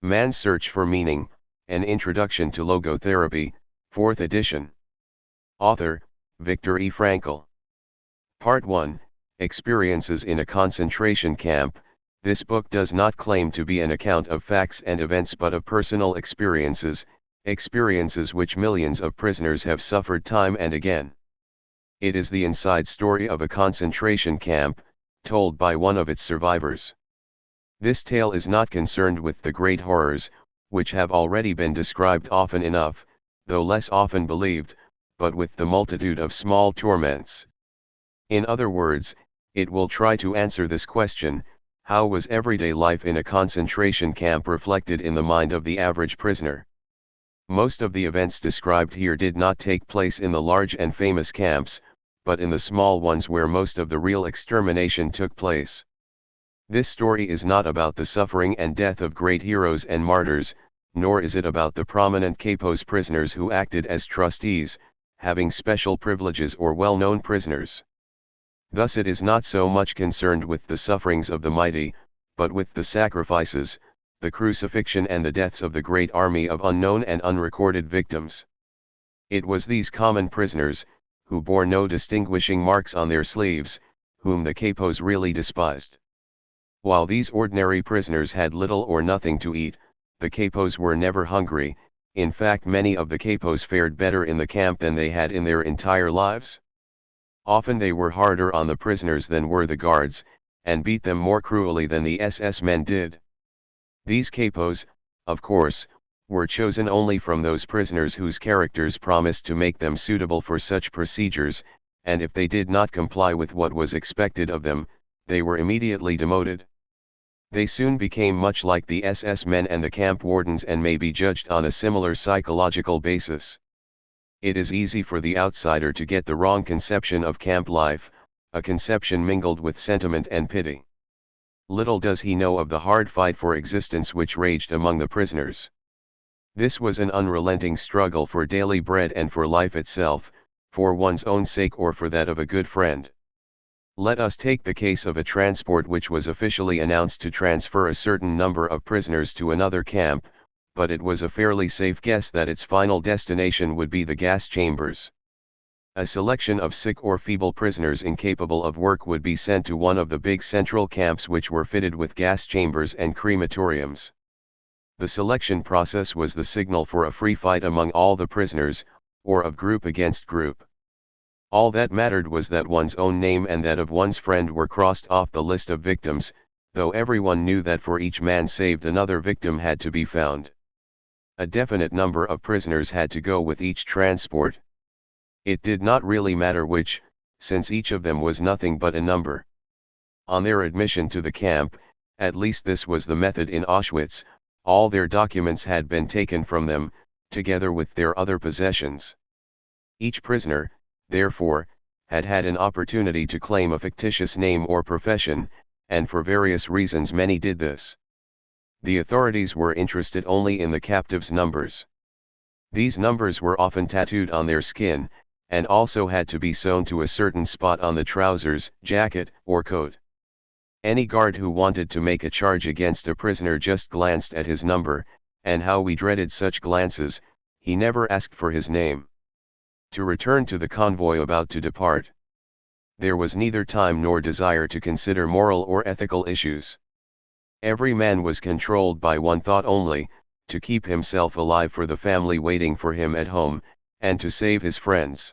Man's Search for Meaning, An Introduction to Logotherapy, 4th edition. Author, Viktor E. Frankl. Part 1, Experiences in a Concentration Camp. This book does not claim to be an account of facts and events but of personal experiences, experiences which millions of prisoners have suffered time and again. It is the inside story of a concentration camp, told by one of its survivors. This tale is not concerned with the great horrors, which have already been described often enough, though less often believed, but with the multitude of small torments. In other words, it will try to answer this question: how was everyday life in a concentration camp reflected in the mind of the average prisoner? Most of the events described here did not take place in the large and famous camps, but in the small ones where most of the real extermination took place. This story is not about the suffering and death of great heroes and martyrs, nor is it about the prominent capos prisoners who acted as trustees, having special privileges, or well-known prisoners. Thus it is not so much concerned with the sufferings of the mighty, but with the sacrifices, the crucifixion and the deaths of the great army of unknown and unrecorded victims. It was these common prisoners, who bore no distinguishing marks on their sleeves, whom the capos really despised. While these ordinary prisoners had little or nothing to eat, the capos were never hungry. In fact, many of the capos fared better in the camp than they had in their entire lives. Often they were harder on the prisoners than were the guards, and beat them more cruelly than the SS men did. These capos, of course, were chosen only from those prisoners whose characters promised to make them suitable for such procedures, and if they did not comply with what was expected of them, they were immediately demoted. They soon became much like the SS men and the camp wardens, and may be judged on a similar psychological basis. It is easy for the outsider to get the wrong conception of camp life, a conception mingled with sentiment and pity. Little does he know of the hard fight for existence which raged among the prisoners. This was an unrelenting struggle for daily bread and for life itself, for one's own sake or for that of a good friend. Let us take the case of a transport which was officially announced to transfer a certain number of prisoners to another camp, but it was a fairly safe guess that its final destination would be the gas chambers. A selection of sick or feeble prisoners incapable of work would be sent to one of the big central camps which were fitted with gas chambers and crematoriums. The selection process was the signal for a free fight among all the prisoners, or of group against group. All that mattered was that one's own name and that of one's friend were crossed off the list of victims, though everyone knew that for each man saved another victim had to be found. A definite number of prisoners had to go with each transport. It did not really matter which, since each of them was nothing but a number. On their admission to the camp, at least this was the method in Auschwitz, all their documents had been taken from them, together with their other possessions. Each prisoner, therefore, had had an opportunity to claim a fictitious name or profession, and for various reasons many did this. The authorities were interested only in the captives' numbers. These numbers were often tattooed on their skin, and also had to be sewn to a certain spot on the trousers, jacket, or coat. Any guard who wanted to make a charge against a prisoner just glanced at his number, and how we dreaded such glances. He never asked for his name. To return to the convoy about to depart. There was neither time nor desire to consider moral or ethical issues. Every man was controlled by one thought only: to keep himself alive for the family waiting for him at home, and to save his friends.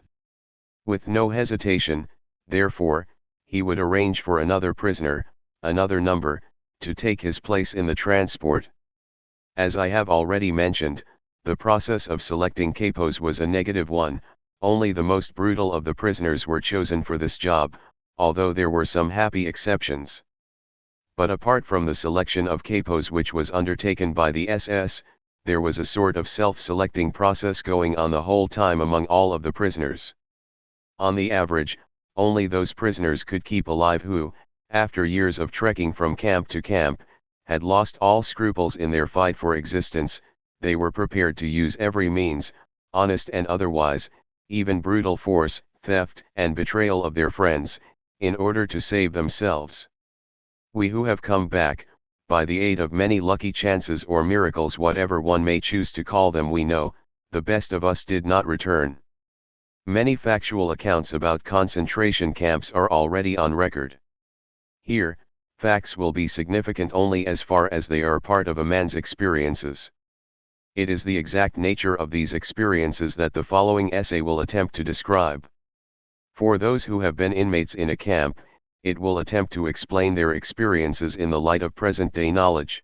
With no hesitation, therefore, he would arrange for another prisoner, another number, to take his place in the transport. As I have already mentioned, the process of selecting capos was a negative one. Only the most brutal of the prisoners were chosen for this job, although there were some happy exceptions. But apart from the selection of capos which was undertaken by the SS, there was a sort of self-selecting process going on the whole time among all of the prisoners. On the average, only those prisoners could keep alive who, after years of trekking from camp to camp, had lost all scruples in their fight for existence. They were prepared to use every means, honest and otherwise, even brutal force, theft, and betrayal of their friends, in order to save themselves. We who have come back, by the aid of many lucky chances or miracles, whatever one may choose to call them, we know, the best of us did not return. Many factual accounts about concentration camps are already on record. Here, facts will be significant only as far as they are part of a man's experiences. It is the exact nature of these experiences that the following essay will attempt to describe. For those who have been inmates in a camp, it will attempt to explain their experiences in the light of present-day knowledge.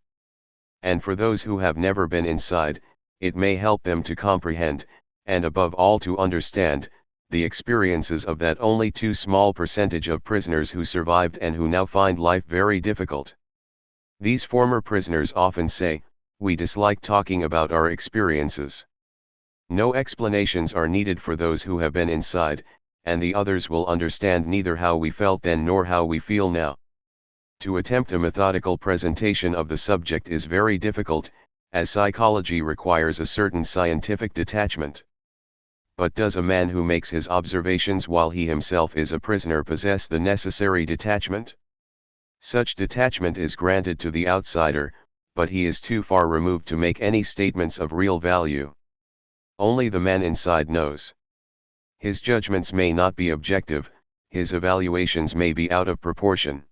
And for those who have never been inside, it may help them to comprehend, and above all to understand, the experiences of that only too small percentage of prisoners who survived and who now find life very difficult. These former prisoners often say, "We dislike talking about our experiences." No explanations are needed for those who have been inside, and the others will understand neither how we felt then nor how we feel now. To attempt a methodical presentation of the subject is very difficult, as psychology requires a certain scientific detachment. But does a man who makes his observations while he himself is a prisoner possess the necessary detachment? Such detachment is granted to the outsider, but he is too far removed to make any statements of real value. Only the man inside knows. His judgments may not be objective, his evaluations may be out of proportion.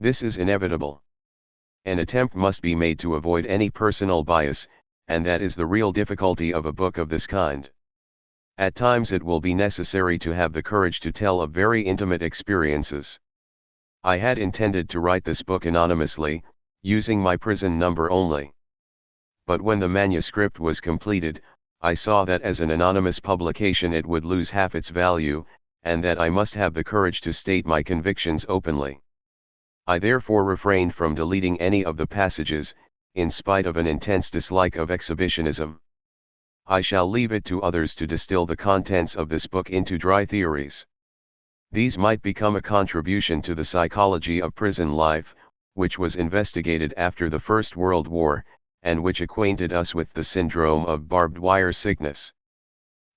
This is inevitable. An attempt must be made to avoid any personal bias, and that is the real difficulty of a book of this kind. At times it will be necessary to have the courage to tell of very intimate experiences. I had intended to write this book anonymously, using my prison number only. But when the manuscript was completed, I saw that as an anonymous publication it would lose half its value, and that I must have the courage to state my convictions openly. I therefore refrained from deleting any of the passages, in spite of an intense dislike of exhibitionism. I shall leave it to others to distill the contents of this book into dry theories. These might become a contribution to the psychology of prison life, which was investigated after the First World War, and which acquainted us with the syndrome of barbed wire sickness.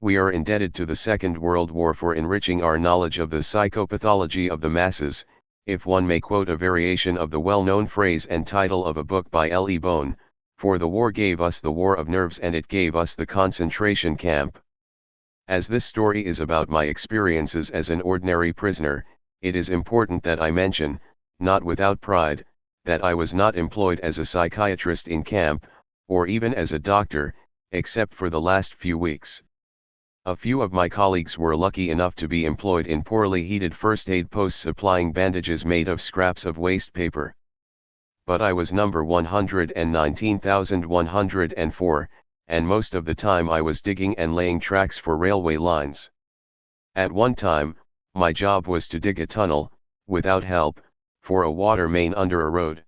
We are indebted to the Second World War for enriching our knowledge of the psychopathology of the masses, if one may quote a variation of the well-known phrase and title of a book by L. E. Bone, for the war gave us the war of nerves and it gave us the concentration camp. As this story is about my experiences as an ordinary prisoner, it is important that I mention, not without pride, that I was not employed as a psychiatrist in camp, or even as a doctor, except for the last few weeks. A few of my colleagues were lucky enough to be employed in poorly heated first aid posts supplying bandages made of scraps of waste paper. But I was number 119,104, and most of the time I was digging and laying tracks for railway lines. At one time, my job was to dig a tunnel, without help, for a water main under a road.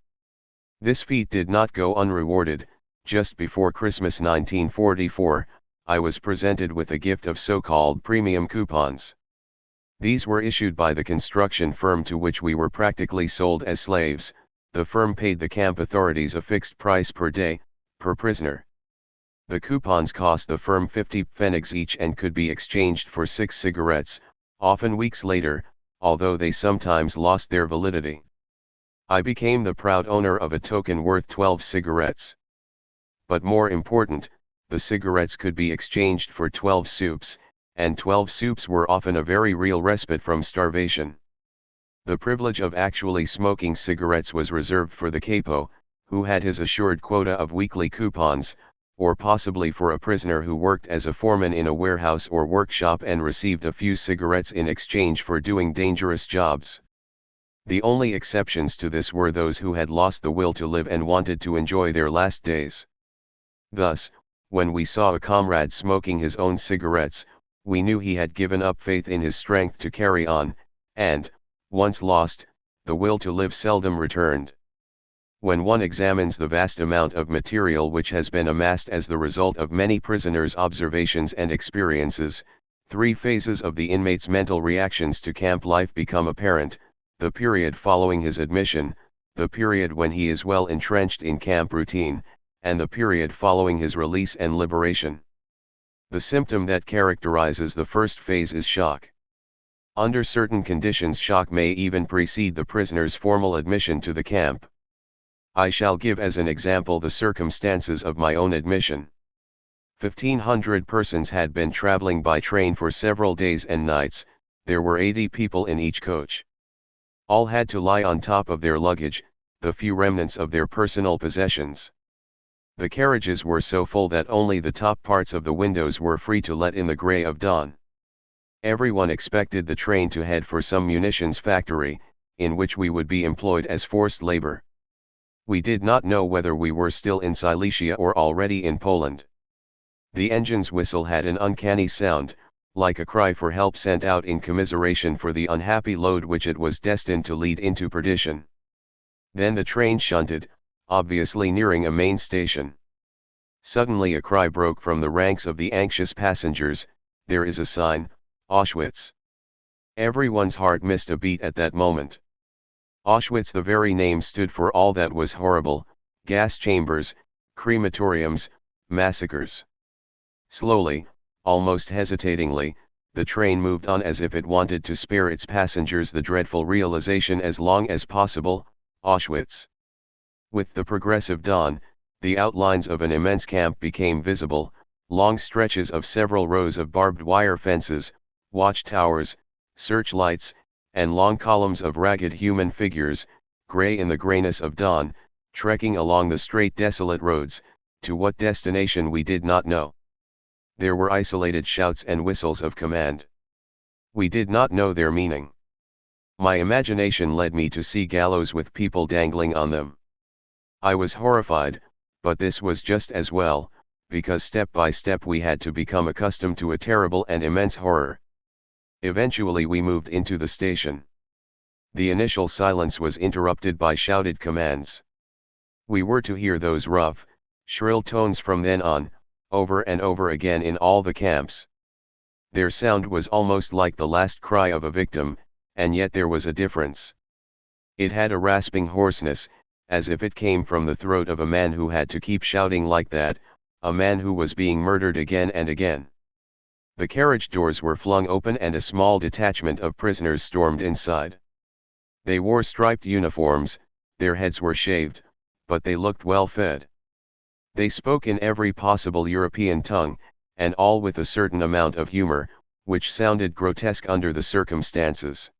This feat did not go unrewarded. Just before Christmas 1944, I was presented with a gift of so-called premium coupons. These were issued by the construction firm to which we were practically sold as slaves. The firm paid the camp authorities a fixed price per day, per prisoner. The coupons cost the firm 50 pfennigs each and could be exchanged for 6 cigarettes, often weeks later, although they sometimes lost their validity. I became the proud owner of a token worth 12 cigarettes. But more important, the cigarettes could be exchanged for 12 soups, and 12 soups were often a very real respite from starvation. The privilege of actually smoking cigarettes was reserved for the capo, who had his assured quota of weekly coupons, or possibly for a prisoner who worked as a foreman in a warehouse or workshop and received a few cigarettes in exchange for doing dangerous jobs. The only exceptions to this were those who had lost the will to live and wanted to enjoy their last days. Thus, when we saw a comrade smoking his own cigarettes, we knew he had given up faith in his strength to carry on, and, once lost, the will to live seldom returned. When one examines the vast amount of material which has been amassed as the result of many prisoners' observations and experiences, 3 phases of the inmate's mental reactions to camp life become apparent: the period following his admission, the period when he is well entrenched in camp routine, and the period following his release and liberation. The symptom that characterizes the first phase is shock. Under certain conditions, shock may even precede the prisoner's formal admission to the camp. I shall give as an example the circumstances of my own admission. 1,500 persons had been traveling by train for several days and nights. There were 80 people in each coach. All had to lie on top of their luggage, the few remnants of their personal possessions. The carriages were so full that only the top parts of the windows were free to let in the grey of dawn. Everyone expected the train to head for some munitions factory, in which we would be employed as forced labor. We did not know whether we were still in Silesia or already in Poland. The engine's whistle had an uncanny sound, like a cry for help sent out in commiseration for the unhappy load which it was destined to lead into perdition. Then the train shunted, obviously nearing a main station. Suddenly a cry broke from the ranks of the anxious passengers, "There is a sign, Auschwitz." Everyone's heart missed a beat at that moment. Auschwitz, the very name, stood for all that was horrible: gas chambers, crematoriums, massacres. Slowly, almost hesitatingly, the train moved on as if it wanted to spare its passengers the dreadful realization as long as possible: Auschwitz. With the progressive dawn, the outlines of an immense camp became visible: long stretches of several rows of barbed wire fences, watchtowers, searchlights, and long columns of ragged human figures, grey in the greyness of dawn, trekking along the straight desolate roads, to what destination we did not know. There were isolated shouts and whistles of command. We did not know their meaning. My imagination led me to see gallows with people dangling on them. I was horrified, but this was just as well, because step by step we had to become accustomed to a terrible and immense horror. Eventually we moved into the station. The initial silence was interrupted by shouted commands. We were to hear those rough, shrill tones from then on, over and over again in all the camps. Their sound was almost like the last cry of a victim, and yet there was a difference. It had a rasping hoarseness, as if it came from the throat of a man who had to keep shouting like that, a man who was being murdered again and again. The carriage doors were flung open and a small detachment of prisoners stormed inside. They wore striped uniforms, their heads were shaved, but they looked well fed. They spoke in every possible European tongue, and all with a certain amount of humor, which sounded grotesque under the circumstances.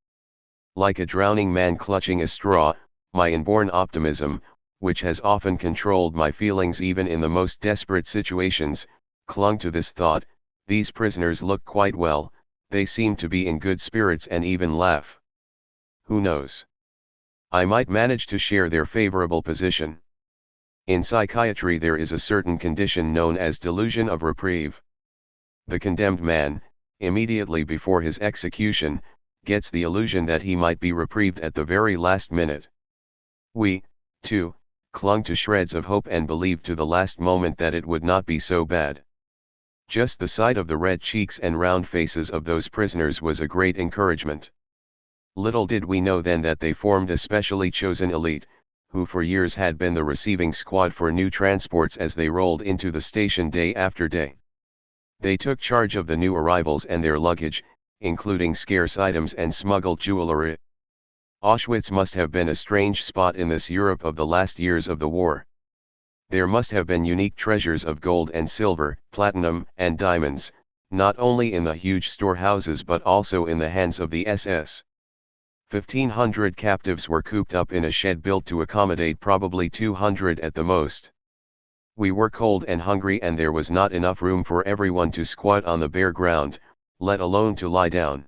Like a drowning man clutching a straw, my inborn optimism, which has often controlled my feelings even in the most desperate situations, clung to this thought: these prisoners look quite well, they seem to be in good spirits and even laugh. Who knows? I might manage to share their favorable position. In psychiatry there is a certain condition known as delusion of reprieve. The condemned man, immediately before his execution, gets the illusion that he might be reprieved at the very last minute. We, too, clung to shreds of hope and believed to the last moment that it would not be so bad. Just the sight of the red cheeks and round faces of those prisoners was a great encouragement. Little did we know then that they formed a specially chosen elite, who for years had been the receiving squad for new transports as they rolled into the station day after day. They took charge of the new arrivals and their luggage, including scarce items and smuggled jewelry. Auschwitz must have been a strange spot in this Europe of the last years of the war. There must have been unique treasures of gold and silver, platinum and diamonds, not only in the huge storehouses but also in the hands of the SS. 1,500 captives were cooped up in a shed built to accommodate probably 200 at the most. We were cold and hungry and there was not enough room for everyone to squat on the bare ground, let alone to lie down.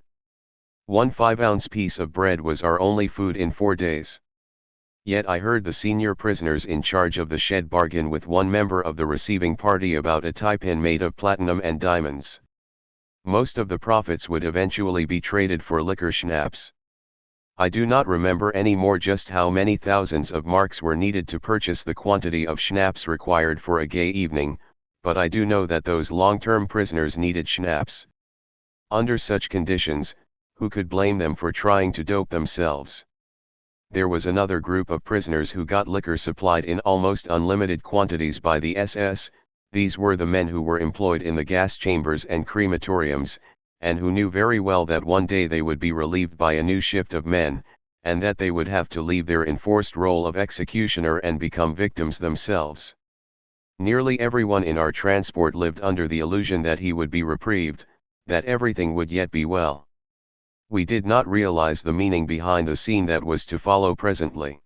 One 5-ounce piece of bread was our only food in 4 days. Yet I heard the senior prisoners in charge of the shed bargain with one member of the receiving party about a tie-pin made of platinum and diamonds. Most of the profits would eventually be traded for liquor schnapps. I do not remember any more just how many thousands of marks were needed to purchase the quantity of schnapps required for a gay evening, but I do know that those long-term prisoners needed schnapps. Under such conditions, who could blame them for trying to dope themselves? There was another group of prisoners who got liquor supplied in almost unlimited quantities by the SS. These were the men who were employed in the gas chambers and crematoriums, and who knew very well that one day they would be relieved by a new shift of men, and that they would have to leave their enforced role of executioner and become victims themselves. Nearly everyone in our transport lived under the illusion that he would be reprieved, that everything would yet be well. We did not realize the meaning behind the scene that was to follow presently.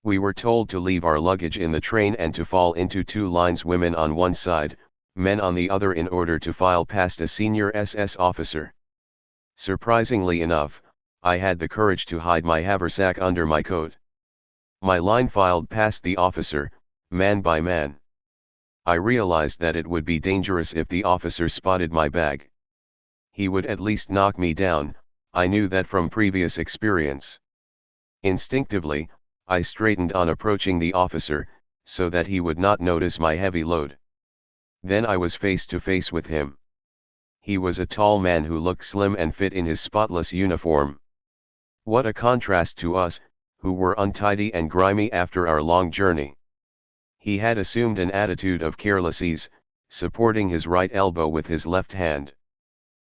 We were told to leave our luggage in the train and to fall into two lines, women on one side, men on the other, in order to file past a senior SS officer. Surprisingly enough, I had the courage to hide my haversack under my coat. My line filed past the officer, man by man. I realized that it would be dangerous if the officer spotted my bag. He would at least knock me down, I knew that from previous experience. Instinctively, I straightened on approaching the officer, so that he would not notice my heavy load. Then I was face to face with him. He was a tall man who looked slim and fit in his spotless uniform. What a contrast to us, who were untidy and grimy after our long journey. He had assumed an attitude of careless ease, supporting his right elbow with his left hand.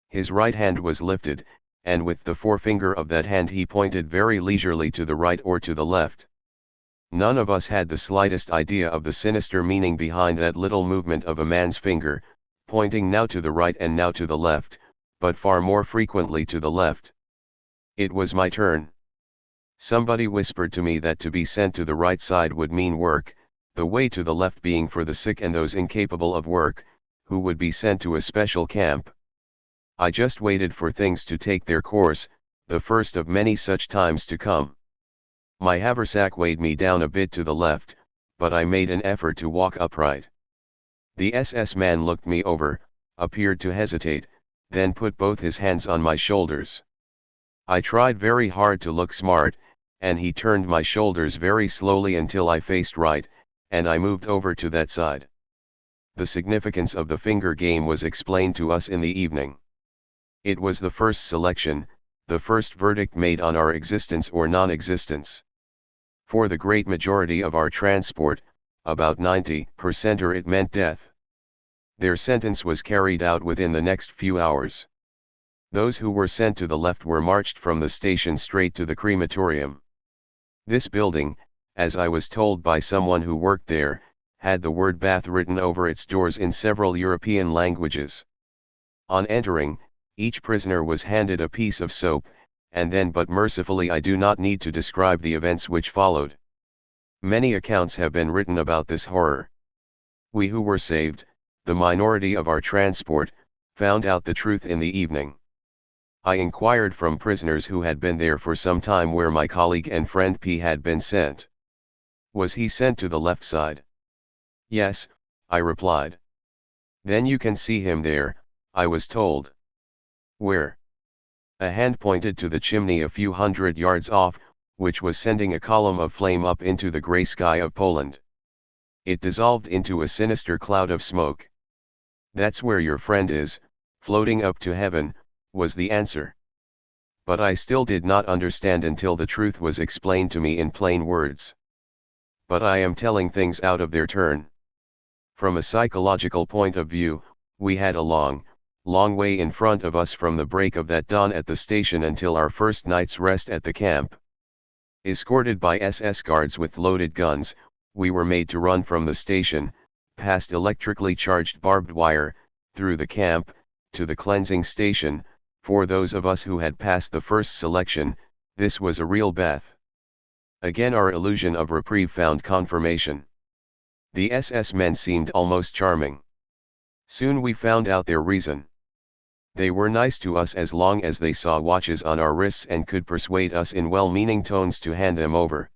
His right hand was lifted, and with the forefinger of that hand he pointed very leisurely to the right or to the left. None of us had the slightest idea of the sinister meaning behind that little movement of a man's finger, pointing now to the right and now to the left, but far more frequently to the left. It was my turn. Somebody whispered to me that to be sent to the right side would mean work, the way to the left being for the sick and those incapable of work, who would be sent to a special camp. I just waited for things to take their course, the first of many such times to come. My haversack weighed me down a bit to the left, but I made an effort to walk upright. The SS man looked me over, appeared to hesitate, then put both his hands on my shoulders. I tried very hard to look smart, and he turned my shoulders very slowly until I faced right, and I moved over to that side. The significance of the finger game was explained to us in the evening. It was the first selection, the first verdict made on our existence or non-existence. For the great majority of our transport, about 90%, it meant death. Their sentence was carried out within the next few hours. Those who were sent to the left were marched from the station straight to the crematorium. This building, as I was told by someone who worked there, had the word bath written over its doors in several European languages. On entering, each prisoner was handed a piece of soap, and then, but mercifully I do not need to describe the events which followed. Many accounts have been written about this horror. We who were saved, the minority of our transport, found out the truth in the evening. I inquired from prisoners who had been there for some time where my colleague and friend P had been sent. Was he sent to the left side? Yes, I replied. Then you can see him there, I was told. Where? A hand pointed to the chimney a few hundred yards off, which was sending a column of flame up into the grey sky of Poland. It dissolved into a sinister cloud of smoke. That's where your friend is, floating up to heaven, was the answer. But I still did not understand until the truth was explained to me in plain words. But I am telling things out of their turn. From a psychological point of view, we had a long way in front of us from the break of that dawn at the station until our first night's rest at the camp. Escorted by SS guards with loaded guns, we were made to run from the station, past electrically charged barbed wire, through the camp, to the cleansing station. For those of us who had passed the first selection, this was a real bath. Again our illusion of reprieve found confirmation. The SS men seemed almost charming. Soon we found out their reason. They were nice to us as long as they saw watches on our wrists and could persuade us in well-meaning tones to hand them over.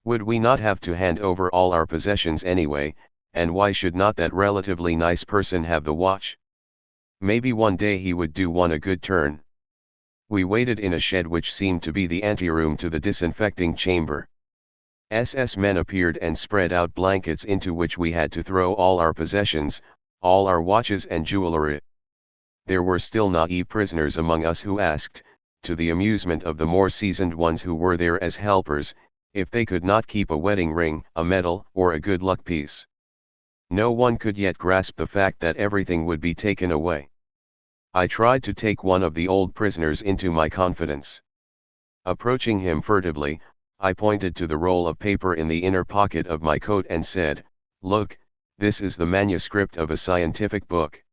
Would we not have to hand over all our possessions anyway, and why should not that relatively nice person have the watch? Maybe one day he would do one a good turn. We waited in a shed which seemed to be the anteroom to the disinfecting chamber. SS men appeared and spread out blankets into which we had to throw all our possessions, all our watches and jewelry. There were still naive prisoners among us who asked, to the amusement of the more seasoned ones who were there as helpers, if they could not keep a wedding ring, a medal, or a good luck piece. No one could yet grasp the fact that everything would be taken away. I tried to take one of the old prisoners into my confidence. Approaching him furtively, I pointed to the roll of paper in the inner pocket of my coat and said, "Look, this is the manuscript of a scientific book.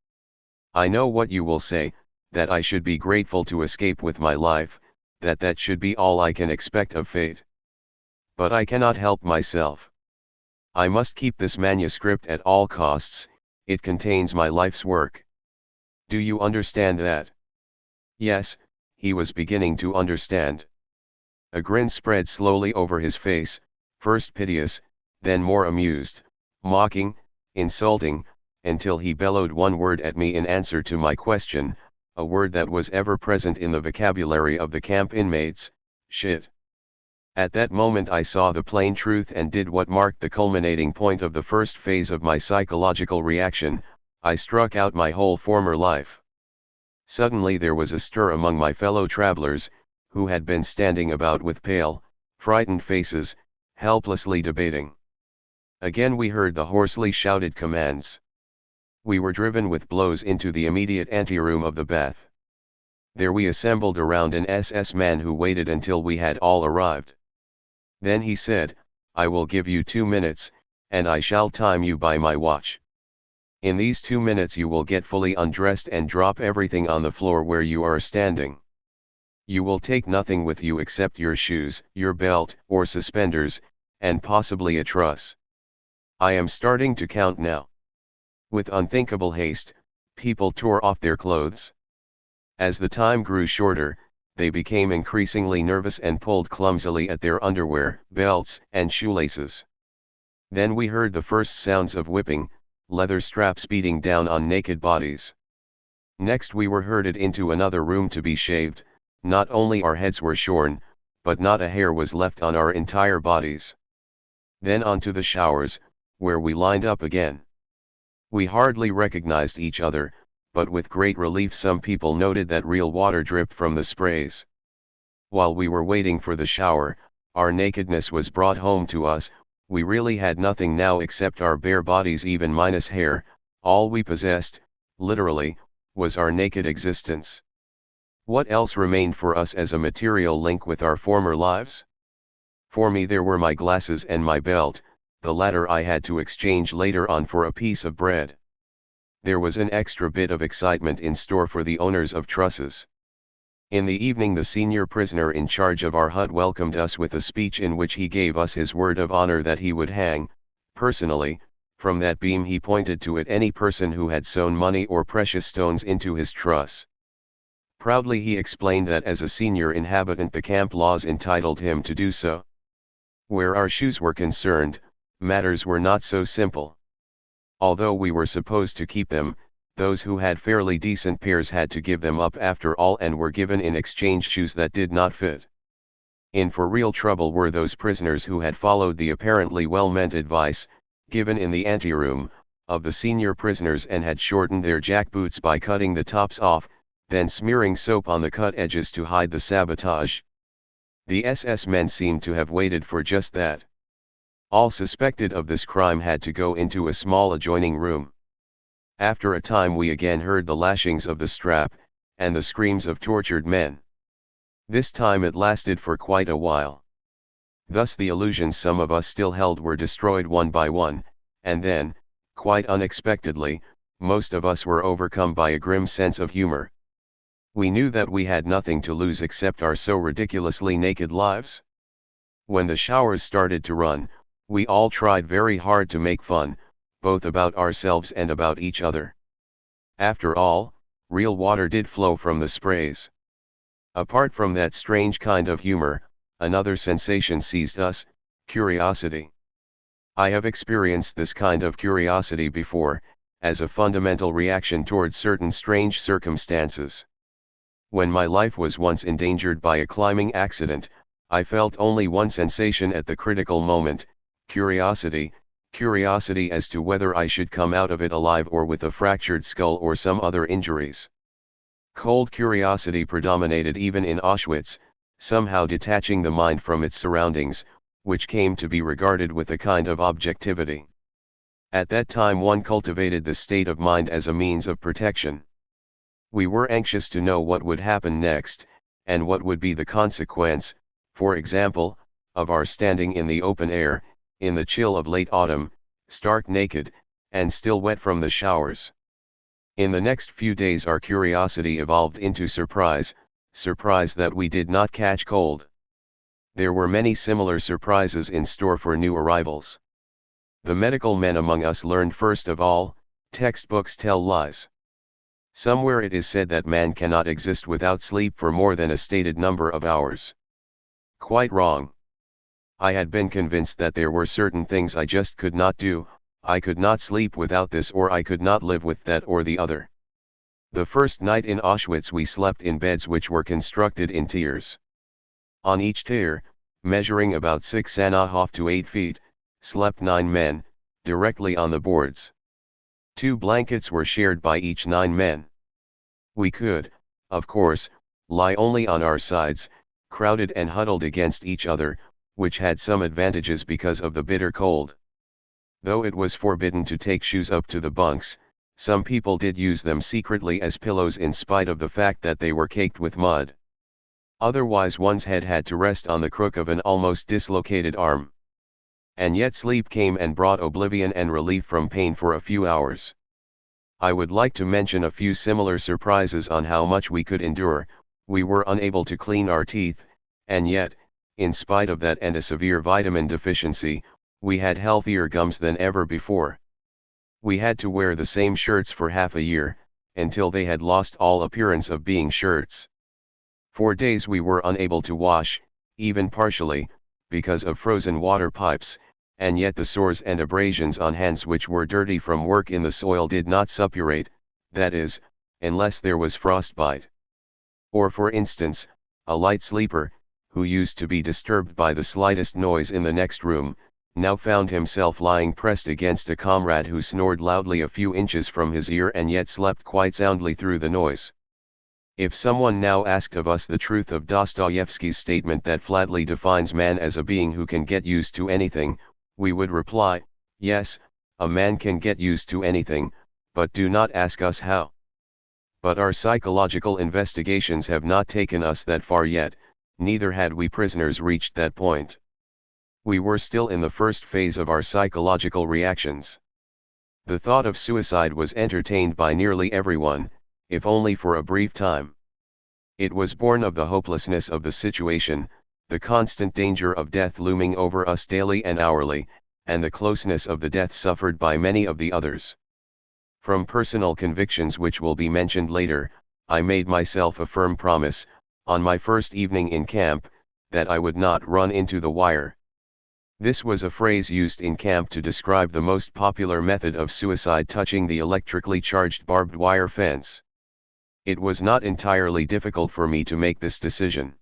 I know what you will say, that I should be grateful to escape with my life, that should be all I can expect of fate. But I cannot help myself. I must keep this manuscript at all costs, it contains my life's work. Do you understand that?" Yes, he was beginning to understand. A grin spread slowly over his face, first piteous, then more amused, mocking, insulting, until he bellowed one word at me in answer to my question, a word that was ever present in the vocabulary of the camp inmates: shit. At that moment I saw the plain truth and did what marked the culminating point of the first phase of my psychological reaction: I struck out my whole former life. Suddenly there was a stir among my fellow travelers, who had been standing about with pale, frightened faces, helplessly debating. Again we heard the hoarsely shouted commands. We were driven with blows into the immediate anteroom of the bath. There we assembled around an SS man who waited until we had all arrived. Then he said, "I will give you 2 minutes, and I shall time you by my watch. In these 2 minutes you will get fully undressed and drop everything on the floor where you are standing. You will take nothing with you except your shoes, your belt, or suspenders, and possibly a truss. I am starting to count now." With unthinkable haste, people tore off their clothes. As the time grew shorter, they became increasingly nervous and pulled clumsily at their underwear, belts, and shoelaces. Then we heard the first sounds of whipping, leather straps beating down on naked bodies. Next we were herded into another room to be shaved. Not only our heads were shorn, but not a hair was left on our entire bodies. Then onto the showers, where we lined up again. We hardly recognized each other, but with great relief some people noted that real water dripped from the sprays. While we were waiting for the shower, our nakedness was brought home to us. We really had nothing now except our bare bodies, even minus hair. All we possessed, literally, was our naked existence. What else remained for us as a material link with our former lives? For me there were my glasses and my belt, the latter I had to exchange later on for a piece of bread. There was an extra bit of excitement in store for the owners of trusses. In the evening the senior prisoner in charge of our hut welcomed us with a speech in which he gave us his word of honor that he would hang, personally, from that beam he pointed to it, any person who had sewn money or precious stones into his truss. Proudly he explained that as a senior inhabitant the camp laws entitled him to do so. Where our shoes were concerned, matters were not so simple. Although we were supposed to keep them, those who had fairly decent pairs had to give them up after all and were given in exchange shoes that did not fit. In for real trouble were those prisoners who had followed the apparently well-meant advice, given in the anteroom, of the senior prisoners and had shortened their jackboots by cutting the tops off, then smearing soap on the cut edges to hide the sabotage. The SS men seemed to have waited for just that. All suspected of this crime had to go into a small adjoining room. After a time we again heard the lashings of the strap, and the screams of tortured men. This time it lasted for quite a while. Thus the illusions some of us still held were destroyed one by one, and then, quite unexpectedly, most of us were overcome by a grim sense of humor. We knew that we had nothing to lose except our so ridiculously naked lives. When the showers started to run, we all tried very hard to make fun, both about ourselves and about each other. After all, real water did flow from the sprays. Apart from that strange kind of humor, another sensation seized us: curiosity. I have experienced this kind of curiosity before, as a fundamental reaction towards certain strange circumstances. When my life was once endangered by a climbing accident, I felt only one sensation at the critical moment: curiosity as to whether I should come out of it alive or with a fractured skull or some other injuries. Cold curiosity predominated even in Auschwitz, somehow detaching the mind from its surroundings, which came to be regarded with a kind of objectivity. At that time one cultivated the state of mind as a means of protection. We were anxious to know what would happen next, and what would be the consequence, for example, of our standing in the open air, in the chill of late autumn, stark naked, and still wet from the showers. In the next few days our curiosity evolved into surprise that we did not catch cold. There were many similar surprises in store for new arrivals. The medical men among us learned first of all, textbooks tell lies. Somewhere it is said that man cannot exist without sleep for more than a stated number of hours. Quite wrong. I had been convinced that there were certain things I just could not do. I could not sleep without this, or I could not live with that or the other. The first night in Auschwitz we slept in beds which were constructed in tiers. On each tier, measuring about 6½ to 8 feet, slept 9 men, directly on the boards. 2 blankets were shared by each 9 men. We could, of course, lie only on our sides, crowded and huddled against each other, which had some advantages because of the bitter cold. Though it was forbidden to take shoes up to the bunks, some people did use them secretly as pillows in spite of the fact that they were caked with mud. Otherwise one's head had to rest on the crook of an almost dislocated arm. And yet sleep came and brought oblivion and relief from pain for a few hours. I would like to mention a few similar surprises on how much we could endure. We were unable to clean our teeth, and yet, in spite of that and a severe vitamin deficiency, we had healthier gums than ever before. We had to wear the same shirts for half a year, until they had lost all appearance of being shirts. For days we were unable to wash, even partially, because of frozen water pipes, and yet the sores and abrasions on hands which were dirty from work in the soil did not suppurate, that is, unless there was frostbite. Or for instance, a light sleeper, who used to be disturbed by the slightest noise in the next room, now found himself lying pressed against a comrade who snored loudly a few inches from his ear and yet slept quite soundly through the noise. If someone now asked of us the truth of Dostoevsky's statement that flatly defines man as a being who can get used to anything, we would reply, yes, a man can get used to anything, but do not ask us how. But our psychological investigations have not taken us that far yet, neither had we prisoners reached that point. We were still in the first phase of our psychological reactions. The thought of suicide was entertained by nearly everyone, if only for a brief time. It was born of the hopelessness of the situation, the constant danger of death looming over us daily and hourly, and the closeness of the death suffered by many of the others. From personal convictions which will be mentioned later, I made myself a firm promise, on my first evening in camp, that I would not run into the wire. This was a phrase used in camp to describe the most popular method of suicide, touching the electrically charged barbed wire fence. It was not entirely difficult for me to make this decision.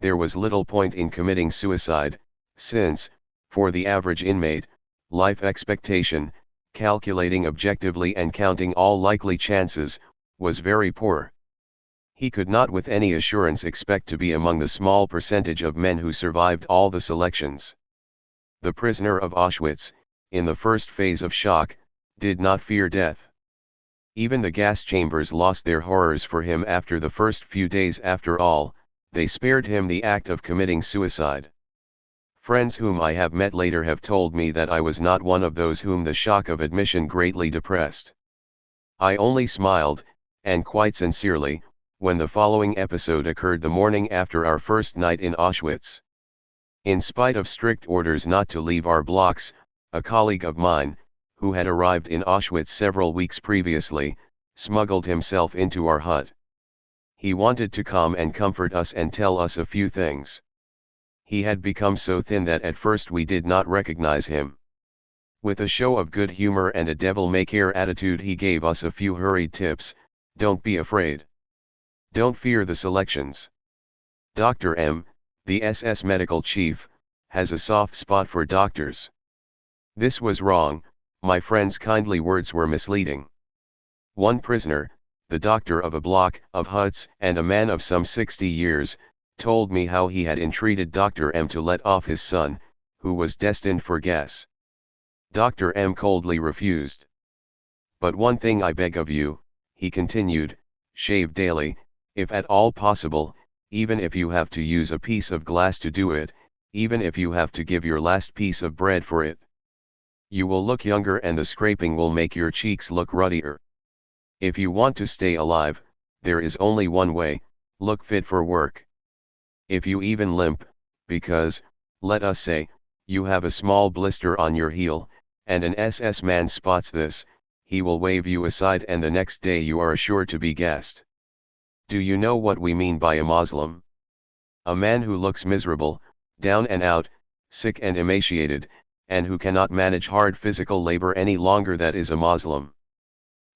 There was little point in committing suicide, since, for the average inmate, life expectation, calculating objectively and counting all likely chances, was very poor. He could not with any assurance expect to be among the small percentage of men who survived all the selections. The prisoner of Auschwitz, in the first phase of shock, did not fear death. Even the gas chambers lost their horrors for him after the first few days. After all, they spared him the act of committing suicide. Friends whom I have met later have told me that I was not one of those whom the shock of admission greatly depressed. I only smiled, and quite sincerely, when the following episode occurred the morning after our first night in Auschwitz. In spite of strict orders not to leave our blocks, a colleague of mine, who had arrived in Auschwitz several weeks previously, smuggled himself into our hut. He wanted to calm and comfort us and tell us a few things. He had become so thin that at first we did not recognize him. With a show of good humor and a devil-may-care attitude he gave us a few hurried tips. Don't be afraid. Don't fear the selections. Dr. M, the SS medical chief, has a soft spot for doctors. This was wrong. My friend's kindly words were misleading. One prisoner, the doctor of a block of huts and a man of some 60 years, told me how he had entreated Dr. M to let off his son, who was destined for gas. Dr. M coldly refused. But one thing I beg of you, he continued, shave daily, if at all possible, even if you have to use a piece of glass to do it, even if you have to give your last piece of bread for it. You will look younger and the scraping will make your cheeks look ruddier. If you want to stay alive, there is only one way: look fit for work. If you even limp, because, let us say, you have a small blister on your heel, and an SS man spots this, he will wave you aside and the next day you are sure to be gassed. Do you know what we mean by a Muslim? A man who looks miserable, down and out, sick and emaciated, and who cannot manage hard physical labor any longer, that is a Muslim.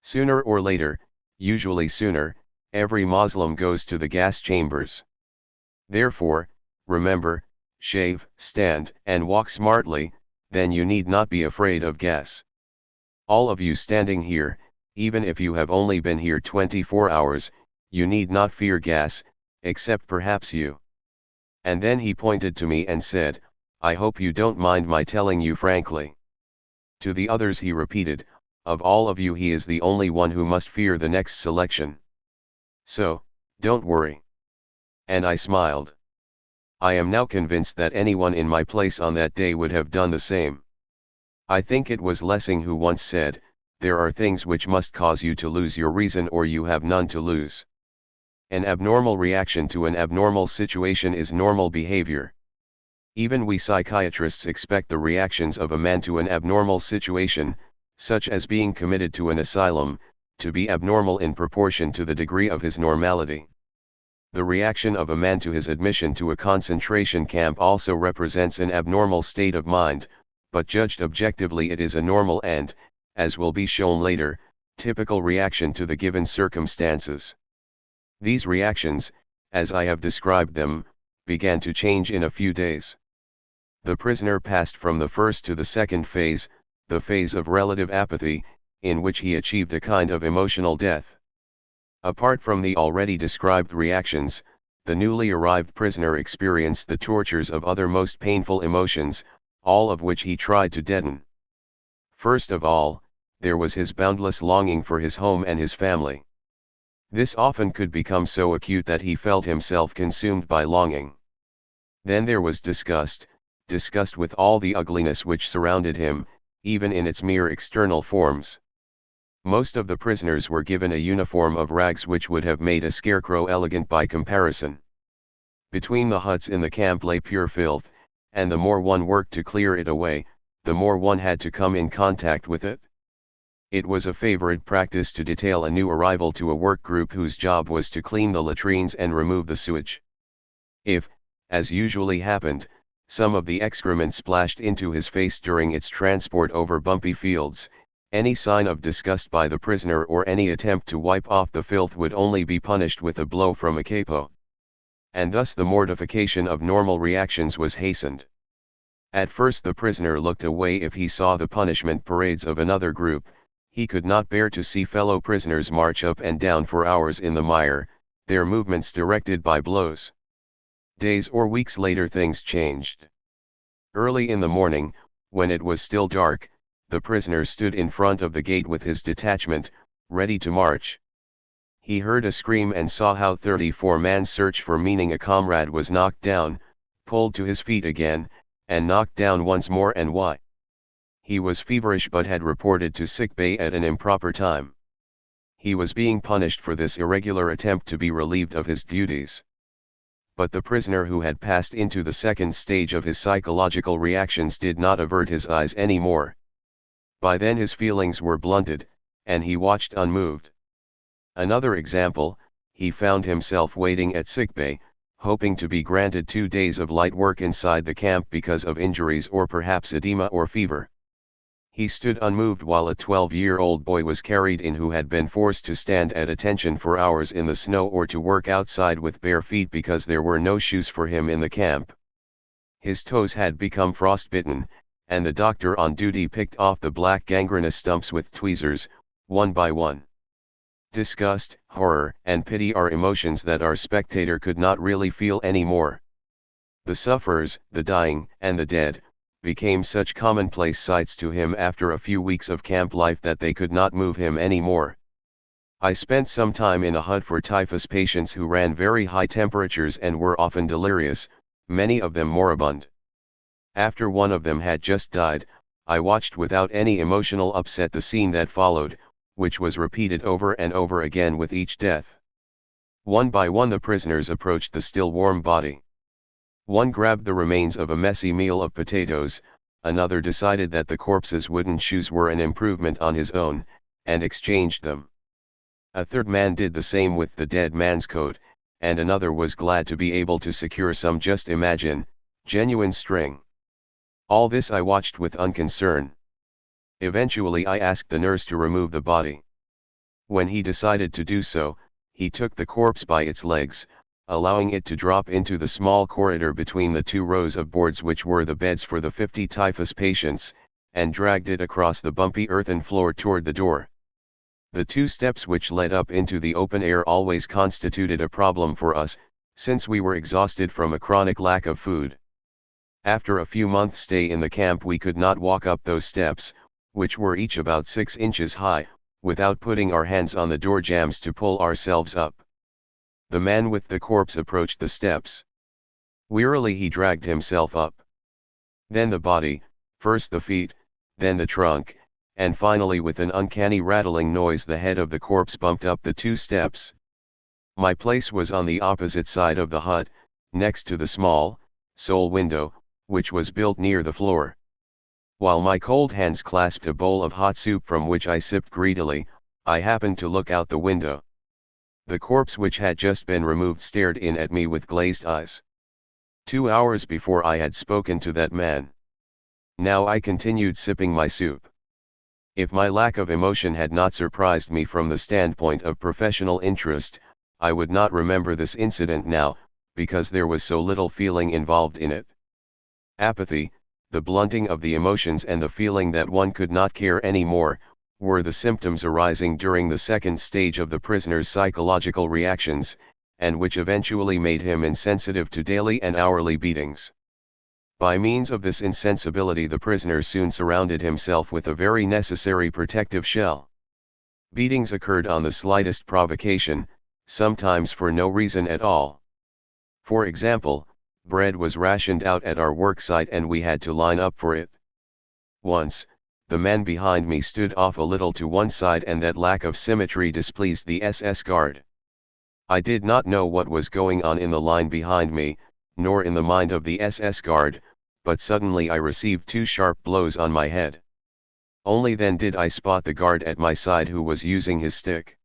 Sooner or later, usually sooner, every Muslim goes to the gas chambers. Therefore, remember, shave, stand, and walk smartly, then you need not be afraid of gas. All of you standing here, even if you have only been here 24 hours, you need not fear gas, except perhaps you. And then he pointed to me and said, I hope you don't mind my telling you frankly. To the others he repeated, of all of you he is the only one who must fear the next selection. So, don't worry. And I smiled. I am now convinced that anyone in my place on that day would have done the same. I think it was Lessing who once said, there are things which must cause you to lose your reason or you have none to lose. An abnormal reaction to an abnormal situation is normal behavior. Even we psychiatrists expect the reactions of a man to an abnormal situation, such as being committed to an asylum, to be abnormal in proportion to the degree of his normality. The reaction of a man to his admission to a concentration camp also represents an abnormal state of mind, but judged objectively it is a normal and, as will be shown later, typical reaction to the given circumstances. These reactions, as I have described them, began to change in a few days. The prisoner passed from the first to the second phase, the phase of relative apathy, in which he achieved a kind of emotional death. Apart from the already described reactions, the newly arrived prisoner experienced the tortures of other most painful emotions, all of which he tried to deaden. First of all, there was his boundless longing for his home and his family. This often could become so acute that he felt himself consumed by longing. Then there was disgust with all the ugliness which surrounded him, even in its mere external forms. Most of the prisoners were given a uniform of rags which would have made a scarecrow elegant by comparison. Between the huts in the camp lay pure filth, and the more one worked to clear it away, the more one had to come in contact with it. It was a favorite practice to detail a new arrival to a work group whose job was to clean the latrines and remove the sewage. If, as usually happened, some of the excrement splashed into his face during its transport over bumpy fields, any sign of disgust by the prisoner or any attempt to wipe off the filth would only be punished with a blow from a capo. And thus the mortification of normal reactions was hastened. At first the prisoner looked away if he saw the punishment parades of another group. He could not bear to see fellow prisoners march up and down for hours in the mire, their movements directed by blows. Days or weeks later things changed. Early in the morning, when it was still dark, the prisoner stood in front of the gate with his detachment, ready to march. He heard a scream and saw how 34-man search for meaning a comrade was knocked down, pulled to his feet again, and knocked down once more, and why? He was feverish but had reported to sick bay at an improper time. He was being punished for this irregular attempt to be relieved of his duties. But the prisoner who had passed into the second stage of his psychological reactions did not avert his eyes any more. By then his feelings were blunted, and he watched unmoved. Another example, he found himself waiting at sickbay, hoping to be granted 2 days of light work inside the camp because of injuries or perhaps edema or fever. He stood unmoved while a 12-year-old boy was carried in who had been forced to stand at attention for hours in the snow or to work outside with bare feet because there were no shoes for him in the camp. His toes had become frostbitten, and the doctor on duty picked off the black gangrenous stumps with tweezers, one by one. Disgust, horror, and pity are emotions that our spectator could not really feel anymore. The sufferers, the dying, and the dead, became such commonplace sights to him after a few weeks of camp life that they could not move him anymore. I spent some time in a hut for typhus patients who ran very high temperatures and were often delirious, many of them moribund. After one of them had just died, I watched without any emotional upset the scene that followed, which was repeated over and over again with each death. One by one the prisoners approached the still warm body. One grabbed the remains of a messy meal of potatoes, another decided that the corpse's wooden shoes were an improvement on his own, and exchanged them. A third man did the same with the dead man's coat, and another was glad to be able to secure some, just imagine, genuine string. All this I watched with unconcern. Eventually I asked the nurse to remove the body. When he decided to do so, he took the corpse by its legs, allowing it to drop into the small corridor between the two rows of boards which were the beds for the 50 typhus patients, and dragged it across the bumpy earthen floor toward the door. The 2 steps which led up into the open air always constituted a problem for us, since we were exhausted from a chronic lack of food. After a few months' stay in the camp we could not walk up those steps, which were each about 6 inches high, without putting our hands on the door jambs to pull ourselves up. The man with the corpse approached the steps. Wearily he dragged himself up. Then the body, first the feet, then the trunk, and finally with an uncanny rattling noise the head of the corpse bumped up the 2 steps. My place was on the opposite side of the hut, next to the small, sole window, which was built near the floor. While my cold hands clasped a bowl of hot soup from which I sipped greedily, I happened to look out the window. The corpse which had just been removed stared in at me with glazed eyes. 2 hours before I had spoken to that man. Now I continued sipping my soup. If my lack of emotion had not surprised me from the standpoint of professional interest, I would not remember this incident now, because there was so little feeling involved in it. Apathy, the blunting of the emotions and the feeling that one could not care any more, were the symptoms arising during the second stage of the prisoner's psychological reactions, and which eventually made him insensitive to daily and hourly beatings. By means of this insensibility the prisoner soon surrounded himself with a very necessary protective shell. Beatings occurred on the slightest provocation, sometimes for no reason at all. For example, bread was rationed out at our work site and we had to line up for it. Once, the man behind me stood off a little to one side and that lack of symmetry displeased the SS guard. I did not know what was going on in the line behind me, nor in the mind of the SS guard, but suddenly I received 2 sharp blows on my head. Only then did I spot the guard at my side who was using his stick.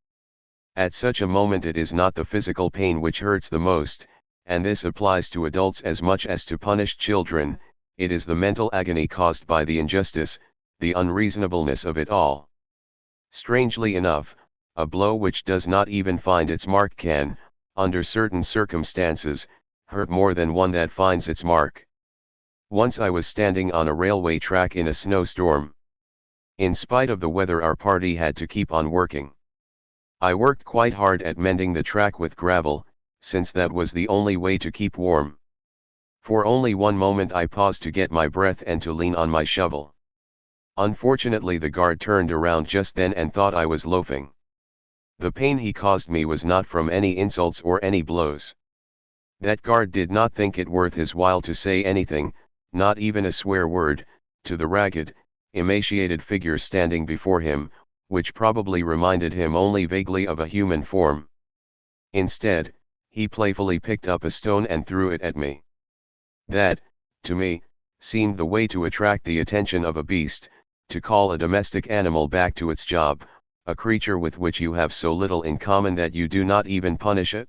At such a moment it is not the physical pain which hurts the most, and this applies to adults as much as to punished children, it is the mental agony caused by the injustice, the unreasonableness of it all. Strangely enough, a blow which does not even find its mark can, under certain circumstances, hurt more than one that finds its mark. Once I was standing on a railway track in a snowstorm. In spite of the weather our party had to keep on working. I worked quite hard at mending the track with gravel, since that was the only way to keep warm. For only one moment I paused to get my breath and to lean on my shovel. Unfortunately the guard turned around just then and thought I was loafing. The pain he caused me was not from any insults or any blows. That guard did not think it worth his while to say anything, not even a swear word, to the ragged, emaciated figure standing before him, which probably reminded him only vaguely of a human form. Instead, he playfully picked up a stone and threw it at me. That, to me, seemed the way to attract the attention of a beast, to call a domestic animal back to its job, a creature with which you have so little in common that you do not even punish it.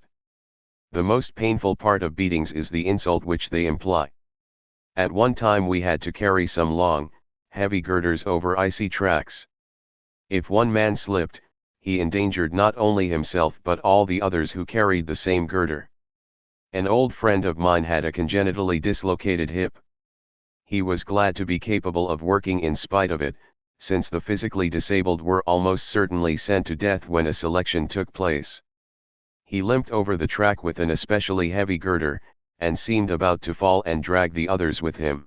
The most painful part of beatings is the insult which they imply. At one time we had to carry some long, heavy girders over icy tracks. If one man slipped, he endangered not only himself but all the others who carried the same girder. An old friend of mine had a congenitally dislocated hip. He was glad to be capable of working in spite of it, since the physically disabled were almost certainly sent to death when a selection took place. He limped over the track with an especially heavy girder, and seemed about to fall and drag the others with him.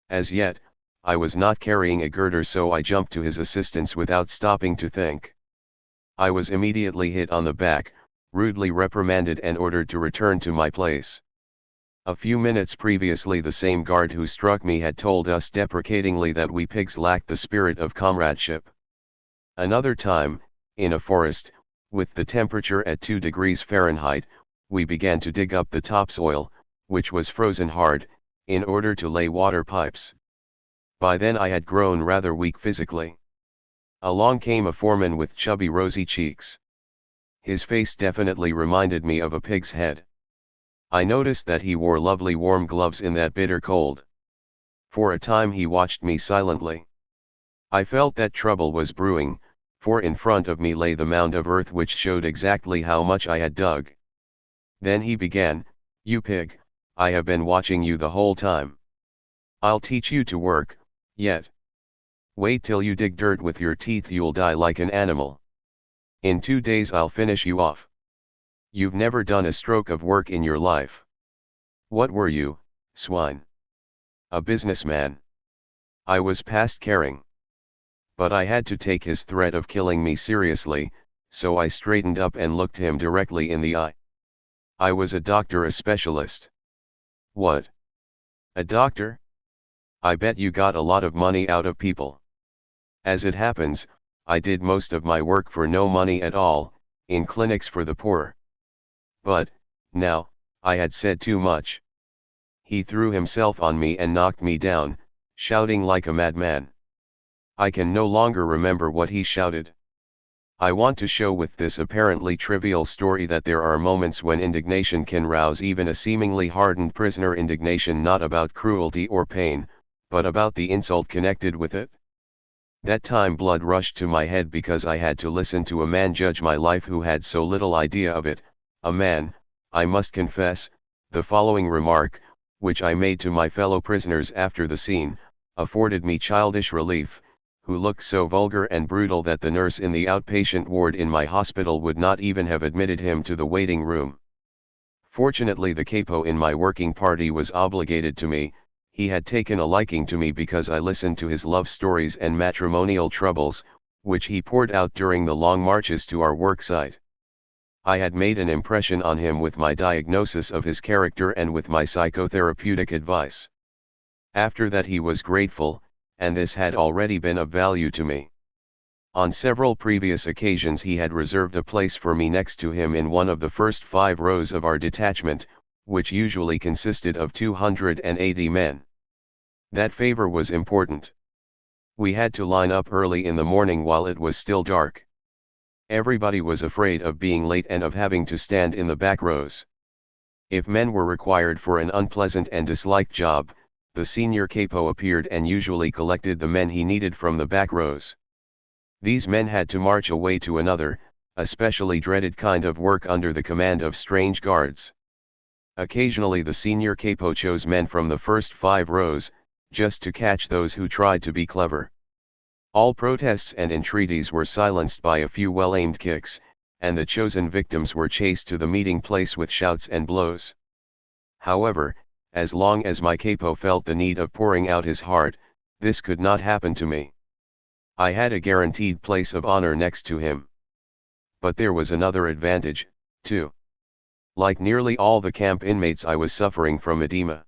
As yet, I was not carrying a girder, so I jumped to his assistance without stopping to think. I was immediately hit on the back, rudely reprimanded and ordered to return to my place. A few minutes previously the same guard who struck me had told us deprecatingly that we pigs lacked the spirit of comradeship. Another time, in a forest, with the temperature at 2 degrees Fahrenheit, we began to dig up the topsoil, which was frozen hard, in order to lay water pipes. By then I had grown rather weak physically. Along came a foreman with chubby rosy cheeks. His face definitely reminded me of a pig's head. I noticed that he wore lovely warm gloves in that bitter cold. For a time he watched me silently. I felt that trouble was brewing, for in front of me lay the mound of earth which showed exactly how much I had dug. Then he began, "You pig, I have been watching you the whole time. I'll teach you to work, yet. Wait till you dig dirt with your teeth, you'll die like an animal. In 2 days I'll finish you off. You've never done a stroke of work in your life. What were you, swine? A businessman." I was past caring. But I had to take his threat of killing me seriously, so I straightened up and looked him directly in the eye. "I was a doctor, a specialist." "What? A doctor? I bet you got a lot of money out of people." "As it happens, I did most of my work for no money at all, in clinics for the poor. But, now, I had said too much. He threw himself on me and knocked me down, shouting like a madman. I can no longer remember what he shouted. I want to show with this apparently trivial story that there are moments when indignation can rouse even a seemingly hardened prisoner, indignation not about cruelty or pain, but about the insult connected with it. That time blood rushed to my head because I had to listen to a man judge my life who had so little idea of it, a man, I must confess. The following remark, which I made to my fellow prisoners after the scene, afforded me childish relief, who looked so vulgar and brutal that the nurse in the outpatient ward in my hospital would not even have admitted him to the waiting room. Fortunately the capo in my working party was obligated to me. He had taken a liking to me because I listened to his love stories and matrimonial troubles, which he poured out during the long marches to our worksite. I had made an impression on him with my diagnosis of his character and with my psychotherapeutic advice. After that he was grateful, and this had already been of value to me. On several previous occasions he had reserved a place for me next to him in one of the first 5 rows of our detachment, which usually consisted of 280 men. That favor was important. We had to line up early in the morning while it was still dark. Everybody was afraid of being late and of having to stand in the back rows. If men were required for an unpleasant and disliked job, the senior capo appeared and usually collected the men he needed from the back rows. These men had to march away to another, especially dreaded kind of work under the command of strange guards. Occasionally the senior capo chose men from the first 5 rows, just to catch those who tried to be clever. All protests and entreaties were silenced by a few well-aimed kicks, and the chosen victims were chased to the meeting place with shouts and blows. However, as long as my capo felt the need of pouring out his heart, this could not happen to me. I had a guaranteed place of honor next to him. But there was another advantage, too. Like nearly all the camp inmates, I was suffering from edema.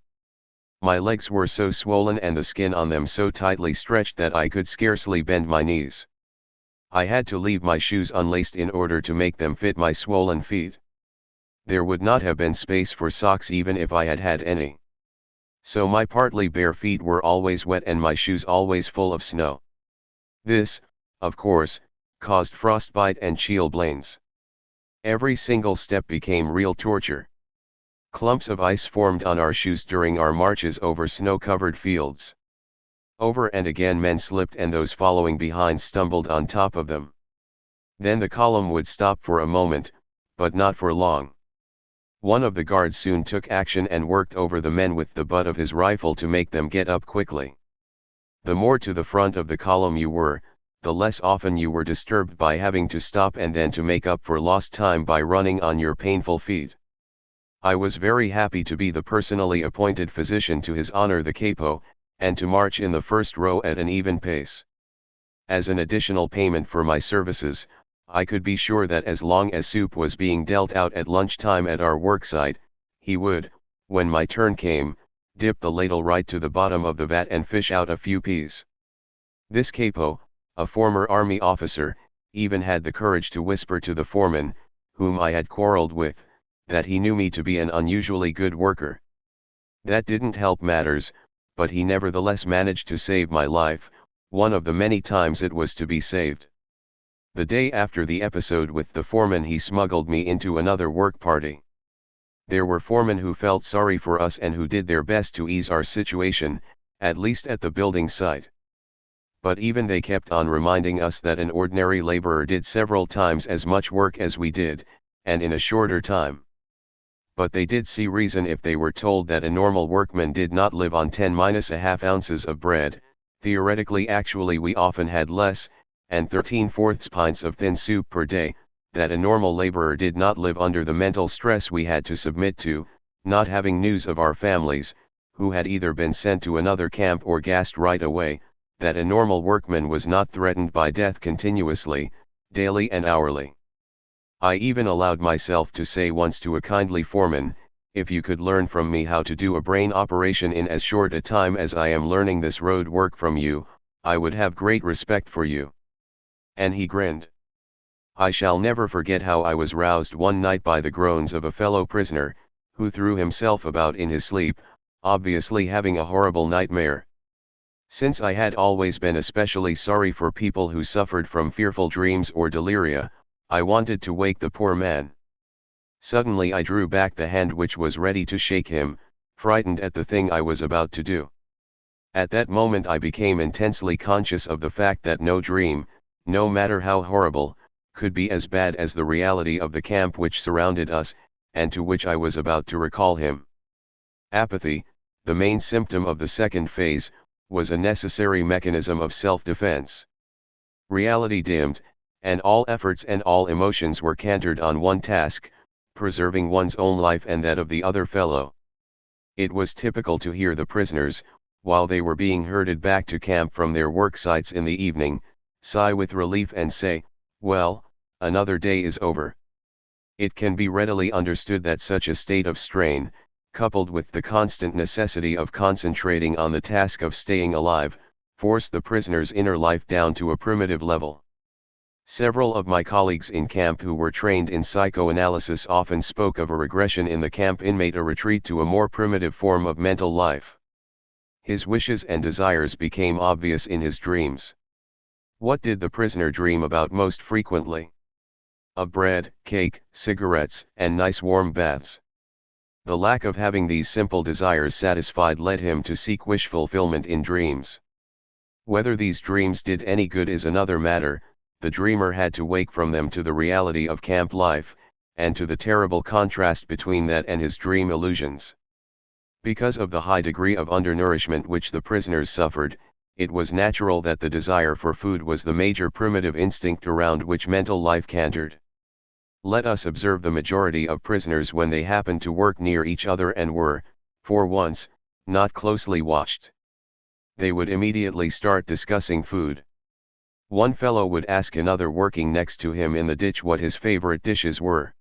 My legs were so swollen and the skin on them so tightly stretched that I could scarcely bend my knees. I had to leave my shoes unlaced in order to make them fit my swollen feet. There would not have been space for socks even if I had had any. So my partly bare feet were always wet and my shoes always full of snow. This, of course, caused frostbite and chilblains. Every single step became real torture. Clumps of ice formed on our shoes during our marches over snow-covered fields. Over and again men slipped and those following behind stumbled on top of them. Then the column would stop for a moment, but not for long. One of the guards soon took action and worked over the men with the butt of his rifle to make them get up quickly. The more to the front of the column you were, the less often you were disturbed by having to stop and then to make up for lost time by running on your painful feet. I was very happy to be the personally appointed physician to His Honor the Capo, and to march in the first row at an even pace. As an additional payment for my services, I could be sure that as long as soup was being dealt out at lunchtime at our worksite, he would, when my turn came, dip the ladle right to the bottom of the vat and fish out a few peas. This capo, a former army officer, even had the courage to whisper to the foreman, whom I had quarreled with, that he knew me to be an unusually good worker. That didn't help matters, but he nevertheless managed to save my life, one of the many times it was to be saved. The day after the episode with the foreman, he smuggled me into another work party. There were foremen who felt sorry for us and who did their best to ease our situation, at least at the building site. But even they kept on reminding us that an ordinary laborer did several times as much work as we did, and in a shorter time. But they did see reason if they were told that a normal workman did not live on 10-1/2 ounces of bread. Theoretically, actually we often had less, and 13/4 pints of thin soup per day, that a normal laborer did not live under the mental stress we had to submit to, not having news of our families, who had either been sent to another camp or gassed right away, that a normal workman was not threatened by death continuously, daily and hourly. I even allowed myself to say once to a kindly foreman, "If you could learn from me how to do a brain operation in as short a time as I am learning this road work from you, I would have great respect for you." And he grinned. I shall never forget how I was roused one night by the groans of a fellow prisoner, who threw himself about in his sleep, obviously having a horrible nightmare. Since I had always been especially sorry for people who suffered from fearful dreams or deliria, I wanted to wake the poor man. Suddenly I drew back the hand which was ready to shake him, frightened at the thing I was about to do. At that moment I became intensely conscious of the fact that no dream, no matter how horrible, could be as bad as the reality of the camp which surrounded us, and to which I was about to recall him. Apathy, the main symptom of the second phase, was a necessary mechanism of self-defense. Reality dimmed, and all efforts and all emotions were cantered on one task, preserving one's own life and that of the other fellow. It was typical to hear the prisoners, while they were being herded back to camp from their work sites in the evening, sigh with relief and say, "Well, another day is over." It can be readily understood that such a state of strain, coupled with the constant necessity of concentrating on the task of staying alive, forced the prisoner's inner life down to a primitive level. Several of my colleagues in camp who were trained in psychoanalysis often spoke of a regression in the camp inmate, a retreat to a more primitive form of mental life. His wishes and desires became obvious in his dreams. What did the prisoner dream about most frequently? Of bread, cake, cigarettes, and nice warm baths. The lack of having these simple desires satisfied led him to seek wish fulfillment in dreams. Whether these dreams did any good is another matter. The dreamer had to wake from them to the reality of camp life, and to the terrible contrast between that and his dream illusions. Because of the high degree of undernourishment which the prisoners suffered, it was natural that the desire for food was the major primitive instinct around which mental life cantered. Let us observe the majority of prisoners when they happened to work near each other and were, for once, not closely watched. They would immediately start discussing food. One fellow would ask another working next to him in the ditch what his favorite dishes were.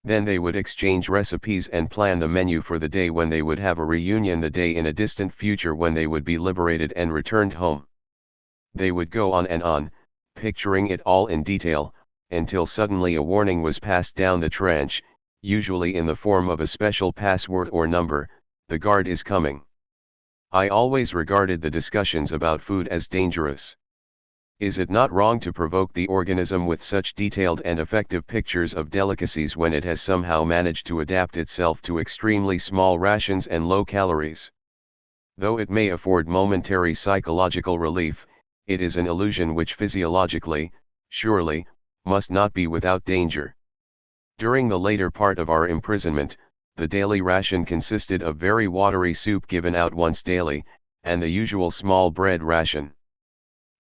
Then they would exchange recipes and plan the menu for the day when they would have a reunion, the day in a distant future when they would be liberated and returned home. They would go on and on, picturing it all in detail, until suddenly a warning was passed down the trench, usually in the form of a special password or number: "The guard is coming." I always regarded the discussions about food as dangerous. Is it not wrong to provoke the organism with such detailed and effective pictures of delicacies when it has somehow managed to adapt itself to extremely small rations and low calories? Though it may afford momentary psychological relief, it is an illusion which physiologically, surely, must not be without danger. During the later part of our imprisonment, the daily ration consisted of very watery soup given out once daily, and the usual small bread ration.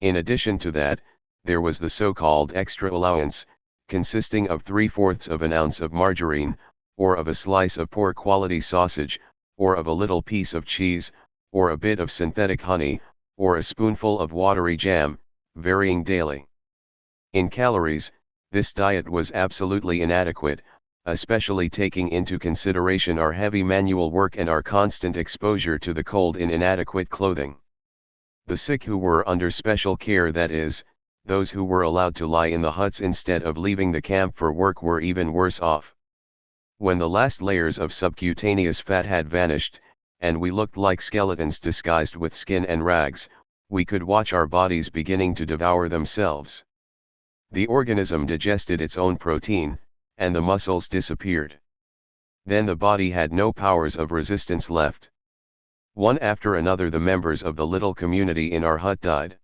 In addition to that, there was the so-called extra allowance, consisting of 3/4 of an ounce of margarine, or of a slice of poor quality sausage, or of a little piece of cheese, or a bit of synthetic honey, or a spoonful of watery jam, varying daily. In calories, This diet was absolutely inadequate, especially taking into consideration our heavy manual work and our constant exposure to the cold in inadequate clothing. The sick who were under special care, that is, those who were allowed to lie in the huts instead of leaving the camp for work, were even worse off. When the last layers of subcutaneous fat had vanished, and we looked like skeletons disguised with skin and rags, we could watch our bodies beginning to devour themselves. The organism digested its own protein, and the muscles disappeared. Then the body had no powers of resistance left. One after another the members of the little community in our hut died.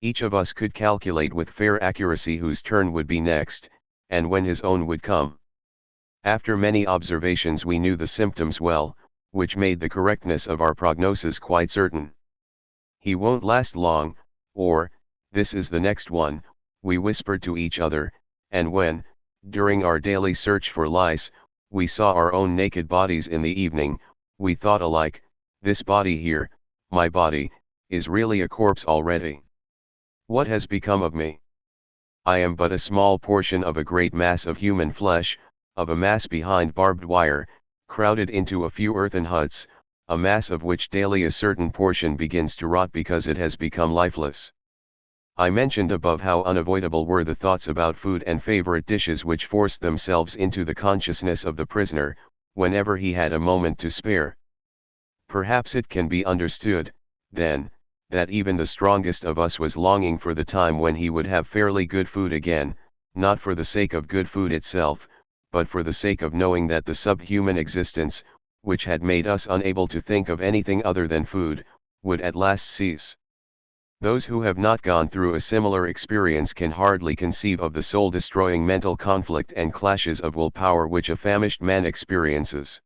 Each of us could calculate with fair accuracy whose turn would be next, and when his own would come. After many observations we knew the symptoms well, which made the correctness of our prognosis quite certain. "He won't last long," or, "this is the next one," we whispered to each other, and when, during our daily search for lice, we saw our own naked bodies in the evening, we thought alike, "This body here, my body, is really a corpse already. What has become of me? I am but a small portion of a great mass of human flesh, of a mass behind barbed wire, crowded into a few earthen huts, a mass of which daily a certain portion begins to rot because it has become lifeless." I mentioned above how unavoidable were the thoughts about food and favorite dishes which forced themselves into the consciousness of the prisoner, whenever he had a moment to spare. Perhaps it can be understood, then, that even the strongest of us was longing for the time when he would have fairly good food again, not for the sake of good food itself, but for the sake of knowing that the subhuman existence, which had made us unable to think of anything other than food, would at last cease. Those who have not gone through a similar experience can hardly conceive of the soul-destroying mental conflict and clashes of willpower which a famished man experiences.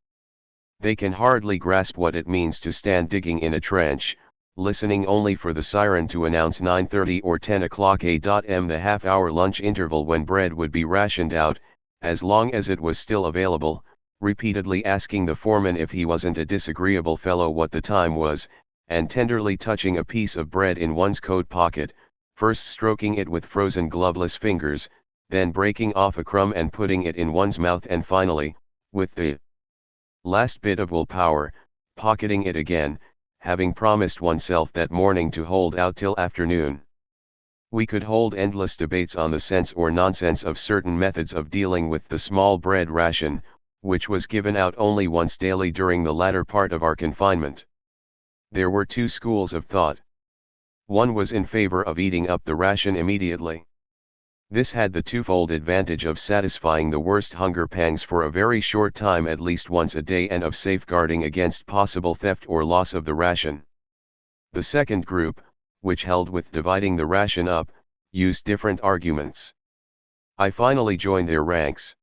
They can hardly grasp what it means to stand digging in a trench, listening only for the siren to announce 9:30 or 10 o'clock a.m. the half-hour lunch interval when bread would be rationed out, as long as it was still available, repeatedly asking the foreman if he wasn't a disagreeable fellow what the time was, and tenderly touching a piece of bread in one's coat pocket, first stroking it with frozen gloveless fingers, then breaking off a crumb and putting it in one's mouth, and finally, with the last bit of willpower, pocketing it again, having promised oneself that morning to hold out till afternoon. We could hold endless debates on the sense or nonsense of certain methods of dealing with the small bread ration, which was given out only once daily during the latter part of our confinement. There were two schools of thought. One was in favor of eating up the ration immediately. This had the twofold advantage of satisfying the worst hunger pangs for a very short time at least once a day, and of safeguarding against possible theft or loss of the ration. The second group, which held with dividing the ration up, used different arguments. I finally joined their ranks.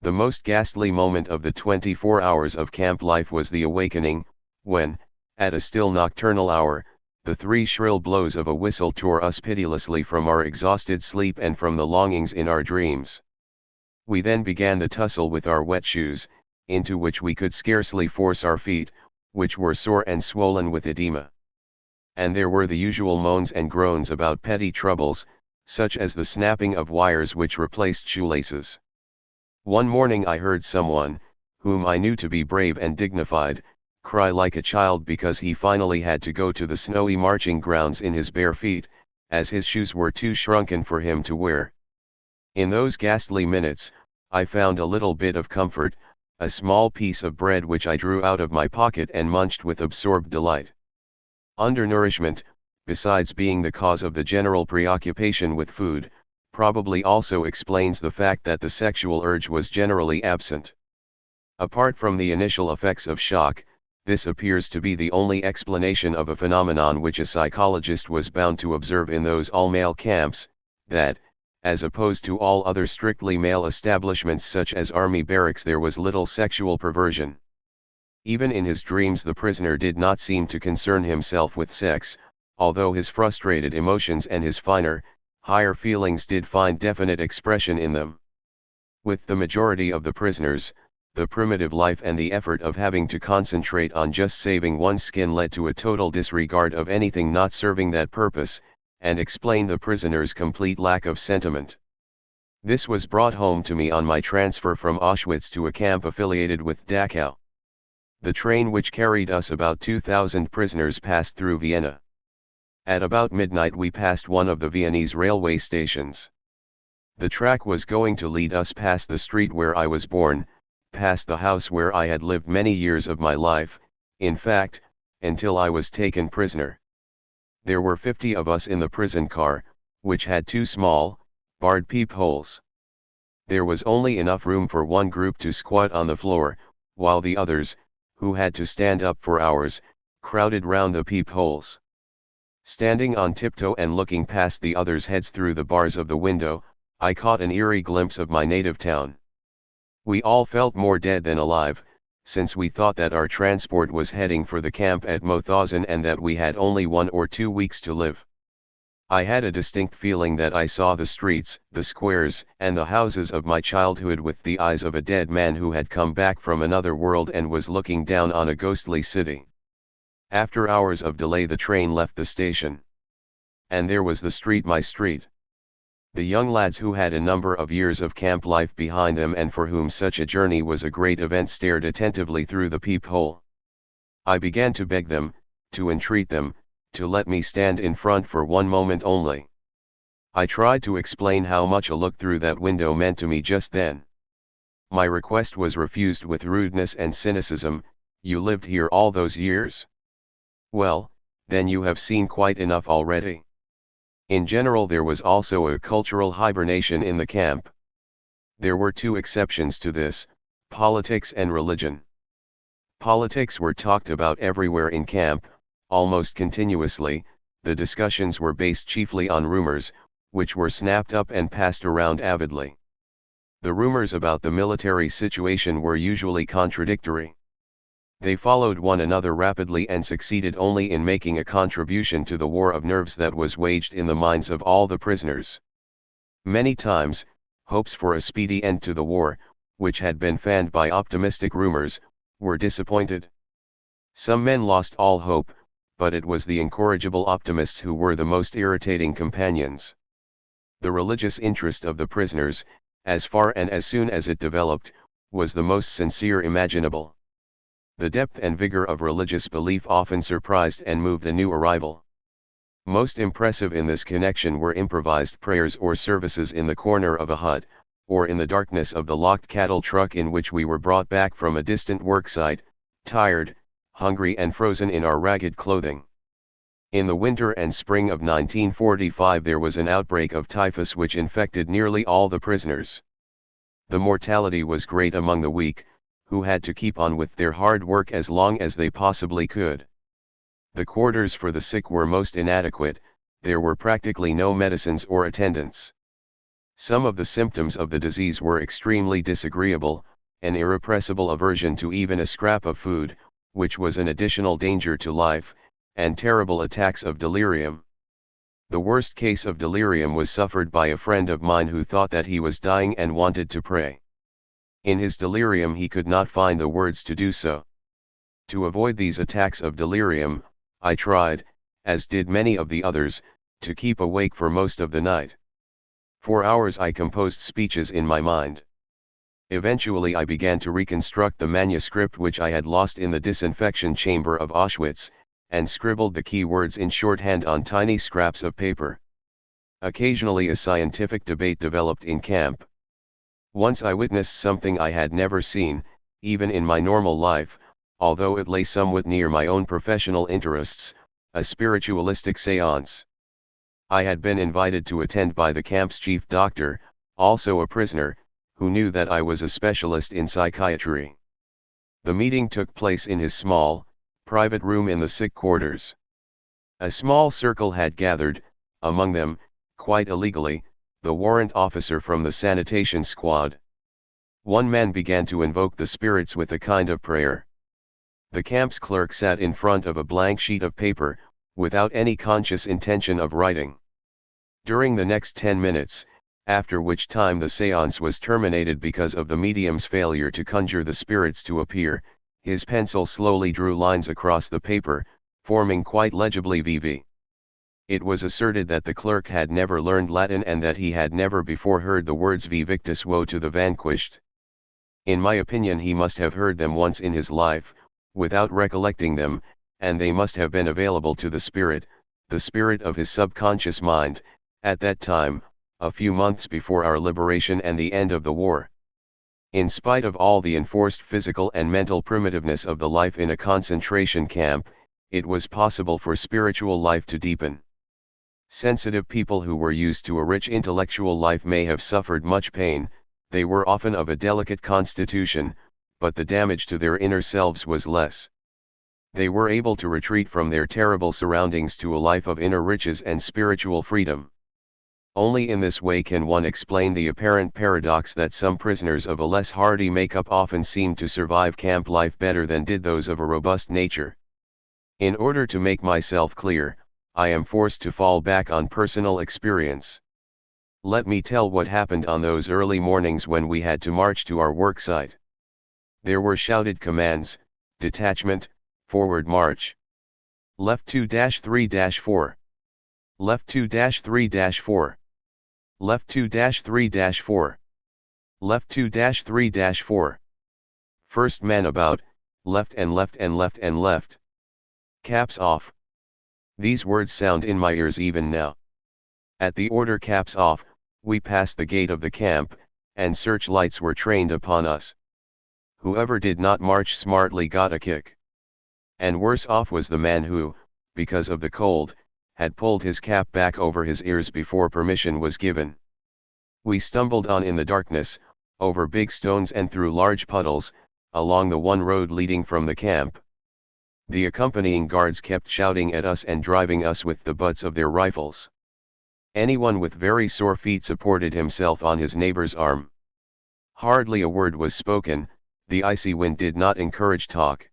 The most ghastly moment of the 24 hours of camp life was the awakening, when, at a still nocturnal hour, the three shrill blows of a whistle tore us pitilessly from our exhausted sleep and from the longings in our dreams. We then began the tussle with our wet shoes, into which we could scarcely force our feet, which were sore and swollen with edema. And there were the usual moans and groans about petty troubles, such as the snapping of wires which replaced shoelaces. One morning I heard someone, whom I knew to be brave and dignified, cry like a child because he finally had to go to the snowy marching grounds in his bare feet, as his shoes were too shrunken for him to wear. In those ghastly minutes, I found a little bit of comfort, a small piece of bread which I drew out of my pocket and munched with absorbed delight. Undernourishment, besides being the cause of the general preoccupation with food, probably also explains the fact that the sexual urge was generally absent. Apart from the initial effects of shock, this appears to be the only explanation of a phenomenon which a psychologist was bound to observe in those all-male camps, that, as opposed to all other strictly male establishments such as army barracks, there was little sexual perversion. Even in his dreams the prisoner did not seem to concern himself with sex, although his frustrated emotions and his finer, higher feelings did find definite expression in them. With the majority of the prisoners, the primitive life and the effort of having to concentrate on just saving one's skin led to a total disregard of anything not serving that purpose, and explained the prisoner's complete lack of sentiment. This was brought home to me on my transfer from Auschwitz to a camp affiliated with Dachau. The train which carried us about 2,000 prisoners passed through Vienna. At about midnight we passed one of the Viennese railway stations. The track was going to lead us past the street where I was born, past the house where I had lived many years of my life, in fact, until I was taken prisoner. There were 50 of us in the prison car, which had 2 small, barred peepholes. There was only enough room for one group to squat on the floor, while the others, who had to stand up for hours, crowded round the peepholes. Standing on tiptoe and looking past the others' heads through the bars of the window, I caught an eerie glimpse of my native town. We all felt more dead than alive, since we thought that our transport was heading for the camp at Mauthausen and that we had only 1 or 2 weeks to live. I had a distinct feeling that I saw the streets, the squares, and the houses of my childhood with the eyes of a dead man who had come back from another world and was looking down on a ghostly city. After hours of delay the train left the station. And there was the street, my street. The young lads who had a number of years of camp life behind them and for whom such a journey was a great event stared attentively through the peephole. I began to beg them, to entreat them, to let me stand in front for one moment only. I tried to explain how much a look through that window meant to me just then. My request was refused with rudeness and cynicism. You lived here all those years? Well, then you have seen quite enough already. In general there was also a cultural hibernation in the camp. There were 2 exceptions to this, politics and religion. Politics were talked about everywhere in camp, almost continuously. The discussions were based chiefly on rumors, which were snapped up and passed around avidly. The rumors about the military situation were usually contradictory. They followed one another rapidly and succeeded only in making a contribution to the war of nerves that was waged in the minds of all the prisoners. Many times, hopes for a speedy end to the war, which had been fanned by optimistic rumors, were disappointed. Some men lost all hope, but it was the incorrigible optimists who were the most irritating companions. The religious interest of the prisoners, as far and as soon as it developed, was the most sincere imaginable. The depth and vigor of religious belief often surprised and moved a new arrival. Most impressive in this connection were improvised prayers or services in the corner of a hut, or in the darkness of the locked cattle truck in which we were brought back from a distant worksite, tired, hungry and frozen in our ragged clothing. In the winter and spring of 1945 there was an outbreak of typhus which infected nearly all the prisoners. The mortality was great among the weak, who had to keep on with their hard work as long as they possibly could. The quarters for the sick were most inadequate. There were practically no medicines or attendants. Some of the symptoms of the disease were extremely disagreeable, an irrepressible aversion to even a scrap of food, which was an additional danger to life, and terrible attacks of delirium. The worst case of delirium was suffered by a friend of mine who thought that he was dying and wanted to pray. In his delirium he could not find the words to do so. To avoid these attacks of delirium, I tried, as did many of the others, to keep awake for most of the night. For hours I composed speeches in my mind. Eventually I began to reconstruct the manuscript which I had lost in the disinfection chamber of Auschwitz, and scribbled the key words in shorthand on tiny scraps of paper. Occasionally a scientific debate developed in camp. Once I witnessed something I had never seen, even in my normal life, although it lay somewhat near my own professional interests, a spiritualistic séance. I had been invited to attend by the camp's chief doctor, also a prisoner, who knew that I was a specialist in psychiatry. The meeting took place in his small, private room in the sick quarters. A small circle had gathered, among them, quite illegally, the warrant officer from the sanitation squad. One man began to invoke the spirits with a kind of prayer. The camp's clerk sat in front of a blank sheet of paper, without any conscious intention of writing. During the next 10 minutes, after which time the séance was terminated because of the medium's failure to conjure the spirits to appear, his pencil slowly drew lines across the paper, forming quite legibly VV. It was asserted that the clerk had never learned Latin and that he had never before heard the words Vi victis, woe to the vanquished. In my opinion he must have heard them once in his life, without recollecting them, and they must have been available to the spirit of his subconscious mind, at that time, a few months before our liberation and the end of the war. In spite of all the enforced physical and mental primitiveness of the life in a concentration camp, it was possible for spiritual life to deepen. Sensitive people who were used to a rich intellectual life may have suffered much pain. They were often of a delicate constitution, but the damage to their inner selves was less. They were able to retreat from their terrible surroundings to a life of inner riches and spiritual freedom. Only in this way can one explain the apparent paradox that some prisoners of a less hardy makeup often seem to survive camp life better than did those of a robust nature. In order to make myself clear, I am forced to fall back on personal experience. Let me tell what happened on those early mornings when we had to march to our worksite. There were shouted commands: detachment, forward march. Left 2-3-4. Left 2-3-4. Left 2-3-4. Left 2-3-4. First man about, left and left and left and left. Caps off. These words sound in my ears even now. At the order caps off, we passed the gate of the camp, and searchlights were trained upon us. Whoever did not march smartly got a kick. And worse off was the man who, because of the cold, had pulled his cap back over his ears before permission was given. We stumbled on in the darkness, over big stones and through large puddles, along the one road leading from the camp. The accompanying guards kept shouting at us and driving us with the butts of their rifles. Anyone with very sore feet supported himself on his neighbor's arm. Hardly a word was spoken. The icy wind did not encourage talk.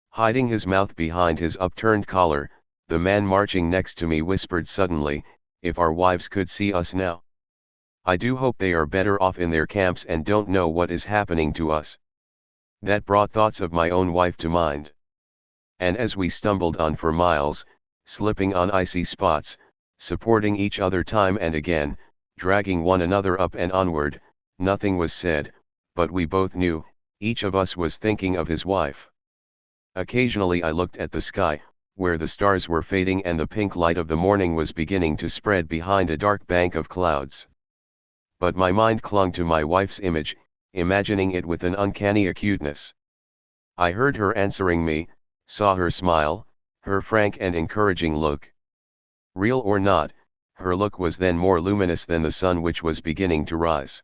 Hiding his mouth behind his upturned collar, the man marching next to me whispered suddenly, "If our wives could see us now. I do hope they are better off in their camps and don't know what is happening to us." That brought thoughts of my own wife to mind. And as we stumbled on for miles, slipping on icy spots, supporting each other time and again, dragging one another up and onward, nothing was said, but we both knew, each of us was thinking of his wife. Occasionally I looked at the sky, where the stars were fading and the pink light of the morning was beginning to spread behind a dark bank of clouds. But my mind clung to my wife's image, imagining it with an uncanny acuteness. I heard her answering me, saw her smile, her frank and encouraging look. Real or not, her look was then more luminous than the sun which was beginning to rise.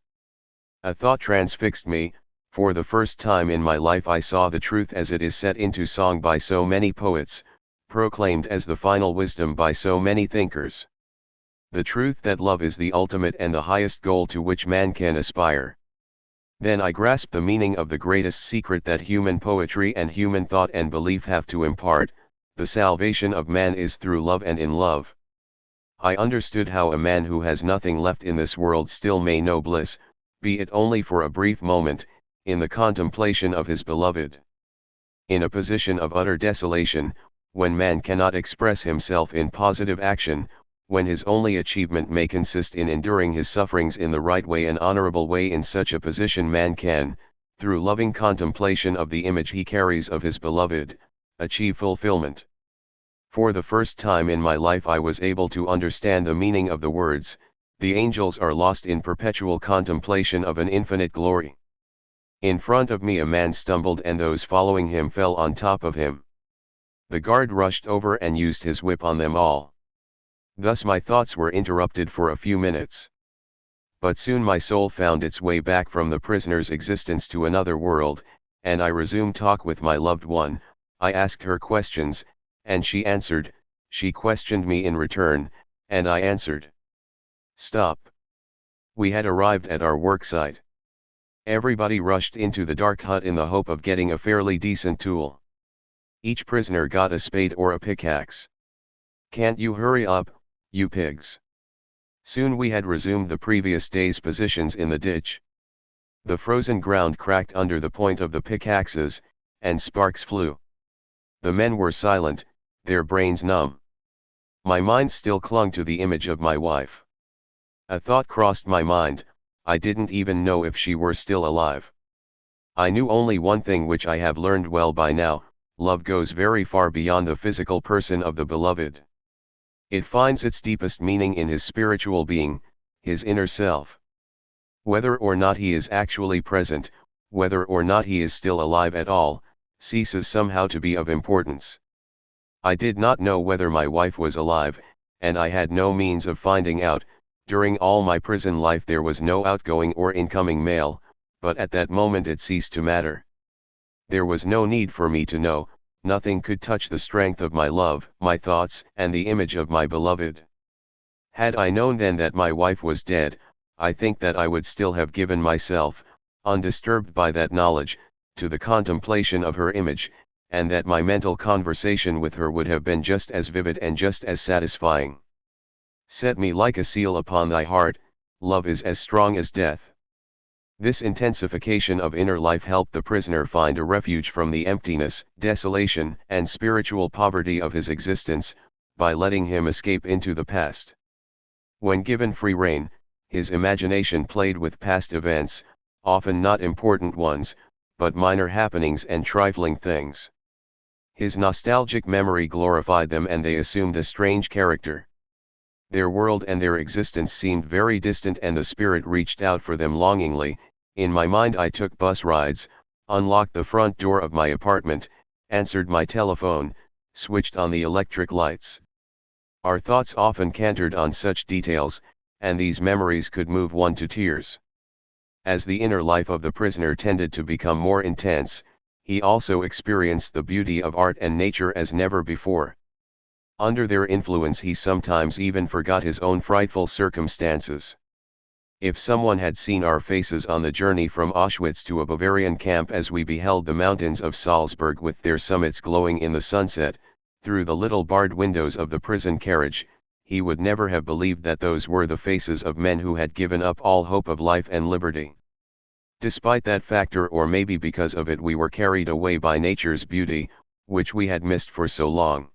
A thought transfixed me. For the first time in my life I saw the truth as it is set into song by so many poets, proclaimed as the final wisdom by so many thinkers. The truth that love is the ultimate and the highest goal to which man can aspire. Then I grasped the meaning of the greatest secret that human poetry and human thought and belief have to impart: the salvation of man is through love and in love. I understood how a man who has nothing left in this world still may know bliss, be it only for a brief moment, in the contemplation of his beloved. In a position of utter desolation, when man cannot express himself in positive action, when his only achievement may consist in enduring his sufferings in the right way and honorable way, in such a position man can, through loving contemplation of the image he carries of his beloved, achieve fulfillment. For the first time in my life I was able to understand the meaning of the words, "The angels are lost in perpetual contemplation of an infinite glory." In front of me a man stumbled and those following him fell on top of him. The guard rushed over and used his whip on them all. Thus my thoughts were interrupted for a few minutes. But soon my soul found its way back from the prisoner's existence to another world, and I resumed talk with my loved one. I asked her questions, and she answered, she questioned me in return, and I answered. Stop. We had arrived at our worksite. Everybody rushed into the dark hut in the hope of getting a fairly decent tool. Each prisoner got a spade or a pickaxe. "Can't you hurry up, you pigs?" Soon we had resumed the previous day's positions in the ditch. The frozen ground cracked under the point of the pickaxes, and sparks flew. The men were silent, their brains numb. My mind still clung to the image of my wife. A thought crossed my mind, I didn't even know if she were still alive. I knew only one thing which I have learned well by now: love goes very far beyond the physical person of the beloved. It finds its deepest meaning in his spiritual being, his inner self. Whether or not he is actually present, whether or not he is still alive at all, ceases somehow to be of importance. I did not know whether my wife was alive, and I had no means of finding out. During all my prison life there was no outgoing or incoming mail, but at that moment it ceased to matter. There was no need for me to know, nothing could touch the strength of my love, my thoughts, and the image of my beloved. Had I known then that my wife was dead, I think that I would still have given myself, undisturbed by that knowledge, to the contemplation of her image, and that my mental conversation with her would have been just as vivid and just as satisfying. Set me like a seal upon thy heart, love is as strong as death. This intensification of inner life helped the prisoner find a refuge from the emptiness, desolation, and spiritual poverty of his existence, by letting him escape into the past. When given free rein, his imagination played with past events, often not important ones, but minor happenings and trifling things. His nostalgic memory glorified them and they assumed a strange character. Their world and their existence seemed very distant and the spirit reached out for them longingly. In my mind I took bus rides, unlocked the front door of my apartment, answered my telephone, switched on the electric lights. Our thoughts often cantered on such details, and these memories could move one to tears. As the inner life of the prisoner tended to become more intense, he also experienced the beauty of art and nature as never before. Under their influence he sometimes even forgot his own frightful circumstances. If someone had seen our faces on the journey from Auschwitz to a Bavarian camp as we beheld the mountains of Salzburg with their summits glowing in the sunset, through the little barred windows of the prison carriage, he would never have believed that those were the faces of men who had given up all hope of life and liberty. Despite that factor, or maybe because of it, we were carried away by nature's beauty, which we had missed for so long.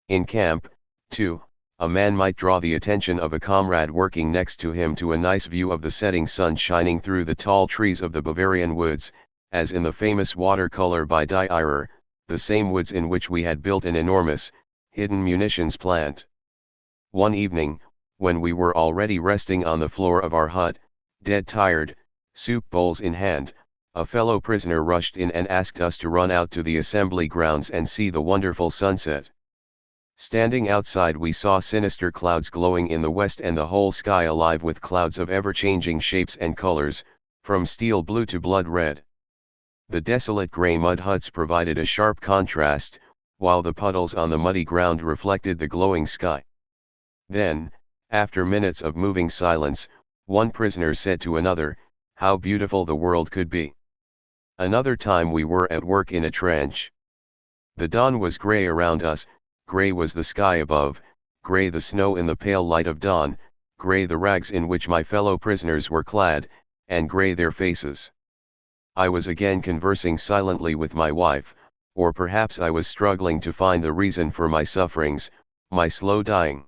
In camp, too, a man might draw the attention of a comrade working next to him to a nice view of the setting sun shining through the tall trees of the Bavarian woods, as in the famous watercolor by Dyer, the same woods in which we had built an enormous, hidden munitions plant. One evening, when we were already resting on the floor of our hut, dead tired, soup bowls in hand, a fellow prisoner rushed in and asked us to run out to the assembly grounds and see the wonderful sunset. Standing outside we saw sinister clouds glowing in the west and the whole sky alive with clouds of ever-changing shapes and colors, from steel blue to blood red. The desolate grey mud huts provided a sharp contrast, while the puddles on the muddy ground reflected the glowing sky. Then, after minutes of moving silence, one prisoner said to another, "How beautiful the world could be." Another time we were at work in a trench. The dawn was grey around us, grey was the sky above, grey the snow in the pale light of dawn, grey the rags in which my fellow prisoners were clad, and grey their faces. I was again conversing silently with my wife, or perhaps I was struggling to find the reason for my sufferings, my slow dying.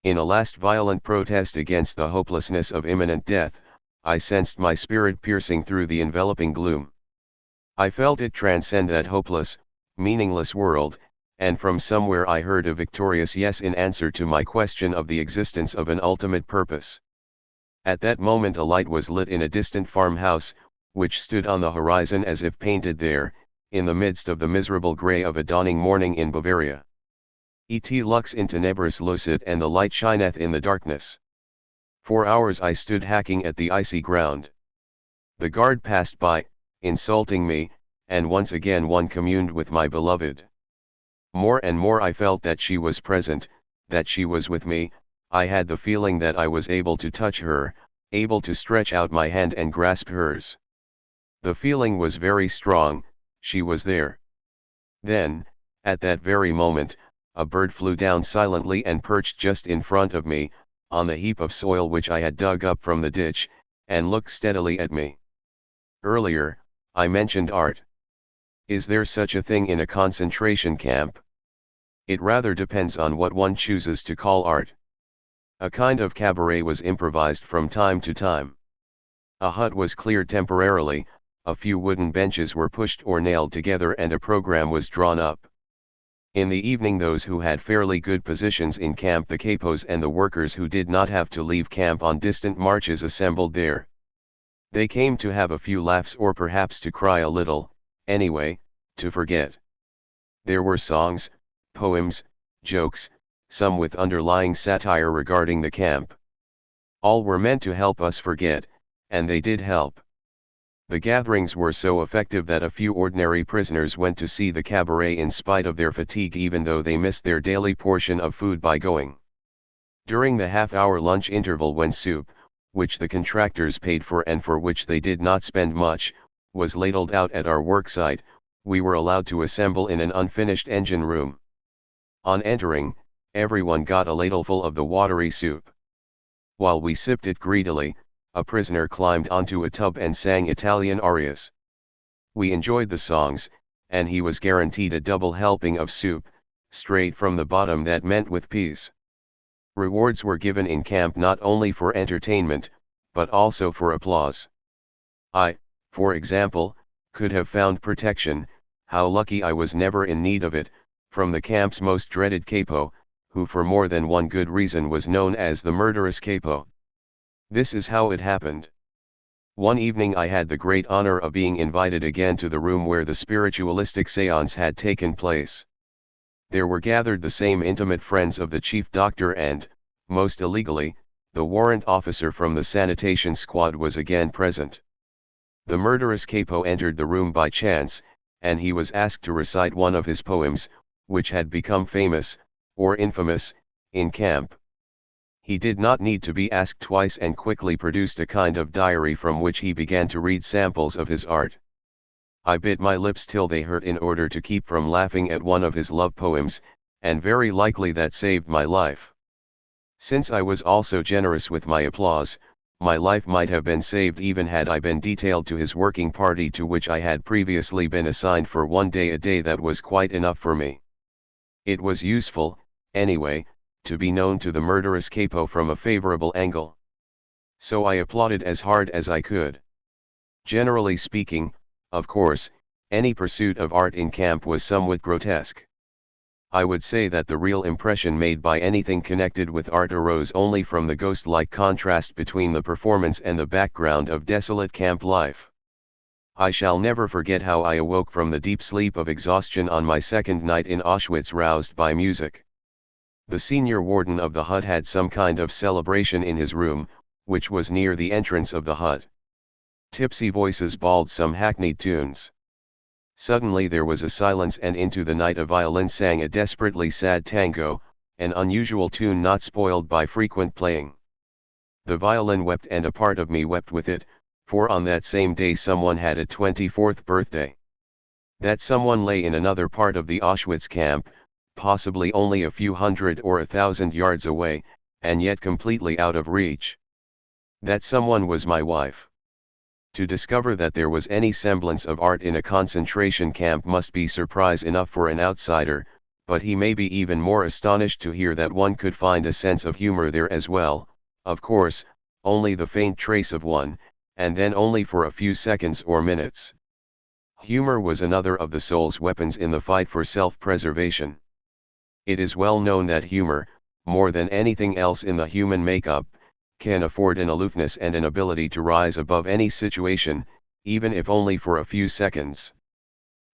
In a last violent protest against the hopelessness of imminent death, I sensed my spirit piercing through the enveloping gloom. I felt it transcend that hopeless, meaningless world, and from somewhere I heard a victorious yes in answer to my question of the existence of an ultimate purpose. At that moment a light was lit in a distant farmhouse, which stood on the horizon as if painted there, in the midst of the miserable grey of a dawning morning in Bavaria. Et lux in tenebris lucet, and the light shineth in the darkness. For hours I stood hacking at the icy ground. The guard passed by, insulting me, and once again one communed with my beloved. More and more I felt that she was present, that she was with me. I had the feeling that I was able to touch her, able to stretch out my hand and grasp hers. The feeling was very strong, she was there. Then, at that very moment, a bird flew down silently and perched just in front of me, on the heap of soil which I had dug up from the ditch, and looked steadily at me. Earlier, I mentioned art. Is there such a thing in a concentration camp? It rather depends on what one chooses to call art. A kind of cabaret was improvised from time to time. A hut was cleared temporarily, a few wooden benches were pushed or nailed together and a program was drawn up. In the evening those who had fairly good positions in camp, the capos and the workers who did not have to leave camp on distant marches, assembled there. They came to have a few laughs or perhaps to cry a little, anyway, to forget. There were songs, poems, jokes, some with underlying satire regarding the camp. All were meant to help us forget, and they did help. The gatherings were so effective that a few ordinary prisoners went to see the cabaret in spite of their fatigue, even though they missed their daily portion of food by going. During the half-hour lunch interval, when soup, which the contractors paid for and for which they did not spend much, was ladled out at our worksite, we were allowed to assemble in an unfinished engine room. On entering, everyone got a ladleful of the watery soup. While we sipped it greedily, a prisoner climbed onto a tub and sang Italian arias. We enjoyed the songs, and he was guaranteed a double helping of soup, straight from the bottom, that meant with peas. Rewards were given in camp not only for entertainment, but also for applause. I, for example, could have found protection, how lucky I was, never in need of it, from the camp's most dreaded capo, who for more than one good reason was known as the murderous capo. This is how it happened. One evening I had the great honor of being invited again to the room where the spiritualistic séance had taken place. There were gathered the same intimate friends of the chief doctor and, most illegally, the warrant officer from the sanitation squad was again present. The murderous capo entered the room by chance, and he was asked to recite one of his poems, which had become famous, or infamous, in camp. He did not need to be asked twice and quickly produced a kind of diary from which he began to read samples of his art. I bit my lips till they hurt in order to keep from laughing at one of his love poems, and very likely that saved my life. Since I was also generous with my applause, my life might have been saved even had I been detailed to his working party, to which I had previously been assigned for one day. A day that was quite enough for me. It was useful, anyway, to be known to the murderous capo from a favorable angle. So I applauded as hard as I could. Generally speaking, of course, any pursuit of art in camp was somewhat grotesque. I would say that the real impression made by anything connected with art arose only from the ghost-like contrast between the performance and the background of desolate camp life. I shall never forget how I awoke from the deep sleep of exhaustion on my second night in Auschwitz, roused by music. The senior warden of the hut had some kind of celebration in his room, which was near the entrance of the hut. Tipsy voices bawled some hackneyed tunes. Suddenly there was a silence, and into the night a violin sang a desperately sad tango, an unusual tune not spoiled by frequent playing. The violin wept, and a part of me wept with it, for on that same day someone had a 24th birthday. That someone lay in another part of the Auschwitz camp, possibly only a few hundred or 1,000 yards away, and yet completely out of reach. That someone was my wife. To discover that there was any semblance of art in a concentration camp must be surprise enough for an outsider, but he may be even more astonished to hear that one could find a sense of humor there as well, of course, only the faint trace of one, and then only for a few seconds or minutes. Humor was another of the soul's weapons in the fight for self-preservation. It is well known that humor, more than anything else in the human makeup, can afford an aloofness and an ability to rise above any situation, even if only for a few seconds.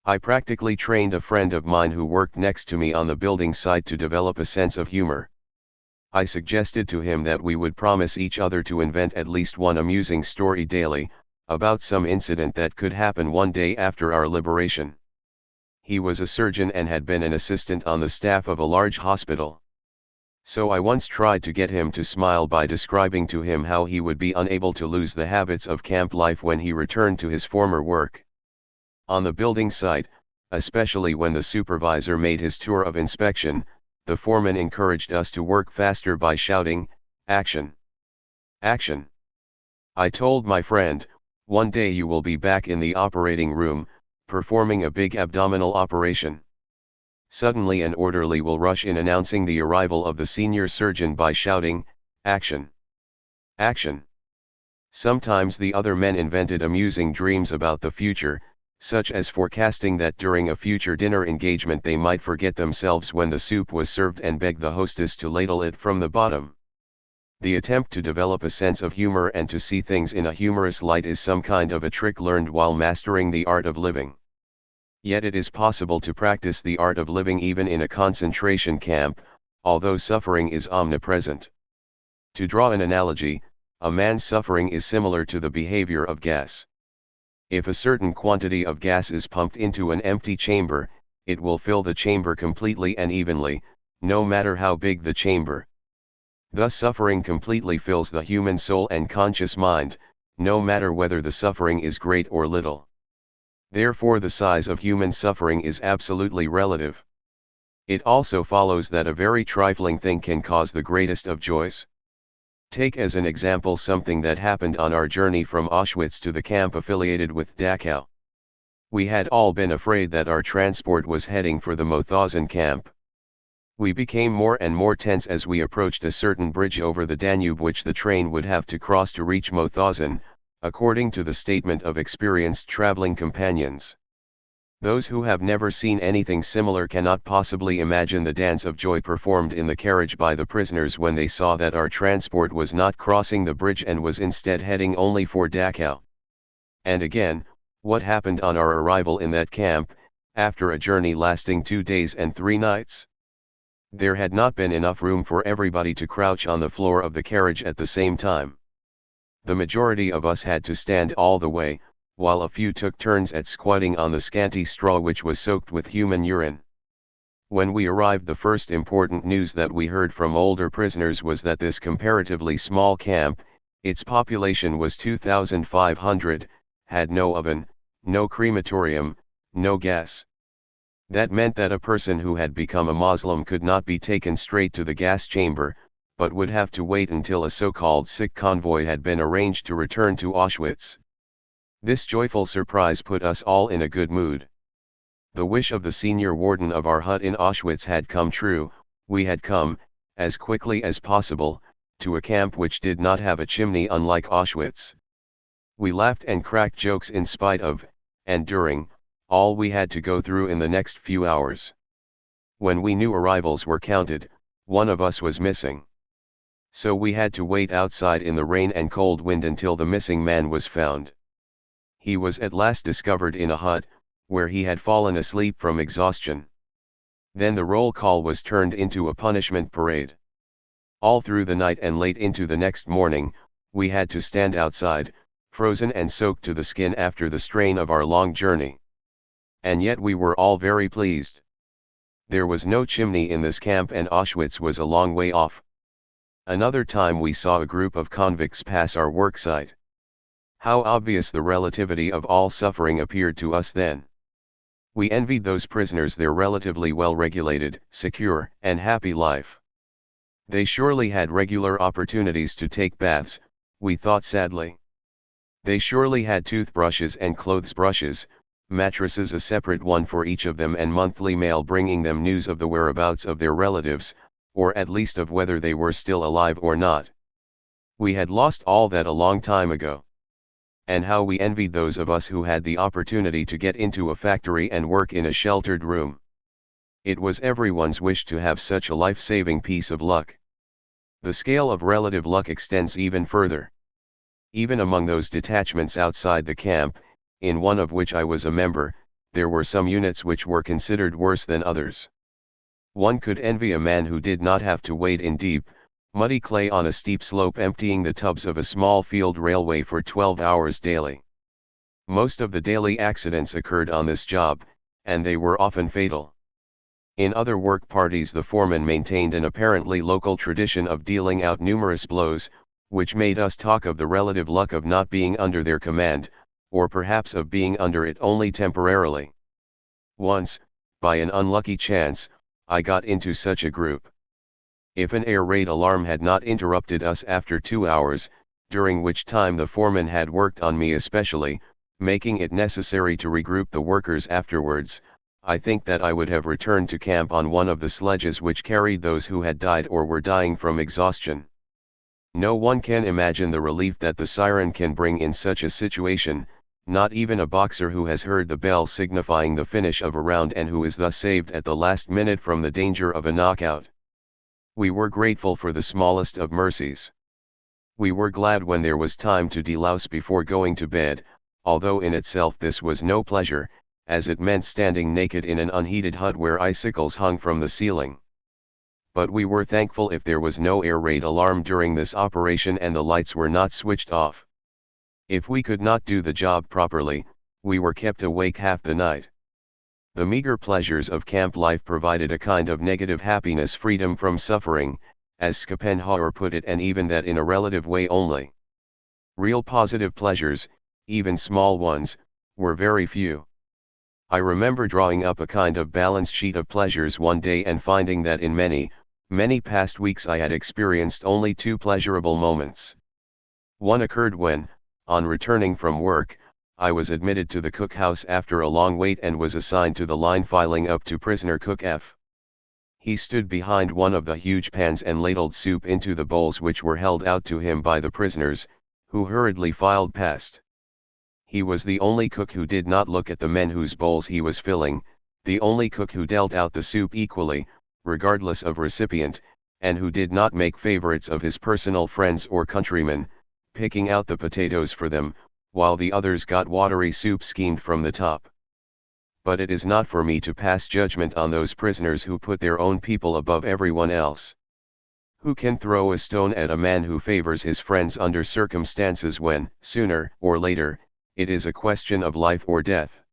I practically trained a friend of mine who worked next to me on the building site to develop a sense of humor. I suggested to him that we would promise each other to invent at least one amusing story daily, about some incident that could happen one day after our liberation. He was a surgeon and had been an assistant on the staff of a large hospital. So I once tried to get him to smile by describing to him how he would be unable to lose the habits of camp life when he returned to his former work. On the building site, especially when the supervisor made his tour of inspection, the foreman encouraged us to work faster by shouting, "Action! Action!" I told my friend, "One day you will be back in the operating room, performing a big abdominal operation." Suddenly an orderly will rush in announcing the arrival of the senior surgeon by shouting, "Action! Action!" Sometimes the other men invented amusing dreams about the future, such as forecasting that during a future dinner engagement they might forget themselves when the soup was served and beg the hostess to ladle it from the bottom. The attempt to develop a sense of humor and to see things in a humorous light is some kind of a trick learned while mastering the art of living. Yet it is possible to practice the art of living even in a concentration camp, although suffering is omnipresent. To draw an analogy, a man's suffering is similar to the behavior of gas. If a certain quantity of gas is pumped into an empty chamber, it will fill the chamber completely and evenly, no matter how big the chamber. Thus suffering completely fills the human soul and conscious mind, no matter whether the suffering is great or little. Therefore the size of human suffering is absolutely relative. It also follows that a very trifling thing can cause the greatest of joys. Take as an example something that happened on our journey from Auschwitz to the camp affiliated with Dachau. We had all been afraid that our transport was heading for the Mauthausen camp. We became more and more tense as we approached a certain bridge over the Danube which the train would have to cross to reach Mauthausen, according to the statement of experienced traveling companions. Those who have never seen anything similar cannot possibly imagine the dance of joy performed in the carriage by the prisoners when they saw that our transport was not crossing the bridge and was instead heading only for Dachau. And again, what happened on our arrival in that camp, after a journey lasting 2 days and 3 nights? There had not been enough room for everybody to crouch on the floor of the carriage at the same time. The majority of us had to stand all the way, while a few took turns at squatting on the scanty straw which was soaked with human urine. When we arrived, the first important news that we heard from older prisoners was that this comparatively small camp, its population was 2,500, had no oven, no crematorium, no gas. That meant that a person who had become a Muslim could not be taken straight to the gas chamber, but would have to wait until a so-called sick convoy had been arranged to return to Auschwitz. This joyful surprise put us all in a good mood. The wish of the senior warden of our hut in Auschwitz had come true. We had come, as quickly as possible, to a camp which did not have a chimney unlike Auschwitz. We laughed and cracked jokes in spite of, and during, all we had to go through in the next few hours. When we knew arrivals were counted, one of us was missing. So we had to wait outside in the rain and cold wind until the missing man was found. He was at last discovered in a hut, where he had fallen asleep from exhaustion. Then the roll call was turned into a punishment parade. All through the night and late into the next morning, we had to stand outside, frozen and soaked to the skin after the strain of our long journey. And yet we were all very pleased. There was no chimney in this camp and Auschwitz was a long way off. Another time we saw a group of convicts pass our worksite. How obvious the relativity of all suffering appeared to us then. We envied those prisoners their relatively well-regulated, secure, and happy life. They surely had regular opportunities to take baths, we thought sadly. They surely had toothbrushes and clothes brushes, mattresses a separate one for each of them, and monthly mail bringing them news of the whereabouts of their relatives, or at least of whether they were still alive or not. We had lost all that a long time ago. And how we envied those of us who had the opportunity to get into a factory and work in a sheltered room. It was everyone's wish to have such a life-saving piece of luck. The scale of relative luck extends even further. Even among those detachments outside the camp, in one of which I was a member, there were some units which were considered worse than others. One could envy a man who did not have to wade in deep, muddy clay on a steep slope emptying the tubs of a small field railway for 12 hours daily. Most of the daily accidents occurred on this job, and they were often fatal. In other work parties the foreman maintained an apparently local tradition of dealing out numerous blows, which made us talk of the relative luck of not being under their command, or perhaps of being under it only temporarily. Once, by an unlucky chance, I got into such a group. If an air raid alarm had not interrupted us after 2 hours, during which time the foreman had worked on me especially, making it necessary to regroup the workers afterwards, I think that I would have returned to camp on one of the sledges which carried those who had died or were dying from exhaustion. No one can imagine the relief that the siren can bring in such a situation, not even a boxer who has heard the bell signifying the finish of a round and who is thus saved at the last minute from the danger of a knockout. We were grateful for the smallest of mercies. We were glad when there was time to delouse before going to bed, although in itself this was no pleasure, as it meant standing naked in an unheated hut where icicles hung from the ceiling. But we were thankful if there was no air raid alarm during this operation and the lights were not switched off. If we could not do the job properly, we were kept awake half the night. The meager pleasures of camp life provided a kind of negative happiness, freedom from suffering, as Schopenhauer put it, and even that in a relative way only. Real positive pleasures, even small ones, were very few. I remember drawing up a kind of balance sheet of pleasures one day and finding that in many past weeks I had experienced only 2 pleasurable moments. One occurred when, on returning from work, I was admitted to the cookhouse after a long wait and was assigned to the line filing up to prisoner cook F. He stood behind one of the huge pans and ladled soup into the bowls which were held out to him by the prisoners, who hurriedly filed past. He was the only cook who did not look at the men whose bowls he was filling, the only cook who dealt out the soup equally, regardless of recipient, and who did not make favorites of his personal friends or countrymen, picking out the potatoes for them, while the others got watery soup skimmed from the top. But it is not for me to pass judgment on those prisoners who put their own people above everyone else. Who can throw a stone at a man who favors his friends under circumstances when, sooner or later, it is a question of life or death?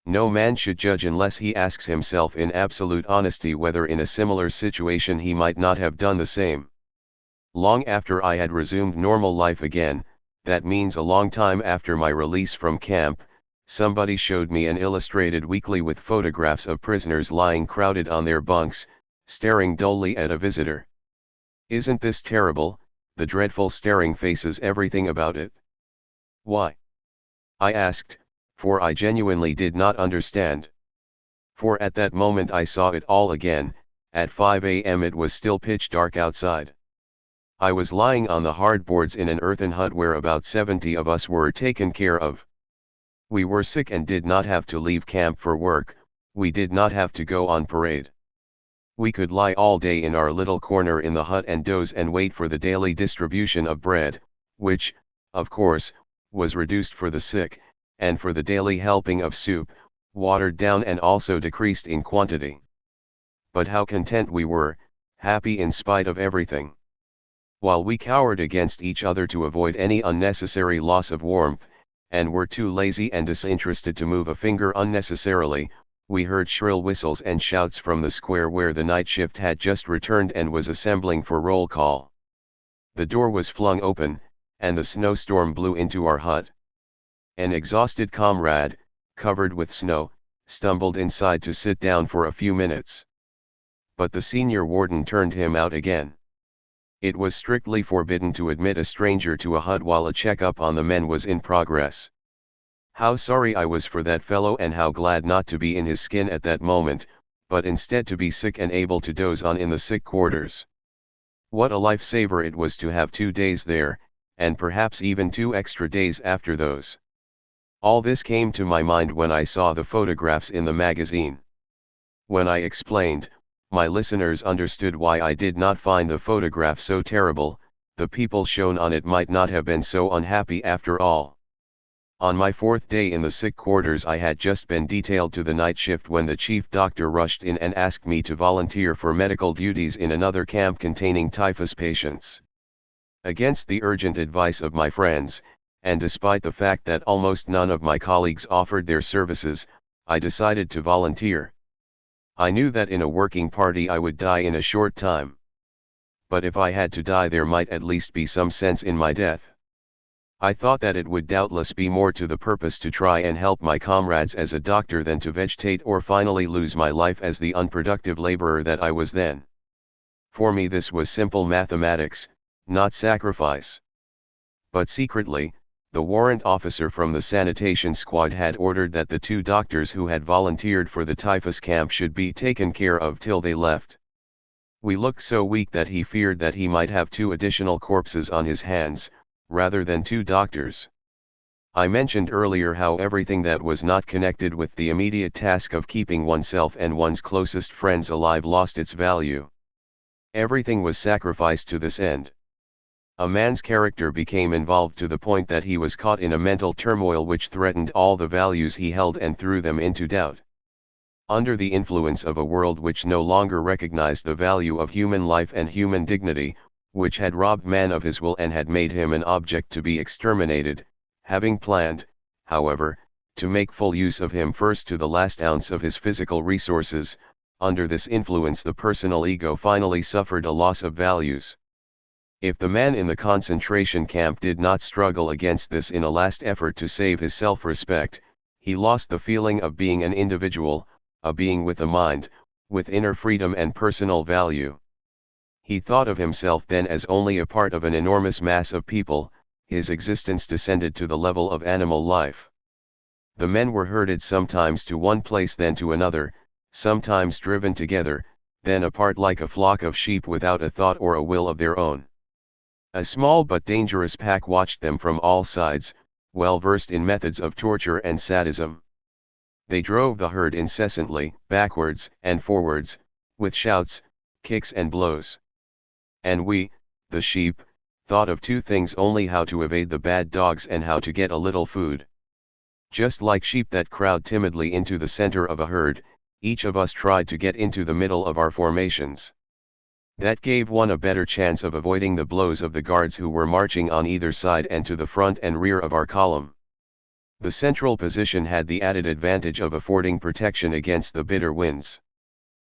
No man should judge unless he asks himself in absolute honesty whether in a similar situation he might not have done the same. Long after I had resumed normal life again, that means a long time after my release from camp, somebody showed me an illustrated weekly with photographs of prisoners lying crowded on their bunks, staring dully at a visitor. Isn't this terrible, the dreadful staring faces, everything about it? Why? I asked, for I genuinely did not understand. For at that moment I saw it all again. At 5 a.m. it was still pitch dark outside. I was lying on the hard boards in an earthen hut where about 70 of us were taken care of. We were sick and did not have to leave camp for work, we did not have to go on parade. We could lie all day in our little corner in the hut and doze and wait for the daily distribution of bread, which, of course, was reduced for the sick, and for the daily helping of soup, watered down and also decreased in quantity. But how content we were, happy in spite of everything. While we cowered against each other to avoid any unnecessary loss of warmth, and were too lazy and disinterested to move a finger unnecessarily, we heard shrill whistles and shouts from the square where the night shift had just returned and was assembling for roll call. The door was flung open, and the snowstorm blew into our hut. An exhausted comrade, covered with snow, stumbled inside to sit down for a few minutes. But the senior warden turned him out again. It was strictly forbidden to admit a stranger to a hut while a checkup on the men was in progress. How sorry I was for that fellow, and how glad not to be in his skin at that moment, but instead to be sick and able to doze on in the sick quarters. What a lifesaver it was to have 2 days there, and perhaps even 2 extra days after those. All this came to my mind when I saw the photographs in the magazine. When I explained, my listeners understood why I did not find the photograph so terrible. The people shown on it might not have been so unhappy after all. On my 4th day in the sick quarters I had just been detailed to the night shift when the chief doctor rushed in and asked me to volunteer for medical duties in another camp containing typhus patients. Against the urgent advice of my friends, and despite the fact that almost none of my colleagues offered their services, I decided to volunteer. I knew that in a working party I would die in a short time. But if I had to die, there might at least be some sense in my death. I thought that it would doubtless be more to the purpose to try and help my comrades as a doctor than to vegetate or finally lose my life as the unproductive laborer that I was then. For me this was simple mathematics, not sacrifice. But secretly, the warrant officer from the sanitation squad had ordered that the 2 doctors who had volunteered for the typhus camp should be taken care of till they left. We looked so weak that he feared that he might have 2 additional corpses on his hands, rather than 2 doctors. I mentioned earlier how everything that was not connected with the immediate task of keeping oneself and one's closest friends alive lost its value. Everything was sacrificed to this end. A man's character became involved to the point that he was caught in a mental turmoil which threatened all the values he held and threw them into doubt. Under the influence of a world which no longer recognized the value of human life and human dignity, which had robbed man of his will and had made him an object to be exterminated, having planned, however, to make full use of him first to the last ounce of his physical resources, under this influence the personal ego finally suffered a loss of values. If the man in the concentration camp did not struggle against this in a last effort to save his self-respect, he lost the feeling of being an individual, a being with a mind, with inner freedom and personal value. He thought of himself then as only a part of an enormous mass of people. His existence descended to the level of animal life. The men were herded sometimes to one place then to another, sometimes driven together, then apart like a flock of sheep without a thought or a will of their own. A small but dangerous pack watched them from all sides, well versed in methods of torture and sadism. They drove the herd incessantly, backwards and forwards, with shouts, kicks and blows. And we, the sheep, thought of 2 things only: how to evade the bad dogs and how to get a little food. Just like sheep that crowd timidly into the center of a herd, each of us tried to get into the middle of our formations. That gave one a better chance of avoiding the blows of the guards who were marching on either side and to the front and rear of our column. The central position had the added advantage of affording protection against the bitter winds.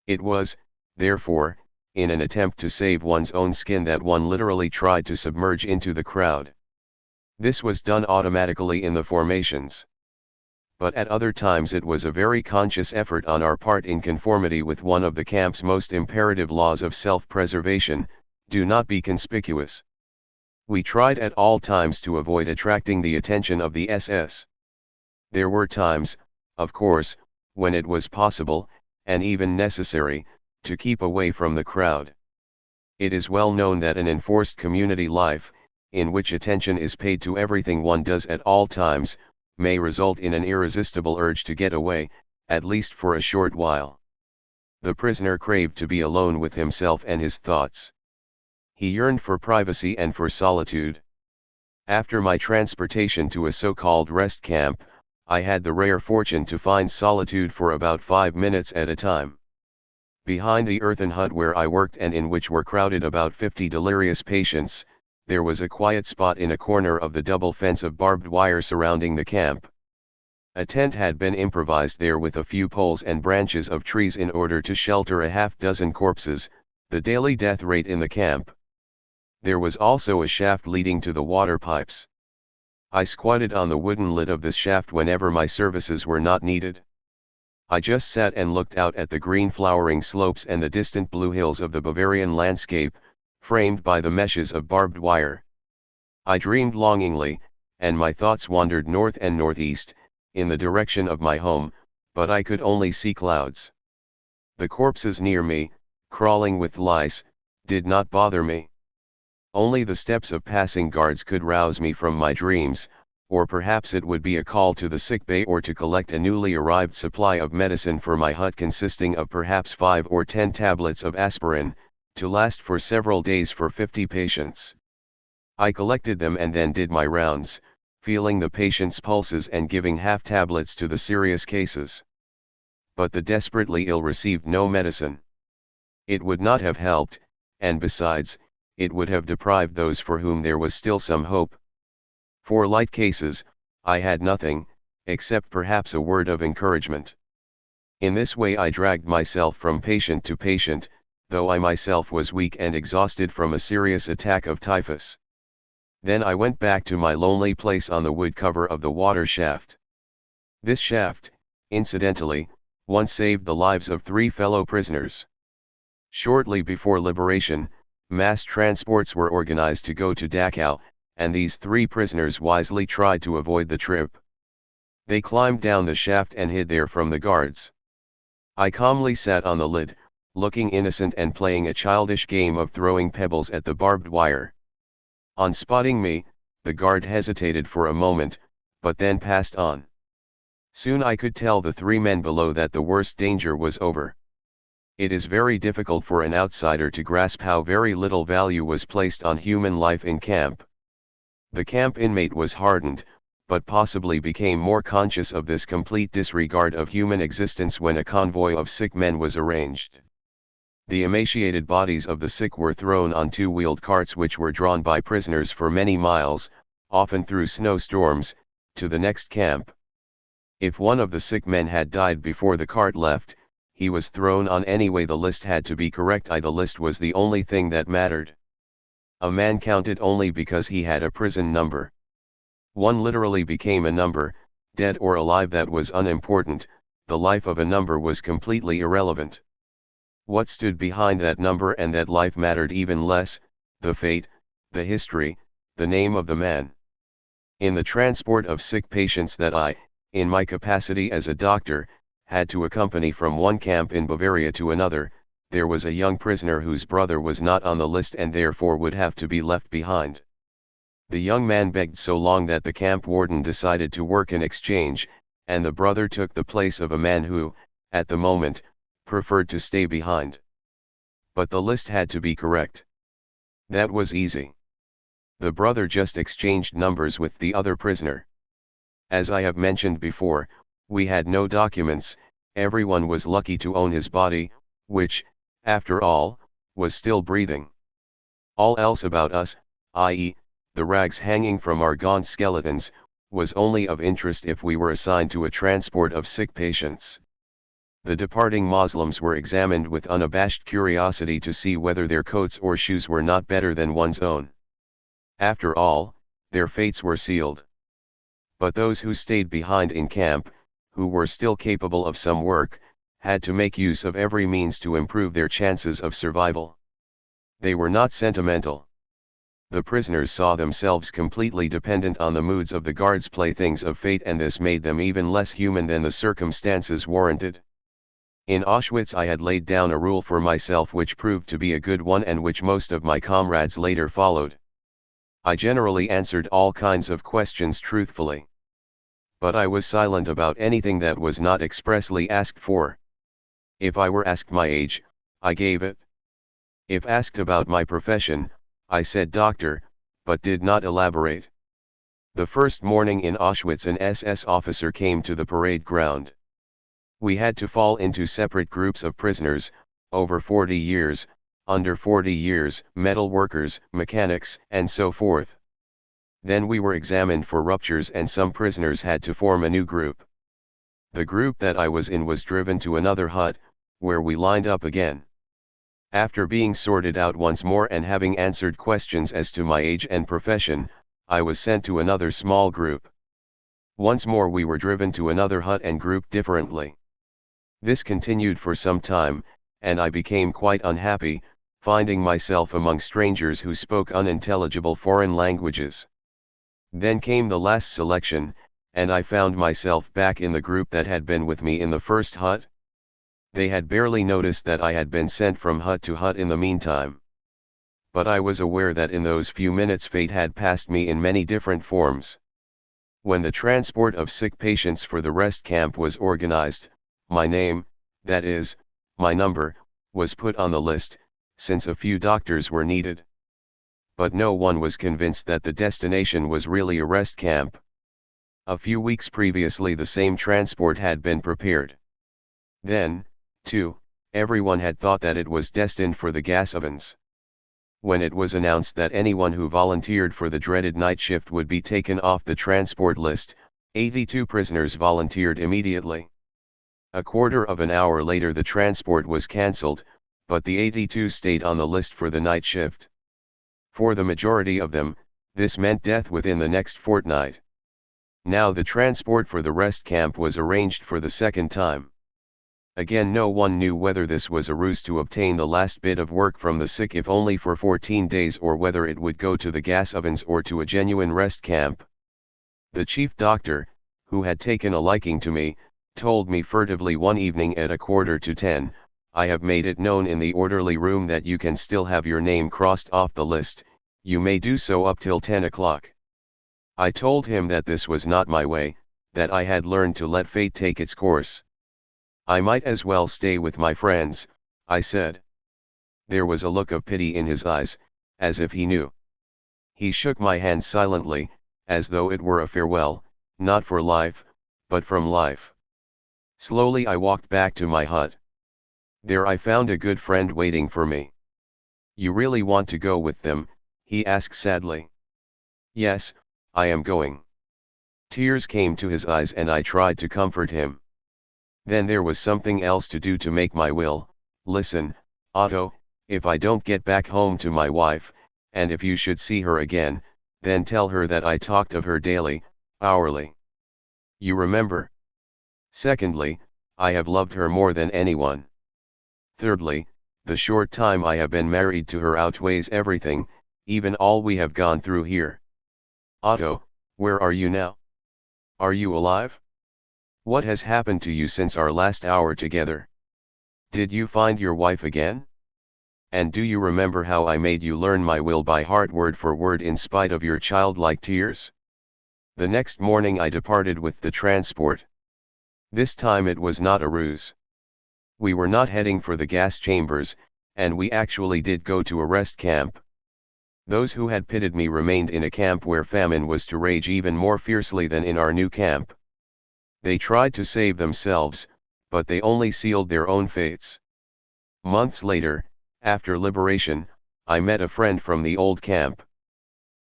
It was, therefore, in an attempt to save one's own skin that one literally tried to submerge into the crowd. This was done automatically in the formations. But at other times it was a very conscious effort on our part in conformity with one of the camp's most imperative laws of self-preservation: do not be conspicuous. We tried at all times to avoid attracting the attention of the SS. There were times, of course, when it was possible, and even necessary, to keep away from the crowd. It is well known that an enforced community life, in which attention is paid to everything one does at all times, may result in an irresistible urge to get away, at least for a short while. The prisoner craved to be alone with himself and his thoughts. He yearned for privacy and for solitude. After my transportation to a so-called rest camp, I had the rare fortune to find solitude for about 5 minutes at a time. Behind the earthen hut where I worked and in which were crowded about 50 delirious patients, there was a quiet spot in a corner of the double fence of barbed wire surrounding the camp. A tent had been improvised there with a few poles and branches of trees in order to shelter a half-dozen corpses, the daily death rate in the camp. There was also a shaft leading to the water pipes. I squatted on the wooden lid of this shaft whenever my services were not needed. I just sat and looked out at the green flowering slopes and the distant blue hills of the Bavarian landscape, framed by the meshes of barbed wire. I dreamed longingly, and my thoughts wandered north and northeast, in the direction of my home, but I could only see clouds. The corpses near me, crawling with lice, did not bother me. Only the steps of passing guards could rouse me from my dreams, or perhaps it would be a call to the sick bay or to collect a newly arrived supply of medicine for my hut consisting of perhaps 5 or 10 tablets of aspirin, to last for several days for 50 patients. I collected them and then did my rounds, feeling the patients' pulses and giving half tablets to the serious cases. But the desperately ill received no medicine. It would not have helped, and besides, it would have deprived those for whom there was still some hope. For light cases, I had nothing, except perhaps a word of encouragement. In this way I dragged myself from patient to patient, though I myself was weak and exhausted from a serious attack of typhus. Then I went back to my lonely place on the wood cover of the water shaft. This shaft, incidentally, once saved the lives of 3 fellow prisoners. Shortly before liberation, mass transports were organized to go to Dachau, and these 3 prisoners wisely tried to avoid the trip. They climbed down the shaft and hid there from the guards. I calmly sat on the lid, looking innocent and playing a childish game of throwing pebbles at the barbed wire. On spotting me, the guard hesitated for a moment, but then passed on. Soon I could tell the 3 men below that the worst danger was over. It is very difficult for an outsider to grasp how very little value was placed on human life in camp. The camp inmate was hardened, but possibly became more conscious of this complete disregard of human existence when a convoy of sick men was arranged. The emaciated bodies of the sick were thrown on 2-wheeled carts which were drawn by prisoners for many miles, often through snowstorms, to the next camp. If one of the sick men had died before the cart left, he was thrown on anyway. The list had to be correct. The list was the only thing that mattered. A man counted only because he had a prison number. One literally became a number, dead or alive. That was unimportant. The life of a number was completely irrelevant. What stood behind that number and that life mattered even less: the fate, the history, the name of the man. In the transport of sick patients that I, in my capacity as a doctor, had to accompany from one camp in Bavaria to another, there was a young prisoner whose brother was not on the list and therefore would have to be left behind. The young man begged so long that the camp warden decided to work an exchange, and the brother took the place of a man who, at the moment, preferred to stay behind. But the list had to be correct. That was easy. The brother just exchanged numbers with the other prisoner. As I have mentioned before, we had no documents. Everyone was lucky to own his body, which, after all, was still breathing. All else about us, i.e., the rags hanging from our gaunt skeletons, was only of interest if we were assigned to a transport of sick patients. The departing Moslems were examined with unabashed curiosity to see whether their coats or shoes were not better than one's own. After all, their fates were sealed. But those who stayed behind in camp, who were still capable of some work, had to make use of every means to improve their chances of survival. They were not sentimental. The prisoners saw themselves completely dependent on the moods of the guards, playthings of fate, and this made them even less human than the circumstances warranted. In Auschwitz I had laid down a rule for myself which proved to be a good one and which most of my comrades later followed. I generally answered all kinds of questions truthfully. But I was silent about anything that was not expressly asked for. If I were asked my age, I gave it. If asked about my profession, I said doctor, but did not elaborate. The first morning in Auschwitz an SS officer came to the parade ground. We had to fall into separate groups of prisoners, over 40 years, under 40 years, metal workers, mechanics, and so forth. Then we were examined for ruptures and some prisoners had to form a new group. The group that I was in was driven to another hut, where we lined up again. After being sorted out once more and having answered questions as to my age and profession, I was sent to another small group. Once more we were driven to another hut and grouped differently. This continued for some time, and I became quite unhappy, finding myself among strangers who spoke unintelligible foreign languages. Then came the last selection, and I found myself back in the group that had been with me in the first hut. They had barely noticed that I had been sent from hut to hut in the meantime. But I was aware that in those few minutes fate had passed me in many different forms. When the transport of sick patients for the rest camp was organized, my name, that is, my number, was put on the list, since a few doctors were needed. But no one was convinced that the destination was really a rest camp. A few weeks previously the same transport had been prepared. Then, too, everyone had thought that it was destined for the gas ovens. When it was announced that anyone who volunteered for the dreaded night shift would be taken off the transport list, 82 prisoners volunteered immediately. A quarter of an hour later the transport was cancelled, but the 82 stayed on the list for the night shift. For the majority of them, this meant death within the next fortnight. Now the transport for the rest camp was arranged for the second time. Again, no one knew whether this was a ruse to obtain the last bit of work from the sick, if only for 14 days, or whether it would go to the gas ovens or to a genuine rest camp. The chief doctor, who had taken a liking to me, told me furtively one evening at 9:45, "I have made it known in the orderly room that you can still have your name crossed off the list. You may do so up till 10 o'clock. I told him that this was not my way, that I had learned to let fate take its course. I might as well stay with my friends, I said. There was a look of pity in his eyes, as if he knew. He shook my hand silently, as though it were a farewell, not for life, but from life. Slowly I walked back to my hut. There I found a good friend waiting for me. "You really want to go with them?" he asked sadly. "Yes, I am going." Tears came to his eyes and I tried to comfort him. "Then there was something else to do to make my will. Listen, Otto, if I don't get back home to my wife, and if you should see her again, then tell her that I talked of her daily, hourly. You remember? Secondly, I have loved her more than anyone. Thirdly, the short time I have been married to her outweighs everything, even all we have gone through here. Otto, where are you now? Are you alive? What has happened to you since our last hour together? Did you find your wife again? And do you remember how I made you learn my will by heart word for word in spite of your childlike tears?" The next morning I departed with the transport. This time it was not a ruse. We were not heading for the gas chambers, and we actually did go to a rest camp. Those who had pitted me remained in a camp where famine was to rage even more fiercely than in our new camp. They tried to save themselves, but they only sealed their own fates. Months later, after liberation, I met a friend from the old camp.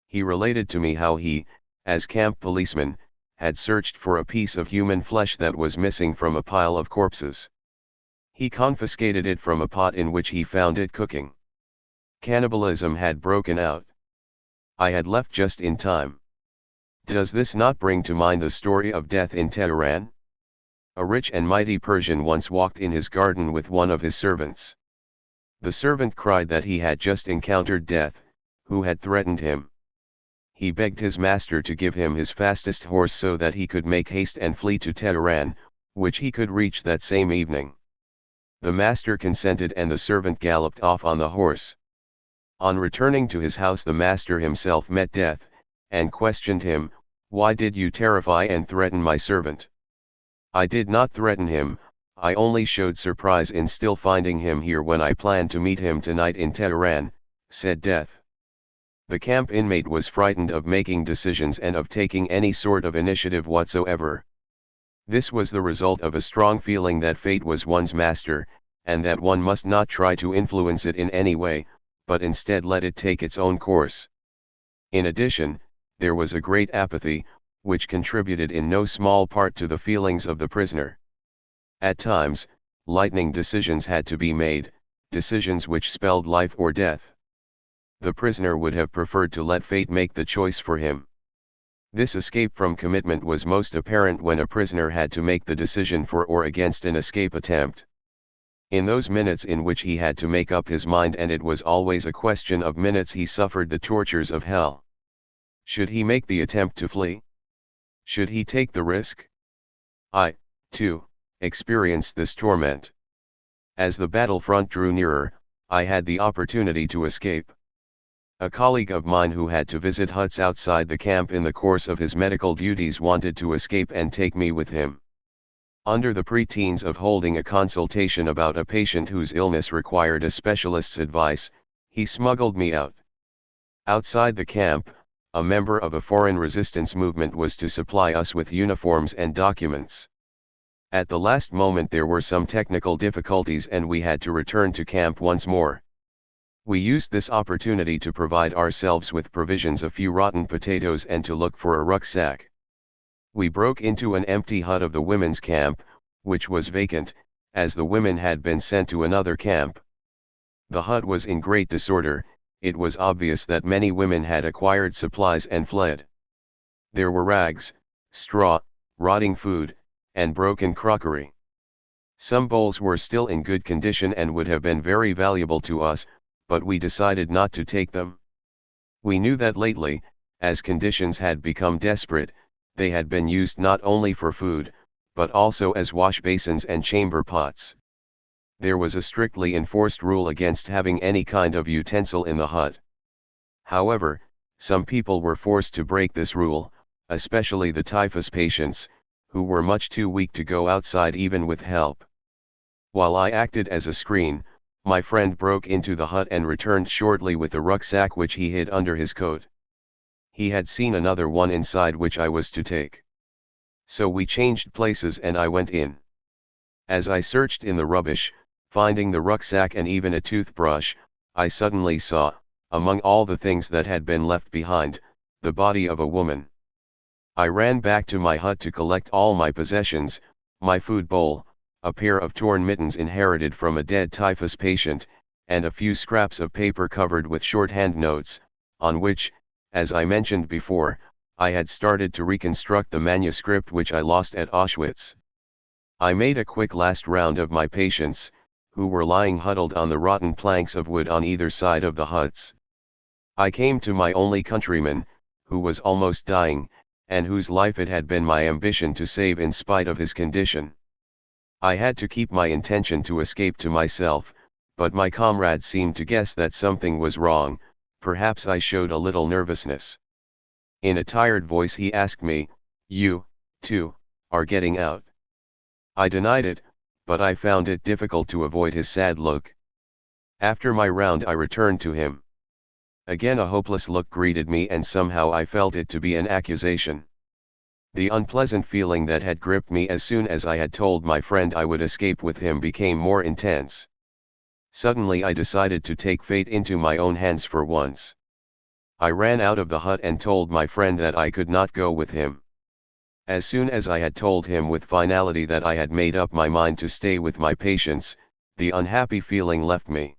He related to me how he, as camp policeman, had searched for a piece of human flesh that was missing from a pile of corpses. He confiscated it from a pot in which he found it cooking. Cannibalism had broken out. I had left just in time. Does this not bring to mind the story of death in Tehran? A rich and mighty Persian once walked in his garden with one of his servants. The servant cried that he had just encountered death, who had threatened him. He begged his master to give him his fastest horse so that he could make haste and flee to Tehran, which he could reach that same evening. The master consented and the servant galloped off on the horse. On returning to his house, the master himself met death, and questioned him, "Why did you terrify and threaten my servant?" "I did not threaten him, I only showed surprise in still finding him here when I planned to meet him tonight in Tehran," said Death. The camp inmate was frightened of making decisions and of taking any sort of initiative whatsoever. This was the result of a strong feeling that fate was one's master, and that one must not try to influence it in any way, but instead let it take its own course. In addition, there was a great apathy, which contributed in no small part to the feelings of the prisoner. At times, lightning decisions had to be made, decisions which spelled life or death. The prisoner would have preferred to let fate make the choice for him. This escape from commitment was most apparent when a prisoner had to make the decision for or against an escape attempt. In those minutes in which he had to make up his mind, and it was always a question of minutes, he suffered the tortures of hell. Should he make the attempt to flee? Should he take the risk? I, too, experienced this torment. As the battlefront drew nearer, I had the opportunity to escape. A colleague of mine who had to visit huts outside the camp in the course of his medical duties wanted to escape and take me with him. Under the pretense of holding a consultation about a patient whose illness required a specialist's advice, he smuggled me out. Outside the camp, a member of a foreign resistance movement was to supply us with uniforms and documents. At the last moment there were some technical difficulties and we had to return to camp once more. We used this opportunity to provide ourselves with provisions, a few rotten potatoes, and to look for a rucksack. We broke into an empty hut of the women's camp, which was vacant, as the women had been sent to another camp. The hut was in great disorder. It was obvious that many women had acquired supplies and fled. There were rags, straw, rotting food, and broken crockery. Some bowls were still in good condition and would have been very valuable to us, but we decided not to take them. We knew that lately, as conditions had become desperate, they had been used not only for food, but also as wash basins and chamber pots. There was a strictly enforced rule against having any kind of utensil in the hut. However, some people were forced to break this rule, especially the typhus patients, who were much too weak to go outside even with help. While I acted as a screen, my friend broke into the hut and returned shortly with a rucksack which he hid under his coat. He had seen another one inside which I was to take. So we changed places and I went in. As I searched in the rubbish, finding the rucksack and even a toothbrush, I suddenly saw, among all the things that had been left behind, the body of a woman. I ran back to my hut to collect all my possessions, my food bowl, a pair of torn mittens inherited from a dead typhus patient, and a few scraps of paper covered with shorthand notes, on which, as I mentioned before, I had started to reconstruct the manuscript which I lost at Auschwitz. I made a quick last round of my patients, who were lying huddled on the rotten planks of wood on either side of the huts. I came to my only countryman, who was almost dying, and whose life it had been my ambition to save in spite of his condition. I had to keep my intention to escape to myself, but my comrade seemed to guess that something was wrong. Perhaps I showed a little nervousness. In a tired voice he asked me, "You, too, are getting out?" I denied it, but I found it difficult to avoid his sad look. After my round I returned to him. Again a hopeless look greeted me and somehow I felt it to be an accusation. The unpleasant feeling that had gripped me as soon as I had told my friend I would escape with him became more intense. Suddenly I decided to take fate into my own hands for once. I ran out of the hut and told my friend that I could not go with him. As soon as I had told him with finality that I had made up my mind to stay with my patients, the unhappy feeling left me.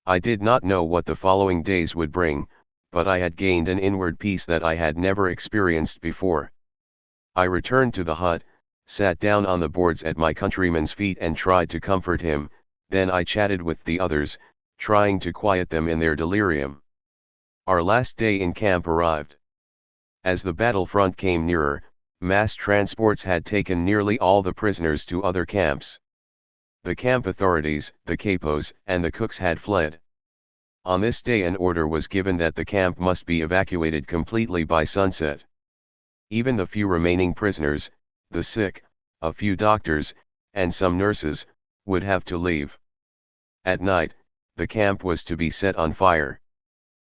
I did not know what the following days would bring, but I had gained an inward peace that I had never experienced before. I returned to the hut, sat down on the boards at my countryman's feet and tried to comfort him, then I chatted with the others, trying to quiet them in their delirium. Our last day in camp arrived. As the battlefront came nearer, mass transports had taken nearly all the prisoners to other camps. The camp authorities, the capos, and the cooks had fled. On this day an order was given that the camp must be evacuated completely by sunset. Even the few remaining prisoners, the sick, a few doctors, and some nurses, would have to leave. At night, the camp was to be set on fire.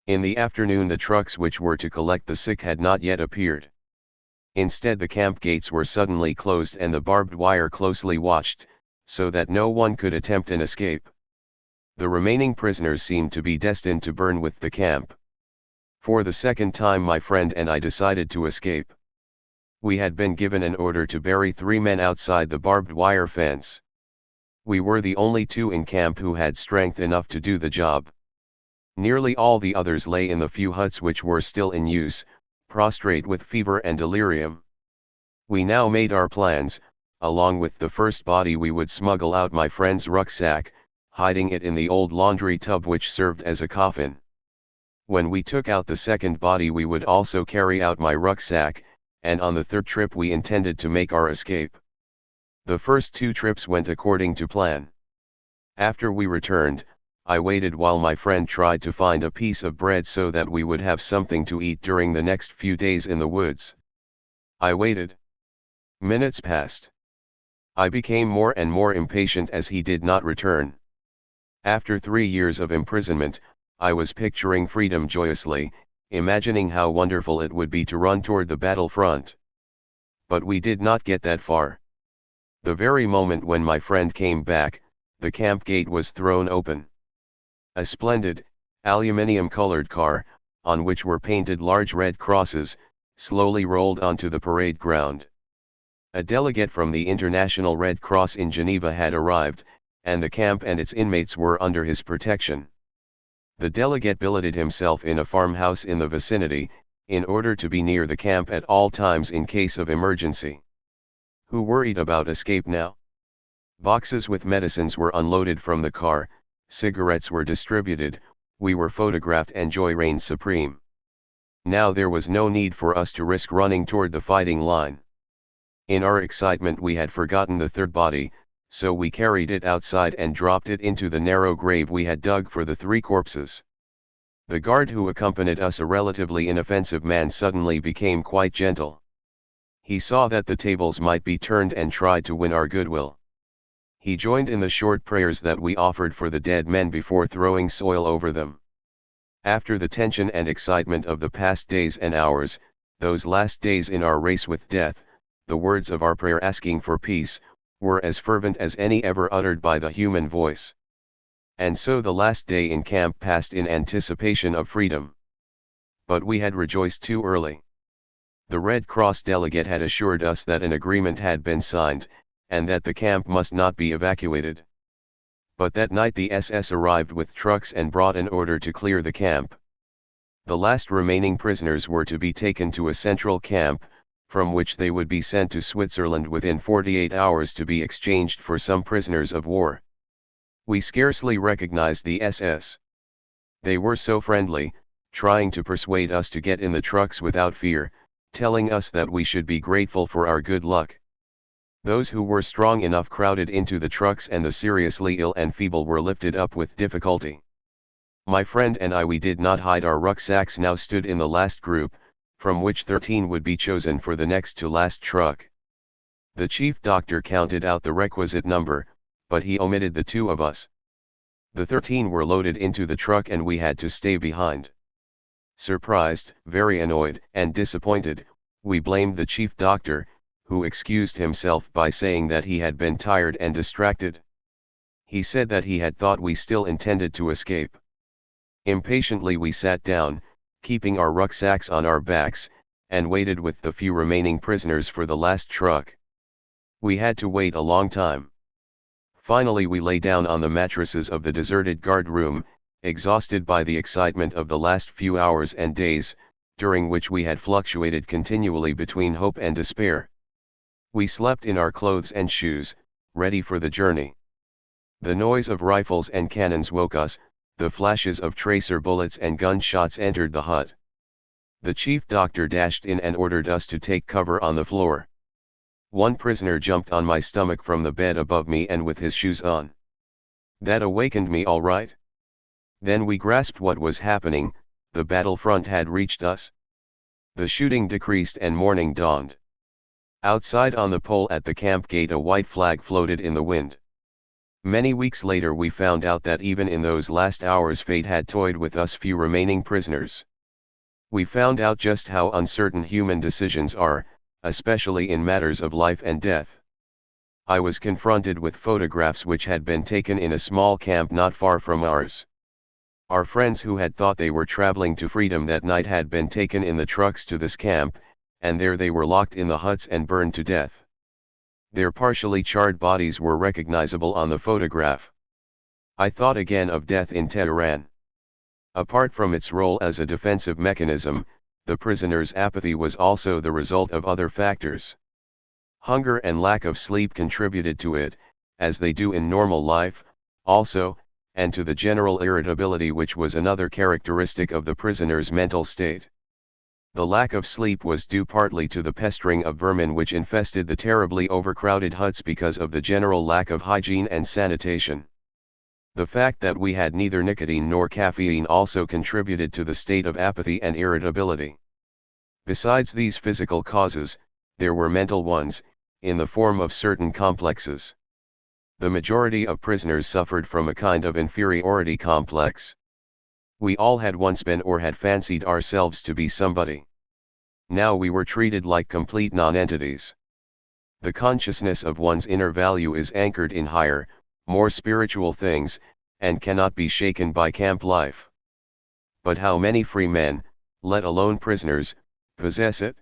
In the afternoon the trucks which were to collect the sick had not yet appeared. Instead the camp gates were suddenly closed and the barbed wire closely watched, so that no one could attempt an escape. The remaining prisoners seemed to be destined to burn with the camp. For the second time my friend and I decided to escape. We had been given an order to bury 3 men outside the barbed wire fence. We were the only 2 in camp who had strength enough to do the job. Nearly all the others lay in the few huts which were still in use, prostrate with fever and delirium. We now made our plans. Along with the first body we would smuggle out my friend's rucksack, hiding it in the old laundry tub which served as a coffin. When we took out the second body we would also carry out my rucksack, and on the third trip we intended to make our escape. The first 2 trips went according to plan. After we returned, I waited while my friend tried to find a piece of bread so that we would have something to eat during the next few days in the woods. I waited. Minutes passed. I became more and more impatient as he did not return. After 3 years of imprisonment, I was picturing freedom joyously, imagining how wonderful it would be to run toward the battlefront. But we did not get that far. The very moment when my friend came back, the camp gate was thrown open. A splendid, aluminium-colored car, on which were painted large red crosses, slowly rolled onto the parade ground. A delegate from the International Red Cross in Geneva had arrived, and the camp and its inmates were under his protection. The delegate billeted himself in a farmhouse in the vicinity, in order to be near the camp at all times in case of emergency. Who worried about escape now? Boxes with medicines were unloaded from the car, cigarettes were distributed, we were photographed, and joy reigned supreme. Now there was no need for us to risk running toward the fighting line. In our excitement we had forgotten the third body, so we carried it outside and dropped it into the narrow grave we had dug for the 3 corpses. The guard who accompanied us, a relatively inoffensive man, suddenly became quite gentle. He saw that the tables might be turned and tried to win our goodwill. He joined in the short prayers that we offered for the dead men before throwing soil over them. After the tension and excitement of the past days and hours, those last days in our race with death, the words of our prayer asking for peace, were as fervent as any ever uttered by the human voice. And so the last day in camp passed in anticipation of freedom. But we had rejoiced too early. The Red Cross delegate had assured us that an agreement had been signed, and that the camp must not be evacuated. But that night the SS arrived with trucks and brought an order to clear the camp. The last remaining prisoners were to be taken to a central camp, from which they would be sent to Switzerland within 48 hours to be exchanged for some prisoners of war. We scarcely recognized the SS. They were so friendly, trying to persuade us to get in the trucks without fear, telling us that we should be grateful for our good luck. Those who were strong enough crowded into the trucks, and the seriously ill and feeble were lifted up with difficulty. My friend and I, we did not hide our rucksacks, now stood in the last group, from which 13 would be chosen for the next to last truck. The chief doctor counted out the requisite number, but he omitted the 2 of us. The 13 were loaded into the truck and we had to stay behind. Surprised, very annoyed, and disappointed, we blamed the chief doctor, who excused himself by saying that he had been tired and distracted. He said that he had thought we still intended to escape. Impatiently we sat down, keeping our rucksacks on our backs, and waited with the few remaining prisoners for the last truck. We had to wait a long time. Finally we lay down on the mattresses of the deserted guard room, exhausted by the excitement of the last few hours and days, during which we had fluctuated continually between hope and despair. We slept in our clothes and shoes, ready for the journey. The noise of rifles and cannons woke us, the flashes of tracer bullets and gunshots entered the hut. The chief doctor dashed in and ordered us to take cover on the floor. One prisoner jumped on my stomach from the bed above me and with his shoes on. That awakened me all right. Then we grasped what was happening. The battlefront had reached us. The shooting decreased and morning dawned. Outside on the pole at the camp gate a white flag floated in the wind. Many weeks later we found out that even in those last hours fate had toyed with us few remaining prisoners. We found out just how uncertain human decisions are, especially in matters of life and death. I was confronted with photographs which had been taken in a small camp not far from ours. Our friends who had thought they were traveling to freedom that night had been taken in the trucks to this camp, and there they were locked in the huts and burned to death. Their partially charred bodies were recognizable on the photograph. I thought again of death in Tehran. Apart from its role as a defensive mechanism, the prisoners' apathy was also the result of other factors. Hunger and lack of sleep contributed to it, as they do in normal life, also, and to the general irritability which was another characteristic of the prisoners' mental state. The lack of sleep was due partly to the pestering of vermin which infested the terribly overcrowded huts because of the general lack of hygiene and sanitation. The fact that we had neither nicotine nor caffeine also contributed to the state of apathy and irritability. Besides these physical causes, there were mental ones, in the form of certain complexes. The majority of prisoners suffered from a kind of inferiority complex. We all had once been or had fancied ourselves to be somebody. Now we were treated like complete non-entities. The consciousness of one's inner value is anchored in higher, more spiritual things, and cannot be shaken by camp life. But how many free men, let alone prisoners, possess it?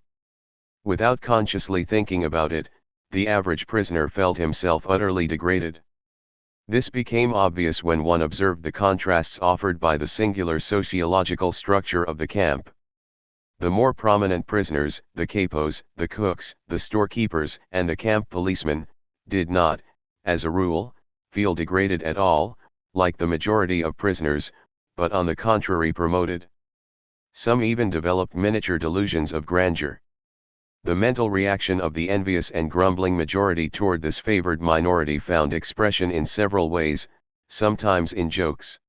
Without consciously thinking about it, the average prisoner felt himself utterly degraded. This became obvious when one observed the contrasts offered by the singular sociological structure of the camp. The more prominent prisoners, the capos, the cooks, the storekeepers, and the camp policemen, did not, as a rule, feel degraded at all, like the majority of prisoners, but on the contrary promoted. Some even developed miniature delusions of grandeur. The mental reaction of the envious and grumbling majority toward this favored minority found expression in several ways, sometimes in jokes.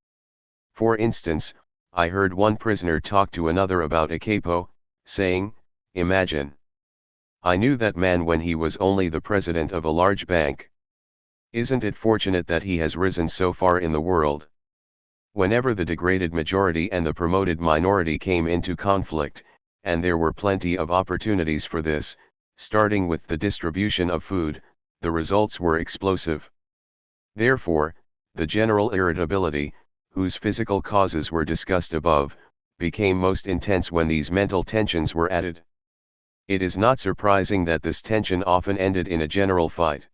For instance, I heard one prisoner talk to another about a capo, saying, "Imagine. I knew that man when he was only the president of a large bank. Isn't it fortunate that he has risen so far in the world?" Whenever the degraded majority and the promoted minority came into conflict, and there were plenty of opportunities for this, starting with the distribution of food, the results were explosive. Therefore, the general irritability, whose physical causes were discussed above, became most intense when these mental tensions were added. It is not surprising that this tension often ended in a general fight.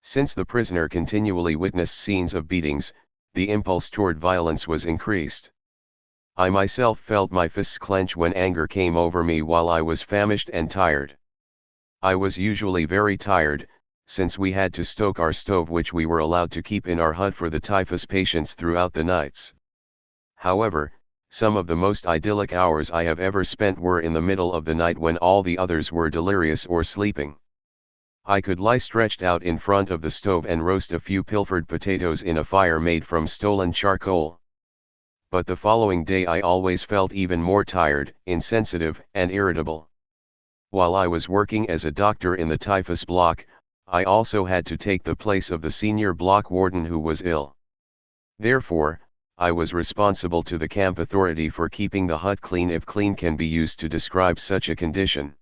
Since the prisoner continually witnessed scenes of beatings, the impulse toward violence was increased. I myself felt my fists clench when anger came over me while I was famished and tired. I was usually very tired, since we had to stoke our stove which we were allowed to keep in our hut for the typhus patients throughout the nights. However, some of the most idyllic hours I have ever spent were in the middle of the night when all the others were delirious or sleeping. I could lie stretched out in front of the stove and roast a few pilfered potatoes in a fire made from stolen charcoal. But the following day I always felt even more tired, insensitive, and irritable. While I was working as a doctor in the typhus block, I also had to take the place of the senior block warden who was ill. Therefore, I was responsible to the camp authority for keeping the hut clean, if clean can be used to describe such a condition.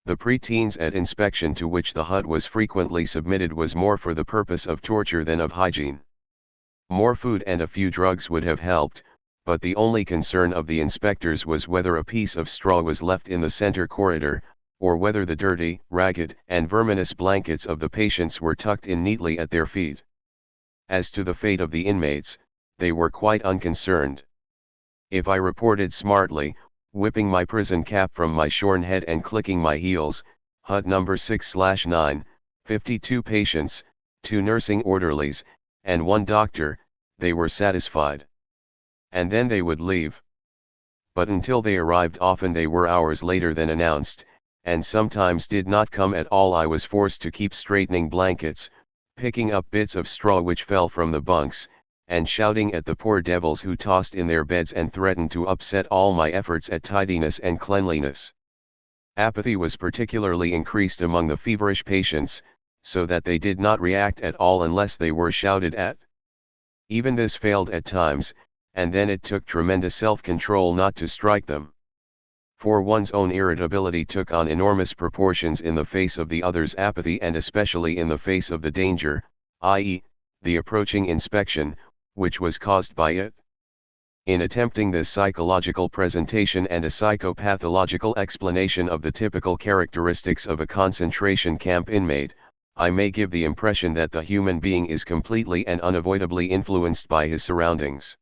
The pre-teens at inspection to which the hut was frequently submitted was more for the purpose of torture than of hygiene. More food and a few drugs would have helped, but the only concern of the inspectors was whether a piece of straw was left in the center corridor, or whether the dirty, ragged, and verminous blankets of the patients were tucked in neatly at their feet. As to the fate of the inmates, they were quite unconcerned. If I reported smartly, whipping my prison cap from my shorn head and clicking my heels, hut number 6/9, 52 patients, 2 nursing orderlies, and 1 doctor, they were satisfied. And then they would leave. But until they arrived, often they were hours later than announced, and sometimes did not come at all. I was forced to keep straightening blankets, picking up bits of straw which fell from the bunks, and shouting at the poor devils who tossed in their beds and threatened to upset all my efforts at tidiness and cleanliness. Apathy was particularly increased among the feverish patients, so that they did not react at all unless they were shouted at. Even this failed at times, and then it took tremendous self-control not to strike them. For one's own irritability took on enormous proportions in the face of the other's apathy, and especially in the face of the danger, i.e., the approaching inspection, which was caused by it. In attempting this psychological presentation and a psychopathological explanation of the typical characteristics of a concentration camp inmate, I may give the impression that the human being is completely and unavoidably influenced by his surroundings.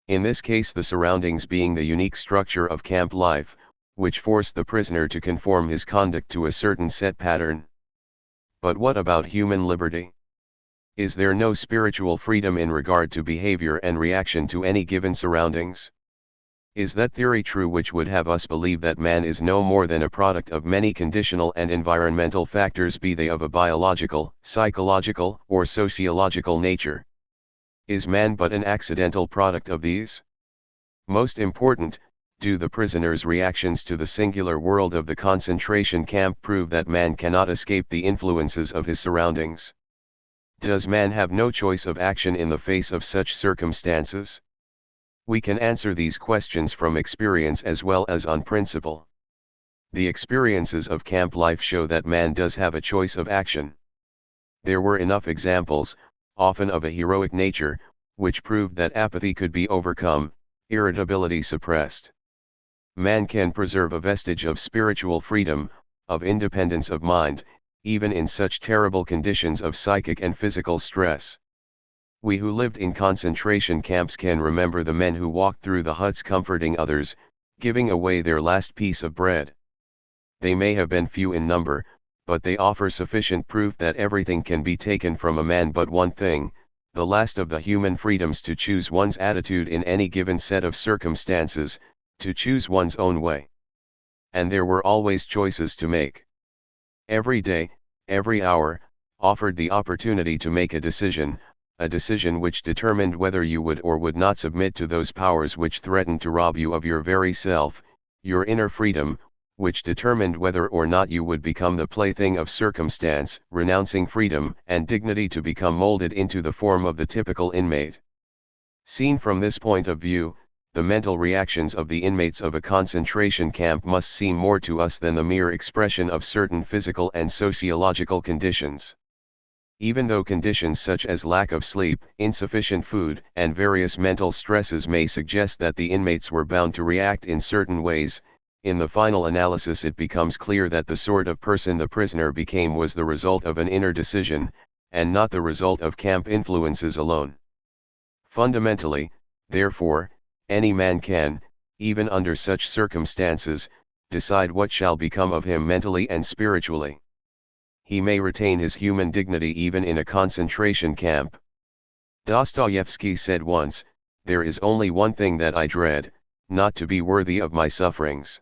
In this case, the surroundings being the unique structure of camp life, which force the prisoner to conform his conduct to a certain set pattern. But what about human liberty? Is there no spiritual freedom in regard to behavior and reaction to any given surroundings? Is that theory true which would have us believe that man is no more than a product of many conditional and environmental factors, be they of a biological, psychological, or sociological nature? Is man but an accidental product of these? Most important, do the prisoner's reactions to the singular world of the concentration camp prove that man cannot escape the influences of his surroundings? Does man have no choice of action in the face of such circumstances? We can answer these questions from experience as well as on principle. The experiences of camp life show that man does have a choice of action. There were enough examples, often of a heroic nature, which proved that apathy could be overcome, irritability suppressed. Man can preserve a vestige of spiritual freedom, of independence of mind, even in such terrible conditions of psychic and physical stress. We who lived in concentration camps can remember the men who walked through the huts comforting others, giving away their last piece of bread. They may have been few in number, but they offer sufficient proof that everything can be taken from a man but one thing, the last of the human freedoms to choose one's attitude in any given set of circumstances, to choose one's own way. And there were always choices to make. Every day, every hour, offered the opportunity to make a decision which determined whether you would or would not submit to those powers which threatened to rob you of your very self, your inner freedom, which determined whether or not you would become the plaything of circumstance, renouncing freedom and dignity to become molded into the form of the typical inmate. Seen from this point of view, the mental reactions of the inmates of a concentration camp must seem more to us than the mere expression of certain physical and sociological conditions. Even though conditions such as lack of sleep, insufficient food, and various mental stresses may suggest that the inmates were bound to react in certain ways, in the final analysis it becomes clear that the sort of person the prisoner became was the result of an inner decision, and not the result of camp influences alone. Fundamentally, therefore, any man can, even under such circumstances, decide what shall become of him mentally and spiritually. He may retain his human dignity even in a concentration camp. Dostoevsky said once, "There is only one thing that I dread, not to be worthy of my sufferings."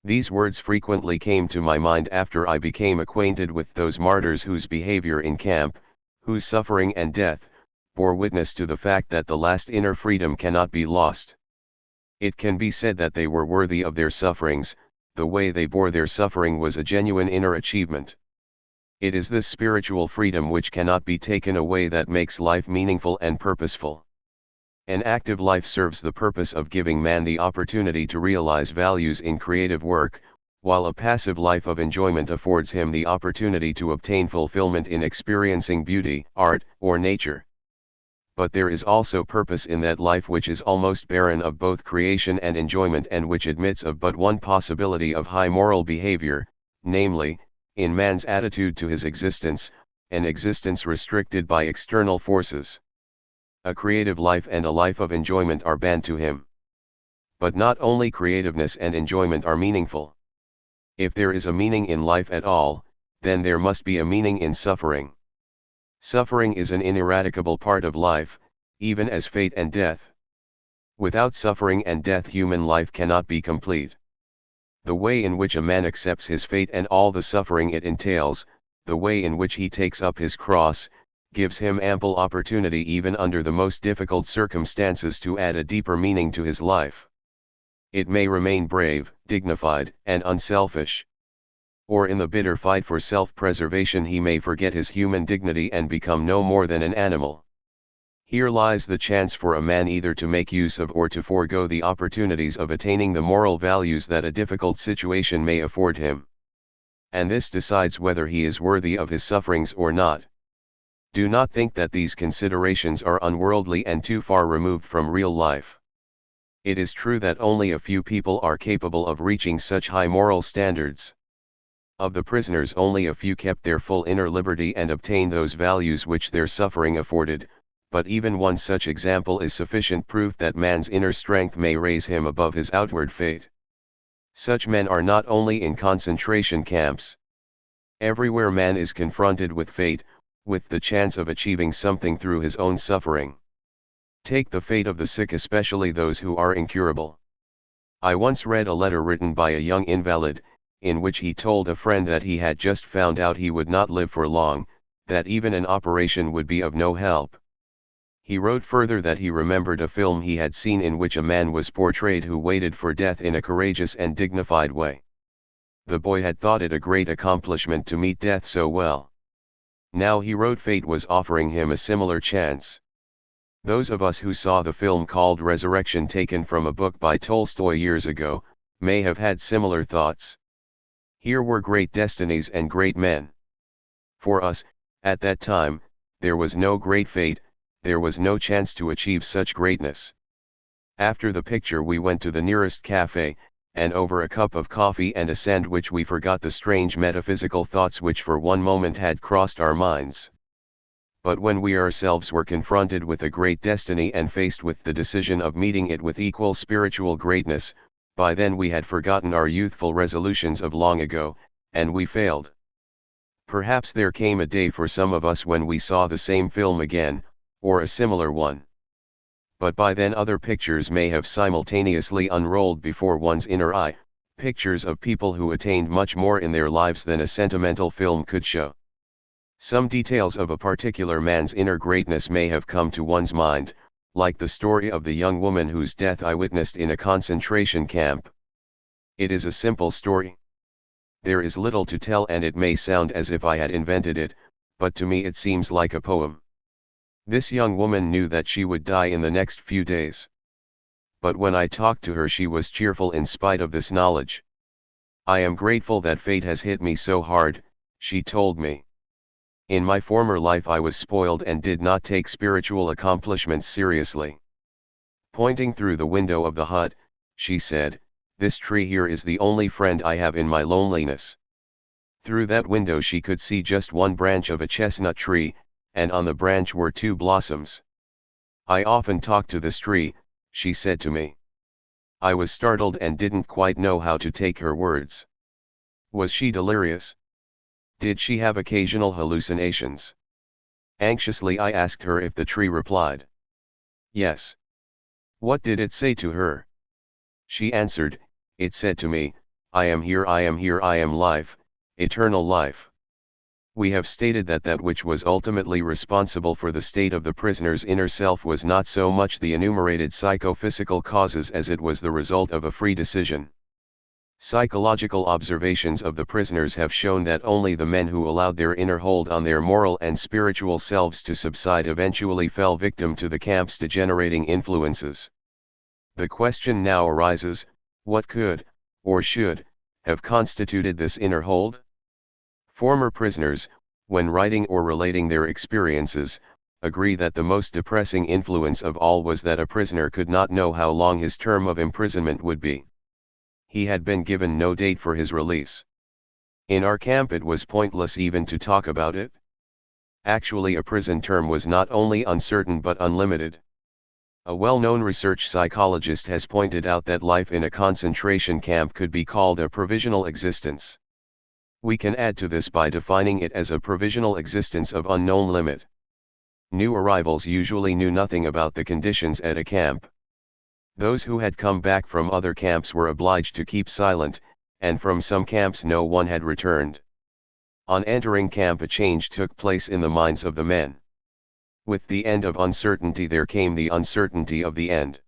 These words frequently came to my mind after I became acquainted with those martyrs whose behavior in camp, whose suffering and death, bore witness to the fact that the last inner freedom cannot be lost. It can be said that they were worthy of their sufferings, the way they bore their suffering was a genuine inner achievement. It is this spiritual freedom which cannot be taken away that makes life meaningful and purposeful. An active life serves the purpose of giving man the opportunity to realize values in creative work, while a passive life of enjoyment affords him the opportunity to obtain fulfillment in experiencing beauty, art, or nature. But there is also purpose in that life which is almost barren of both creation and enjoyment and which admits of but one possibility of high moral behavior, namely, in man's attitude to his existence, an existence restricted by external forces. A creative life and a life of enjoyment are banned to him. But not only creativeness and enjoyment are meaningful. If there is a meaning in life at all, then there must be a meaning in suffering. Suffering is an ineradicable part of life, even as fate and death. Without suffering and death human life cannot be complete. The way in which a man accepts his fate and all the suffering it entails, the way in which he takes up his cross, gives him ample opportunity even under the most difficult circumstances to add a deeper meaning to his life. It may remain brave, dignified, and unselfish. Or in the bitter fight for self-preservation he may forget his human dignity and become no more than an animal. Here lies the chance for a man either to make use of or to forego the opportunities of attaining the moral values that a difficult situation may afford him. And this decides whether he is worthy of his sufferings or not. Do not think that these considerations are unworldly and too far removed from real life. It is true that only a few people are capable of reaching such high moral standards. Of the prisoners only a few kept their full inner liberty and obtained those values which their suffering afforded, but even one such example is sufficient proof that man's inner strength may raise him above his outward fate. Such men are not only in concentration camps. Everywhere man is confronted with fate, with the chance of achieving something through his own suffering. Take the fate of the sick, especially those who are incurable. I once read a letter written by a young invalid, in which he told a friend that he had just found out he would not live for long, that even an operation would be of no help. He wrote further that he remembered a film he had seen in which a man was portrayed who waited for death in a courageous and dignified way. The boy had thought it a great accomplishment to meet death so well. Now he wrote fate was offering him a similar chance. Those of us who saw the film called Resurrection, taken from a book by Tolstoy years ago, may have had similar thoughts. Here were great destinies and great men. For us, at that time, there was no great fate, there was no chance to achieve such greatness. After the picture we went to the nearest cafe, and over a cup of coffee and a sandwich we forgot the strange metaphysical thoughts which for one moment had crossed our minds. But when we ourselves were confronted with a great destiny and faced with the decision of meeting it with equal spiritual greatness, by then we had forgotten our youthful resolutions of long ago, and we failed. Perhaps there came a day for some of us when we saw the same film again, or a similar one. But by then other pictures may have simultaneously unrolled before one's inner eye, pictures of people who attained much more in their lives than a sentimental film could show. Some details of a particular man's inner greatness may have come to one's mind, like the story of the young woman whose death I witnessed in a concentration camp. It is a simple story. There is little to tell and it may sound as if I had invented it, but to me it seems like a poem. This young woman knew that she would die in the next few days. But when I talked to her she was cheerful in spite of this knowledge. I am grateful that fate has hit me so hard, she told me. In my former life I was spoiled and did not take spiritual accomplishments seriously. Pointing through the window of the hut, she said, "This tree here is the only friend I have in my loneliness." Through that window she could see just one branch of a chestnut tree, and on the branch were 2 blossoms. "I often talk to this tree," she said to me. I was startled and didn't quite know how to take her words. Was she delirious? Did she have occasional hallucinations? Anxiously I asked her if the tree replied. Yes. What did it say to her? She answered, "It said to me, I am here, I am here, I am life, eternal life." We have stated that that which was ultimately responsible for the state of the prisoner's inner self was not so much the enumerated psychophysical causes as it was the result of a free decision. Psychological observations of the prisoners have shown that only the men who allowed their inner hold on their moral and spiritual selves to subside eventually fell victim to the camp's degenerating influences. The question now arises, what could, or should, have constituted this inner hold? Former prisoners, when writing or relating their experiences, agree that the most depressing influence of all was that a prisoner could not know how long his term of imprisonment would be. He had been given no date for his release. In our camp it was pointless even to talk about it. Actually, a prison term was not only uncertain but unlimited. A well-known research psychologist has pointed out that life in a concentration camp could be called a provisional existence. We can add to this by defining it as a provisional existence of unknown limit. New arrivals usually knew nothing about the conditions at a camp. Those who had come back from other camps were obliged to keep silent, and from some camps no one had returned. On entering camp a change took place in the minds of the men. With the end of uncertainty there came the uncertainty of the end.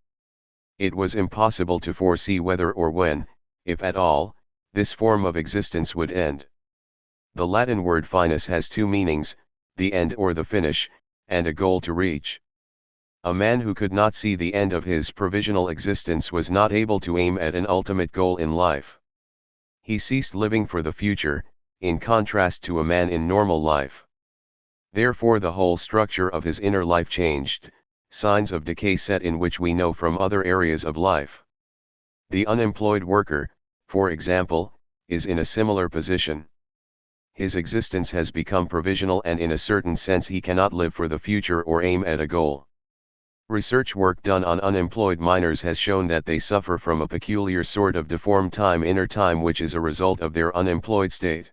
It was impossible to foresee whether or when, if at all, this form of existence would end. The Latin word finus has 2 meanings, the end or the finish, and a goal to reach. A man who could not see the end of his provisional existence was not able to aim at an ultimate goal in life. He ceased living for the future, in contrast to a man in normal life. Therefore the whole structure of his inner life changed, signs of decay set in which we know from other areas of life. The unemployed worker, for example, is in a similar position. His existence has become provisional and in a certain sense he cannot live for the future or aim at a goal. Research work done on unemployed miners has shown that they suffer from a peculiar sort of deformed inner time which is a result of their unemployed state.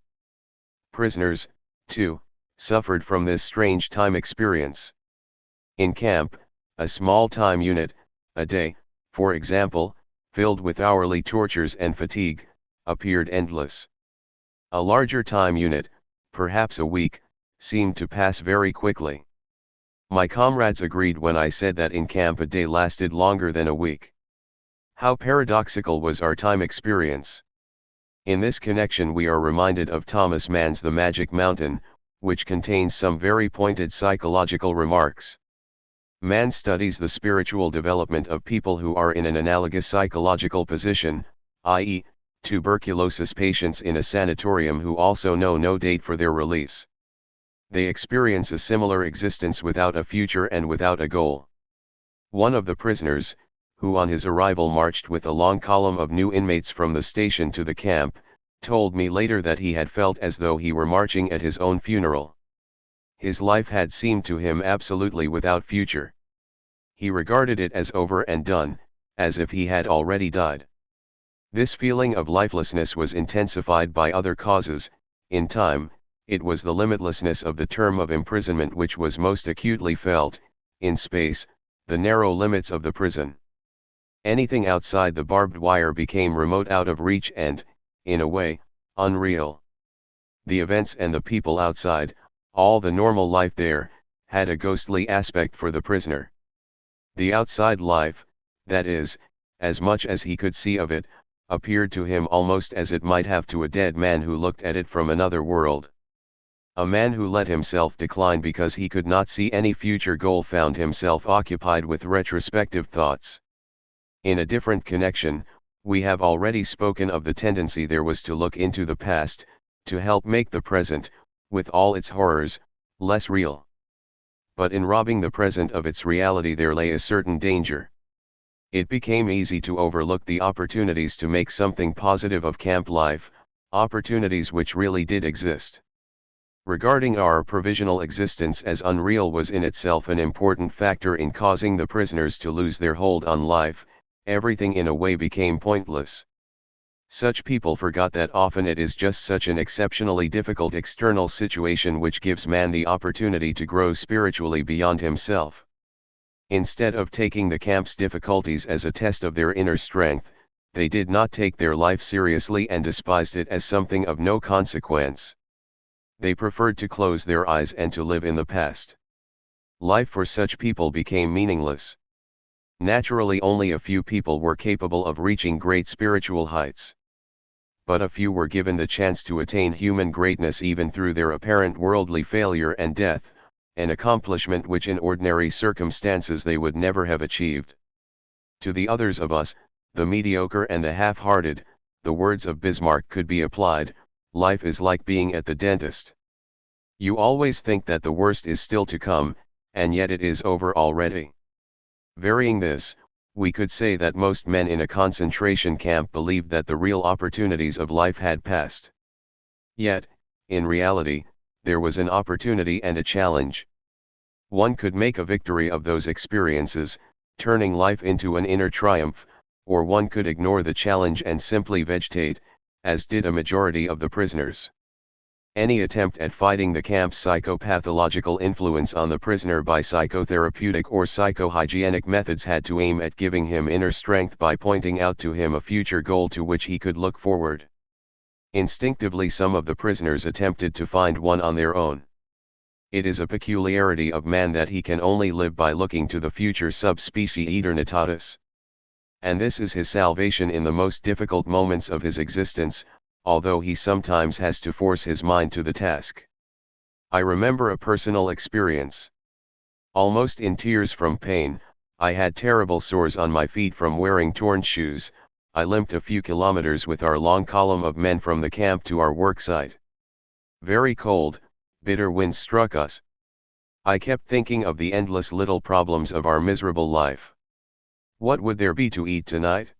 Prisoners, too, suffered from this strange time experience. In camp, a small time unit, a day, for example, filled with hourly tortures and fatigue, appeared endless. A larger time unit, perhaps a week, seemed to pass very quickly. My comrades agreed when I said that in camp a day lasted longer than a week. How paradoxical was our time experience. In this connection we are reminded of Thomas Mann's The Magic Mountain, which contains some very pointed psychological remarks. Mann studies the spiritual development of people who are in an analogous psychological position, i.e., tuberculosis patients in a sanatorium who also know no date for their release. They experience a similar existence without a future and without a goal. One of the prisoners, who on his arrival marched with a long column of new inmates from the station to the camp, told me later that he had felt as though he were marching at his own funeral. His life had seemed to him absolutely without future. He regarded it as over and done, as if he had already died. This feeling of lifelessness was intensified by other causes, in time, it was the limitlessness of the term of imprisonment which was most acutely felt, in space, the narrow limits of the prison. Anything outside the barbed wire became remote, out of reach and, in a way, unreal. The events and the people outside, all the normal life there, had a ghostly aspect for the prisoner. The outside life, that is, as much as he could see of it, appeared to him almost as it might have to a dead man who looked at it from another world. A man who let himself decline because he could not see any future goal found himself occupied with retrospective thoughts. In a different connection, we have already spoken of the tendency there was to look into the past, to help make the present, with all its horrors, less real. But in robbing the present of its reality there lay a certain danger. It became easy to overlook the opportunities to make something positive of camp life, opportunities which really did exist. Regarding our provisional existence as unreal was in itself an important factor in causing the prisoners to lose their hold on life. Everything in a way became pointless. Such people forgot that often it is just such an exceptionally difficult external situation which gives man the opportunity to grow spiritually beyond himself. Instead of taking the camp's difficulties as a test of their inner strength, they did not take their life seriously and despised it as something of no consequence. They preferred to close their eyes and to live in the past. Life for such people became meaningless. Naturally, only a few people were capable of reaching great spiritual heights. But a few were given the chance to attain human greatness even through their apparent worldly failure and death, an accomplishment which in ordinary circumstances they would never have achieved. To the others of us, the mediocre and the half-hearted, the words of Bismarck could be applied: life is like being at the dentist. You always think that the worst is still to come, and yet it is over already. Varying this, we could say that most men in a concentration camp believed that the real opportunities of life had passed. Yet, in reality, there was an opportunity and a challenge. One could make a victory of those experiences, turning life into an inner triumph, or one could ignore the challenge and simply vegetate, as did a majority of the prisoners. Any attempt at fighting the camp's psychopathological influence on the prisoner by psychotherapeutic or psychohygienic methods had to aim at giving him inner strength by pointing out to him a future goal to which he could look forward. Instinctively some of the prisoners attempted to find one on their own. It is a peculiarity of man that he can only live by looking to the future sub specie aeternitatis. And this is his salvation in the most difficult moments of his existence, although he sometimes has to force his mind to the task. I remember a personal experience. Almost in tears from pain, I had terrible sores on my feet from wearing torn shoes. I limped a few kilometers with our long column of men from the camp to our worksite. Very cold, bitter winds struck us. I kept thinking of the endless little problems of our miserable life. What would there be to eat tonight?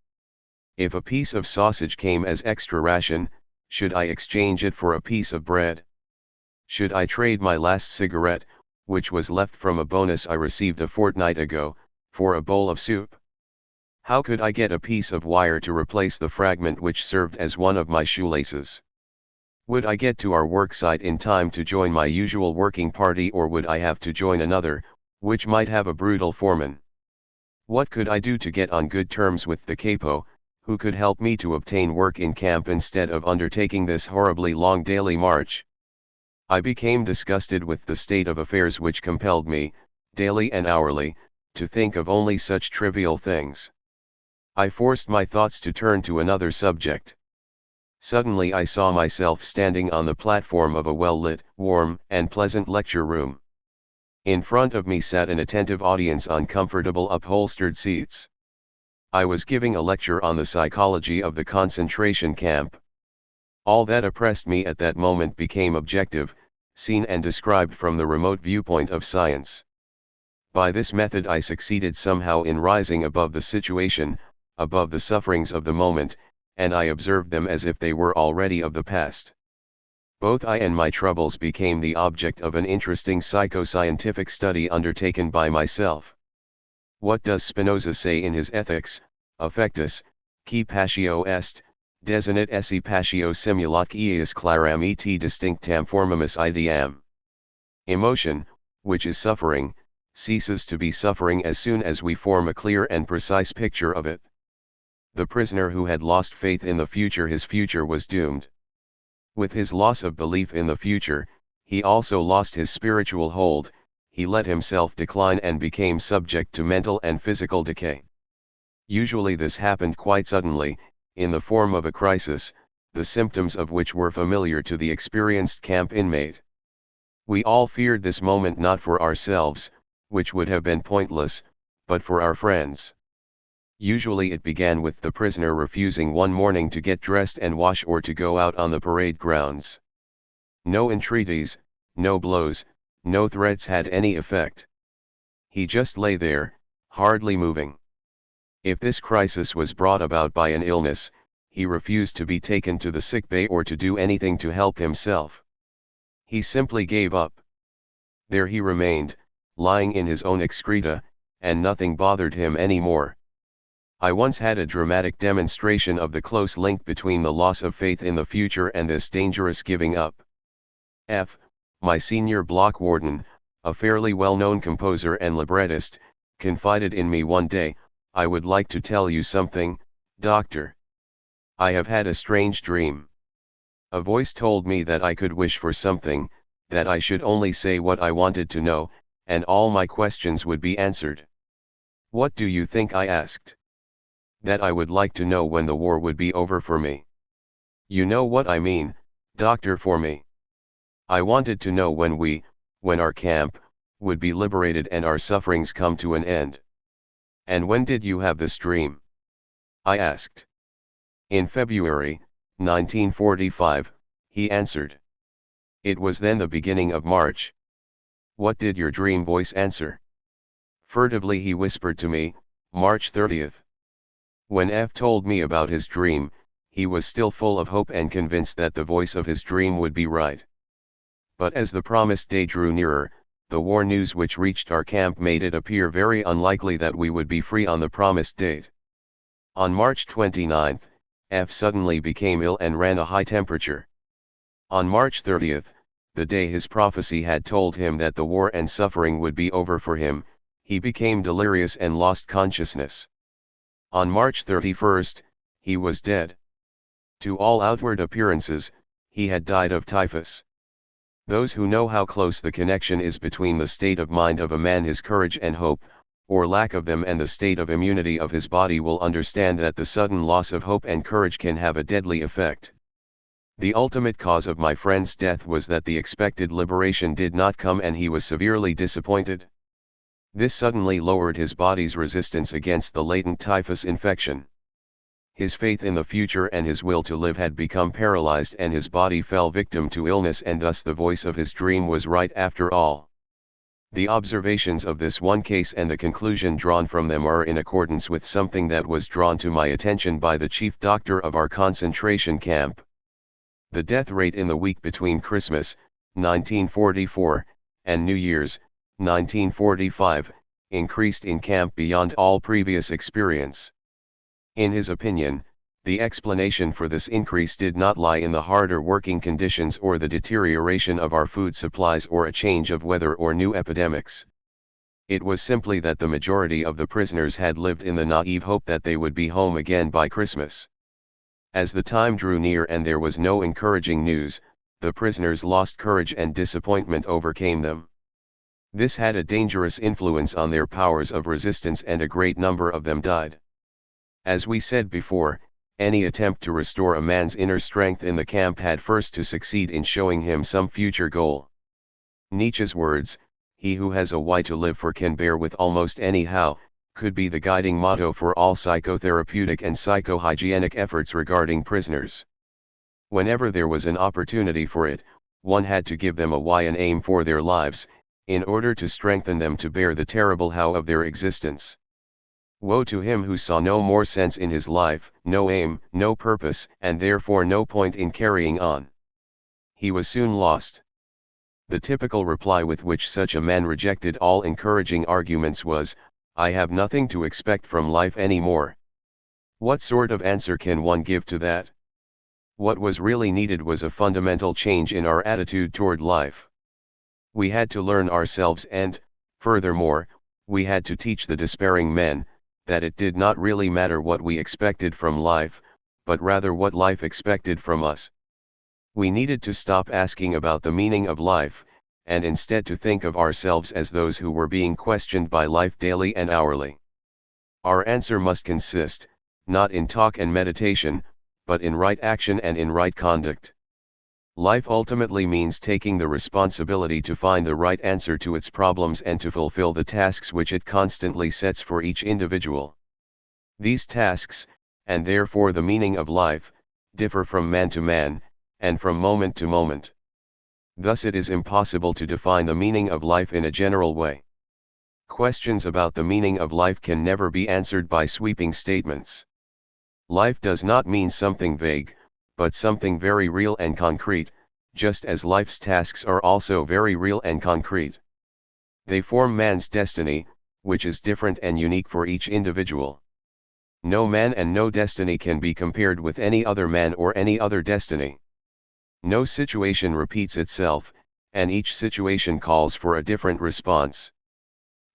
If a piece of sausage came as extra ration, should I exchange it for a piece of bread? Should I trade my last cigarette, which was left from a bonus I received a fortnight ago, for a bowl of soup? How could I get a piece of wire to replace the fragment which served as one of my shoelaces? Would I get to our worksite in time to join my usual working party, or would I have to join another, which might have a brutal foreman? What could I do to get on good terms with the capo, who could help me to obtain work in camp instead of undertaking this horribly long daily march? I became disgusted with the state of affairs which compelled me, daily and hourly, to think of only such trivial things. I forced my thoughts to turn to another subject. Suddenly I saw myself standing on the platform of a well-lit, warm, and pleasant lecture room. In front of me sat an attentive audience on comfortable upholstered seats. I was giving a lecture on the psychology of the concentration camp. All that oppressed me at that moment became objective, seen and described from the remote viewpoint of science. By this method I succeeded somehow in rising above the situation, above the sufferings of the moment, and I observed them as if they were already of the past. Both I and my troubles became the object of an interesting psychoscientific study undertaken by myself. What does Spinoza say in his Ethics? Affectus, qui patio est, Desinit esse patio simulac eis claram et distinctam formimus ideam. Emotion, which is suffering, ceases to be suffering as soon as we form a clear and precise picture of it. The prisoner who had lost faith in the future, his future was doomed. With his loss of belief in the future, he also lost his spiritual hold. He let himself decline and became subject to mental and physical decay. Usually this happened quite suddenly, in the form of a crisis, the symptoms of which were familiar to the experienced camp inmate. We all feared this moment, not for ourselves, which would have been pointless, but for our friends. Usually it began with the prisoner refusing one morning to get dressed and wash or to go out on the parade grounds. No entreaties, no blows, no threats had any effect. He just lay there, hardly moving. If this crisis was brought about by an illness, he refused to be taken to the sick bay or to do anything to help himself. He simply gave up. There he remained, lying in his own excreta, and nothing bothered him anymore. I once had a dramatic demonstration of the close link between the loss of faith in the future and this dangerous giving up. My senior block warden, a fairly well-known composer and librettist, confided in me one day, "I would like to tell you something, doctor. I have had a strange dream. A voice told me that I could wish for something, that I should only say what I wanted to know, and all my questions would be answered." "What do you think?" I asked. "That I would like to know when the war would be over for me. You know what I mean, doctor, for me. I wanted to know when our camp, would be liberated and our sufferings come to an end." "And when did you have this dream?" I asked. "In February, 1945, he answered. "It was then the beginning of March." "What did your dream voice answer?" Furtively he whispered to me, "March 30th. When F told me about his dream, he was still full of hope and convinced that the voice of his dream would be right. But as the promised day drew nearer, the war news which reached our camp made it appear very unlikely that we would be free on the promised date. On March 29th, F suddenly became ill and ran a high temperature. On March 30th, the day his prophecy had told him that the war and suffering would be over for him, he became delirious and lost consciousness. On March 31st, he was dead. To all outward appearances, he had died of typhus. Those who know how close the connection is between the state of mind of a man, his courage and hope, or lack of them, and the state of immunity of his body will understand that the sudden loss of hope and courage can have a deadly effect. The ultimate cause of my friend's death was that the expected liberation did not come, and he was severely disappointed. This suddenly lowered his body's resistance against the latent typhus infection. His faith in the future and his will to live had become paralyzed, and his body fell victim to illness, and thus the voice of his dream was right after all. The observations of this one case and the conclusion drawn from them are in accordance with something that was drawn to my attention by the chief doctor of our concentration camp. The death rate in the week between Christmas, 1944, and New Year's, 1945, increased in camp beyond all previous experience. In his opinion, the explanation for this increase did not lie in the harder working conditions or the deterioration of our food supplies or a change of weather or new epidemics. It was simply that the majority of the prisoners had lived in the naive hope that they would be home again by Christmas. As the time drew near and there was no encouraging news, the prisoners lost courage and disappointment overcame them. This had a dangerous influence on their powers of resistance, and a great number of them died. As we said before, any attempt to restore a man's inner strength in the camp had first to succeed in showing him some future goal. Nietzsche's words, "He who has a why to live for can bear with almost any how," could be the guiding motto for all psychotherapeutic and psychohygienic efforts regarding prisoners. Whenever there was an opportunity for it, one had to give them a why and aim for their lives, in order to strengthen them to bear the terrible how of their existence. Woe to him who saw no more sense in his life, no aim, no purpose, and therefore no point in carrying on. He was soon lost. The typical reply with which such a man rejected all encouraging arguments was, "I have nothing to expect from life any more." What sort of answer can one give to that? What was really needed was a fundamental change in our attitude toward life. We had to learn ourselves and, furthermore, we had to teach the despairing men, that it did not really matter what we expected from life, but rather what life expected from us. We needed to stop asking about the meaning of life, and instead to think of ourselves as those who were being questioned by life daily and hourly. Our answer must consist, not in talk and meditation, but in right action and in right conduct. Life ultimately means taking the responsibility to find the right answer to its problems and to fulfill the tasks which it constantly sets for each individual. These tasks, and therefore the meaning of life, differ from man to man, and from moment to moment. Thus it is impossible to define the meaning of life in a general way. Questions about the meaning of life can never be answered by sweeping statements. Life does not mean something vague, but something very real and concrete, just as life's tasks are also very real and concrete. They form man's destiny, which is different and unique for each individual. No man and no destiny can be compared with any other man or any other destiny. No situation repeats itself, and each situation calls for a different response.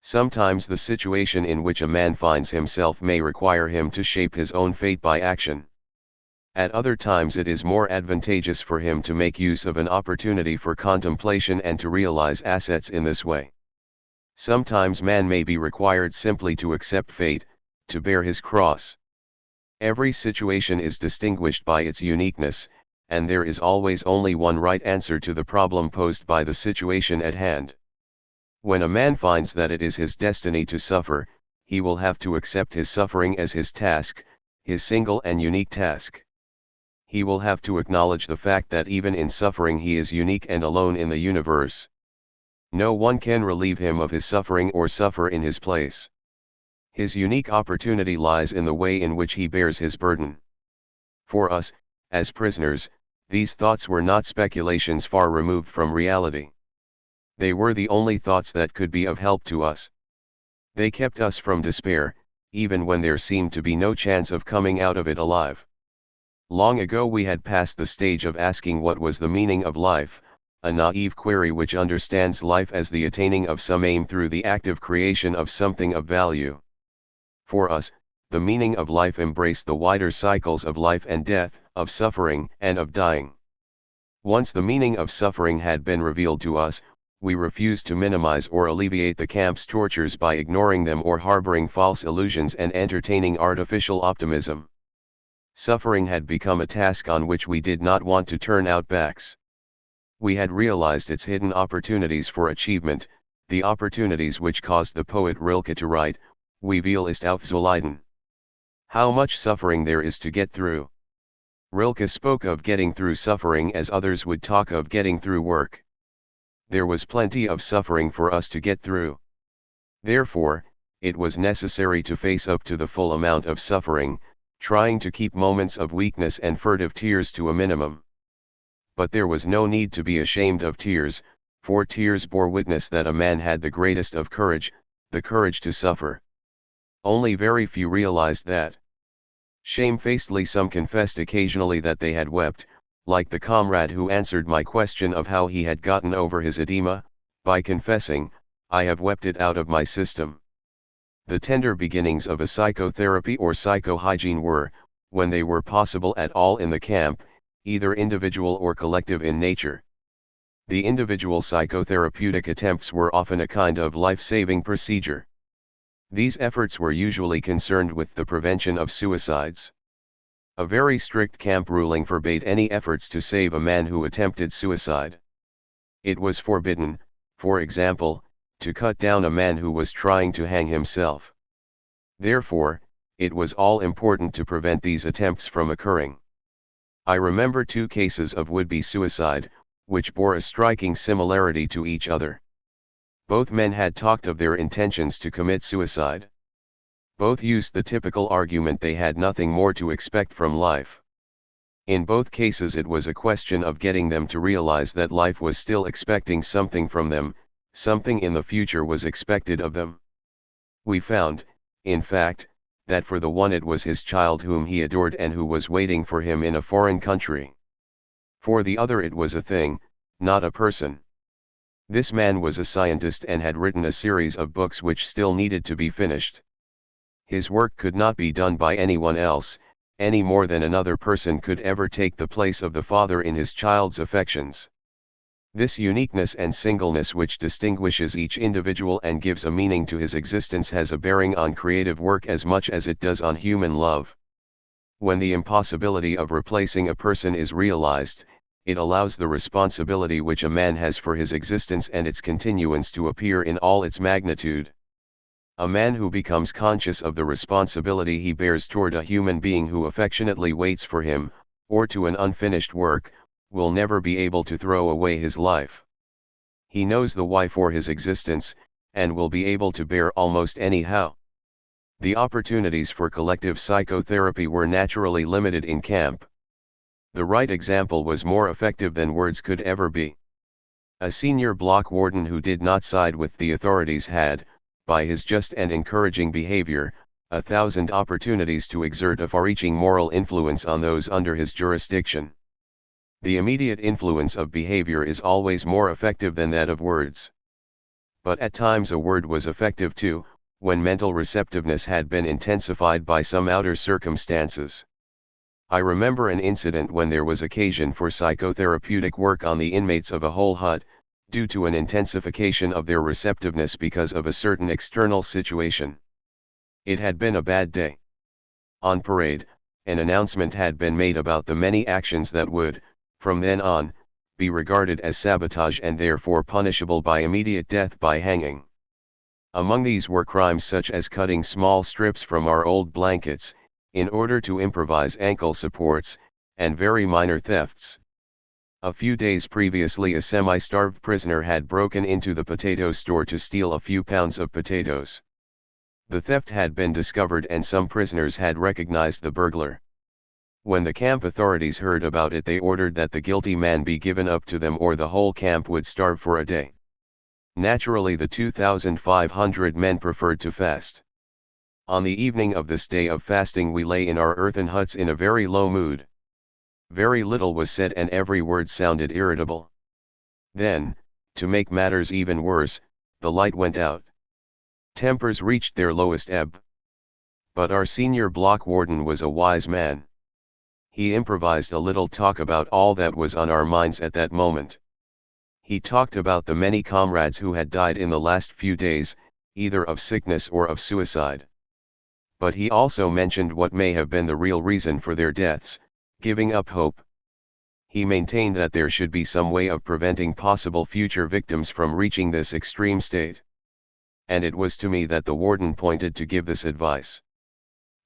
Sometimes the situation in which a man finds himself may require him to shape his own fate by action. At other times it is more advantageous for him to make use of an opportunity for contemplation and to realize assets in this way. Sometimes man may be required simply to accept fate, to bear his cross. Every situation is distinguished by its uniqueness, and there is always only one right answer to the problem posed by the situation at hand. When a man finds that it is his destiny to suffer, he will have to accept his suffering as his task, his single and unique task. He will have to acknowledge the fact that even in suffering he is unique and alone in the universe. No one can relieve him of his suffering or suffer in his place. His unique opportunity lies in the way in which he bears his burden. For us, as prisoners, these thoughts were not speculations far removed from reality. They were the only thoughts that could be of help to us. They kept us from despair, even when there seemed to be no chance of coming out of it alive. Long ago we had passed the stage of asking what was the meaning of life, a naive query which understands life as the attaining of some aim through the active creation of something of value. For us, the meaning of life embraced the wider cycles of life and death, of suffering and of dying. Once the meaning of suffering had been revealed to us, we refused to minimize or alleviate the camp's tortures by ignoring them or harboring false illusions and entertaining artificial optimism. Suffering had become a task on which we did not want to turn our backs. We had realized its hidden opportunities for achievement, the opportunities which caused the poet Rilke to write, "Wie viel ist aufzuleiden?" How much suffering there is to get through. Rilke spoke of getting through suffering as others would talk of getting through work. There was plenty of suffering for us to get through. Therefore, it was necessary to face up to the full amount of suffering, trying to keep moments of weakness and furtive tears to a minimum. But there was no need to be ashamed of tears, for tears bore witness that a man had the greatest of courage, the courage to suffer. Only very few realized that. Shamefacedly some confessed occasionally that they had wept, like the comrade who answered my question of how he had gotten over his edema, by confessing, "I have wept it out of my system." The tender beginnings of a psychotherapy or psychohygiene were, when they were possible at all in the camp, either individual or collective in nature. The individual psychotherapeutic attempts were often a kind of life-saving procedure. These efforts were usually concerned with the prevention of suicides. A very strict camp ruling forbade any efforts to save a man who attempted suicide. It was forbidden, for example, to cut down a man who was trying to hang himself. Therefore, it was all important to prevent these attempts from occurring. I remember 2 cases of would-be suicide, which bore a striking similarity to each other. Both men had talked of their intentions to commit suicide. Both used the typical argument they had nothing more to expect from life. In both cases it was a question of getting them to realize that life was still expecting something from them, something in the future was expected of them. We found, in fact, that for the one it was his child whom he adored and who was waiting for him in a foreign country. For the other it was a thing, not a person. This man was a scientist and had written a series of books which still needed to be finished. His work could not be done by anyone else, any more than another person could ever take the place of the father in his child's affections. This uniqueness and singleness which distinguishes each individual and gives a meaning to his existence has a bearing on creative work as much as it does on human love. When the impossibility of replacing a person is realized, it allows the responsibility which a man has for his existence and its continuance to appear in all its magnitude. A man who becomes conscious of the responsibility he bears toward a human being who affectionately waits for him, or to an unfinished work, will never be able to throw away his life. He knows the why for his existence, and will be able to bear almost any how. The opportunities for collective psychotherapy were naturally limited in camp. The right example was more effective than words could ever be. A senior block warden who did not side with the authorities had, by his just and encouraging behavior, 1,000 opportunities to exert a far-reaching moral influence on those under his jurisdiction. The immediate influence of behavior is always more effective than that of words. But at times a word was effective too, when mental receptiveness had been intensified by some outer circumstances. I remember an incident when there was occasion for psychotherapeutic work on the inmates of a whole hut, due to an intensification of their receptiveness because of a certain external situation. It had been a bad day. On parade, an announcement had been made about the many actions that would, from then on, be regarded as sabotage and therefore punishable by immediate death by hanging. Among these were crimes such as cutting small strips from our old blankets, in order to improvise ankle supports, and very minor thefts. A few days previously a semi-starved prisoner had broken into the potato store to steal a few pounds of potatoes. The theft had been discovered and some prisoners had recognized the burglar. When the camp authorities heard about it, they ordered that the guilty man be given up to them or the whole camp would starve for a day. Naturally, the 2,500 men preferred to fast. On the evening of this day of fasting we lay in our earthen huts in a very low mood. Very little was said and every word sounded irritable. Then, to make matters even worse, the light went out. Tempers reached their lowest ebb. But our senior block warden was a wise man. He improvised a little talk about all that was on our minds at that moment. He talked about the many comrades who had died in the last few days, either of sickness or of suicide. But he also mentioned what may have been the real reason for their deaths, giving up hope. He maintained that there should be some way of preventing possible future victims from reaching this extreme state. And it was to me that the warden pointed to give this advice.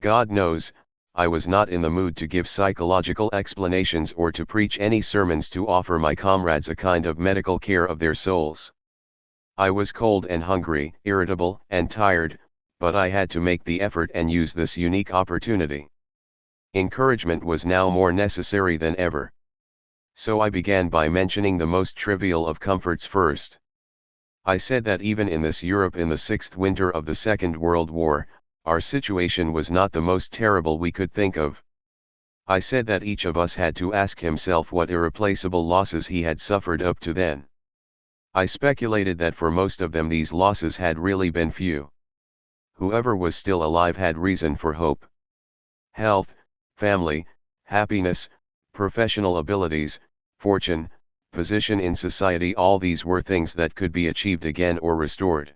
God knows, I was not in the mood to give psychological explanations or to preach any sermons to offer my comrades a kind of medical care of their souls. I was cold and hungry, irritable and tired, but I had to make the effort and use this unique opportunity. Encouragement was now more necessary than ever. So I began by mentioning the most trivial of comforts first. I said that even in this Europe in the sixth winter of the Second World War, our situation was not the most terrible we could think of. I said that each of us had to ask himself what irreplaceable losses he had suffered up to then. I speculated that for most of them these losses had really been few. Whoever was still alive had reason for hope. Health, family, happiness, professional abilities, fortune, position in society, all these were things that could be achieved again or restored.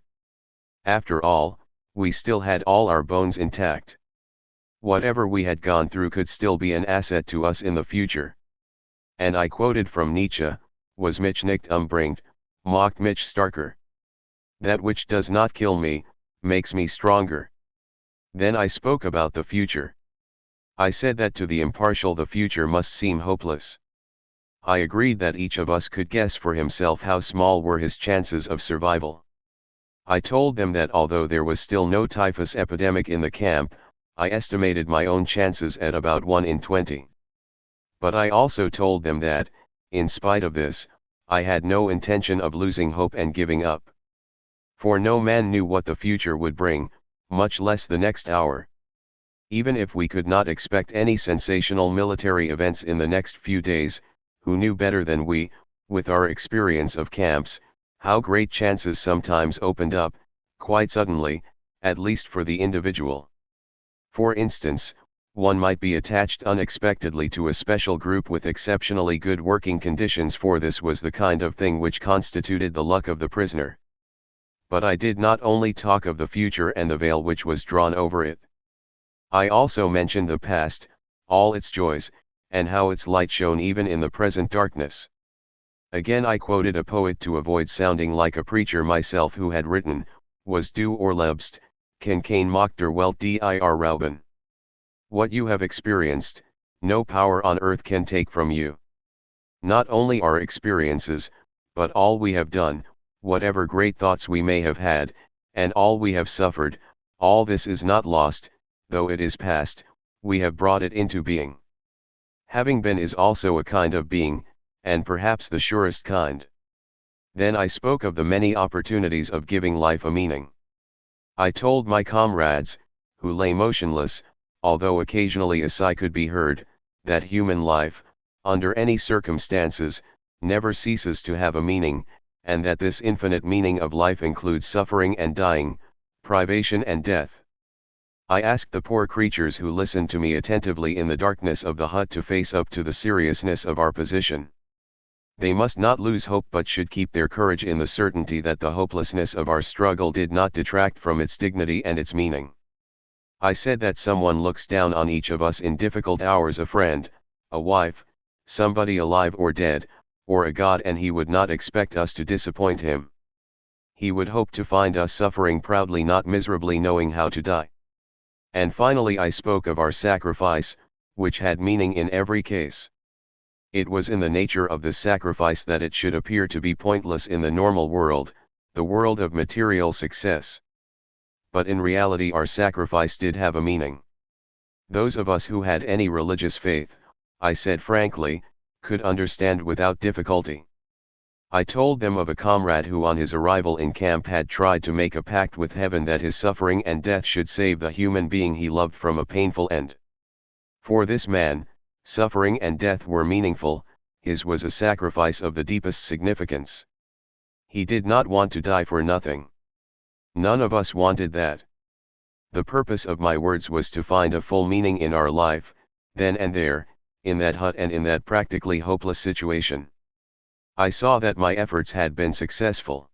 After all, we still had all our bones intact. Whatever we had gone through could still be an asset to us in the future. And I quoted from Nietzsche, was mich nicht umbringt, macht mich starker. That which does not kill me, makes me stronger. Then I spoke about the future. I said that to the impartial the future must seem hopeless. I agreed that each of us could guess for himself how small were his chances of survival. I told them that although there was still no typhus epidemic in the camp, I estimated my own chances at about 1 in 20. But I also told them that, in spite of this, I had no intention of losing hope and giving up. For no man knew what the future would bring, much less the next hour. Even if we could not expect any sensational military events in the next few days, who knew better than we, with our experience of camps, how great chances sometimes opened up, quite suddenly, at least for the individual. For instance, one might be attached unexpectedly to a special group with exceptionally good working conditions, for this was the kind of thing which constituted the luck of the prisoner. But I did not only talk of the future and the veil which was drawn over it. I also mentioned the past, all its joys, and how its light shone even in the present darkness. Again I quoted a poet to avoid sounding like a preacher myself, who had written, "Was du Oerlebst, kan kein Macht der Welt dir rauben." What you have experienced, no power on earth can take from you. Not only our experiences, but all we have done, whatever great thoughts we may have had, and all we have suffered, all this is not lost, though it is past, we have brought it into being. Having been is also a kind of being, and perhaps the surest kind. Then I spoke of the many opportunities of giving life a meaning. I told my comrades, who lay motionless, although occasionally a sigh could be heard, that human life, under any circumstances, never ceases to have a meaning, and that this infinite meaning of life includes suffering and dying, privation and death. I asked the poor creatures who listened to me attentively in the darkness of the hut to face up to the seriousness of our position. They must not lose hope, but should keep their courage in the certainty that the hopelessness of our struggle did not detract from its dignity and its meaning. I said that someone looks down on each of us in difficult hours, a friend, a wife, somebody alive or dead, or a God, and he would not expect us to disappoint him. He would hope to find us suffering proudly, not miserably, knowing how to die. And finally I spoke of our sacrifice, which had meaning in every case. It was in the nature of this sacrifice that it should appear to be pointless in the normal world, the world of material success. But in reality our sacrifice did have a meaning. Those of us who had any religious faith, I said frankly, could understand without difficulty. I told them of a comrade who on his arrival in camp had tried to make a pact with heaven that his suffering and death should save the human being he loved from a painful end. For this man, suffering and death were meaningful, his was a sacrifice of the deepest significance. He did not want to die for nothing. None of us wanted that. The purpose of my words was to find a full meaning in our life, then and there, in that hut and in that practically hopeless situation. I saw that my efforts had been successful.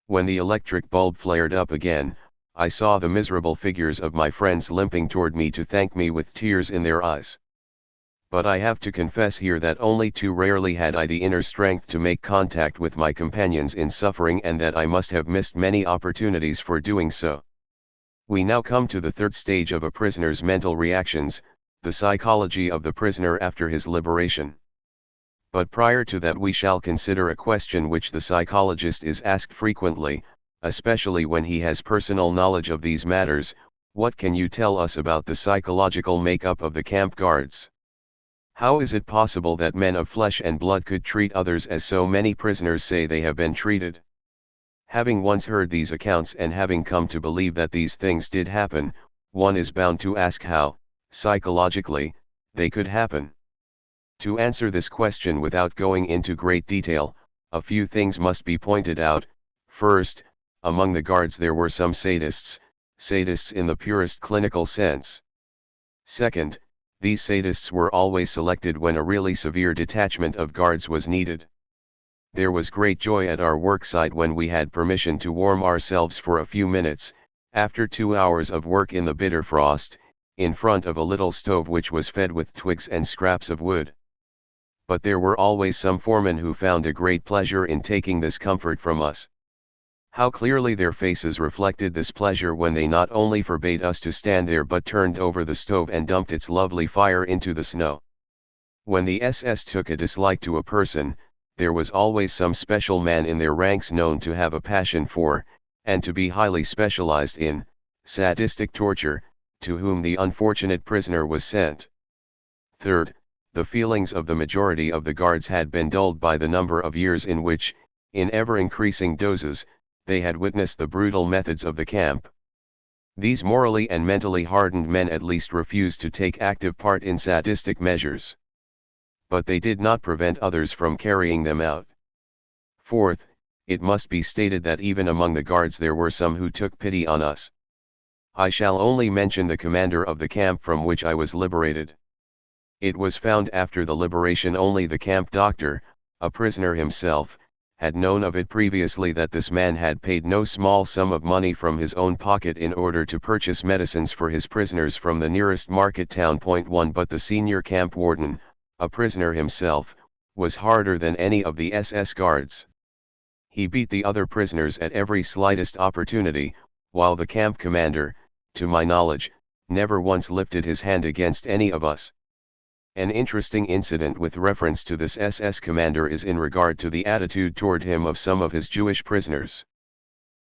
When the electric bulb flared up again, I saw the miserable figures of my friends limping toward me to thank me with tears in their eyes. But I have to confess here that only too rarely had I the inner strength to make contact with my companions in suffering, and that I must have missed many opportunities for doing so. We now come to the third stage of a prisoner's mental reactions, the psychology of the prisoner after his liberation. But prior to that we shall consider a question which the psychologist is asked frequently, especially when he has personal knowledge of these matters: what can you tell us about the psychological makeup of the camp guards? How is it possible that men of flesh and blood could treat others as so many prisoners say they have been treated? Having once heard these accounts and having come to believe that these things did happen, one is bound to ask how, psychologically, they could happen. To answer this question without going into great detail, a few things must be pointed out. First, among the guards there were some sadists in the purest clinical sense. Second, these sadists were always selected when a really severe detachment of guards was needed. There was great joy at our worksite when we had permission to warm ourselves for a few minutes, after 2 hours of work in the bitter frost, in front of a little stove which was fed with twigs and scraps of wood. But there were always some foremen who found a great pleasure in taking this comfort from us. How clearly their faces reflected this pleasure when they not only forbade us to stand there but turned over the stove and dumped its lovely fire into the snow. When the SS took a dislike to a person, there was always some special man in their ranks known to have a passion for, and to be highly specialized in, sadistic torture, to whom the unfortunate prisoner was sent. Third, the feelings of the majority of the guards had been dulled by the number of years in which, in ever-increasing doses, they had witnessed the brutal methods of the camp. These morally and mentally hardened men at least refused to take active part in sadistic measures. but they did not prevent others from carrying them out. Fourth, it must be stated that even among the guards there were some who took pity on us. I shall only mention the commander of the camp from which I was liberated. It was found after the liberation only the camp doctor, a prisoner himself, had known of it previously that this man had paid no small sum of money from his own pocket in order to purchase medicines for his prisoners from the nearest market town. 1 But the senior camp warden, a prisoner himself, was harder than any of the SS guards. He beat the other prisoners at every slightest opportunity, while the camp commander, to my knowledge, never once lifted his hand against any of us. An interesting incident with reference to this SS commander is in regard to the attitude toward him of some of his Jewish prisoners.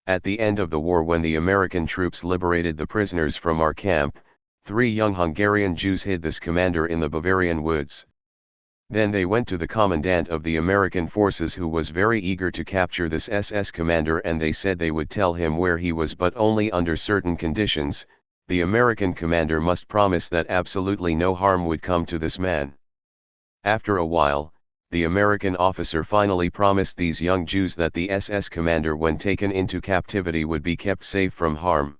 At the end of the war, when the American troops liberated the prisoners from our camp, 3 young Hungarian Jews hid this commander in the Bavarian woods. Then they went to the commandant of the American forces, who was very eager to capture this SS commander, and they said they would tell him where he was, but only under certain conditions. The American commander must promise that absolutely no harm would come to this man. After a while, the American officer finally promised these young Jews that the SS commander, when taken into captivity, would be kept safe from harm.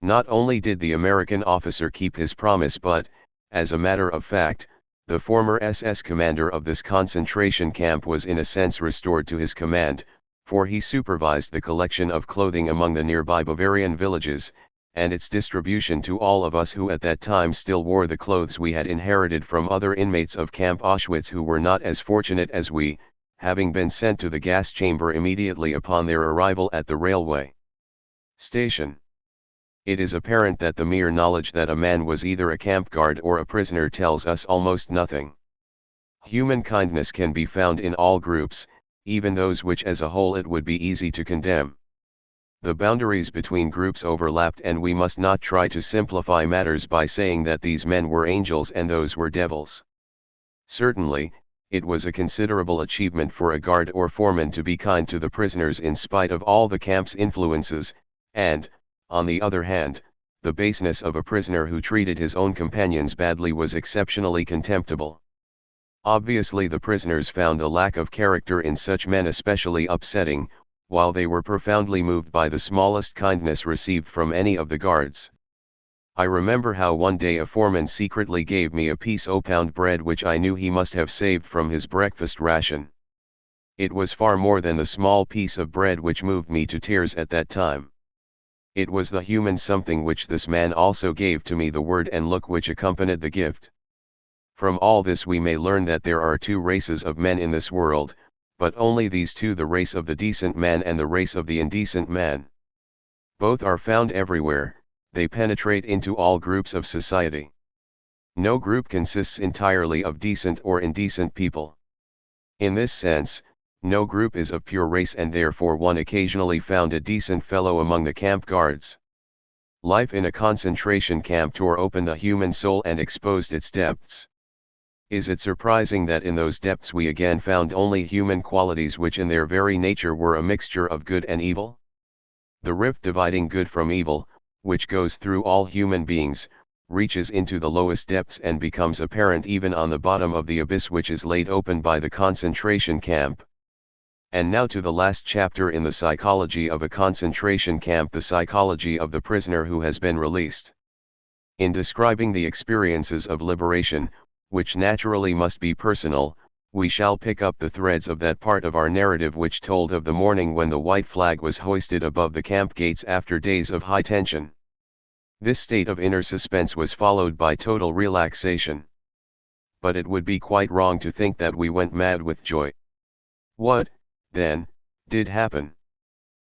Not only did the American officer keep his promise, but, as a matter of fact, the former SS commander of this concentration camp was in a sense restored to his command, for he supervised the collection of clothing among the nearby Bavarian villages, and its distribution to all of us who at that time still wore the clothes we had inherited from other inmates of Camp Auschwitz who were not as fortunate as we, having been sent to the gas chamber immediately upon their arrival at the railway station. It is apparent that the mere knowledge that a man was either a camp guard or a prisoner tells us almost nothing. Human kindness can be found in all groups, even those which as a whole it would be easy to condemn. The boundaries between groups overlapped, and we must not try to simplify matters by saying that these men were angels and those were devils. Certainly, it was a considerable achievement for a guard or foreman to be kind to the prisoners in spite of all the camp's influences, and, on the other hand, the baseness of a prisoner who treated his own companions badly was exceptionally contemptible. Obviously the prisoners found the lack of character in such men especially upsetting, while they were profoundly moved by the smallest kindness received from any of the guards. I remember how one day a foreman secretly gave me a piece of pound bread which I knew he must have saved from his breakfast ration. It was far more than the small piece of bread which moved me to tears at that time. It was the human something which this man also gave to me, the word and look which accompanied the gift. From all this we may learn that there are 2 races of men in this world, but only these 2, the race of the decent man and the race of the indecent man. Both are found everywhere, they penetrate into all groups of society. No group consists entirely of decent or indecent people. In this sense, no group is of pure race, and therefore one occasionally found a decent fellow among the camp guards. Life in a concentration camp tore open the human soul and exposed its depths. Is it surprising that in those depths we again found only human qualities which in their very nature were a mixture of good and evil? The rift dividing good from evil, which goes through all human beings, reaches into the lowest depths and becomes apparent even on the bottom of the abyss which is laid open by the concentration camp. And now to the last chapter in the psychology of a concentration camp, the psychology of the prisoner who has been released. In describing the experiences of liberation, which naturally must be personal, we shall pick up the threads of that part of our narrative which told of the morning when the white flag was hoisted above the camp gates after days of high tension. This state of inner suspense was followed by total relaxation. But it would be quite wrong to think that we went mad with joy. What, then, did happen?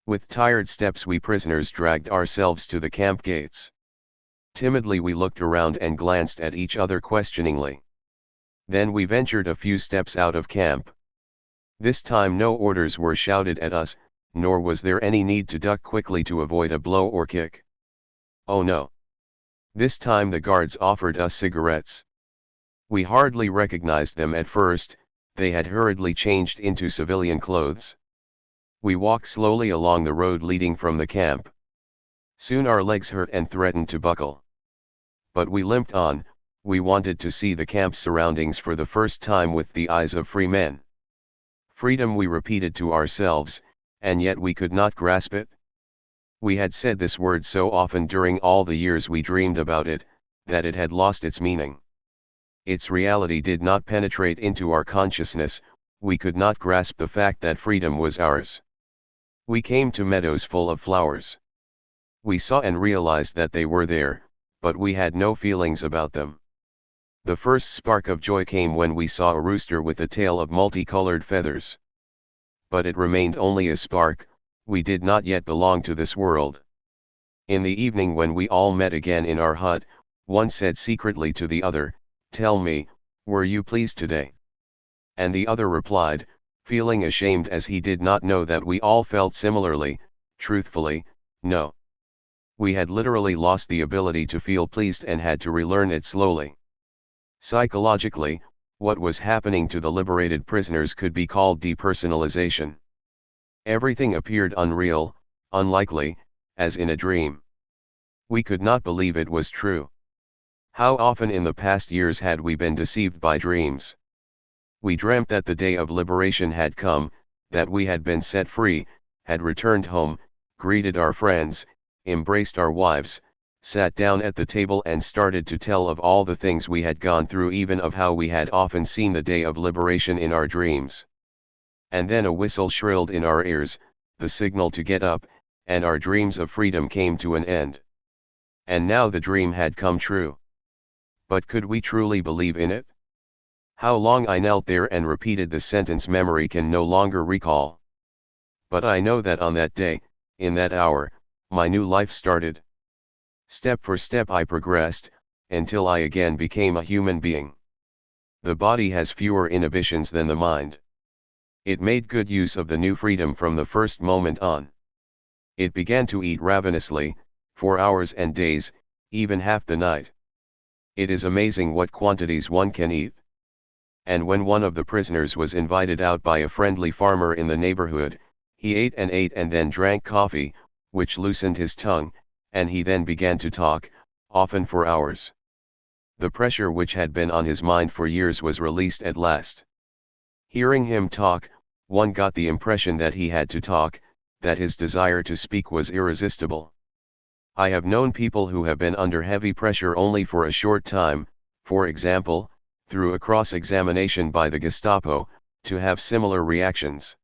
With tired steps we prisoners dragged ourselves to the camp gates. Timidly we looked around and glanced at each other questioningly. Then we ventured a few steps out of camp. This time no orders were shouted at us, nor was there any need to duck quickly to avoid a blow or kick. Oh no. This time the guards offered us cigarettes. We hardly recognized them at first, they had hurriedly changed into civilian clothes. We walked slowly along the road leading from the camp. Soon our legs hurt and threatened to buckle. But we limped on, we wanted to see the camp's surroundings for the first time with the eyes of free men. Freedom, we repeated to ourselves, and yet we could not grasp it. We had said this word so often during all the years we dreamed about it, that it had lost its meaning. Its reality did not penetrate into our consciousness. We could not grasp the fact that freedom was ours. We came to meadows full of flowers. We saw and realized that they were there, but we had no feelings about them. The first spark of joy came when we saw a rooster with a tail of multicolored feathers. But it remained only a spark. We did not yet belong to this world. In the evening, when we all met again in our hut, one said secretly to the other, "Tell me, were you pleased today?" And the other replied, feeling ashamed as he did not know that we all felt similarly, truthfully, "No." We had literally lost the ability to feel pleased and had to relearn it slowly. Psychologically, what was happening to the liberated prisoners could be called depersonalization. Everything appeared unreal, unlikely, as in a dream. We could not believe it was true. How often in the past years had we been deceived by dreams? We dreamt that the day of liberation had come, that we had been set free, had returned home, greeted our friends, embraced our wives, sat down at the table and started to tell of all the things we had gone through, even of how we had often seen the day of liberation in our dreams. And then a whistle shrilled in our ears, the signal to get up, and our dreams of freedom came to an end. And now the dream had come true. But could we truly believe in it? How long I knelt there and repeated the sentence memory can no longer recall. But I know that on that day, in that hour, my new life started. Step for step I progressed, until I again became a human being. The body has fewer inhibitions than the mind. It made good use of the new freedom from the first moment on. It began to eat ravenously, for hours and days, even half the night. It is amazing what quantities one can eat. And when one of the prisoners was invited out by a friendly farmer in the neighborhood, he ate and then drank coffee, which loosened his tongue, and he then began to talk, often for hours. The pressure which had been on his mind for years was released at last. Hearing him talk, one got the impression that he had to talk, that his desire to speak was irresistible. I have known people who have been under heavy pressure only for a short time, for example, through a cross-examination by the Gestapo, to have similar reactions.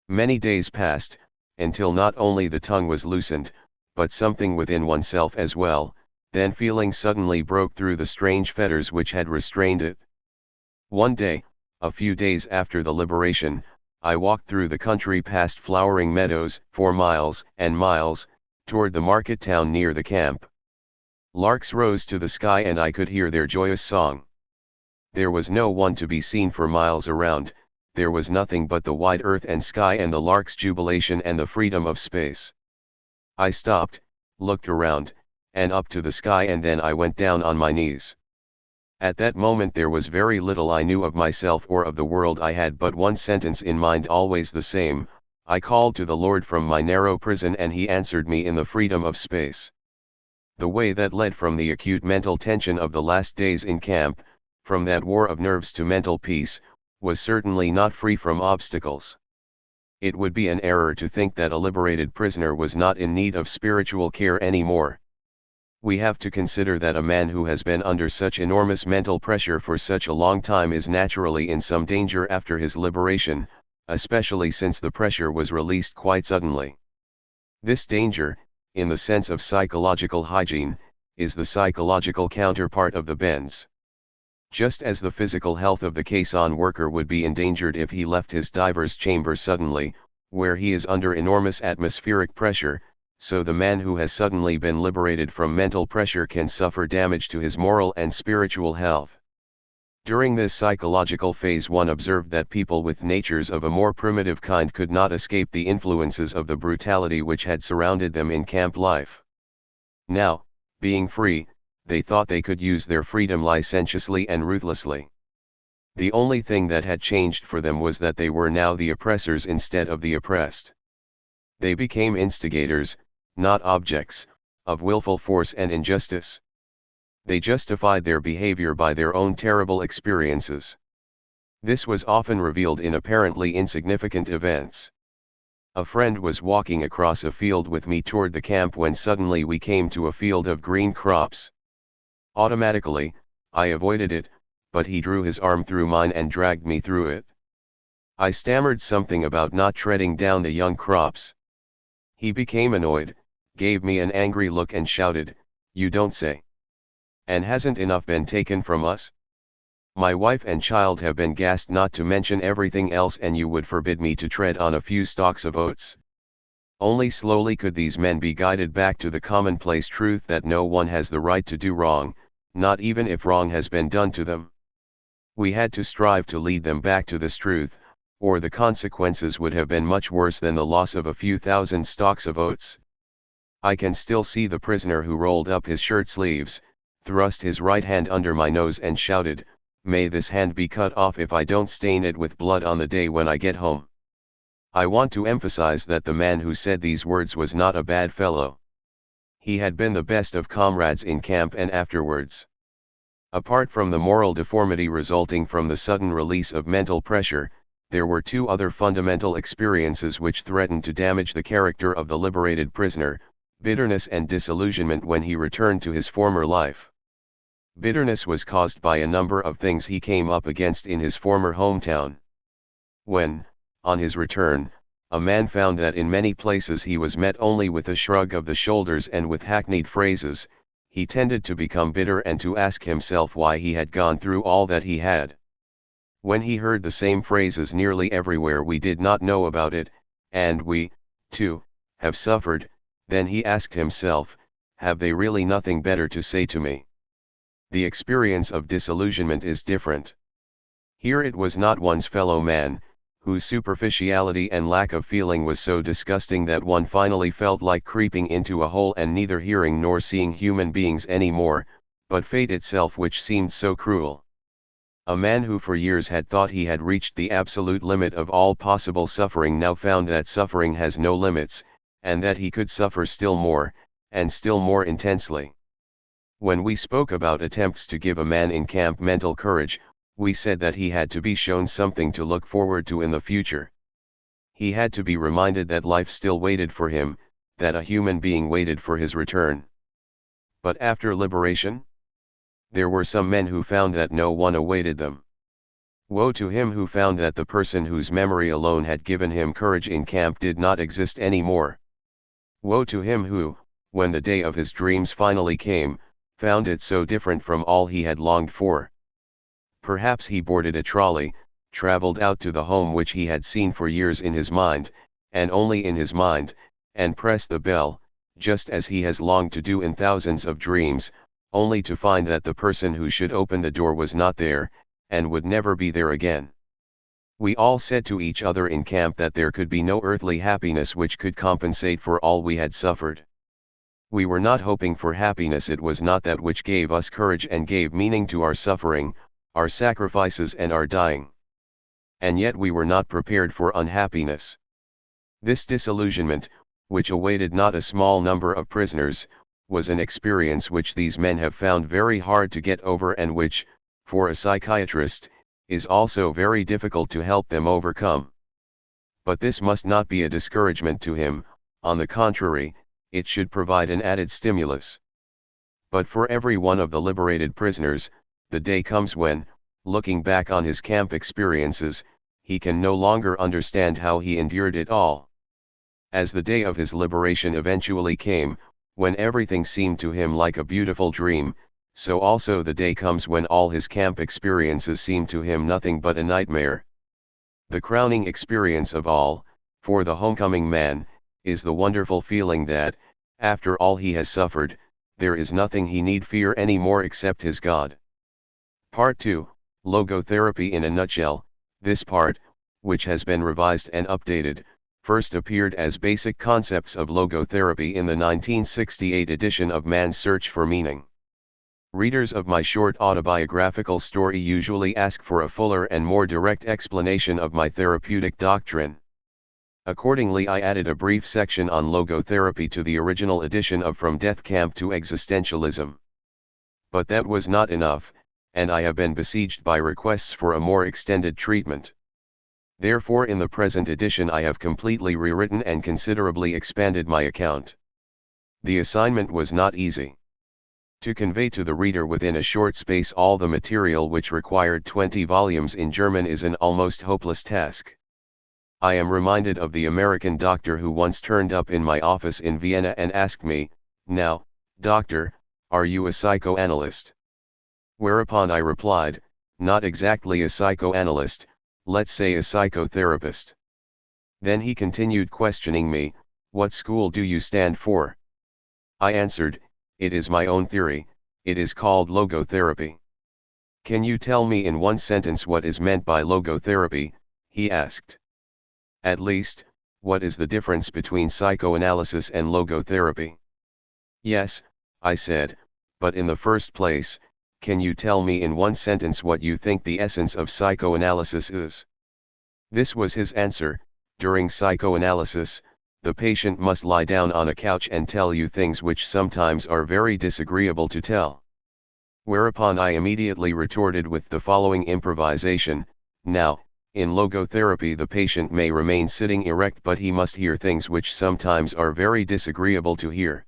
Many days passed, until not only the tongue was loosened, but something within oneself as well, then feeling suddenly broke through the strange fetters which had restrained it. One day, a few days after the liberation, I walked through the country past flowering meadows, for miles and miles, toward the market town near the camp. Larks rose to the sky and I could hear their joyous song. There was no one to be seen for miles around. There was nothing but the wide earth and sky and the lark's jubilation and the freedom of space. I stopped, looked around, and up to the sky, and then I went down on my knees. At that moment there was very little I knew of myself or of the world. I had but one sentence in mind, always the same: I called to the Lord from my narrow prison and He answered me in the freedom of space. The way that led from the acute mental tension of the last days in camp, from that war of nerves to mental peace, was certainly not free from obstacles. It would be an error to think that a liberated prisoner was not in need of spiritual care anymore. We have to consider that a man who has been under such enormous mental pressure for such a long time is naturally in some danger after his liberation, especially since the pressure was released quite suddenly. This danger, in the sense of psychological hygiene, is the psychological counterpart of the bends. Just as the physical health of the caisson worker would be endangered if he left his diver's chamber suddenly, where he is under enormous atmospheric pressure, so the man who has suddenly been liberated from mental pressure can suffer damage to his moral and spiritual health. During this psychological phase, one observed that people with natures of a more primitive kind could not escape the influences of the brutality which had surrounded them in camp life. Now, being free, they thought they could use their freedom licentiously and ruthlessly. The only thing that had changed for them was that they were now the oppressors instead of the oppressed. They became instigators, not objects, of willful force and injustice. They justified their behavior by their own terrible experiences. This was often revealed in apparently insignificant events. A friend was walking across a field with me toward the camp when suddenly we came to a field of green crops. Automatically, I avoided it, but he drew his arm through mine and dragged me through it. I stammered something about not treading down the young crops. He became annoyed, gave me an angry look and shouted, "You don't say. And hasn't enough been taken from us? My wife and child have been gassed, not to mention everything else, and you would forbid me to tread on a few stalks of oats." Only slowly could these men be guided back to the commonplace truth that no one has the right to do wrong, not even if wrong has been done to them. We had to strive to lead them back to this truth, or the consequences would have been much worse than the loss of a few thousand stalks of oats. I can still see the prisoner who rolled up his shirt sleeves, thrust his right hand under my nose and shouted, "May this hand be cut off if I don't stain it with blood on the day when I get home." I want to emphasize that the man who said these words was not a bad fellow. He had been the best of comrades in camp and afterwards. Apart from the moral deformity resulting from the sudden release of mental pressure, there were two other fundamental experiences which threatened to damage the character of the liberated prisoner: bitterness and disillusionment when he returned to his former life. Bitterness was caused by a number of things he came up against in his former hometown. When, on his return, a man found that in many places he was met only with a shrug of the shoulders and with hackneyed phrases, he tended to become bitter and to ask himself why he had gone through all that he had. When he heard the same phrases nearly everywhere, we did not know about it, and we, too, have suffered, then he asked himself, have they really nothing better to say to me? The experience of disillusionment is different. Here it was not one's fellow man, whose superficiality and lack of feeling was so disgusting that one finally felt like creeping into a hole and neither hearing nor seeing human beings anymore, but fate itself which seemed so cruel. A man who for years had thought he had reached the absolute limit of all possible suffering now found that suffering has no limits, and that he could suffer still more, and still more intensely. When we spoke about attempts to give a man in camp mental courage, we said that he had to be shown something to look forward to in the future. He had to be reminded that life still waited for him, that a human being waited for his return. But after liberation? There were some men who found that no one awaited them. Woe to him who found that the person whose memory alone had given him courage in camp did not exist anymore. Woe to him who, when the day of his dreams finally came, found it so different from all he had longed for. Perhaps he boarded a trolley, traveled out to the home which he had seen for years in his mind, and only in his mind, and pressed the bell, just as he has longed to do in thousands of dreams, only to find that the person who should open the door was not there, and would never be there again. We all said to each other in camp that there could be no earthly happiness which could compensate for all we had suffered. We were not hoping for happiness, it was not that which gave us courage and gave meaning to our suffering, our sacrifices and our dying. And yet we were not prepared for unhappiness. This disillusionment, which awaited not a small number of prisoners, was an experience which these men have found very hard to get over, and which, for a psychiatrist, is also very difficult to help them overcome. But this must not be a discouragement to him, on the contrary, it should provide an added stimulus. But for every one of the liberated prisoners, the day comes when, looking back on his camp experiences, he can no longer understand how he endured it all. As the day of his liberation eventually came, when everything seemed to him like a beautiful dream, so also the day comes when all his camp experiences seem to him nothing but a nightmare. The crowning experience of all, for the homecoming man, is the wonderful feeling that, after all he has suffered, there is nothing he need fear any more except his God. Part 2, Logotherapy in a nutshell. This part, which has been revised and updated, first appeared as Basic Concepts of Logotherapy in the 1968 edition of Man's Search for Meaning. Readers of my short autobiographical story usually ask for a fuller and more direct explanation of my therapeutic doctrine. Accordingly, I added a brief section on logotherapy to the original edition of From Death Camp to Existentialism. But that was not enough, and I have been besieged by requests for a more extended treatment. Therefore in the present edition I have completely rewritten and considerably expanded my account. The assignment was not easy. To convey to the reader within a short space all the material which required 20 volumes in German is an almost hopeless task. I am reminded of the American doctor who once turned up in my office in Vienna and asked me, "Now, doctor, are you a psychoanalyst?" Whereupon I replied, "Not exactly a psychoanalyst, let's say a psychotherapist." Then he continued questioning me, "What school do you stand for?" I answered, "It is my own theory, it is called logotherapy." "Can you tell me in one sentence what is meant by logotherapy?" he asked. "At least, what is the difference between psychoanalysis and logotherapy?" "Yes," I said, "but in the first place, can you tell me in one sentence what you think the essence of psychoanalysis is?" This was his answer: "During psychoanalysis, the patient must lie down on a couch and tell you things which sometimes are very disagreeable to tell." Whereupon I immediately retorted with the following improvisation: "Now, in logotherapy the patient may remain sitting erect but he must hear things which sometimes are very disagreeable to hear."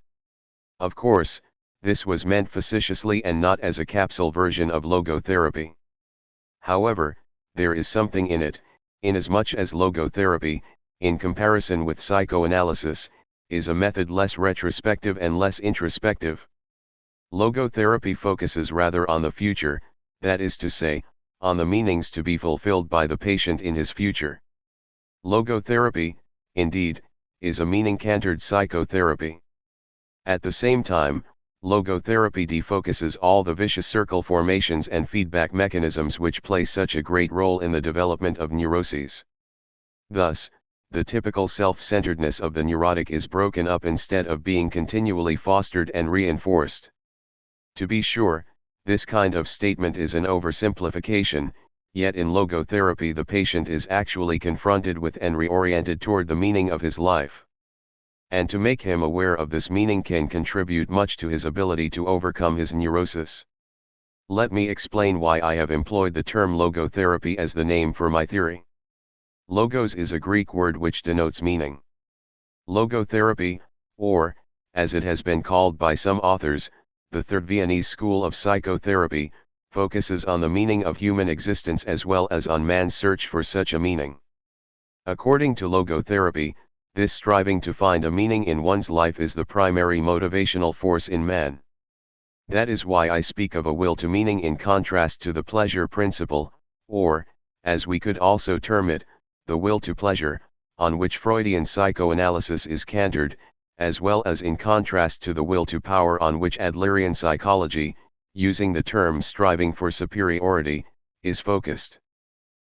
Of course, this was meant facetiously and not as a capsule version of logotherapy. However, there is something in it, inasmuch as logotherapy, in comparison with psychoanalysis, is a method less retrospective and less introspective. Logotherapy focuses rather on the future, that is to say, on the meanings to be fulfilled by the patient in his future. Logotherapy, indeed, is a meaning-centered psychotherapy. At the same time, logotherapy defocuses all the vicious circle formations and feedback mechanisms which play such a great role in the development of neuroses. Thus, the typical self-centeredness of the neurotic is broken up instead of being continually fostered and reinforced. To be sure, this kind of statement is an oversimplification, yet in logotherapy the patient is actually confronted with and reoriented toward the meaning of his life. And to make him aware of this meaning can contribute much to his ability to overcome his neurosis. Let me explain why I have employed the term logotherapy as the name for my theory. Logos is a Greek word which denotes meaning. Logotherapy, or, as it has been called by some authors, the Third Viennese school of psychotherapy, focuses on the meaning of human existence as well as on man's search for such a meaning. According to logotherapy, this striving to find a meaning in one's life is the primary motivational force in man. That is why I speak of a will to meaning in contrast to the pleasure principle, or, as we could also term it, the will to pleasure, on which Freudian psychoanalysis is centered, as well as in contrast to the will to power on which Adlerian psychology, using the term striving for superiority, is focused.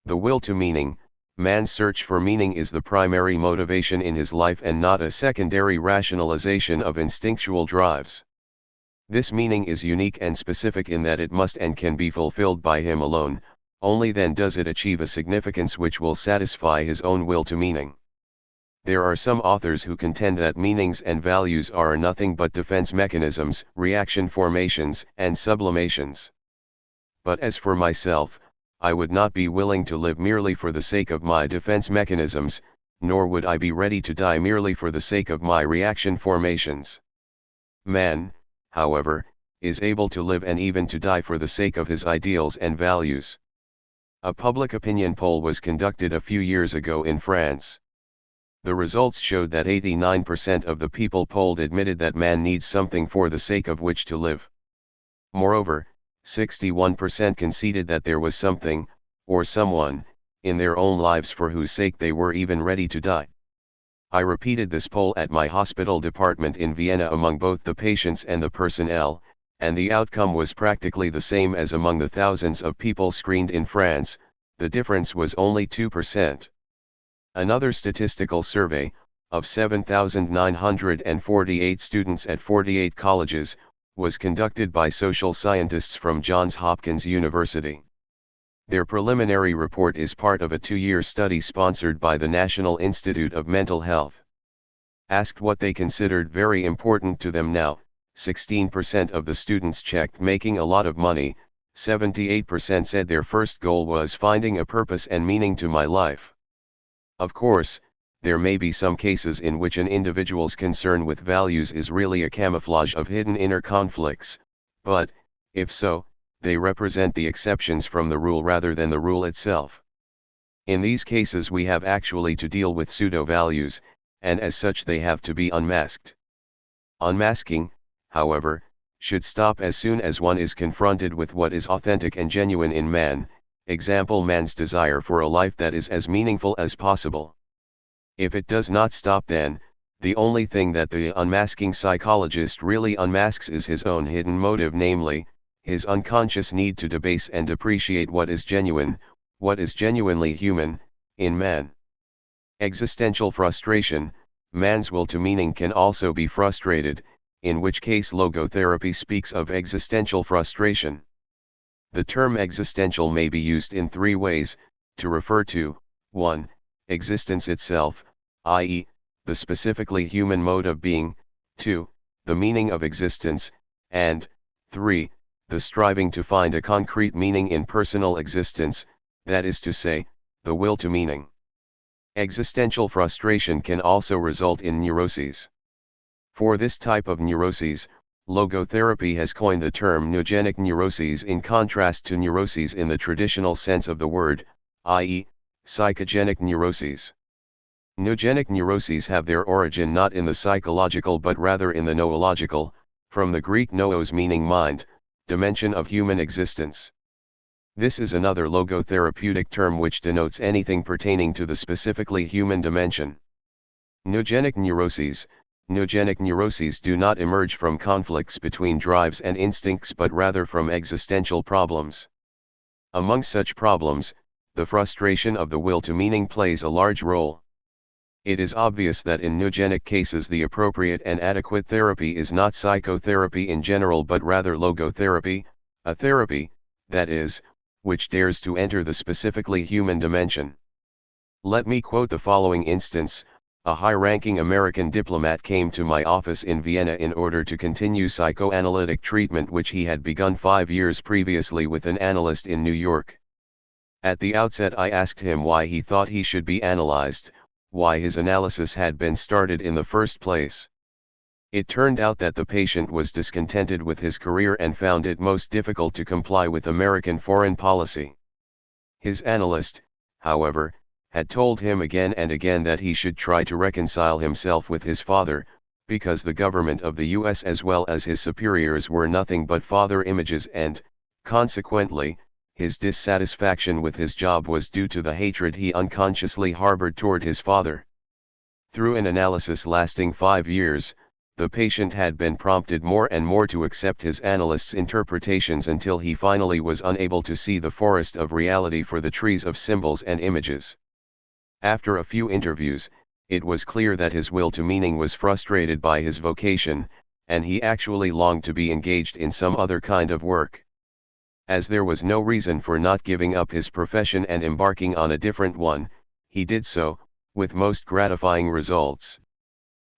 The will to meaning, man's search for meaning, is the primary motivation in his life and not a secondary rationalization of instinctual drives. This meaning is unique and specific in that it must and can be fulfilled by him alone, only then does it achieve a significance which will satisfy his own will to meaning. There are some authors who contend that meanings and values are nothing but defense mechanisms, reaction formations, and sublimations. But as for myself, I would not be willing to live merely for the sake of my defense mechanisms, nor would I be ready to die merely for the sake of my reaction formations. Man, however, is able to live and even to die for the sake of his ideals and values. A public opinion poll was conducted a few years ago in France. The results showed that 89% of the people polled admitted that man needs something for the sake of which to live. Moreover, 61% conceded that there was something, or someone, in their own lives for whose sake they were even ready to die. I repeated this poll at my hospital department in Vienna among both the patients and the personnel, and the outcome was practically the same as among the thousands of people screened in France. The difference was only 2%. Another statistical survey, of 7,948 students at 48 colleges, was conducted by social scientists from Johns Hopkins University. Their preliminary report is part of a 2-year study sponsored by the National Institute of Mental Health. Asked what they considered very important to them now, 16% of the students checked making a lot of money, 78% said their first goal was finding a purpose and meaning to my life. Of course, there may be some cases in which an individual's concern with values is really a camouflage of hidden inner conflicts, but, if so, they represent the exceptions from the rule rather than the rule itself. In these cases we have actually to deal with pseudo-values, and as such they have to be unmasked. Unmasking, however, should stop as soon as one is confronted with what is authentic and genuine in man, example man's desire for a life that is as meaningful as possible. If it does not stop, then, the only thing that the unmasking psychologist really unmasks is his own hidden motive, namely, his unconscious need to debase and depreciate what is genuine, what is genuinely human, in man. Existential frustration, man's will to meaning can also be frustrated, in which case logotherapy speaks of existential frustration. The term existential may be used in three ways, to refer to, 1. Existence itself, i.e., the specifically human mode of being, 2. The meaning of existence, and 3. The striving to find a concrete meaning in personal existence, that is to say, the will to meaning. Existential frustration can also result in neuroses. For this type of neuroses, logotherapy has coined the term neogenic neuroses in contrast to neuroses in the traditional sense of the word, i.e., psychogenic neuroses. Neogenic neuroses have their origin not in the psychological but rather in the noological, from the Greek noos meaning mind, dimension of human existence. This is another logotherapeutic term which denotes anything pertaining to the specifically human dimension. Neogenic neuroses do not emerge from conflicts between drives and instincts but rather from existential problems. Among such problems, the frustration of the will to meaning plays a large role. It is obvious that in neogenic cases the appropriate and adequate therapy is not psychotherapy in general but rather logotherapy, a therapy, that is, which dares to enter the specifically human dimension. Let me quote the following instance. A high-ranking American diplomat came to my office in Vienna in order to continue psychoanalytic treatment which he had begun 5 years previously with an analyst in New York. At the outset I asked him why he thought he should be analyzed, why his analysis had been started in the first place. It turned out that the patient was discontented with his career and found it most difficult to comply with American foreign policy. His analyst, however, had told him again and again that he should try to reconcile himself with his father, because the government of the US as well as his superiors were nothing but father images and, consequently, his dissatisfaction with his job was due to the hatred he unconsciously harbored toward his father. Through an analysis lasting 5 years, the patient had been prompted more and more to accept his analyst's interpretations until he finally was unable to see the forest of reality for the trees of symbols and images. After a few interviews, it was clear that his will to meaning was frustrated by his vocation, and he actually longed to be engaged in some other kind of work. As there was no reason for not giving up his profession and embarking on a different one, he did so, with most gratifying results.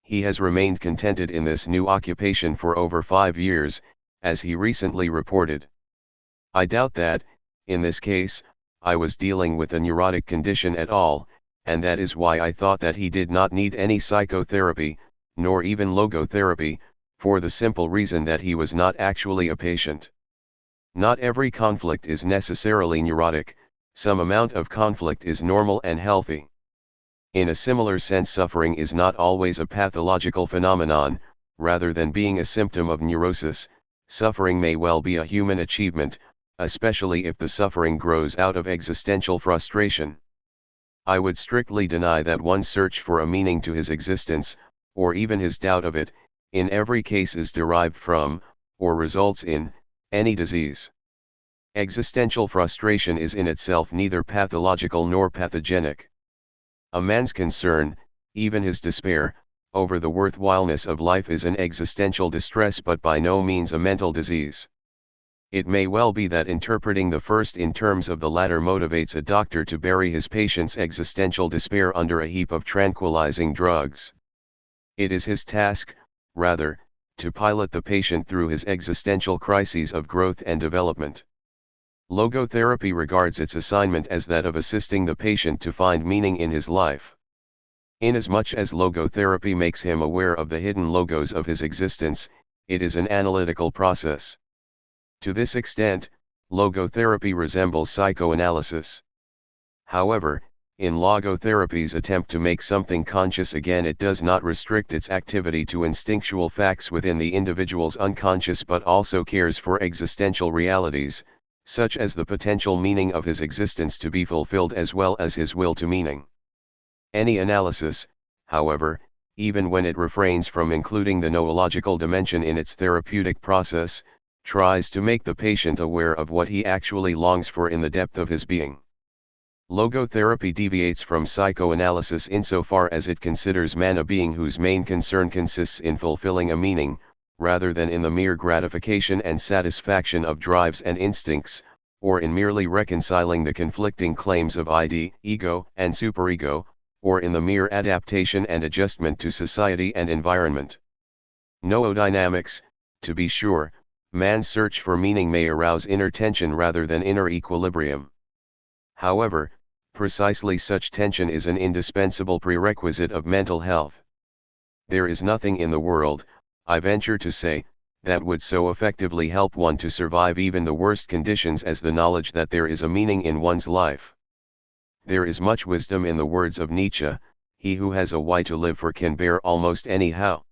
He has remained contented in this new occupation for over 5 years, as he recently reported. I doubt that, in this case, I was dealing with a neurotic condition at all, and that is why I thought that he did not need any psychotherapy, nor even logotherapy, for the simple reason that he was not actually a patient. Not every conflict is necessarily neurotic, some amount of conflict is normal and healthy. In a similar sense, suffering is not always a pathological phenomenon. Rather than being a symptom of neurosis, suffering may well be a human achievement, especially if the suffering grows out of existential frustration. I would strictly deny that one's search for a meaning to his existence, or even his doubt of it, in every case is derived from, or results in, any disease. Existential frustration is in itself neither pathological nor pathogenic. A man's concern, even his despair, over the worthwhileness of life is an existential distress but by no means a mental disease. It may well be that interpreting the first in terms of the latter motivates a doctor to bury his patient's existential despair under a heap of tranquilizing drugs. It is his task, rather, to pilot the patient through his existential crises of growth and development. Logotherapy regards its assignment as that of assisting the patient to find meaning in his life. Inasmuch as logotherapy makes him aware of the hidden logos of his existence, it is an analytical process. To this extent, logotherapy resembles psychoanalysis. However, in logotherapy's attempt to make something conscious again, it does not restrict its activity to instinctual facts within the individual's unconscious, but also cares for existential realities, such as the potential meaning of his existence to be fulfilled as well as his will to meaning. Any analysis, however, even when it refrains from including the noological dimension in its therapeutic process, tries to make the patient aware of what he actually longs for in the depth of his being. Logotherapy deviates from psychoanalysis insofar as it considers man a being whose main concern consists in fulfilling a meaning, rather than in the mere gratification and satisfaction of drives and instincts, or in merely reconciling the conflicting claims of id, ego, and superego, or in the mere adaptation and adjustment to society and environment. Noodynamics, to be sure, man's search for meaning may arouse inner tension rather than inner equilibrium. However, precisely such tension is an indispensable prerequisite of mental health. There is nothing in the world, I venture to say, that would so effectively help one to survive even the worst conditions as the knowledge that there is a meaning in one's life. There is much wisdom in the words of Nietzsche, he who has a why to live for can bear almost any how.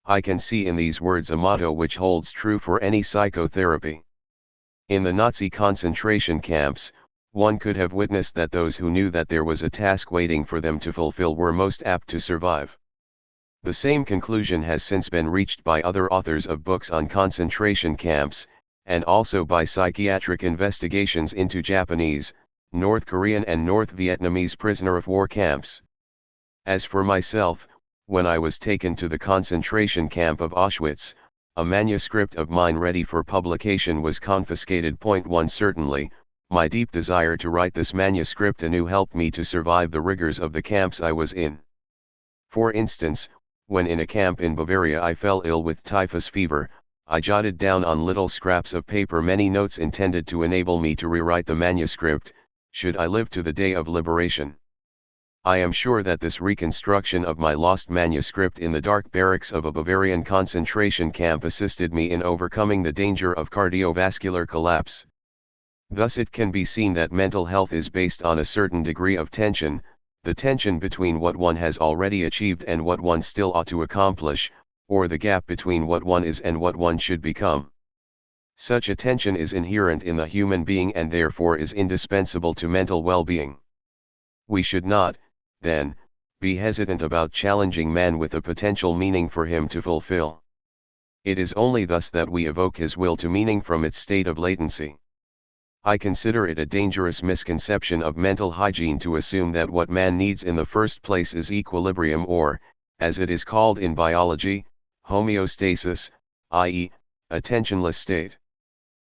I can see in these words a motto which holds true for any psychotherapy. In the Nazi concentration camps, one could have witnessed that those who knew that there was a task waiting for them to fulfill were most apt to survive. The same conclusion has since been reached by other authors of books on concentration camps, and also by psychiatric investigations into Japanese, North Korean and North Vietnamese prisoner of war camps. As for myself, when I was taken to the concentration camp of Auschwitz, a manuscript of mine ready for publication was confiscated. One certainly, my deep desire to write this manuscript anew helped me to survive the rigors of the camps I was in. For instance, when in a camp in Bavaria I fell ill with typhus fever, I jotted down on little scraps of paper many notes intended to enable me to rewrite the manuscript, should I live to the day of liberation. I am sure that this reconstruction of my lost manuscript in the dark barracks of a Bavarian concentration camp assisted me in overcoming the danger of cardiovascular collapse. Thus it can be seen that mental health is based on a certain degree of tension, the tension between what one has already achieved and what one still ought to accomplish, or the gap between what one is and what one should become. Such a tension is inherent in the human being and therefore is indispensable to mental well-being. We should not, then, be hesitant about challenging man with a potential meaning for him to fulfill. It is only thus that we evoke his will to meaning from its state of latency. I consider it a dangerous misconception of mental hygiene to assume that what man needs in the first place is equilibrium or, as it is called in biology, homeostasis, i.e., a tensionless state.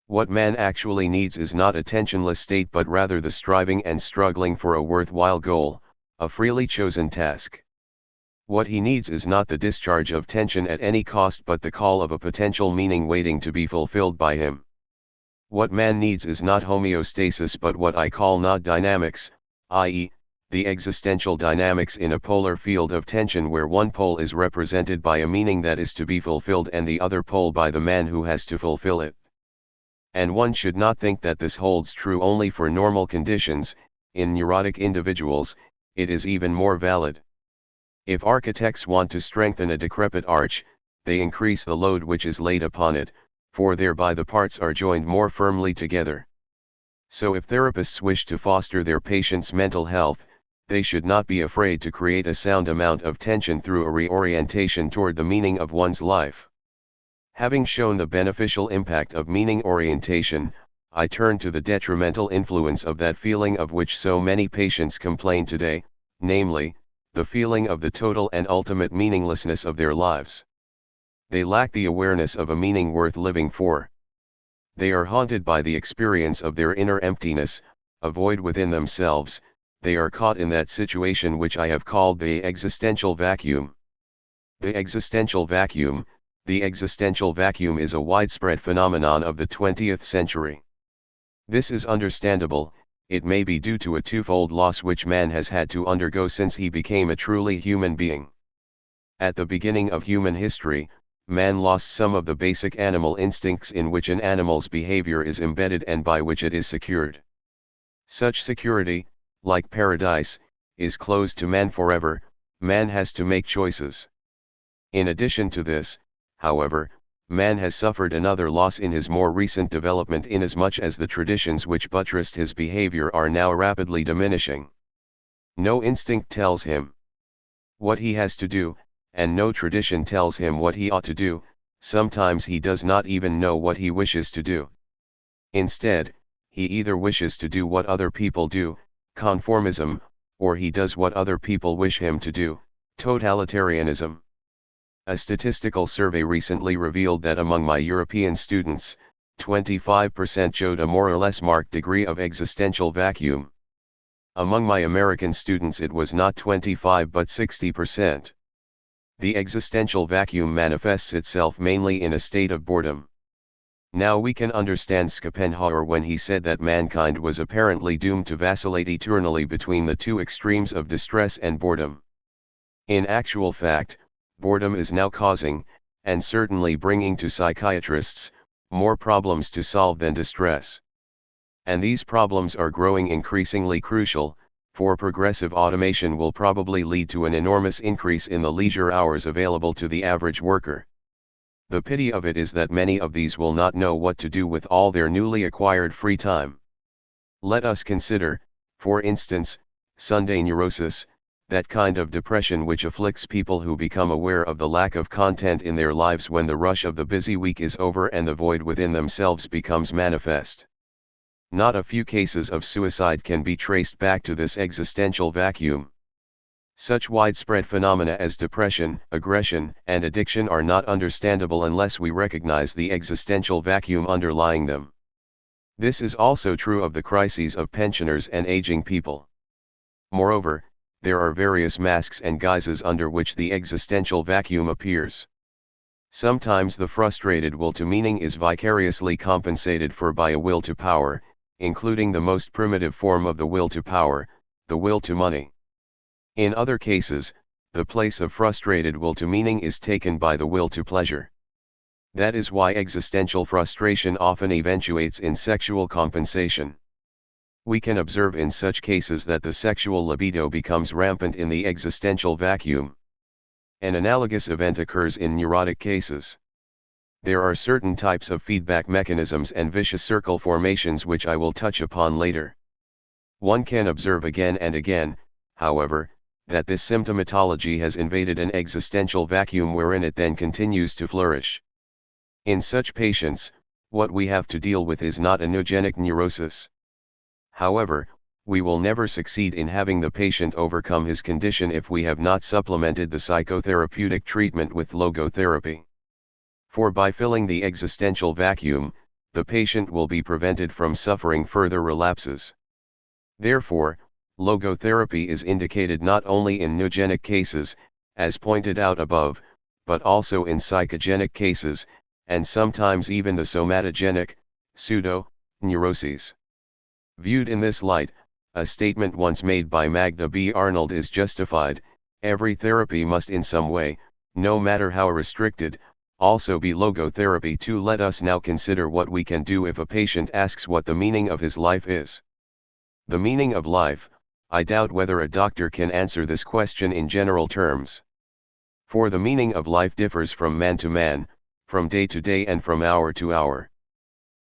What man actually needs is not a tensionless state but rather the striving and struggling for a worthwhile goal, a freely chosen task. What he needs is not the discharge of tension at any cost but the call of a potential meaning waiting to be fulfilled by him. What man needs is not homeostasis but what I call nod dynamics, i.e., the existential dynamics in a polar field of tension where one pole is represented by a meaning that is to be fulfilled and the other pole by the man who has to fulfill it. And one should not think that this holds true only for normal conditions. In neurotic individuals, it is even more valid. If architects want to strengthen a decrepit arch, they increase the load which is laid upon it, for thereby the parts are joined more firmly together. So if therapists wish to foster their patients' mental health, they should not be afraid to create a sound amount of tension through a reorientation toward the meaning of one's life. Having shown the beneficial impact of meaning orientation, I turn to the detrimental influence of that feeling of which so many patients complain today, namely, the feeling of the total and ultimate meaninglessness of their lives. They lack the awareness of a meaning worth living for. They are haunted by the experience of their inner emptiness, a void within themselves. They are caught in that situation which I have called the existential vacuum. The existential vacuum, The existential vacuum is a widespread phenomenon of the 20th century. This is understandable. It may be due to a twofold loss which man has had to undergo since he became a truly human being. At the beginning of human history, man lost some of the basic animal instincts in which an animal's behavior is embedded and by which it is secured. Such security, like paradise, is closed to man forever. Man has to make choices. In addition to this, however, man has suffered another loss in his more recent development inasmuch as the traditions which buttressed his behavior are now rapidly diminishing. No instinct tells him what he has to do, and no tradition tells him what he ought to do. Sometimes he does not even know what he wishes to do. Instead, he either wishes to do what other people do, conformism, or he does what other people wish him to do, totalitarianism. A statistical survey recently revealed that among my European students, 25% showed a more or less marked degree of existential vacuum. Among my American students it was not 25 but 60%. The existential vacuum manifests itself mainly in a state of boredom. Now we can understand Schopenhauer when he said that mankind was apparently doomed to vacillate eternally between the two extremes of distress and boredom. In actual fact, boredom is now causing, and certainly bringing to psychiatrists, more problems to solve than distress. And these problems are growing increasingly crucial, for progressive automation will probably lead to an enormous increase in the leisure hours available to the average worker. The pity of it is that many of these will not know what to do with all their newly acquired free time. Let us consider, for instance, Sunday neurosis, that kind of depression which afflicts people who become aware of the lack of content in their lives when the rush of the busy week is over and the void within themselves becomes manifest. Not a few cases of suicide can be traced back to this existential vacuum. Such widespread phenomena as depression, aggression, and addiction are not understandable unless we recognize the existential vacuum underlying them. This is also true of the crises of pensioners and aging people. Moreover, there are various masks and guises under which the existential vacuum appears. Sometimes the frustrated will to meaning is vicariously compensated for by a will to power, including the most primitive form of the will to power, the will to money. In other cases, the place of frustrated will to meaning is taken by the will to pleasure. That is why existential frustration often eventuates in sexual compensation. We can observe in such cases that the sexual libido becomes rampant in the existential vacuum. An analogous event occurs in neurotic cases. There are certain types of feedback mechanisms and vicious circle formations which I will touch upon later. One can observe again and again, however, that this symptomatology has invaded an existential vacuum wherein it then continues to flourish. In such patients, what we have to deal with is not a neogenic neurosis. However, we will never succeed in having the patient overcome his condition if we have not supplemented the psychotherapeutic treatment with logotherapy. For by filling the existential vacuum, the patient will be prevented from suffering further relapses. Therefore, logotherapy is indicated not only in neogenic cases, as pointed out above, but also in psychogenic cases, and sometimes even the somatogenic, pseudo-neuroses. Viewed in this light, a statement once made by Magda B. Arnold is justified: every therapy must in some way, no matter how restricted, also be logotherapy too. Let us now consider what we can do if a patient asks what the meaning of his life is. The meaning of life, I doubt whether a doctor can answer this question in general terms. For the meaning of life differs from man to man, from day to day and from hour to hour.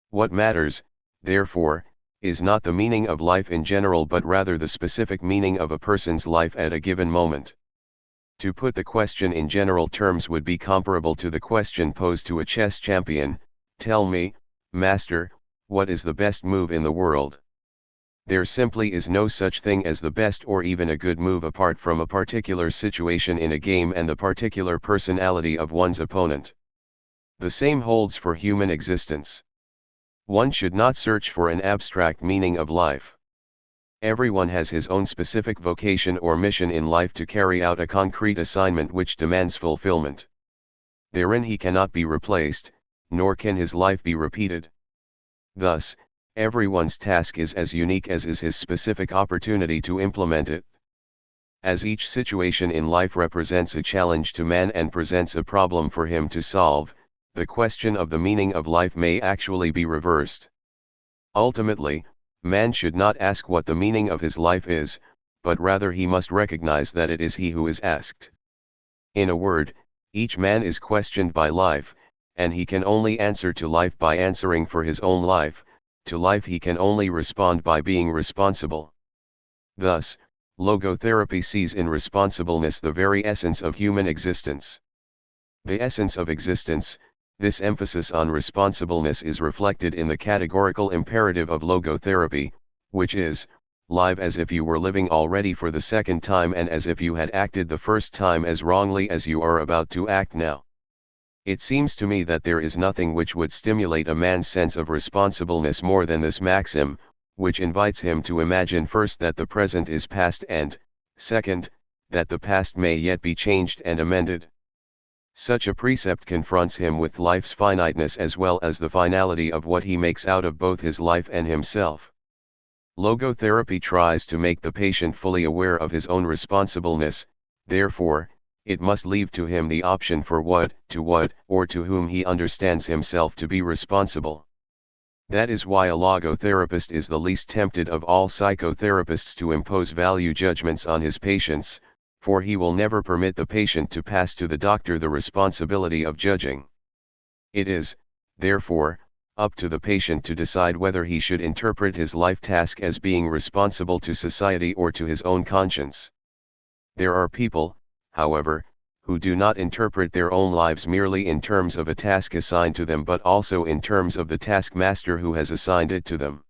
What matters, therefore, is not the meaning of life in general but rather the specific meaning of a person's life at a given moment. To put the question in general terms would be comparable to the question posed to a chess champion: tell me, master, what is the best move in the world? There simply is no such thing as the best or even a good move apart from a particular situation in a game and the particular personality of one's opponent. The same holds for human existence. One should not search for an abstract meaning of life. Everyone has his own specific vocation or mission in life to carry out a concrete assignment which demands fulfillment. Therein he cannot be replaced, nor can his life be repeated. Thus, everyone's task is as unique as is his specific opportunity to implement it. As each situation in life represents a challenge to man and presents a problem for him to solve, the question of the meaning of life may actually be reversed. Ultimately, man should not ask what the meaning of his life is, but rather he must recognize that it is he who is asked. In a word, each man is questioned by life, and he can only answer to life by answering for his own life. To life he can only respond by being responsible. Thus, logotherapy sees in responsibleness the very essence of human existence. The essence of existence, this emphasis on responsibleness is reflected in the categorical imperative of logotherapy, which is, live as if you were living already for the second time and as if you had acted the first time as wrongly as you are about to act now. It seems to me that there is nothing which would stimulate a man's sense of responsibleness more than this maxim, which invites him to imagine first that the present is past and, second, that the past may yet be changed and amended. Such a precept confronts him with life's finiteness as well as the finality of what he makes out of both his life and himself. Logotherapy tries to make the patient fully aware of his own responsibleness, therefore, it must leave to him the option for what, or to whom he understands himself to be responsible. That is why a logotherapist is the least tempted of all psychotherapists to impose value judgments on his patients, for he will never permit the patient to pass to the doctor the responsibility of judging. It is, therefore, up to the patient to decide whether he should interpret his life task as being responsible to society or to his own conscience. There are people, however, who do not interpret their own lives merely in terms of a task assigned to them but also in terms of the taskmaster who has assigned it to them.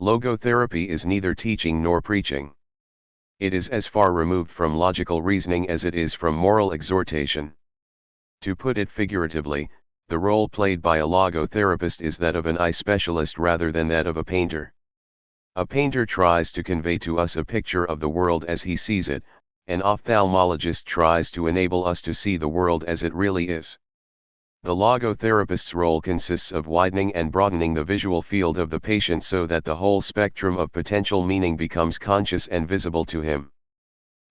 Logotherapy is neither teaching nor preaching. It is as far removed from logical reasoning as it is from moral exhortation. To put it figuratively, the role played by a logotherapist is that of an eye specialist rather than that of a painter. A painter tries to convey to us a picture of the world as he sees it, an ophthalmologist tries to enable us to see the world as it really is. The logotherapist's role consists of widening and broadening the visual field of the patient so that the whole spectrum of potential meaning becomes conscious and visible to him.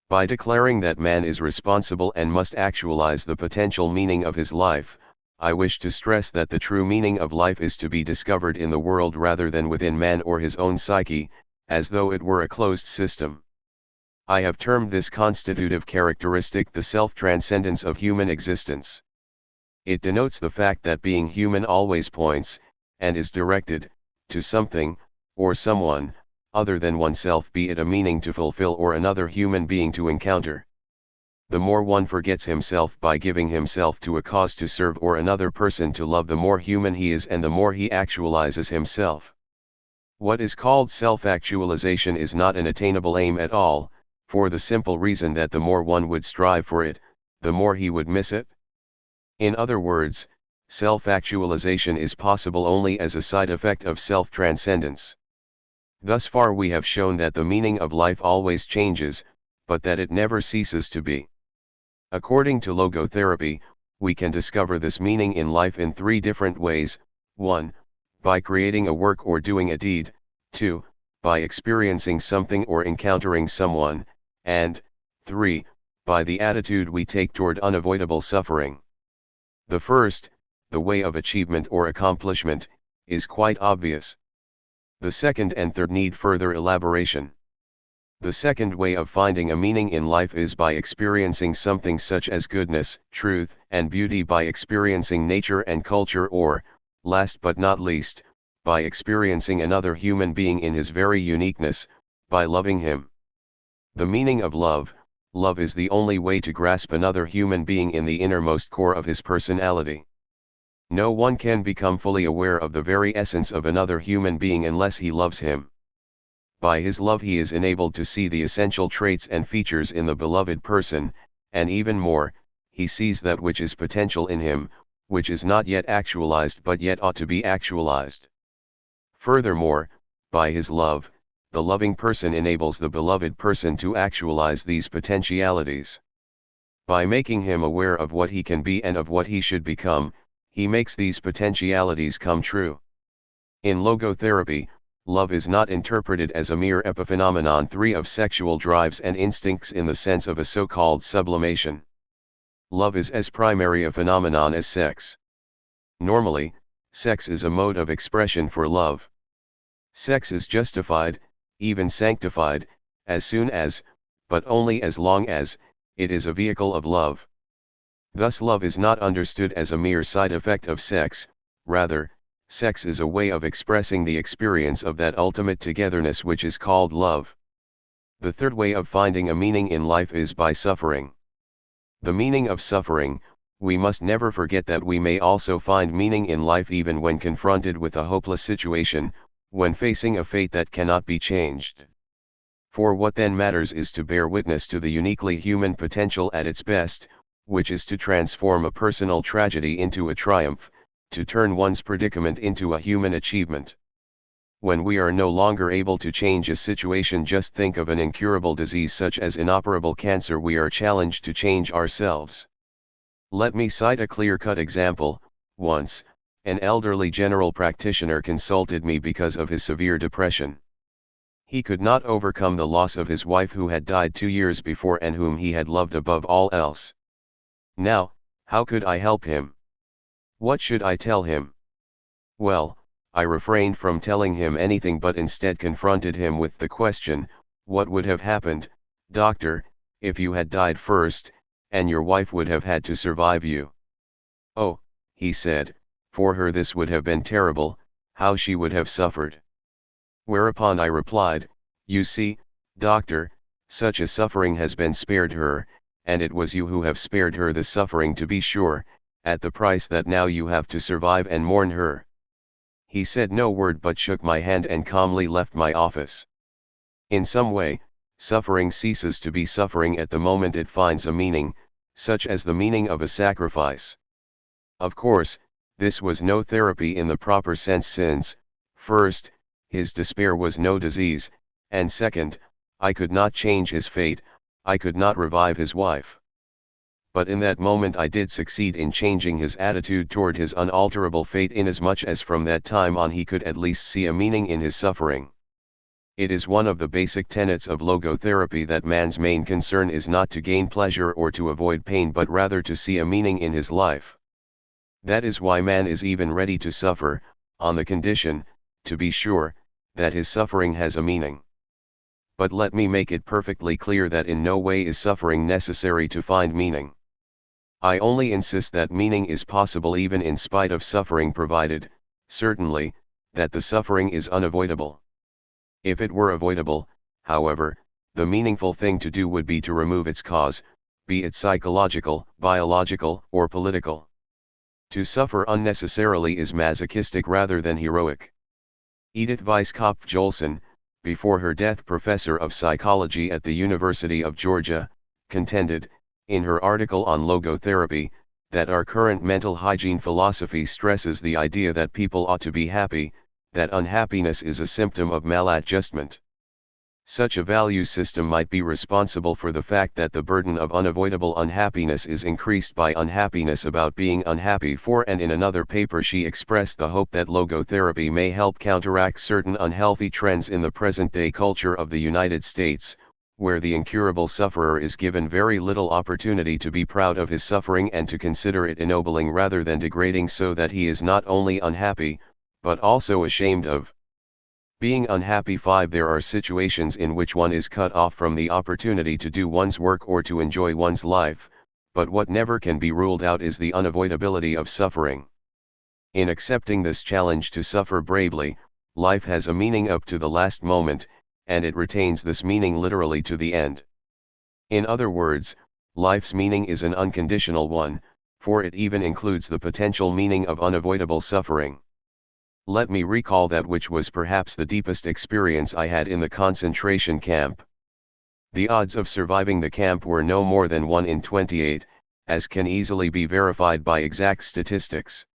By declaring that man is responsible and must actualize the potential meaning of his life, I wish to stress that the true meaning of life is to be discovered in the world rather than within man or his own psyche, as though it were a closed system. I have termed this constitutive characteristic the self-transcendence of human existence. It denotes the fact that being human always points, and is directed, to something, or someone, other than oneself, be it a meaning to fulfill or another human being to encounter. The more one forgets himself by giving himself to a cause to serve or another person to love, the more human he is and the more he actualizes himself. What is called self-actualization is not an attainable aim at all, for the simple reason that the more one would strive for it, the more he would miss it. In other words, self-actualization is possible only as a side effect of self-transcendence. Thus far we have shown that the meaning of life always changes, but that it never ceases to be. According to logotherapy, we can discover this meaning in life in three different ways: 1. By creating a work or doing a deed; 2. By experiencing something or encountering someone; and 3. By the attitude we take toward unavoidable suffering. The first, the way of achievement or accomplishment, is quite obvious. The second and third need further elaboration. The second way of finding a meaning in life is by experiencing something such as goodness, truth, and beauty, by experiencing nature and culture, or, last but not least, by experiencing another human being in his very uniqueness, by loving him. The meaning of love is the only way to grasp another human being in the innermost core of his personality. No one can become fully aware of the very essence of another human being unless he loves him. By his love he is enabled to see the essential traits and features in the beloved person, and even more, he sees that which is potential in him, which is not yet actualized but yet ought to be actualized. Furthermore, by his love, the loving person enables the beloved person to actualize these potentialities. By making him aware of what he can be and of what he should become, he makes these potentialities come true. In logotherapy, love is not interpreted as a mere epiphenomenon of sexual drives and instincts in the sense of a so-called sublimation. Love is as primary a phenomenon as sex. Normally, sex is a mode of expression for love. Sex is justified, even sanctified, as soon as, but only as long as, it is a vehicle of love. Thus love is not understood as a mere side effect of sex, rather, sex is a way of expressing the experience of that ultimate togetherness which is called love. The third way of finding a meaning in life is by suffering. The meaning of suffering, we must never forget that we may also find meaning in life even when confronted with a hopeless situation, when facing a fate that cannot be changed. For what then matters is to bear witness to the uniquely human potential at its best, which is to transform a personal tragedy into a triumph, to turn one's predicament into a human achievement. When we are no longer able to change a situation, just think of an incurable disease such as inoperable cancer. We are challenged to change ourselves. Let me cite a clear-cut example. Once, an elderly general practitioner consulted me because of his severe depression. He could not overcome the loss of his wife who had died 2 years before and whom he had loved above all else. Now, how could I help him? What should I tell him? Well, I refrained from telling him anything but instead confronted him with the question, what would have happened, doctor, if you had died first, and your wife would have had to survive you? Oh, he said, for her this would have been terrible, how she would have suffered. Whereupon I replied, you see, doctor, such a suffering has been spared her, and it was you who have spared her the suffering, to be sure, at the price that now you have to survive and mourn her. He said no word but shook my hand and calmly left my office. In some way, suffering ceases to be suffering at the moment it finds a meaning, such as the meaning of a sacrifice. Of course, this was no therapy in the proper sense since, first, his despair was no disease, and second, I could not change his fate, I could not revive his wife. But in that moment I did succeed in changing his attitude toward his unalterable fate, inasmuch as from that time on he could at least see a meaning in his suffering. It is one of the basic tenets of logotherapy that man's main concern is not to gain pleasure or to avoid pain but rather to see a meaning in his life. That is why man is even ready to suffer, on the condition, to be sure, that his suffering has a meaning. But let me make it perfectly clear that in no way is suffering necessary to find meaning. I only insist that meaning is possible even in spite of suffering, provided, certainly, that the suffering is unavoidable. If it were avoidable, however, the meaningful thing to do would be to remove its cause, be it psychological, biological, or political. To suffer unnecessarily is masochistic rather than heroic. Edith Weisskopf-Joelson, before her death professor of psychology at the University of Georgia, contended, in her article on logotherapy, that our current mental hygiene philosophy stresses the idea that people ought to be happy, that unhappiness is a symptom of maladjustment. Such a value system might be responsible for the fact that the burden of unavoidable unhappiness is increased by unhappiness about being unhappy for, and in another paper she expressed the hope that logotherapy may help counteract certain unhealthy trends in the present-day culture of the United States, where the incurable sufferer is given very little opportunity to be proud of his suffering and to consider it ennobling rather than degrading, so that he is not only unhappy, but also ashamed of being unhappy. 5. There are situations in which one is cut off from the opportunity to do one's work or to enjoy one's life, but what never can be ruled out is the unavoidability of suffering. In accepting this challenge to suffer bravely, life has a meaning up to the last moment, and it retains this meaning literally to the end. In other words, life's meaning is an unconditional one, for it even includes the potential meaning of unavoidable suffering. Let me recall that which was perhaps the deepest experience I had in the concentration camp. The odds of surviving the camp were no more than 1 in 28, as can easily be verified by exact statistics.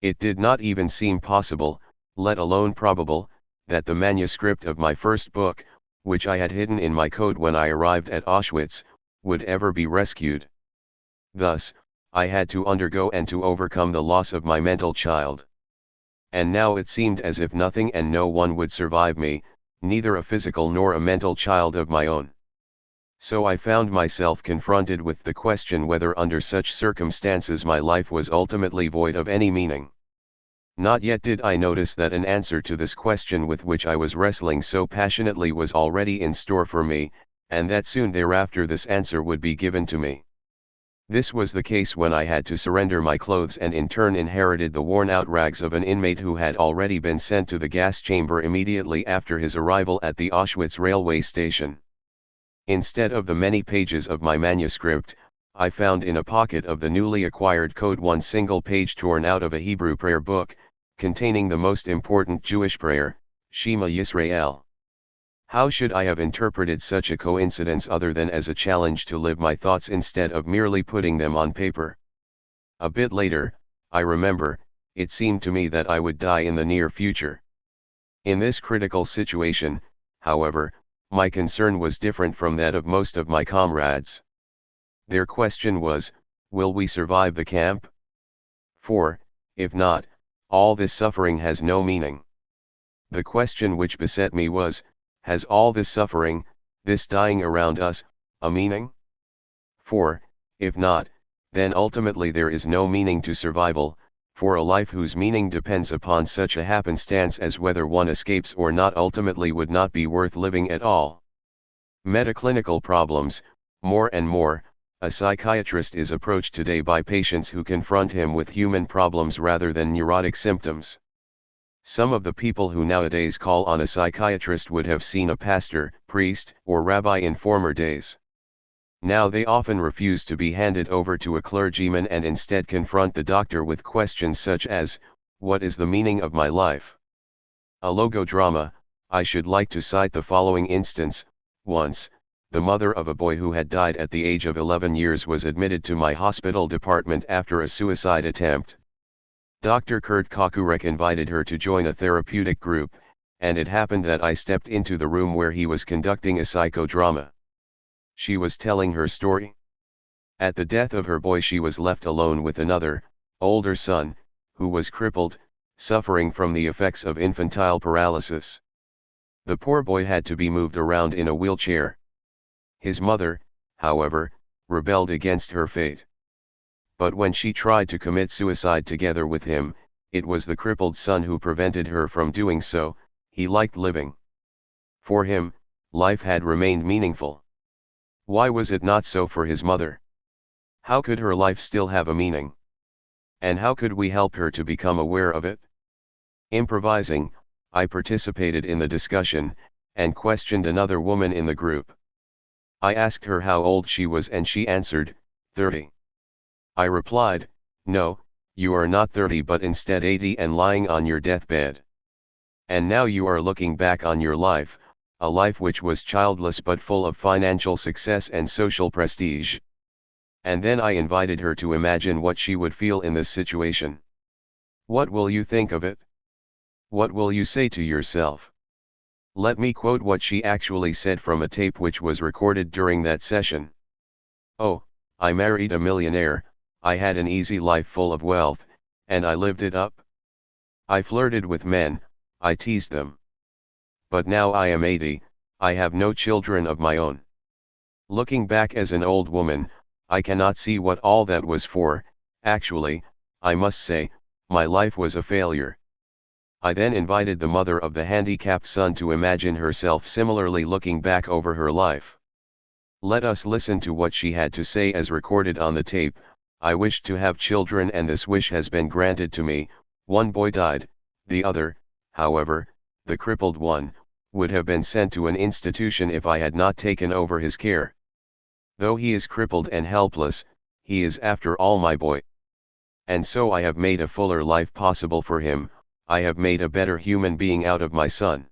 It did not even seem possible, let alone probable, that the manuscript of my first book, which I had hidden in my coat when I arrived at Auschwitz, would ever be rescued. Thus, I had to undergo and to overcome the loss of my mental child. And now it seemed as if nothing and no one would survive me, neither a physical nor a mental child of my own. So I found myself confronted with the question whether under such circumstances my life was ultimately void of any meaning. Not yet did I notice that an answer to this question with which I was wrestling so passionately was already in store for me, and that soon thereafter this answer would be given to me. This was the case when I had to surrender my clothes and in turn inherited the worn-out rags of an inmate who had already been sent to the gas chamber immediately after his arrival at the Auschwitz railway station. Instead of the many pages of my manuscript, I found in a pocket of the newly acquired code one single page torn out of a Hebrew prayer book, containing the most important Jewish prayer, Shema Yisrael. How should I have interpreted such a coincidence other than as a challenge to live my thoughts instead of merely putting them on paper? A bit later, I remember, it seemed to me that I would die in the near future. In this critical situation, however, my concern was different from that of most of my comrades. Their question was, will we survive the camp? For, if not, all this suffering has no meaning. The question which beset me was, has all this suffering, this dying around us, a meaning? For, if not, then ultimately there is no meaning to survival, for a life whose meaning depends upon such a happenstance as whether one escapes or not ultimately would not be worth living at all. Metaclinical problems, more and more, a psychiatrist is approached today by patients who confront him with human problems rather than neurotic symptoms. Some of the people who nowadays call on a psychiatrist would have seen a pastor, priest, or rabbi in former days. Now they often refuse to be handed over to a clergyman and instead confront the doctor with questions such as, what is the meaning of my life? A logodrama, I should like to cite the following instance. Once, the mother of a boy who had died at the age of 11 years was admitted to my hospital department after a suicide attempt. Dr. Kurt Kokurek invited her to join a therapeutic group, and it happened that I stepped into the room where he was conducting a psychodrama. She was telling her story. At the death of her boy she was left alone with another, older son, who was crippled, suffering from the effects of infantile paralysis. The poor boy had to be moved around in a wheelchair. His mother, however, rebelled against her fate. But when she tried to commit suicide together with him, it was the crippled son who prevented her from doing so. He liked living. For him, life had remained meaningful. Why was it not so for his mother? How could her life still have a meaning? And how could we help her to become aware of it? Improvising, I participated in the discussion, and questioned another woman in the group. I asked her how old she was and she answered, 30. I replied, no, you are not 30 but instead 80 and lying on your deathbed. And now you are looking back on your life, a life which was childless but full of financial success and social prestige. And then I invited her to imagine what she would feel in this situation. What will you think of it? What will you say to yourself? Let me quote what she actually said from a tape which was recorded during that session. Oh, I married a millionaire, I had an easy life full of wealth, and I lived it up. I flirted with men, I teased them. But now I am 80, I have no children of my own. Looking back as an old woman, I cannot see what all that was for. Actually, I must say, my life was a failure. I then invited the mother of the handicapped son to imagine herself similarly looking back over her life. Let us listen to what she had to say as recorded on the tape. I wished to have children and this wish has been granted to me. One boy died, the other, however, the crippled one, would have been sent to an institution if I had not taken over his care. Though he is crippled and helpless, he is after all my boy. And so I have made a fuller life possible for him, I have made a better human being out of my son.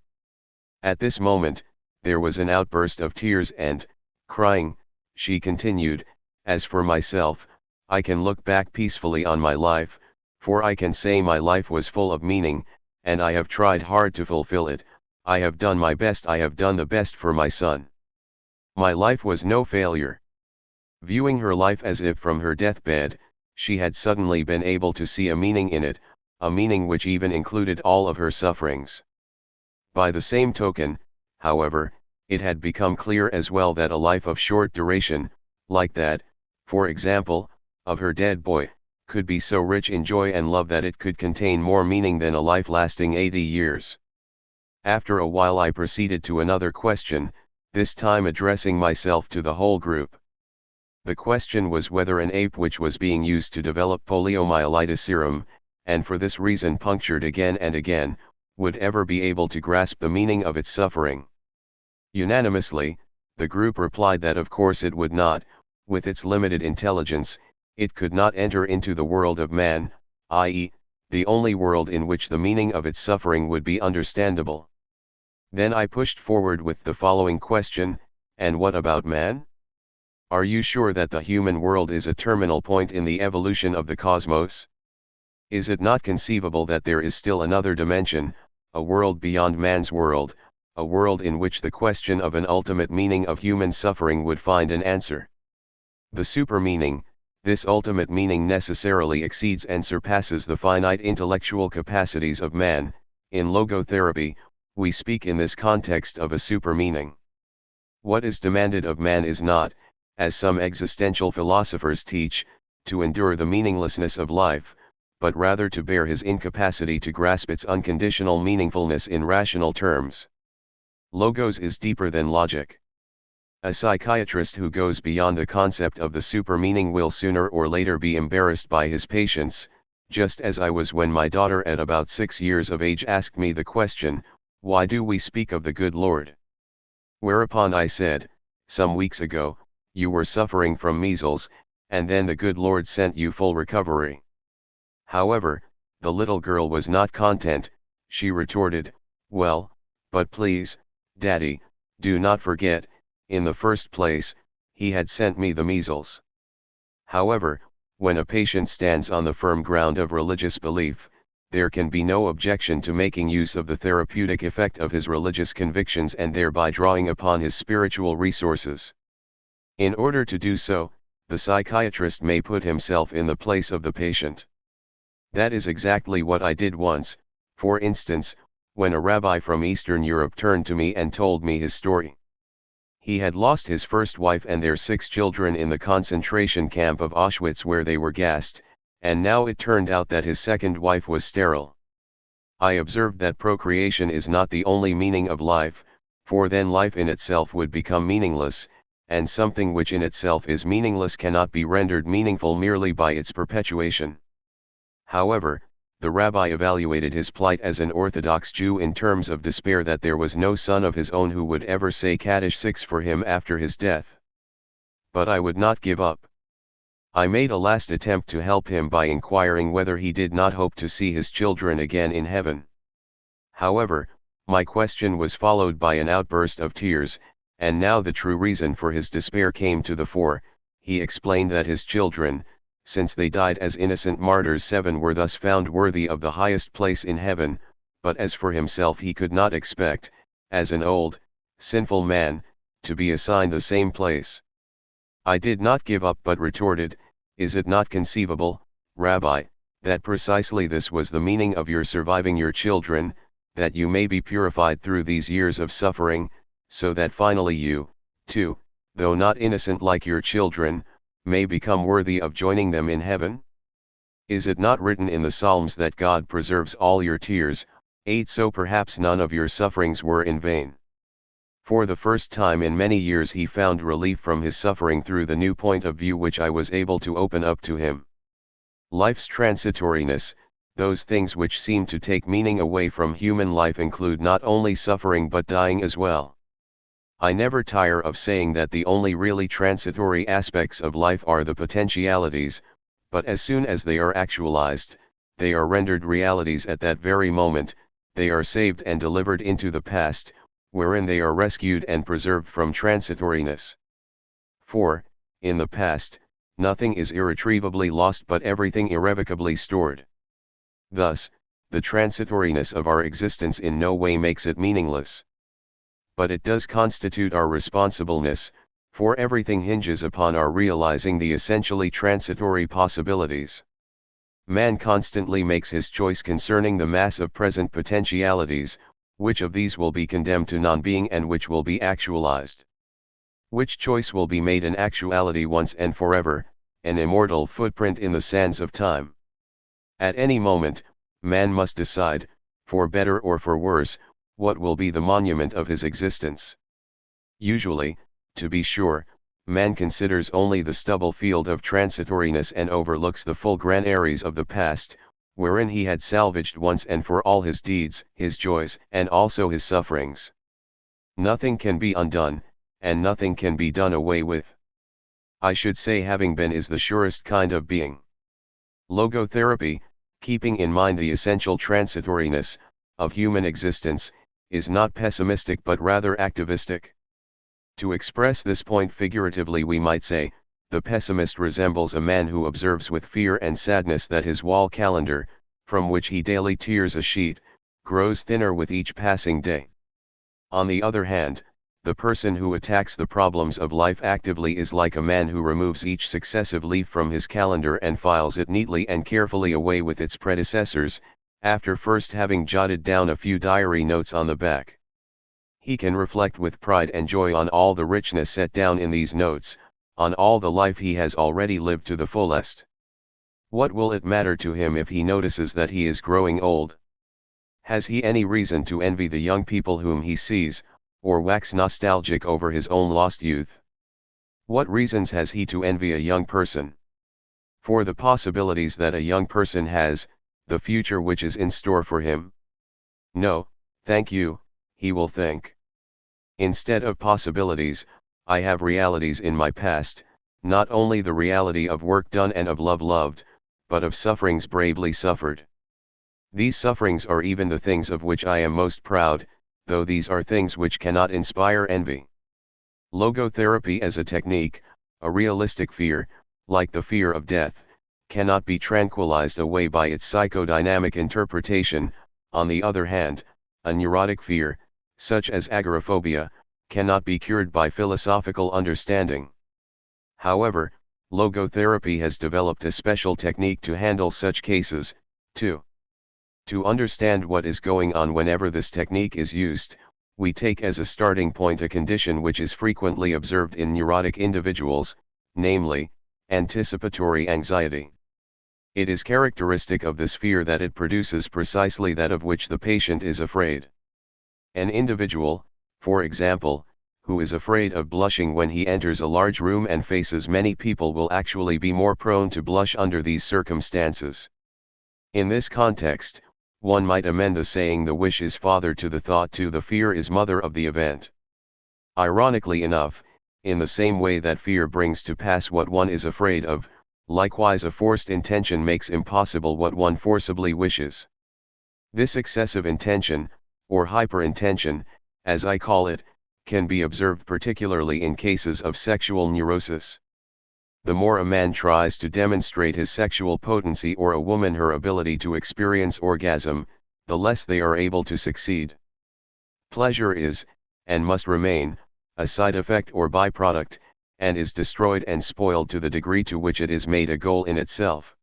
At this moment, there was an outburst of tears and, crying, she continued, as for myself, I can look back peacefully on my life, for I can say my life was full of meaning, and I have tried hard to fulfill it. I have done my best, I have done the best for my son. My life was no failure. Viewing her life as if from her deathbed, she had suddenly been able to see a meaning in it, a meaning which even included all of her sufferings. By the same token, however, it had become clear as well that a life of short duration, like that, for example, of her dead boy, could be so rich in joy and love that it could contain more meaning than a life lasting 80 years. After a while I proceeded to another question, this time addressing myself to the whole group. The question was whether an ape which was being used to develop poliomyelitis serum, and for this reason punctured again and again, would ever be able to grasp the meaning of its suffering. Unanimously, the group replied that of course it would not. With its limited intelligence, it could not enter into the world of man, i.e., the only world in which the meaning of its suffering would be understandable. Then I pushed forward with the following question, and what about man? Are you sure that the human world is a terminal point in the evolution of the cosmos? Is it not conceivable that there is still another dimension, a world beyond man's world, a world in which the question of an ultimate meaning of human suffering would find an answer? The super-meaning, this ultimate meaning necessarily exceeds and surpasses the finite intellectual capacities of man. In logotherapy, we speak in this context of a super-meaning. What is demanded of man is not, as some existential philosophers teach, to endure the meaninglessness of life, but rather to bear his incapacity to grasp its unconditional meaningfulness in rational terms. Logos is deeper than logic. A psychiatrist who goes beyond the concept of the super-meaning will sooner or later be embarrassed by his patients, just as I was when my daughter at about 6 years of age asked me the question, "Why do we speak of the good Lord?" Whereupon I said, "Some weeks ago, you were suffering from measles, and then the good Lord sent you full recovery." However, the little girl was not content. She retorted, "Well, but please, Daddy, do not forget, in the first place, he had sent me the measles." However, when a patient stands on the firm ground of religious belief, there can be no objection to making use of the therapeutic effect of his religious convictions and thereby drawing upon his spiritual resources. In order to do so, the psychiatrist may put himself in the place of the patient. That is exactly what I did once, for instance, when a rabbi from Eastern Europe turned to me and told me his story. He had lost his first wife and their 6 children in the concentration camp of Auschwitz where they were gassed, and now it turned out that his second wife was sterile. I observed that procreation is not the only meaning of life, for then life in itself would become meaningless, and something which in itself is meaningless cannot be rendered meaningful merely by its perpetuation. However, the rabbi evaluated his plight as an Orthodox Jew in terms of despair that there was no son of his own who would ever say Kaddish 6 for him after his death. But I would not give up. I made a last attempt to help him by inquiring whether he did not hope to see his children again in heaven. However, my question was followed by an outburst of tears, and now the true reason for his despair came to the fore. He explained that his children, since they died as innocent martyrs, 7 were thus found worthy of the highest place in heaven, but as for himself he could not expect, as an old, sinful man, to be assigned the same place. I did not give up but retorted, "Is it not conceivable, Rabbi, that precisely this was the meaning of your surviving your children, that you may be purified through these years of suffering, so that finally you, too, though not innocent like your children, may become worthy of joining them in heaven? Is it not written in the Psalms that God preserves all your tears, 8 so perhaps none of your sufferings were in vain?" For the first time in many years he found relief from his suffering through the new point of view which I was able to open up to him. Life's transitoriness, those things which seem to take meaning away from human life include not only suffering but dying as well. I never tire of saying that the only really transitory aspects of life are the potentialities, but as soon as they are actualized, they are rendered realities at that very moment. They are saved and delivered into the past, wherein they are rescued and preserved from transitoriness. For, in the past, nothing is irretrievably lost but everything irrevocably stored. Thus, the transitoriness of our existence in no way makes it meaningless. But it does constitute our responsibleness, For everything hinges upon our realizing the essentially transitory possibilities. Man constantly makes his choice concerning the mass of present potentialities, which of these will be condemned to non-being and which will be actualized. Which choice will be made an actuality once and forever, an immortal footprint in the sands of time. At any moment, man must decide, for better or for worse, what will be the monument of his existence. Usually, to be sure, man considers only the stubble field of transitoriness and overlooks the full granaries of the past, wherein he had salvaged once and for all his deeds, his joys, and also his sufferings. Nothing can be undone, and nothing can be done away with. I should say having been is the surest kind of being. Logotherapy, keeping in mind the essential transitoriness of human existence, is not pessimistic but rather activistic. To express this point figuratively, we might say, the pessimist resembles a man who observes with fear and sadness that his wall calendar, from which he daily tears a sheet, grows thinner with each passing day. On the other hand, the person who attacks the problems of life actively is like a man who removes each successive leaf from his calendar and files it neatly and carefully away with its predecessors, after first having jotted down a few diary notes on the back. He can reflect with pride and joy on all the richness set down in these notes, on all the life he has already lived to the fullest. What will it matter to him if he notices that he is growing old? Has he any reason to envy the young people whom he sees, or wax nostalgic over his own lost youth? What reasons has he to envy a young person? For the possibilities that a young person has, the future which is in store for him? No, thank you, he will think. Instead of possibilities, I have realities in my past, not only the reality of work done and of love loved, but of sufferings bravely suffered. These sufferings are even the things of which I am most proud, though these are things which cannot inspire envy. Logotherapy as a technique, a realistic fear, like the fear of death, cannot be tranquilized away by its psychodynamic interpretation. On the other hand, a neurotic fear, such as agoraphobia, cannot be cured by philosophical understanding. However, logotherapy has developed a special technique to handle such cases, too. To understand what is going on whenever this technique is used, we take as a starting point a condition which is frequently observed in neurotic individuals, namely, anticipatory anxiety. It is characteristic of this fear that it produces precisely that of which the patient is afraid. An individual, for example, who is afraid of blushing when he enters a large room and faces many people will actually be more prone to blush under these circumstances. In this context, one might amend the saying "the wish is father to the thought" to "the fear is mother of the event." Ironically enough, in the same way that fear brings to pass what one is afraid of, likewise a forced intention makes impossible what one forcibly wishes. This excessive intention, or hyperintention, as I call it, can be observed particularly in cases of sexual neurosis. The more a man tries to demonstrate his sexual potency or a woman her ability to experience orgasm, the less they are able to succeed. Pleasure is, and must remain, a side effect or byproduct, and is destroyed and spoiled to the degree to which it is made a goal in itself.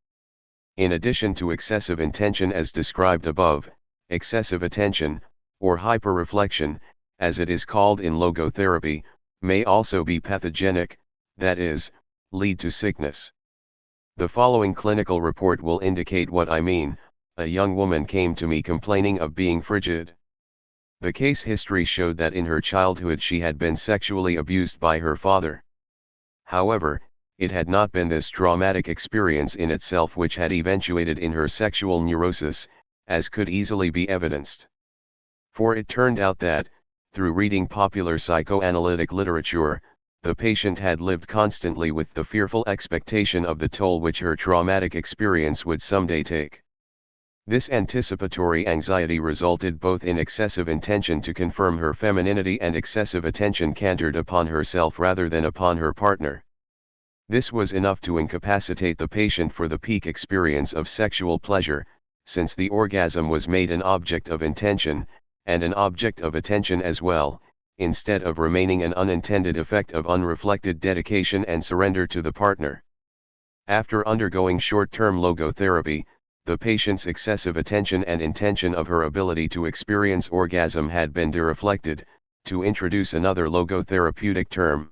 In addition to excessive intention as described above, excessive attention, or hyperreflection, as it is called in logotherapy, may also be pathogenic, that is, lead to sickness. The following clinical report will indicate what I mean. A young woman came to me complaining of being frigid. The case history showed that in her childhood she had been sexually abused by her father. However, it had not been this traumatic experience in itself which had eventuated in her sexual neurosis, as could easily be evidenced. For it turned out that, through reading popular psychoanalytic literature, the patient had lived constantly with the fearful expectation of the toll which her traumatic experience would someday take. This anticipatory anxiety resulted both in excessive intention to confirm her femininity and excessive attention centered upon herself rather than upon her partner. This was enough to incapacitate the patient for the peak experience of sexual pleasure, since the orgasm was made an object of intention, and an object of attention as well, instead of remaining an unintended effect of unreflected dedication and surrender to the partner. After undergoing short-term logotherapy, the patient's excessive attention and intention of her ability to experience orgasm had been dereflected, to introduce another logotherapeutic term.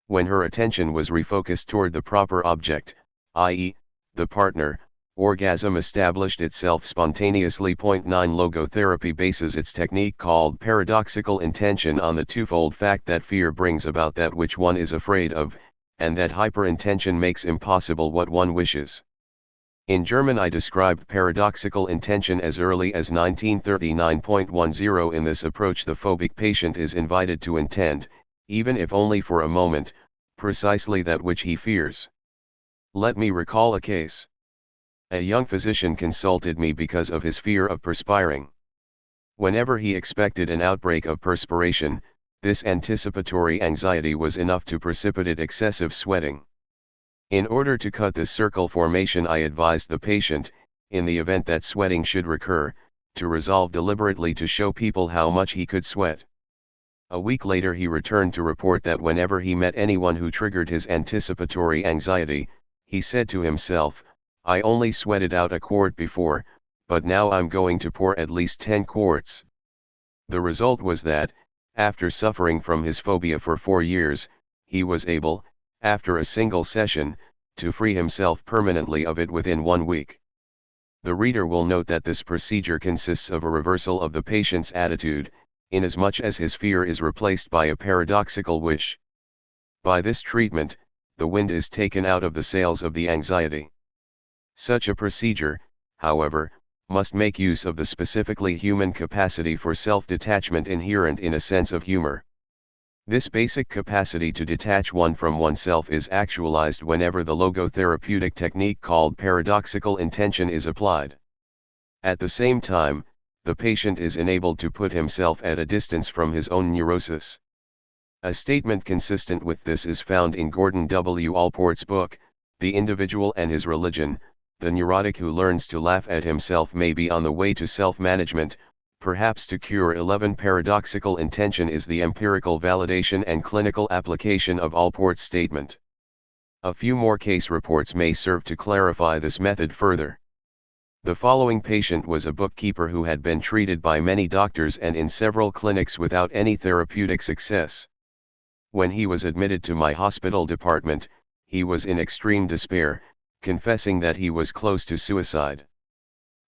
When her attention was refocused toward the proper object, i.e., the partner, orgasm established itself spontaneously. 9 Logotherapy bases its technique called paradoxical intention on the twofold fact that fear brings about that which one is afraid of, and that hyperintention makes impossible what one wishes. In German, I described paradoxical intention as early as 1939.10. In this approach, the phobic patient is invited to intend, even if only for a moment, precisely that which he fears. Let me recall a case. A young physician consulted me because of his fear of perspiring. Whenever he expected an outbreak of perspiration, this anticipatory anxiety was enough to precipitate excessive sweating. In order to cut this circle formation, I advised the patient, in the event that sweating should recur, to resolve deliberately to show people how much he could sweat. A week later he returned to report that whenever he met anyone who triggered his anticipatory anxiety, he said to himself, "I only sweated out a quart before, but now I'm going to pour at least 10 quarts. The result was that, after suffering from his phobia for 4 years, he was able, after a single session, to free himself permanently of it within 1 week. The reader will note that this procedure consists of a reversal of the patient's attitude, inasmuch as his fear is replaced by a paradoxical wish. By this treatment, the wind is taken out of the sails of the anxiety. Such a procedure, however, must make use of the specifically human capacity for self-detachment inherent in a sense of humor. This basic capacity to detach one from oneself is actualized whenever the logotherapeutic technique called paradoxical intention is applied. At the same time, the patient is enabled to put himself at a distance from his own neurosis. A statement consistent with this is found in Gordon W. Allport's book, The Individual and His Religion. The neurotic who learns to laugh at himself may be on the way to self-management, perhaps to cure. 11 Paradoxical intention is the empirical validation and clinical application of Allport's statement. A few more case reports may serve to clarify this method further. The following patient was a bookkeeper who had been treated by many doctors and in several clinics without any therapeutic success. When he was admitted to my hospital department, he was in extreme despair, confessing that he was close to suicide.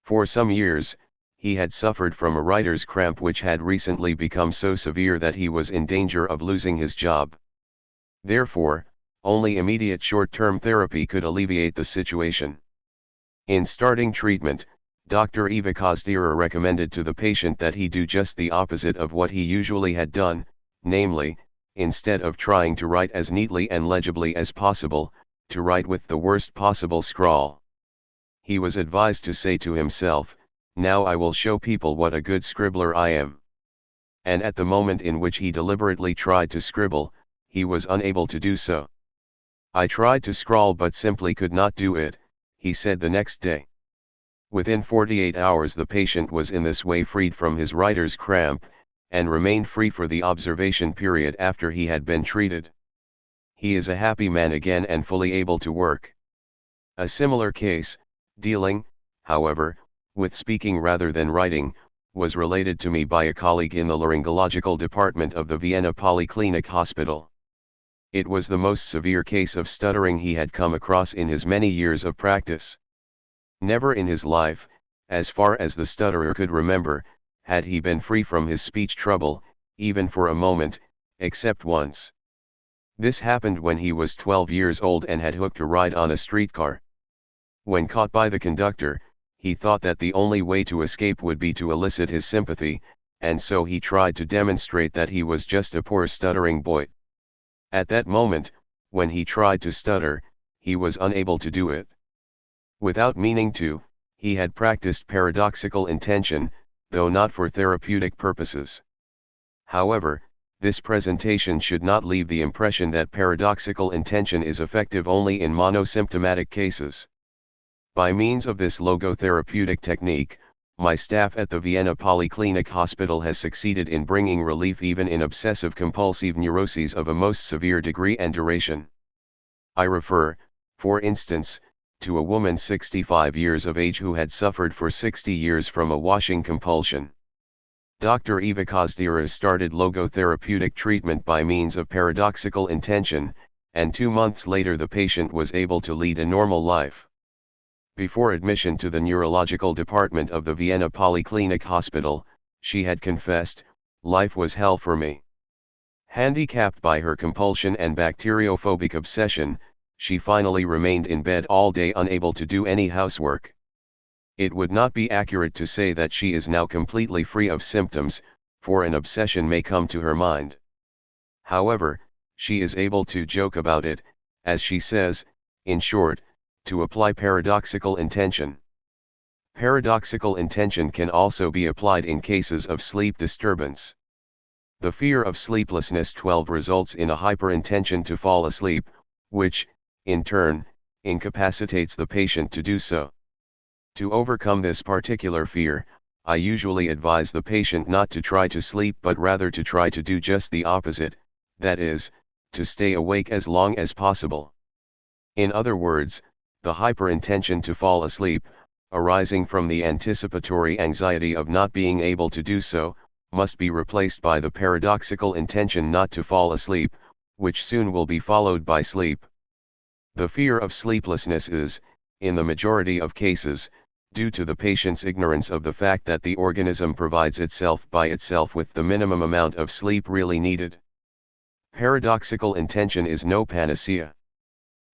For some years, he had suffered from a writer's cramp which had recently become so severe that he was in danger of losing his job. Therefore, only immediate short-term therapy could alleviate the situation. In starting treatment, Dr. E. Viktor recommended to the patient that he do just the opposite of what he usually had done, namely, instead of trying to write as neatly and legibly as possible, to write with the worst possible scrawl. He was advised to say to himself, "Now I will show people what a good scribbler I am." And at the moment in which he deliberately tried to scribble, he was unable to do so. "I tried to scrawl but simply could not do it," he said the next day. Within 48 hours the patient was in this way freed from his writer's cramp, and remained free for the observation period after he had been treated. He is a happy man again and fully able to work. A similar case, dealing, however, with speaking rather than writing, was related to me by a colleague in the laryngological department of the Vienna Polyclinic Hospital. It was the most severe case of stuttering he had come across in his many years of practice. Never in his life, as far as the stutterer could remember, had he been free from his speech trouble, even for a moment, except once. This happened when he was 12 years old and had hooked a ride on a streetcar. When caught by the conductor, he thought that the only way to escape would be to elicit his sympathy, and so he tried to demonstrate that he was just a poor stuttering boy. At that moment, when he tried to stutter, he was unable to do it. Without meaning to, he had practiced paradoxical intention, though not for therapeutic purposes. However, this presentation should not leave the impression that paradoxical intention is effective only in monosymptomatic cases. By means of this logotherapeutic technique, my staff at the Vienna Polyclinic Hospital has succeeded in bringing relief even in obsessive-compulsive neuroses of a most severe degree and duration. I refer, for instance, to a woman 65 years of age who had suffered for 60 years from a washing compulsion. Dr. Viktor started logotherapeutic treatment by means of paradoxical intention, and 2 months later the patient was able to lead a normal life. Before admission to the neurological department of the Vienna Polyclinic Hospital, she had confessed, "Life was hell for me." Handicapped by her compulsion and bacteriophobic obsession, she finally remained in bed all day unable to do any housework. It would not be accurate to say that she is now completely free of symptoms, for an obsession may come to her mind. However, she is able to joke about it, as she says, in short, to apply paradoxical intention. Paradoxical intention can also be applied in cases of sleep disturbance. The fear of sleeplessness 12 results in a hyperintention to fall asleep, which, in turn, incapacitates the patient to do so. To overcome this particular fear, I usually advise the patient not to try to sleep but rather to try to do just the opposite, that is, to stay awake as long as possible. In other words, the hyperintention to fall asleep, arising from the anticipatory anxiety of not being able to do so, must be replaced by the paradoxical intention not to fall asleep, which soon will be followed by sleep. The fear of sleeplessness is, in the majority of cases, due to the patient's ignorance of the fact that the organism provides itself by itself with the minimum amount of sleep really needed. Paradoxical intention is no panacea.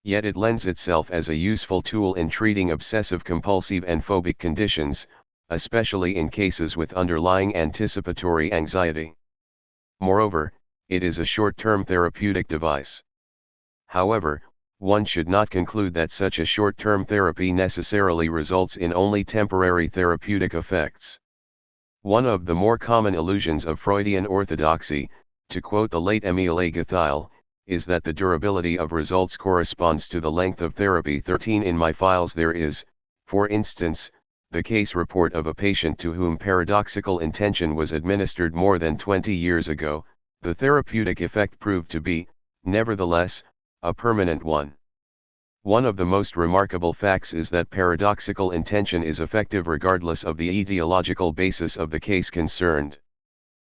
Yet it lends itself as a useful tool in treating obsessive-compulsive and phobic conditions, especially in cases with underlying anticipatory anxiety. Moreover, it is a short-term therapeutic device. However, one should not conclude that such a short-term therapy necessarily results in only temporary therapeutic effects. One of the more common illusions of Freudian orthodoxy, to quote the late Émile Guthiel, is that the durability of results corresponds to the length of therapy. 13 In my files there is, for instance, the case report of a patient to whom paradoxical intention was administered more than 20 years ago. The therapeutic effect proved to be, nevertheless, a permanent one. One of the most remarkable facts is that paradoxical intention is effective regardless of the etiological basis of the case concerned.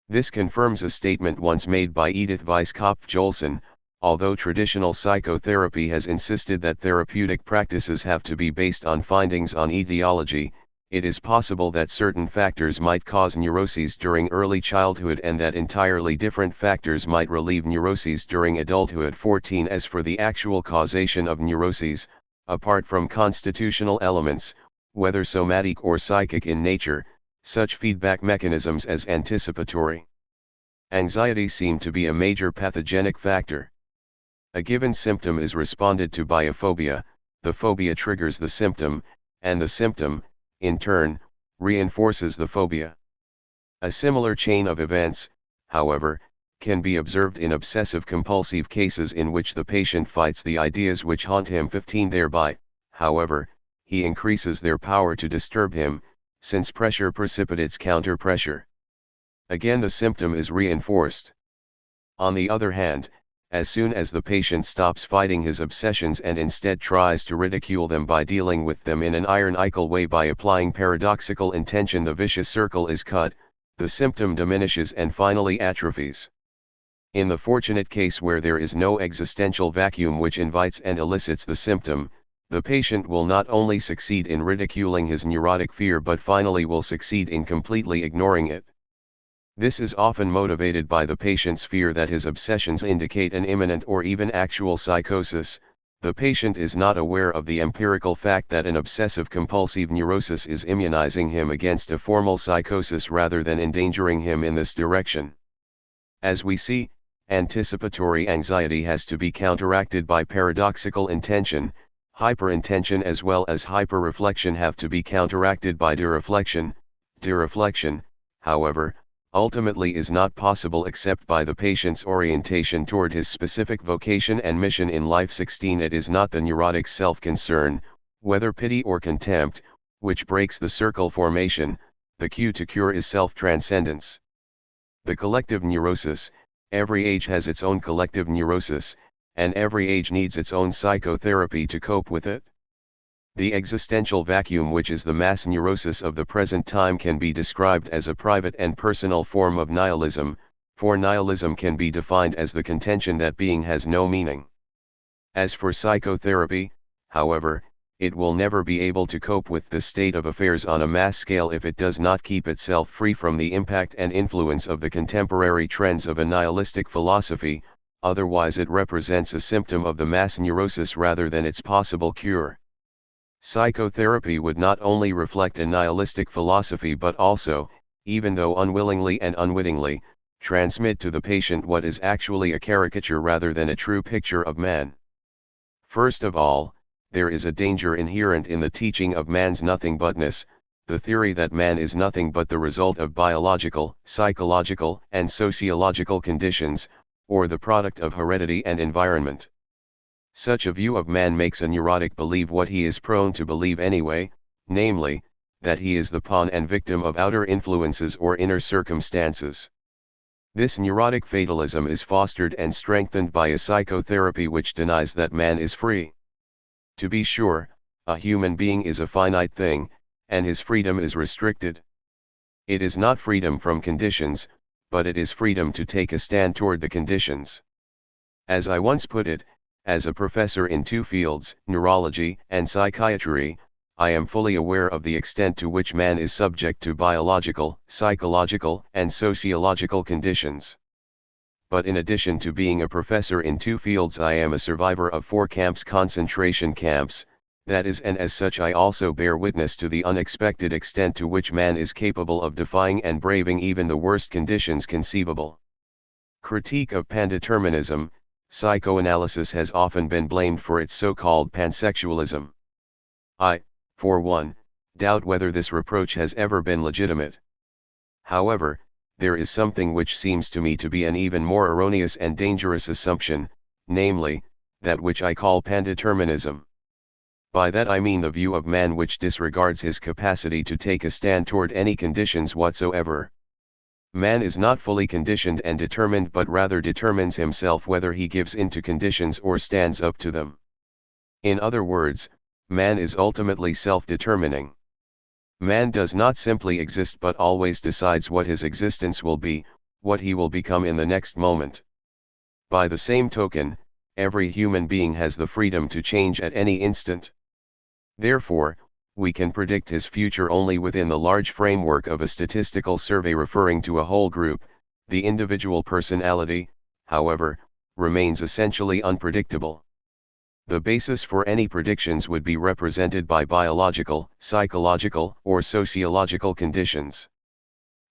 This confirms a statement once made by Edith Weisskopf-Joelson. Although traditional psychotherapy has insisted that therapeutic practices have to be based on findings on etiology, it is possible that certain factors might cause neuroses during early childhood and that entirely different factors might relieve neuroses during adulthood. 14 As for the actual causation of neuroses, apart from constitutional elements, whether somatic or psychic in nature, such feedback mechanisms as anticipatory anxiety seem to be a major pathogenic factor. A given symptom is responded to by a phobia, the phobia triggers the symptom, and the symptom, in turn, reinforces the phobia. A similar chain of events, however, can be observed in obsessive-compulsive cases in which the patient fights the ideas which haunt him. 15 Thereby, however, he increases their power to disturb him, since pressure precipitates counter-pressure. Again the symptom is reinforced. On the other hand, as soon as the patient stops fighting his obsessions and instead tries to ridicule them by dealing with them in an ironical way by applying paradoxical intention, the vicious circle is cut, the symptom diminishes and finally atrophies. In the fortunate case where there is no existential vacuum which invites and elicits the symptom, the patient will not only succeed in ridiculing his neurotic fear but finally will succeed in completely ignoring it. This is often motivated by the patient's fear that his obsessions indicate an imminent or even actual psychosis. The patient is not aware of the empirical fact that an obsessive-compulsive neurosis is immunizing him against a formal psychosis rather than endangering him in this direction. As we see, anticipatory anxiety has to be counteracted by paradoxical intention. Hyperintention as well as hyperreflection have to be counteracted by dereflection. Dereflection, however, ultimately is not possible except by the patient's orientation toward his specific vocation and mission in life. 16 It is not the neurotic's self-concern, whether pity or contempt, which breaks the circle formation, The cue to cure is self-transcendence. The collective neurosis: every age has its own collective neurosis, and every age needs its own psychotherapy to cope with it. The existential vacuum, which is the mass neurosis of the present time, can be described as a private and personal form of nihilism, for nihilism can be defined as the contention that being has no meaning. As for psychotherapy, however, it will never be able to cope with this state of affairs on a mass scale if it does not keep itself free from the impact and influence of the contemporary trends of a nihilistic philosophy, otherwise it represents a symptom of the mass neurosis rather than its possible cure. Psychotherapy would not only reflect a nihilistic philosophy but also, even though unwillingly and unwittingly, transmit to the patient what is actually a caricature rather than a true picture of man. First of all, there is a danger inherent in the teaching of man's nothing-butness, the theory that man is nothing but the result of biological, psychological, and sociological conditions, or the product of heredity and environment. Such a view of man makes a neurotic believe what he is prone to believe anyway, namely, that he is the pawn and victim of outer influences or inner circumstances. This neurotic fatalism is fostered and strengthened by a psychotherapy which denies that man is free. To be sure, a human being is a finite thing, and his freedom is restricted. It is not freedom from conditions, but it is freedom to take a stand toward the conditions. As I once put it, as a professor in two fields, neurology and psychiatry, I am fully aware of the extent to which man is subject to biological, psychological, and sociological conditions. But in addition to being a professor in two fields, I am a survivor of 4 concentration camps, that is, and as such I also bear witness to the unexpected extent to which man is capable of defying and braving even the worst conditions conceivable. Critique of pandeterminism: psychoanalysis has often been blamed for its so-called pansexualism. I, for one, doubt whether this reproach has ever been legitimate. However, there is something which seems to me to be an even more erroneous and dangerous assumption, namely, that which I call pandeterminism. By that I mean the view of man which disregards his capacity to take a stand toward any conditions whatsoever. Man is not fully conditioned and determined, but rather determines himself whether he gives in to conditions or stands up to them. In other words, man is ultimately self-determining. Man does not simply exist but always decides what his existence will be, what he will become in the next moment. By the same token, every human being has the freedom to change at any instant. Therefore, we can predict his future only within the large framework of a statistical survey referring to a whole group. The individual personality, however, remains essentially unpredictable. The basis for any predictions would be represented by biological, psychological, or sociological conditions.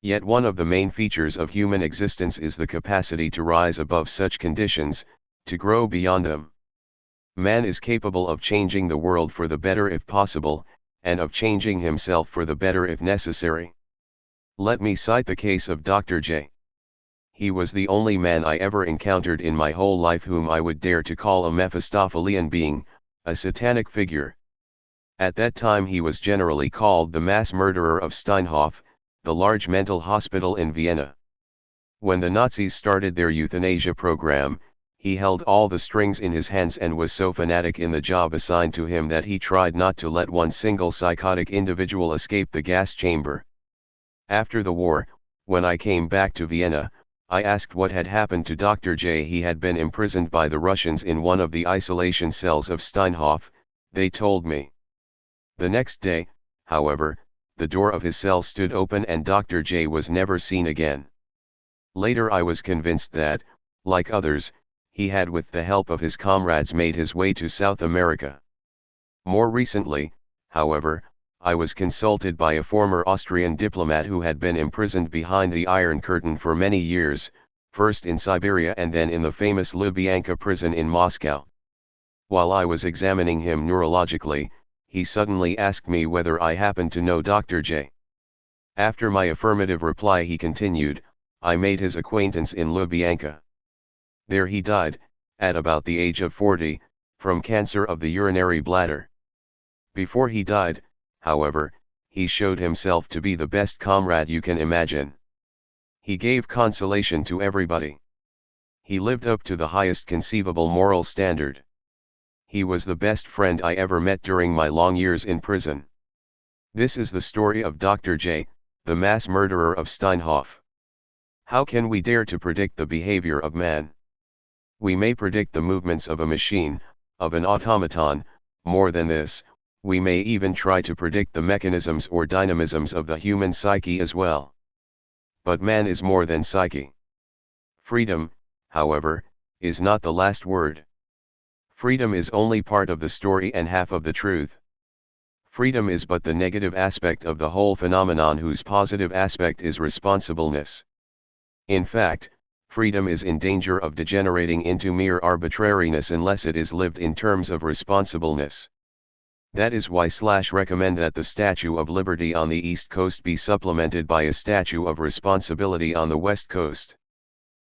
Yet one of the main features of human existence is the capacity to rise above such conditions, to grow beyond them. Man is capable of changing the world for the better if possible, and of changing himself for the better if necessary. Let me cite the case of Dr. J. He was the only man I ever encountered in my whole life whom I would dare to call a Mephistophelian being, a satanic figure. At that time he was generally called the mass murderer of Steinhof, the large mental hospital in Vienna. When the Nazis started their euthanasia program, he held all the strings in his hands and was so fanatic in the job assigned to him that he tried not to let one single psychotic individual escape the gas chamber. After the war, when I came back to Vienna, I asked what had happened to Dr. J. He had been imprisoned by the Russians in one of the isolation cells of Steinhof, they told me. The next day, however, the door of his cell stood open and Dr. J. was never seen again. Later I was convinced that, like others, he had with the help of his comrades made his way to South America. More recently, however, I was consulted by a former Austrian diplomat who had been imprisoned behind the Iron Curtain for many years, first in Siberia and then in the famous Lubyanka prison in Moscow. While I was examining him neurologically, he suddenly asked me whether I happened to know Dr. J. After my affirmative reply, he continued, I made his acquaintance in Lubyanka. There he died, at about the age of 40, from cancer of the urinary bladder. Before he died, however, he showed himself to be the best comrade you can imagine. He gave consolation to everybody. He lived up to the highest conceivable moral standard. He was the best friend I ever met during my long years in prison. This is the story of Dr. J, the mass murderer of Steinhoff. How can we dare to predict the behavior of man? We may predict the movements of a machine, of an automaton. More than this, we may even try to predict the mechanisms or dynamisms of the human psyche as well. But man is more than psyche. Freedom, however, is not the last word. Freedom is only part of the story and half of the truth. Freedom is but the negative aspect of the whole phenomenon, whose positive aspect is responsibleness. In fact, freedom is in danger of degenerating into mere arbitrariness unless it is lived in terms of responsibleness. That is why / recommend that the Statue of Liberty on the East Coast be supplemented by a Statue of Responsibility on the West Coast.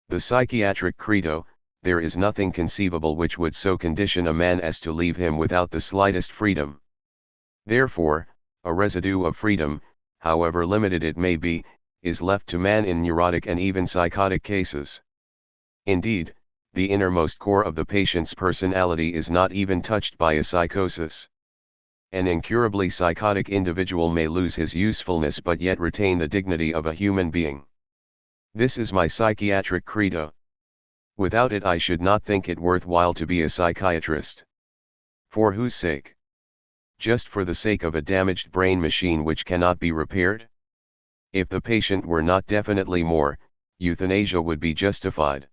The psychiatric credo, there is nothing conceivable which would so condition a man as to leave him without the slightest freedom. Therefore, a residue of freedom, however limited it may be, is left to man in neurotic and even psychotic cases. Indeed, the innermost core of the patient's personality is not even touched by a psychosis. An incurably psychotic individual may lose his usefulness but yet retain the dignity of a human being. This is my psychiatric credo. Without it I should not think it worthwhile to be a psychiatrist. For whose sake? Just for the sake of a damaged brain machine which cannot be repaired? If the patient were not definitely more, euthanasia would be justified.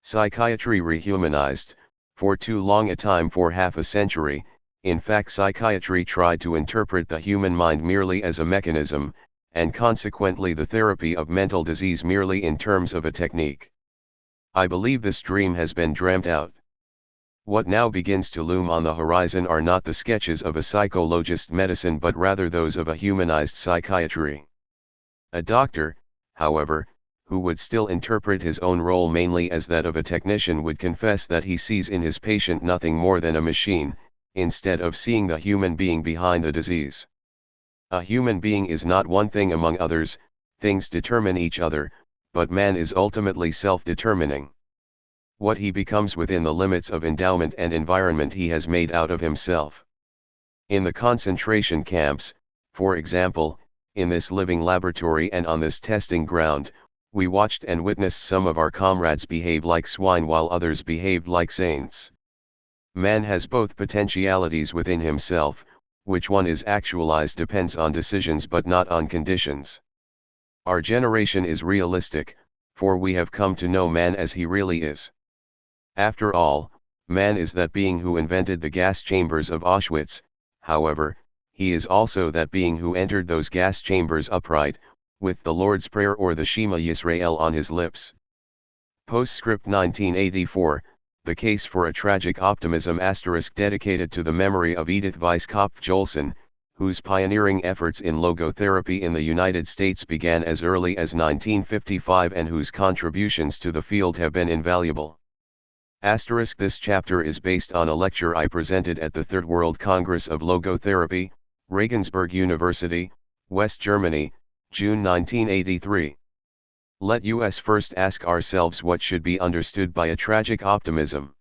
Psychiatry rehumanized, for too long a time, for half a century. In fact, psychiatry tried to interpret the human mind merely as a mechanism, and consequently the therapy of mental disease merely in terms of a technique. I believe this dream has been dreamt out. What now begins to loom on the horizon are not the sketches of a psychologist medicine but rather those of a humanized psychiatry. A doctor, however, who would still interpret his own role mainly as that of a technician would confess that he sees in his patient nothing more than a machine, instead of seeing the human being behind the disease. A human being is not one thing among others, things determine each other, but man is ultimately self-determining. What he becomes within the limits of endowment and environment he has made out of himself. In the concentration camps, for example, in this living laboratory and on this testing ground, we watched and witnessed some of our comrades behave like swine while others behaved like saints. Man has both potentialities within himself. Which one is actualized depends on decisions but not on conditions. Our generation is realistic, for we have come to know man as he really is. After all, man is that being who invented the gas chambers of Auschwitz. However, he is also that being who entered those gas chambers upright, with the Lord's Prayer or the Shema Yisrael on his lips. Postscript 1984, The Case for a Tragic Optimism * dedicated to the memory of Edith Weisskopf-Joelson, whose pioneering efforts in logotherapy in the United States began as early as 1955 and whose contributions to the field have been invaluable. This chapter is based on a lecture I presented at the Third World Congress of Logotherapy, Regensburg University, West Germany, June 1983. Let us first ask ourselves what should be understood by a tragic optimism.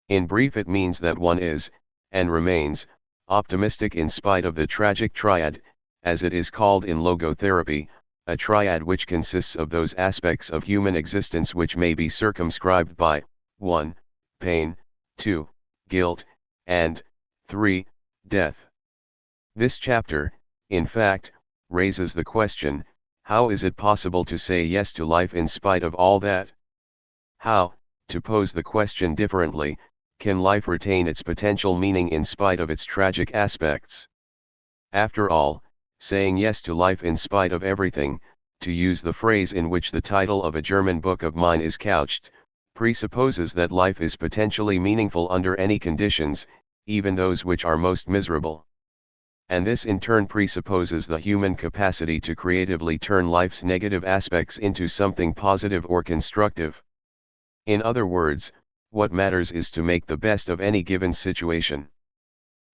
In brief, it means that one is, and remains, optimistic in spite of the tragic triad, as it is called in logotherapy, a triad which consists of those aspects of human existence which may be circumscribed by 1. Pain, 2. Guilt, and 3. Death. This chapter, in fact, raises the question, how is it possible to say yes to life in spite of all that? How, to pose the question differently, can life retain its potential meaning in spite of its tragic aspects? After all, saying yes to life in spite of everything, to use the phrase in which the title of a German book of mine is couched, presupposes that life is potentially meaningful under any conditions, even those which are most miserable. And this in turn presupposes the human capacity to creatively turn life's negative aspects into something positive or constructive. In other words, what matters is to make the best of any given situation.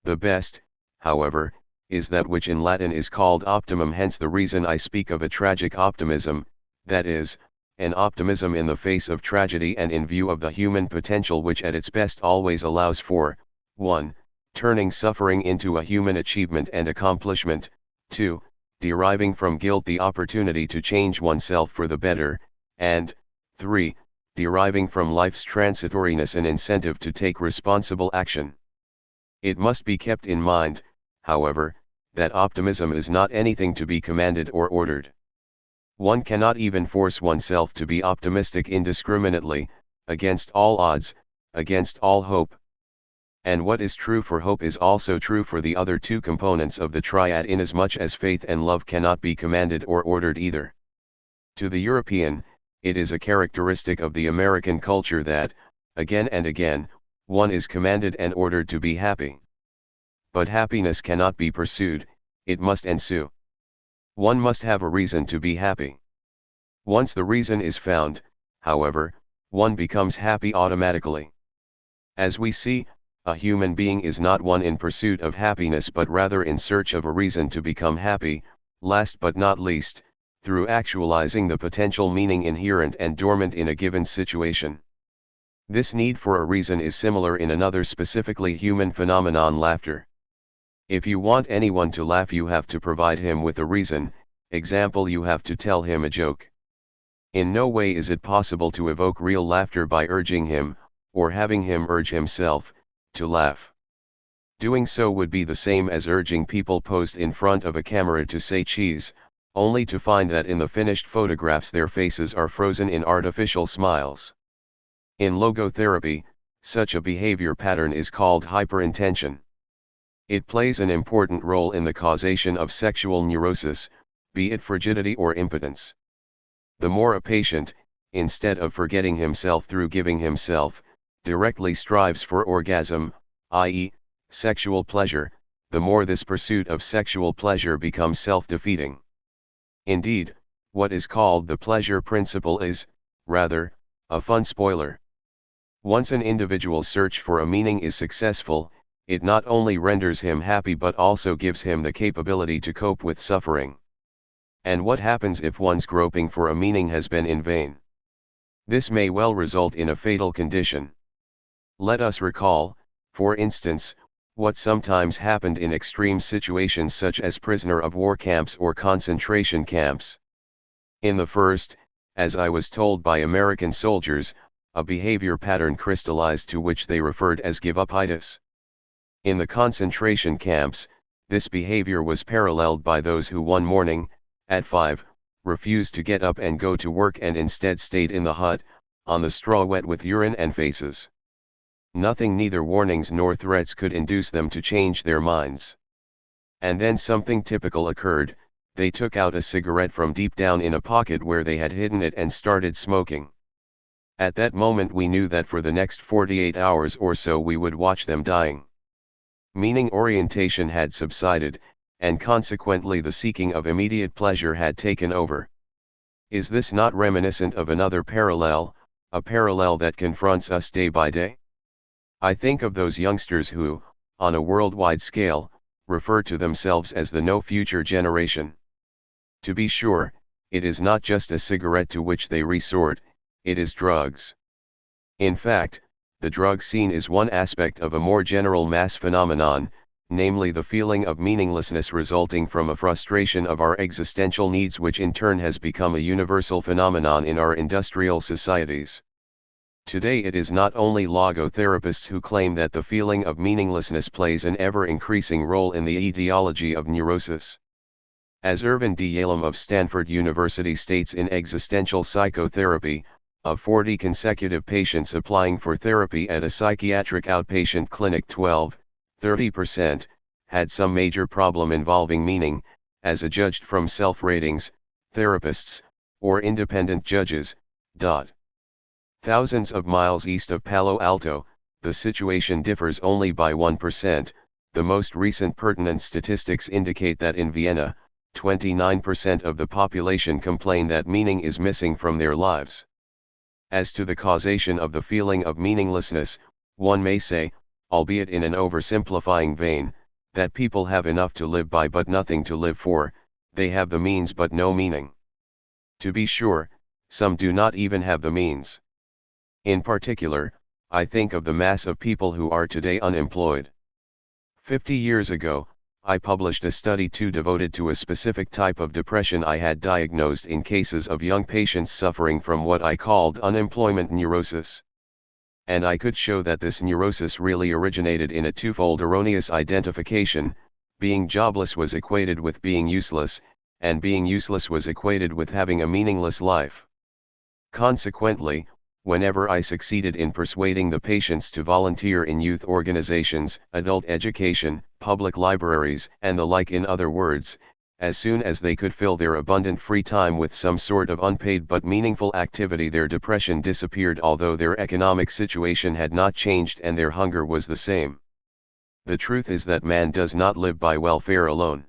The best, however, is that which in Latin is called optimum. Hence the reason I speak of a tragic optimism, that is, an optimism in the face of tragedy and in view of the human potential which at its best always allows for, 1. Turning suffering into a human achievement and accomplishment, 2. Deriving from guilt the opportunity to change oneself for the better, and 3. Deriving from life's transitoriness an incentive to take responsible action. It must be kept in mind, however, that optimism is not anything to be commanded or ordered. One cannot even force oneself to be optimistic indiscriminately, against all odds, against all hope. And what is true for hope is also true for the other two components of the triad, inasmuch as faith and love cannot be commanded or ordered either. To the European, it is a characteristic of the American culture that, again and again, one is commanded and ordered to be happy. But happiness cannot be pursued, it must ensue. One must have a reason to be happy. Once the reason is found, however, one becomes happy automatically. As we see, a human being is not one in pursuit of happiness but rather in search of a reason to become happy, last but not least, through actualizing the potential meaning inherent and dormant in a given situation. This need for a reason is similar in another specifically human phenomenon, laughter. If you want anyone to laugh, you have to provide him with a reason, example, you have to tell him a joke. In no way is it possible to evoke real laughter by urging him, or having him urge himself, to laugh. Doing so would be the same as urging people posed in front of a camera to say cheese, only to find that in the finished photographs their faces are frozen in artificial smiles. In logotherapy, such a behavior pattern is called hyperintention. It plays an important role in the causation of sexual neurosis, be it frigidity or impotence. The more a patient, instead of forgetting himself through giving himself, directly strives for orgasm, i.e., sexual pleasure, the more this pursuit of sexual pleasure becomes self-defeating. Indeed, what is called the pleasure principle is, rather, a fun spoiler. Once an individual's search for a meaning is successful, it not only renders him happy but also gives him the capability to cope with suffering. And what happens if one's groping for a meaning has been in vain? This may well result in a fatal condition. Let us recall, for instance, what sometimes happened in extreme situations such as prisoner of war camps or concentration camps. In the first, as I was told by American soldiers, a behavior pattern crystallized to which they referred as give-upitis. In the concentration camps, this behavior was paralleled by those who one morning, at 5, refused to get up and go to work and instead stayed in the hut, on the straw wet with urine and faces. Nothing, neither warnings nor threats, could induce them to change their minds. And then something typical occurred, they took out a cigarette from deep down in a pocket where they had hidden it and started smoking. At that moment we knew that for the next 48 hours or so we would watch them dying. Meaning orientation had subsided, and consequently the seeking of immediate pleasure had taken over. Is this not reminiscent of another parallel, a parallel that confronts us day by day? I think of those youngsters who, on a worldwide scale, refer to themselves as the no future generation. To be sure, it is not just a cigarette to which they resort, it is drugs. In fact, the drug scene is one aspect of a more general mass phenomenon, namely the feeling of meaninglessness resulting from a frustration of our existential needs, which in turn has become a universal phenomenon in our industrial societies. Today it is not only logotherapists who claim that the feeling of meaninglessness plays an ever-increasing role in the etiology of neurosis. As Irvin D. Yalom of Stanford University states in Existential Psychotherapy, of 40 consecutive patients applying for therapy at a psychiatric outpatient clinic, 30% had some major problem involving meaning, as adjudged from self-ratings, therapists, or independent judges. Thousands of miles east of Palo Alto, the situation differs only by 1%. The most recent pertinent statistics indicate that in Vienna, 29% of the population complain that meaning is missing from their lives. As to the causation of the feeling of meaninglessness, one may say, albeit in an oversimplifying vein, that people have enough to live by but nothing to live for, they have the means but no meaning. To be sure, some do not even have the means. In particular, I think of the mass of people who are today unemployed. 50 years ago, I published a study devoted to a specific type of depression I had diagnosed in cases of young patients suffering from what I called unemployment neurosis. And I could show that this neurosis really originated in a twofold erroneous identification: being jobless was equated with being useless, and being useless was equated with having a meaningless life. Consequently, whenever I succeeded in persuading the patients to volunteer in youth organizations, adult education, public libraries, and the like, in other words, as soon as they could fill their abundant free time with some sort of unpaid but meaningful activity, their depression disappeared, although their economic situation had not changed and their hunger was the same. The truth is that man does not live by welfare alone.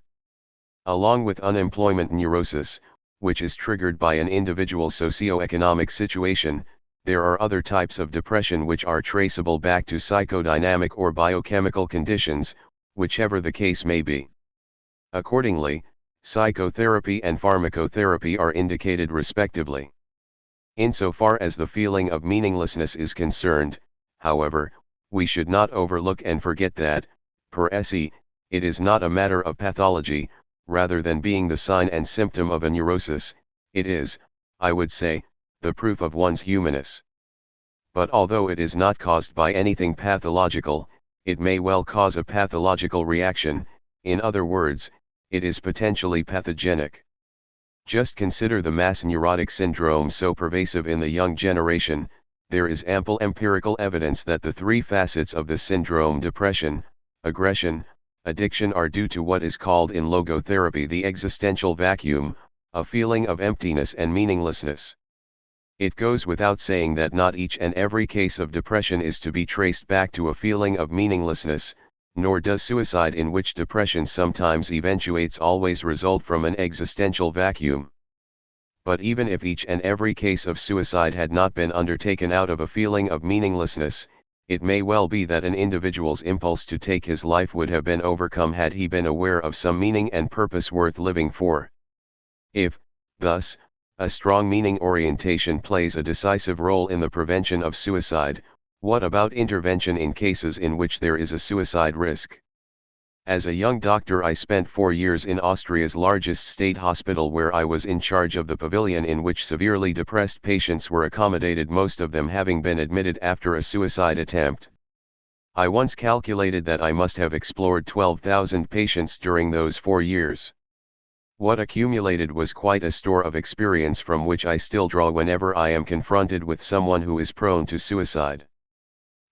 Along with unemployment neurosis, which is triggered by an individual's socio-economic situation, there are other types of depression which are traceable back to psychodynamic or biochemical conditions, whichever the case may be. Accordingly, psychotherapy and pharmacotherapy are indicated respectively. Insofar as the feeling of meaninglessness is concerned, however, we should not overlook and forget that, per se, it is not a matter of pathology. Rather than being the sign and symptom of a neurosis, it is, I would say, the proof of one's humanness. But although it is not caused by anything pathological, it may well cause a pathological reaction. In other words, it is potentially pathogenic. Just consider the mass neurotic syndrome so pervasive in the young generation. There is ample empirical evidence that the three facets of the syndrome, depression, aggression, addiction, are due to what is called in logotherapy the existential vacuum, a feeling of emptiness and meaninglessness. It goes without saying that not each and every case of depression is to be traced back to a feeling of meaninglessness, nor does suicide, in which depression sometimes eventuates, always result from an existential vacuum. But even if each and every case of suicide had not been undertaken out of a feeling of meaninglessness, it may well be that an individual's impulse to take his life would have been overcome had he been aware of some meaning and purpose worth living for. If, thus, a strong meaning orientation plays a decisive role in the prevention of suicide, what about intervention in cases in which there is a suicide risk? As a young doctor, I spent 4 years in Austria's largest state hospital, where I was in charge of the pavilion in which severely depressed patients were accommodated, most of them having been admitted after a suicide attempt. I once calculated that I must have explored 12,000 patients during those 4 years. What accumulated was quite a store of experience from which I still draw whenever I am confronted with someone who is prone to suicide.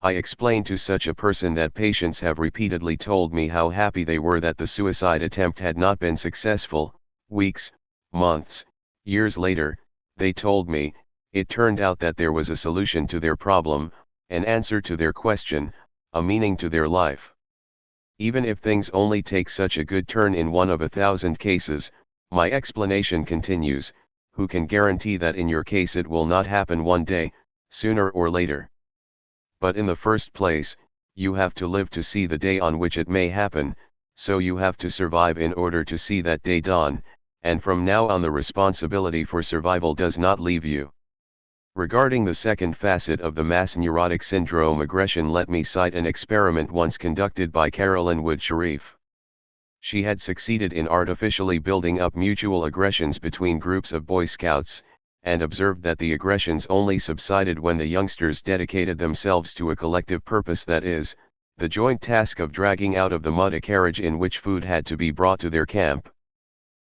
I explained to such a person that patients have repeatedly told me how happy they were that the suicide attempt had not been successful. Weeks, months, years later, they told me, it turned out that there was a solution to their problem, an answer to their question, a meaning to their life. Even if things only take such a good turn in 1 of 1,000 cases, my explanation continues, who can guarantee that in your case it will not happen one day, sooner or later? But in the first place, you have to live to see the day on which it may happen, so you have to survive in order to see that day dawn, and from now on the responsibility for survival does not leave you. Regarding the second facet of the mass neurotic syndrome, aggression, let me cite an experiment once conducted by Carolyn Wood Sharif. She had succeeded in artificially building up mutual aggressions between groups of Boy Scouts, and observed that the aggressions only subsided when the youngsters dedicated themselves to a collective purpose, that is, the joint task of dragging out of the mud a carriage in which food had to be brought to their camp.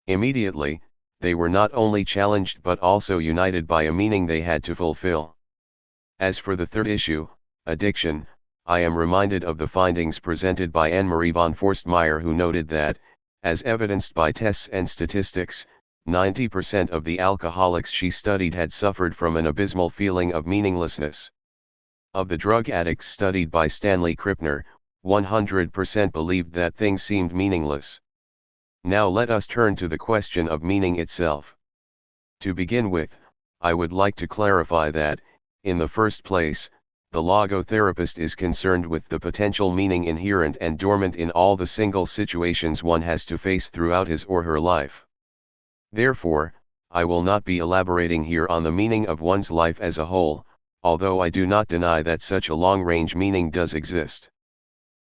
Immediately, they were not only challenged but also united by a meaning they had to fulfill. As for the third issue, addiction, I am reminded of the findings presented by Anne-Marie von Forstmeyer, who noted that, as evidenced by tests and statistics, 90% of the alcoholics she studied had suffered from an abysmal feeling of meaninglessness. Of the drug addicts studied by Stanley Krippner, 100% believed that things seemed meaningless. Now let us turn to the question of meaning itself. To begin with, I would like to clarify that, in the first place, The logotherapist is concerned with the potential meaning inherent and dormant in all the single situations one has to face throughout his or her life. Therefore, I will not be elaborating here on the meaning of one's life as a whole, although I do not deny that such a long-range meaning does exist.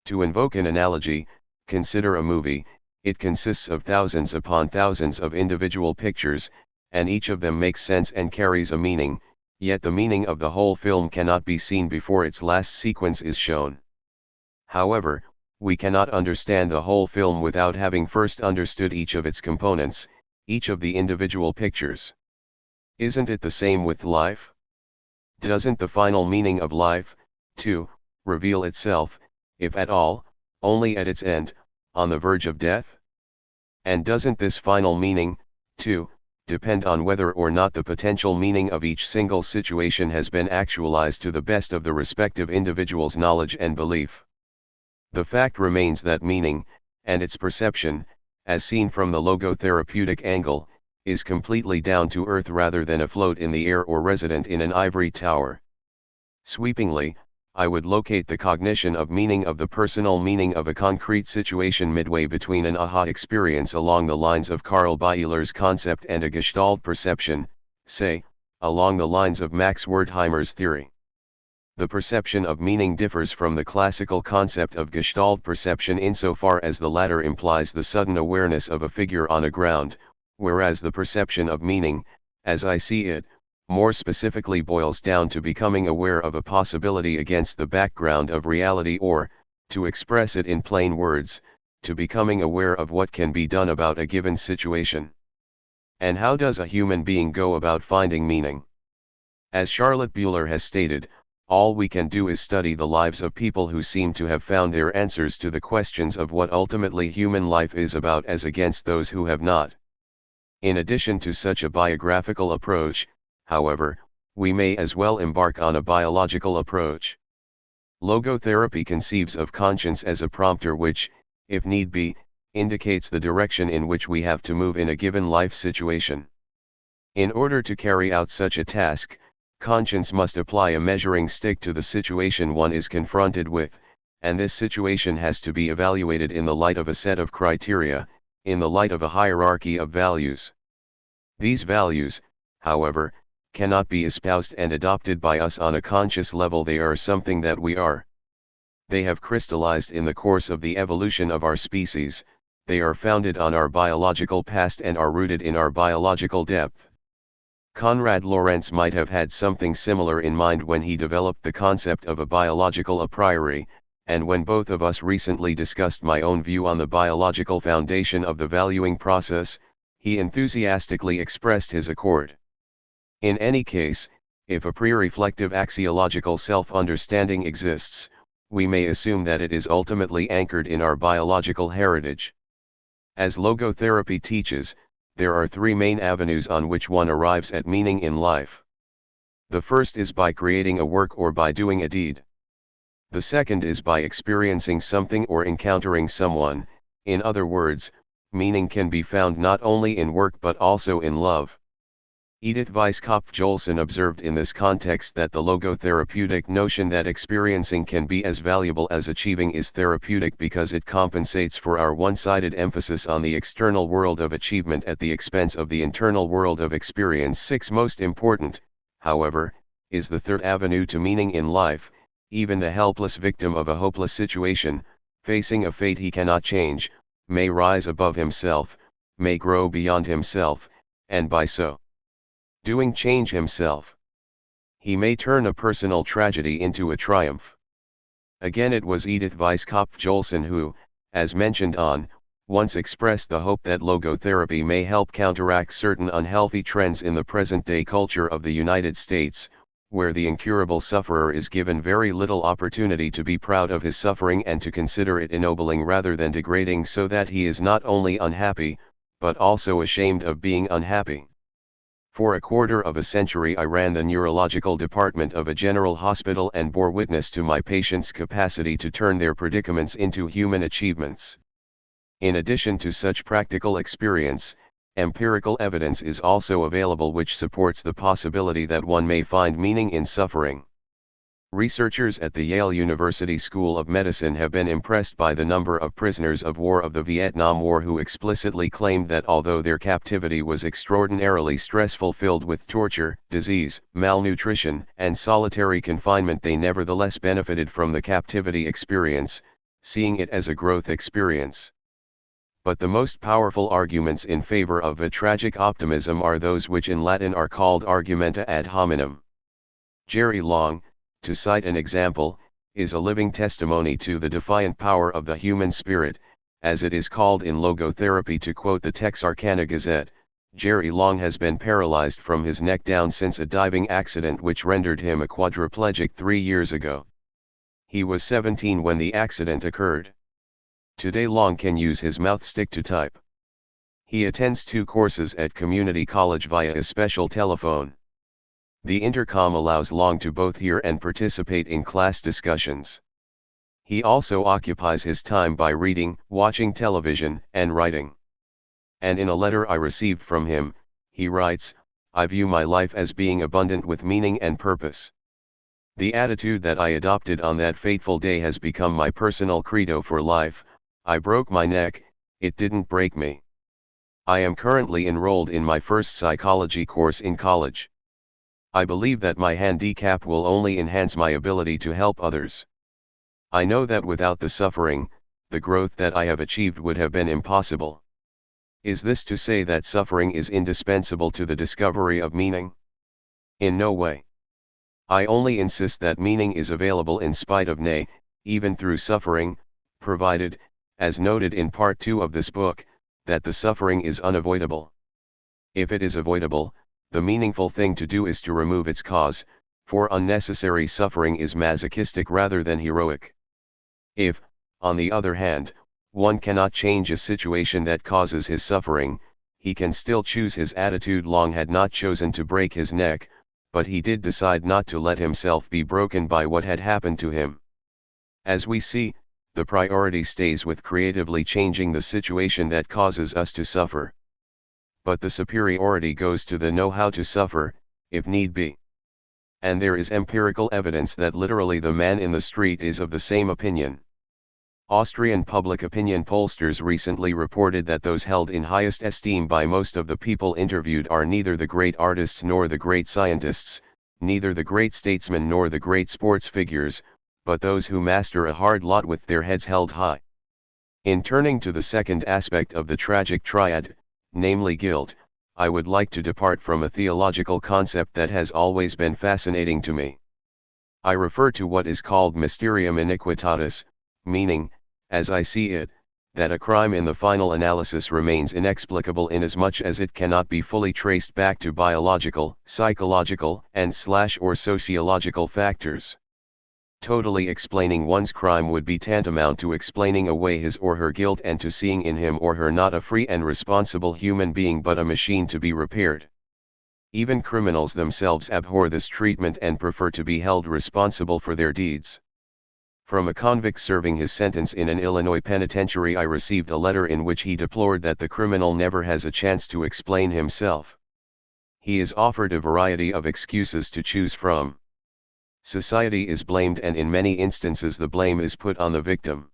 To invoke an analogy, consider a movie. It consists of thousands upon thousands of individual pictures, and each of them makes sense and carries a meaning, yet the meaning of the whole film cannot be seen before its last sequence is shown. However, we cannot understand the whole film without having first understood each of its components, each of the individual pictures. Isn't it the same with life? Doesn't the final meaning of life, too, reveal itself, if at all, only at its end, on the verge of death? And doesn't this final meaning, too, depend on whether or not the potential meaning of each single situation has been actualized to the best of the respective individual's knowledge and belief? The fact remains that meaning, and its perception, as seen from the logotherapeutic angle, is completely down to earth rather than afloat in the air or resident in an ivory tower. Sweepingly, I would locate the cognition of meaning of the personal meaning of a concrete situation midway between an aha experience along the lines of Karl Bayler's concept and a Gestalt perception, say, along the lines of Max Wertheimer's theory. The perception of meaning differs from the classical concept of Gestalt perception insofar as the latter implies the sudden awareness of a figure on a ground, whereas the perception of meaning, as I see it, more specifically boils down to becoming aware of a possibility against the background of reality or, to express it in plain words, to becoming aware of what can be done about a given situation. And how does a human being go about finding meaning? As Charlotte Bueller has stated, all we can do is study the lives of people who seem to have found their answers to the questions of what ultimately human life is about as against those who have not. In addition to such a biographical approach, however, we may as well embark on a biological approach. Logotherapy conceives of conscience as a prompter which, if need be, indicates the direction in which we have to move in a given life situation. In order to carry out such a task, conscience must apply a measuring stick to the situation one is confronted with, and this situation has to be evaluated in the light of a set of criteria, in the light of a hierarchy of values. These values, however, cannot be espoused and adopted by us on a conscious level. They are something that we are. They have crystallized in the course of the evolution of our species, they are founded on our biological past and are rooted in our biological depth. Konrad Lorenz might have had something similar in mind when he developed the concept of a biological a priori, and when both of us recently discussed my own view on the biological foundation of the valuing process, he enthusiastically expressed his accord. In any case, if a pre-reflective axiological self-understanding exists, we may assume that it is ultimately anchored in our biological heritage. As logotherapy teaches, there are three main avenues on which one arrives at meaning in life. The first is by creating a work or by doing a deed. The second is by experiencing something or encountering someone. In other words, meaning can be found not only in work but also in love. Edith Weisskopf-Joelson observed in this context that the logotherapeutic notion that experiencing can be as valuable as achieving is therapeutic because it compensates for our one-sided emphasis on the external world of achievement at the expense of the internal world of experience. 6. Most important, however, is the third avenue to meaning in life. Even the helpless victim of a hopeless situation, facing a fate he cannot change, may rise above himself, may grow beyond himself, and by so doing change himself. He may turn a personal tragedy into a triumph. Again, it was Edith Weisskopf-Joelson who, as mentioned on, once expressed the hope that logotherapy may help counteract certain unhealthy trends in the present-day culture of the United States, where the incurable sufferer is given very little opportunity to be proud of his suffering and to consider it ennobling rather than degrading, so that he is not only unhappy, but also ashamed of being unhappy. For a quarter of a century I ran the neurological department of a general hospital and bore witness to my patients' capacity to turn their predicaments into human achievements. In addition to such practical experience, empirical evidence is also available which supports the possibility that one may find meaning in suffering. Researchers at the Yale University School of Medicine have been impressed by the number of prisoners of war of the Vietnam War who explicitly claimed that although their captivity was extraordinarily stressful, filled with torture, disease, malnutrition, and solitary confinement, they nevertheless benefited from the captivity experience, seeing it as a growth experience. But the most powerful arguments in favor of a tragic optimism are those which in Latin are called argumenta ad hominem. Jerry Long, to cite an example, is a living testimony to the defiant power of the human spirit, as it is called in logotherapy. To quote the Texarkana Gazette, Jerry Long has been paralyzed from his neck down since a diving accident which rendered him a quadriplegic 3 years ago. He was 17 when the accident occurred. Today Long can use his mouth stick to type. He attends 2 courses at community college via a special telephone. The intercom allows Long to both hear and participate in class discussions. He also occupies his time by reading, watching television, and writing. And in a letter I received from him, he writes, "I view my life as being abundant with meaning and purpose. The attitude that I adopted on that fateful day has become my personal credo for life. I broke my neck, it didn't break me. I am currently enrolled in my first psychology course in college. I believe that my handicap will only enhance my ability to help others. I know that without the suffering, the growth that I have achieved would have been impossible." Is this to say that suffering is indispensable to the discovery of meaning? In no way. I only insist that meaning is available in spite of, nay, even through suffering, provided, as noted in part 2 of this book, that the suffering is unavoidable. If it is avoidable, the meaningful thing to do is to remove its cause, for unnecessary suffering is masochistic rather than heroic. If, on the other hand, one cannot change a situation that causes his suffering, he can still choose his attitude. Long had not chosen to break his neck, but he did decide not to let himself be broken by what had happened to him. As we see, the priority stays with creatively changing the situation that causes us to suffer. But the superiority goes to the know how to suffer, if need be. And there is empirical evidence that literally the man in the street is of the same opinion. Austrian public opinion pollsters recently reported that those held in highest esteem by most of the people interviewed are neither the great artists nor the great scientists, neither the great statesmen nor the great sports figures, but those who master a hard lot with their heads held high. In turning to the second aspect of the tragic triad, namely guilt, I would like to depart from a theological concept that has always been fascinating to me. I refer to what is called mysterium iniquitatis, meaning, as I see it, that a crime in the final analysis remains inexplicable inasmuch as it cannot be fully traced back to biological, psychological, and/or sociological factors. Totally explaining one's crime would be tantamount to explaining away his or her guilt and to seeing in him or her not a free and responsible human being but a machine to be repaired. Even criminals themselves abhor this treatment and prefer to be held responsible for their deeds. From a convict serving his sentence in an Illinois penitentiary, I received a letter in which he deplored that the criminal never has a chance to explain himself. He is offered a variety of excuses to choose from. Society is blamed, and in many instances the blame is put on the victim.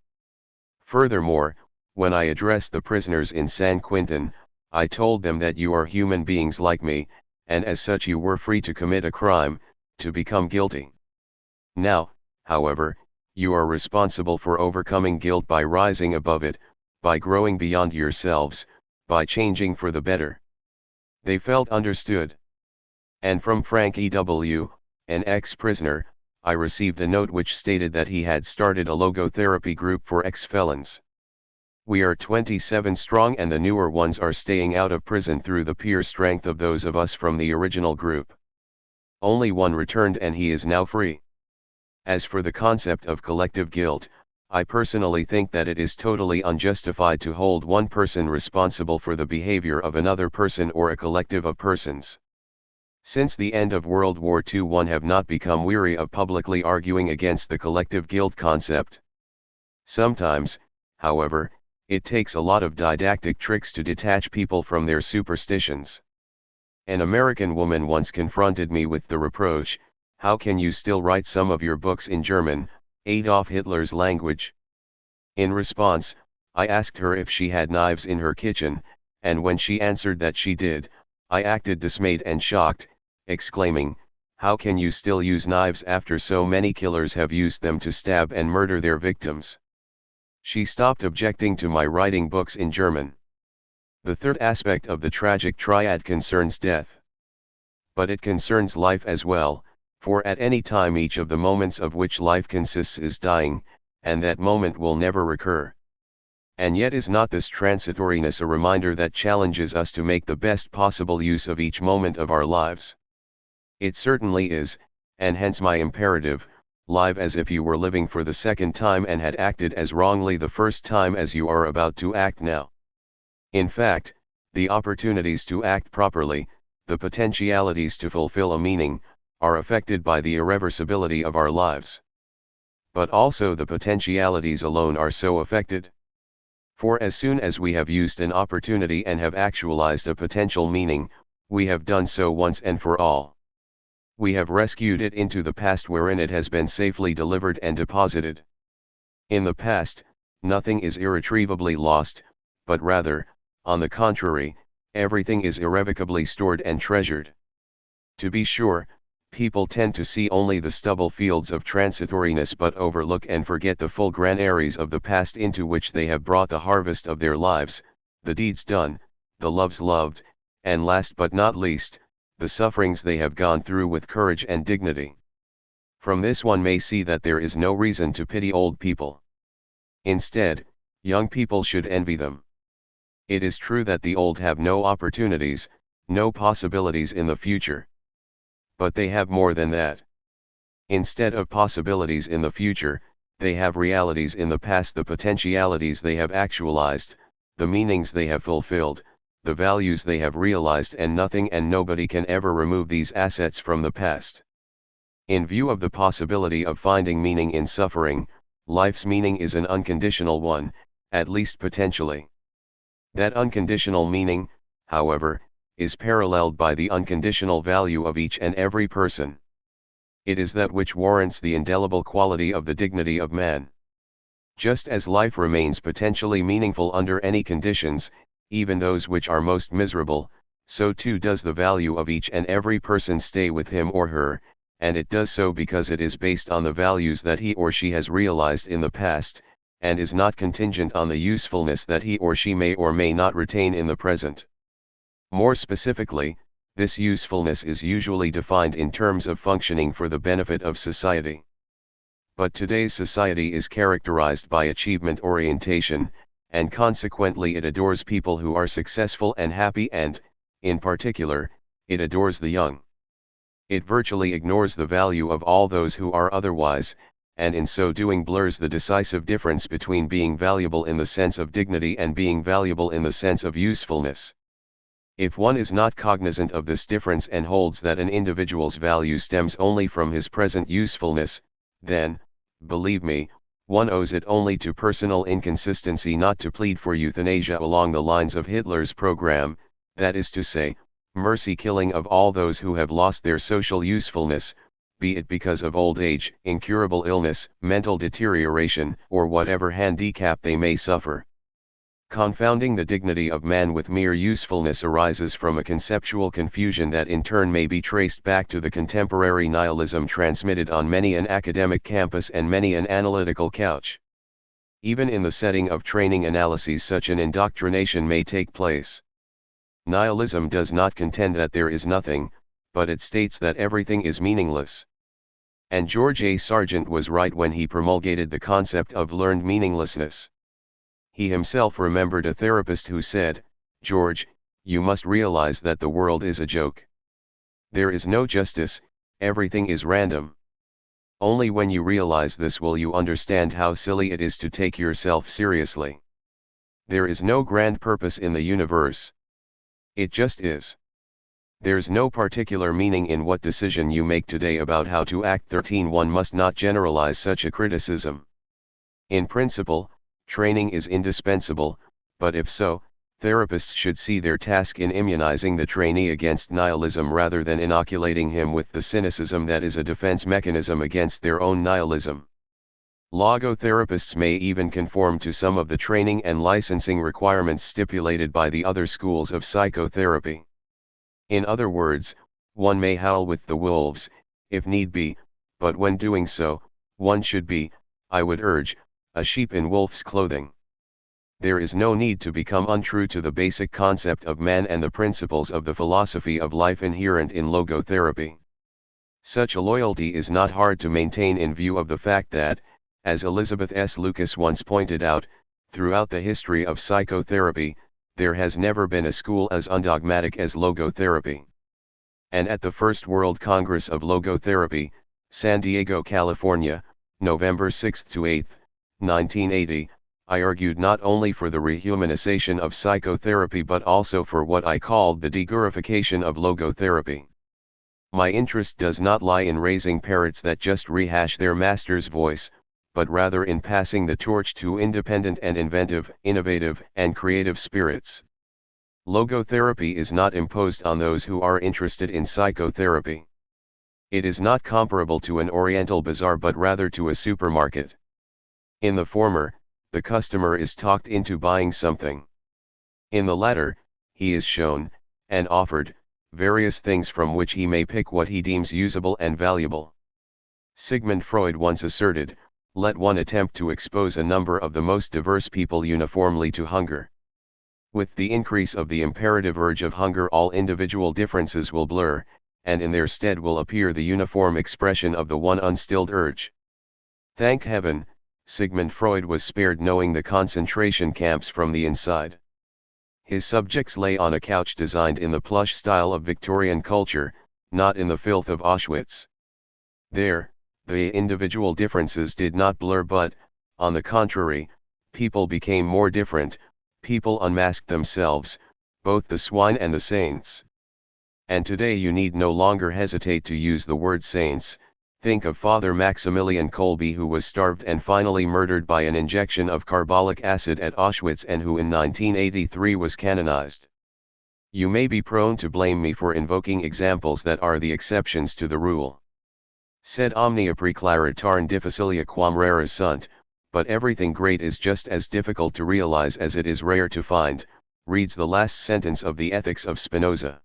Furthermore, when I addressed the prisoners in San Quentin, I told them that you are human beings like me, and as such you were free to commit a crime, to become guilty. Now, however, you are responsible for overcoming guilt by rising above it, by growing beyond yourselves, by changing for the better. They felt understood. And from Frank E.W., an ex-prisoner, I received a note which stated that he had started a logotherapy group for ex-felons. We are 27 strong, and the newer ones are staying out of prison through the pure strength of those of us from the original group. Only one returned and he is now free. As for the concept of collective guilt, I personally think that it is totally unjustified to hold one person responsible for the behavior of another person or a collective of persons. Since the end of World War II, one have not become weary of publicly arguing against the collective guilt concept. Sometimes, however, it takes a lot of didactic tricks to detach people from their superstitions. An American woman once confronted me with the reproach, how can you still write some of your books in German, Adolf Hitler's language? In response, I asked her if she had knives in her kitchen, and when she answered that she did, I acted dismayed and shocked, exclaiming, how can you still use knives after so many killers have used them to stab and murder their victims? She stopped objecting to my writing books in German. The third aspect of the tragic triad concerns death. But it concerns life as well, for at any time each of the moments of which life consists is dying, and that moment will never recur. And yet is not this transitoriness a reminder that challenges us to make the best possible use of each moment of our lives? It certainly is, and hence my imperative, live as if you were living for the second time and had acted as wrongly the first time as you are about to act now. In fact, the opportunities to act properly, the potentialities to fulfill a meaning, are affected by the irreversibility of our lives. But also the potentialities alone are so affected. For as soon as we have used an opportunity and have actualized a potential meaning, we have done so once and for all. We have rescued it into the past wherein it has been safely delivered and deposited. In the past, nothing is irretrievably lost, but rather, on the contrary, everything is irrevocably stored and treasured. To be sure, people tend to see only the stubble fields of transitoriness but overlook and forget the full granaries of the past into which they have brought the harvest of their lives, the deeds done, the loves loved, and last but not least, the sufferings they have gone through with courage and dignity. From this one may see that there is no reason to pity old people. Instead, young people should envy them. It is true that the old have no opportunities, no possibilities in the future. But they have more than that. Instead of possibilities in the future, they have realities in the past, the potentialities they have actualized, the meanings they have fulfilled, the values they have realized, and nothing and nobody can ever remove these assets from the past. In view of the possibility of finding meaning in suffering, life's meaning is an unconditional one, at least potentially. That unconditional meaning, however, is paralleled by the unconditional value of each and every person. It is that which warrants the indelible quality of the dignity of man. Just as life remains potentially meaningful under any conditions, even those which are most miserable, so too does the value of each and every person stay with him or her, and it does so because it is based on the values that he or she has realized in the past, and is not contingent on the usefulness that he or she may or may not retain in the present. More specifically, this usefulness is usually defined in terms of functioning for the benefit of society. But today's society is characterized by achievement orientation, and consequently it adores people who are successful and happy and, in particular, it adores the young. It virtually ignores the value of all those who are otherwise, and in so doing blurs the decisive difference between being valuable in the sense of dignity and being valuable in the sense of usefulness. If one is not cognizant of this difference and holds that an individual's value stems only from his present usefulness, then, believe me, one owes it only to personal inconsistency not to plead for euthanasia along the lines of Hitler's program, that is to say, mercy killing of all those who have lost their social usefulness, be it because of old age, incurable illness, mental deterioration, or whatever handicap they may suffer. Confounding the dignity of man with mere usefulness arises from a conceptual confusion that in turn may be traced back to the contemporary nihilism transmitted on many an academic campus and many an analytical couch. Even in the setting of training analyses such an indoctrination may take place. Nihilism does not contend that there is nothing, but it states that everything is meaningless. And George A. Sargent was right when he promulgated the concept of learned meaninglessness. He himself remembered a therapist who said, "George, you must realize that the world is a joke. There is no justice, everything is random. Only when you realize this will you understand how silly it is to take yourself seriously. There is no grand purpose in the universe. It just is. There's no particular meaning in what decision you make today about how to act." 13. One must not generalize such a criticism. In principle, training is indispensable, but if so, Therapists should see their task in immunizing the trainee against nihilism rather than inoculating him with the cynicism that is a defense mechanism against their own nihilism. Logotherapists may even conform to some of the training and licensing requirements stipulated by the other schools of psychotherapy. In other words, one may howl with the wolves, if need be, but when doing so, one should be, I would urge, a sheep in wolf's clothing. There is no need to become untrue to the basic concept of man and the principles of the philosophy of life inherent in logotherapy. Such a loyalty is not hard to maintain in view of the fact that, as Elizabeth S. Lucas once pointed out, throughout the history of psychotherapy, there has never been a school as undogmatic as logotherapy. And at the First World Congress of Logotherapy, San Diego, California, November 6–8, 1980, I argued not only for the rehumanization of psychotherapy but also for what I called the degurification of logotherapy. My interest does not lie in raising parrots that just rehash their master's voice, but rather in passing the torch to independent and inventive, innovative, and creative spirits. Logotherapy is not imposed on those who are interested in psychotherapy. It is not comparable to an Oriental bazaar but rather to a supermarket. In the former, the customer is talked into buying something. In the latter, he is shown, and offered, various things from which he may pick what he deems usable and valuable. Sigmund Freud once asserted, let one attempt to expose a number of the most diverse people uniformly to hunger. With the increase of the imperative urge of hunger, all individual differences will blur, and in their stead will appear the uniform expression of the one unstilled urge. Thank heaven, Sigmund Freud was spared knowing the concentration camps from the inside. His subjects lay on a couch designed in the plush style of Victorian culture, not in the filth of Auschwitz. There, the individual differences did not blur but, on the contrary, people became more different, people unmasked themselves, both the swine and the saints. And today you need no longer hesitate to use the word saints. Think of Father Maximilian Kolbe, who was starved and finally murdered by an injection of carbolic acid at Auschwitz and who in 1983 was canonized. You may be prone to blame me for invoking examples that are the exceptions to the rule. Sed omnia preclaritarn difficilia quam rara sunt, but everything great is just as difficult to realize as it is rare to find, reads the last sentence of the Ethics of Spinoza.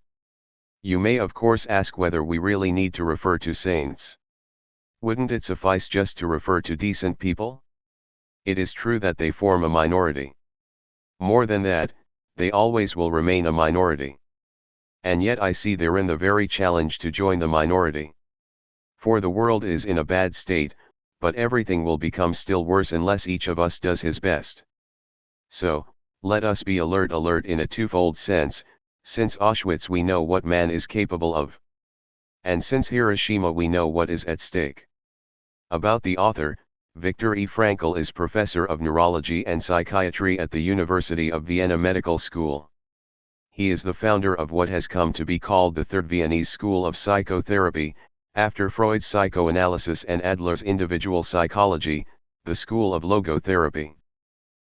You may of course ask whether we really need to refer to saints. Wouldn't it suffice just to refer to decent people? It is true that they form a minority. More than that, they always will remain a minority. And yet I see therein the very challenge to join the minority. For the world is in a bad state, but everything will become still worse unless each of us does his best. So, let us be alert in a twofold sense. Since Auschwitz we know what man is capable of. And since Hiroshima we know what is at stake. About the author, Viktor E. Frankl is professor of neurology and psychiatry at the University of Vienna Medical School. He is the founder of what has come to be called the Third Viennese School of Psychotherapy, after Freud's psychoanalysis and Adler's individual psychology, the school of logotherapy.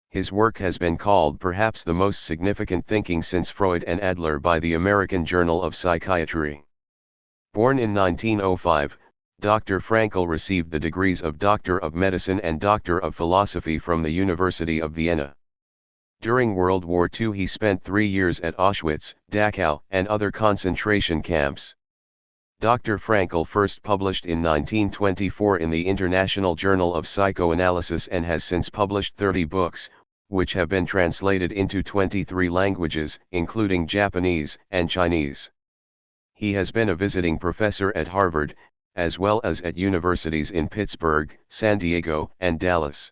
His work has been called perhaps the most significant thinking since Freud and Adler by the American Journal of Psychiatry. Born in 1905, Dr. Frankl received the degrees of Doctor of Medicine and Doctor of Philosophy from the University of Vienna. During World War II he spent 3 years at Auschwitz, Dachau, and other concentration camps. Dr. Frankl first published in 1924 in the International Journal of Psychoanalysis and has since published 30 books, which have been translated into 23 languages, including Japanese and Chinese. He has been a visiting professor at Harvard, as well as at universities in Pittsburgh, San Diego, and Dallas.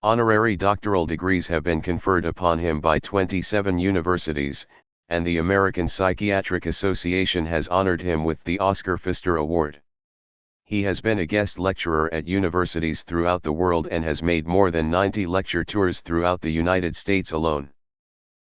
Honorary doctoral degrees have been conferred upon him by 27 universities, and the American Psychiatric Association has honored him with the Oscar Pfister Award. He has been a guest lecturer at universities throughout the world and has made more than 90 lecture tours throughout the United States alone.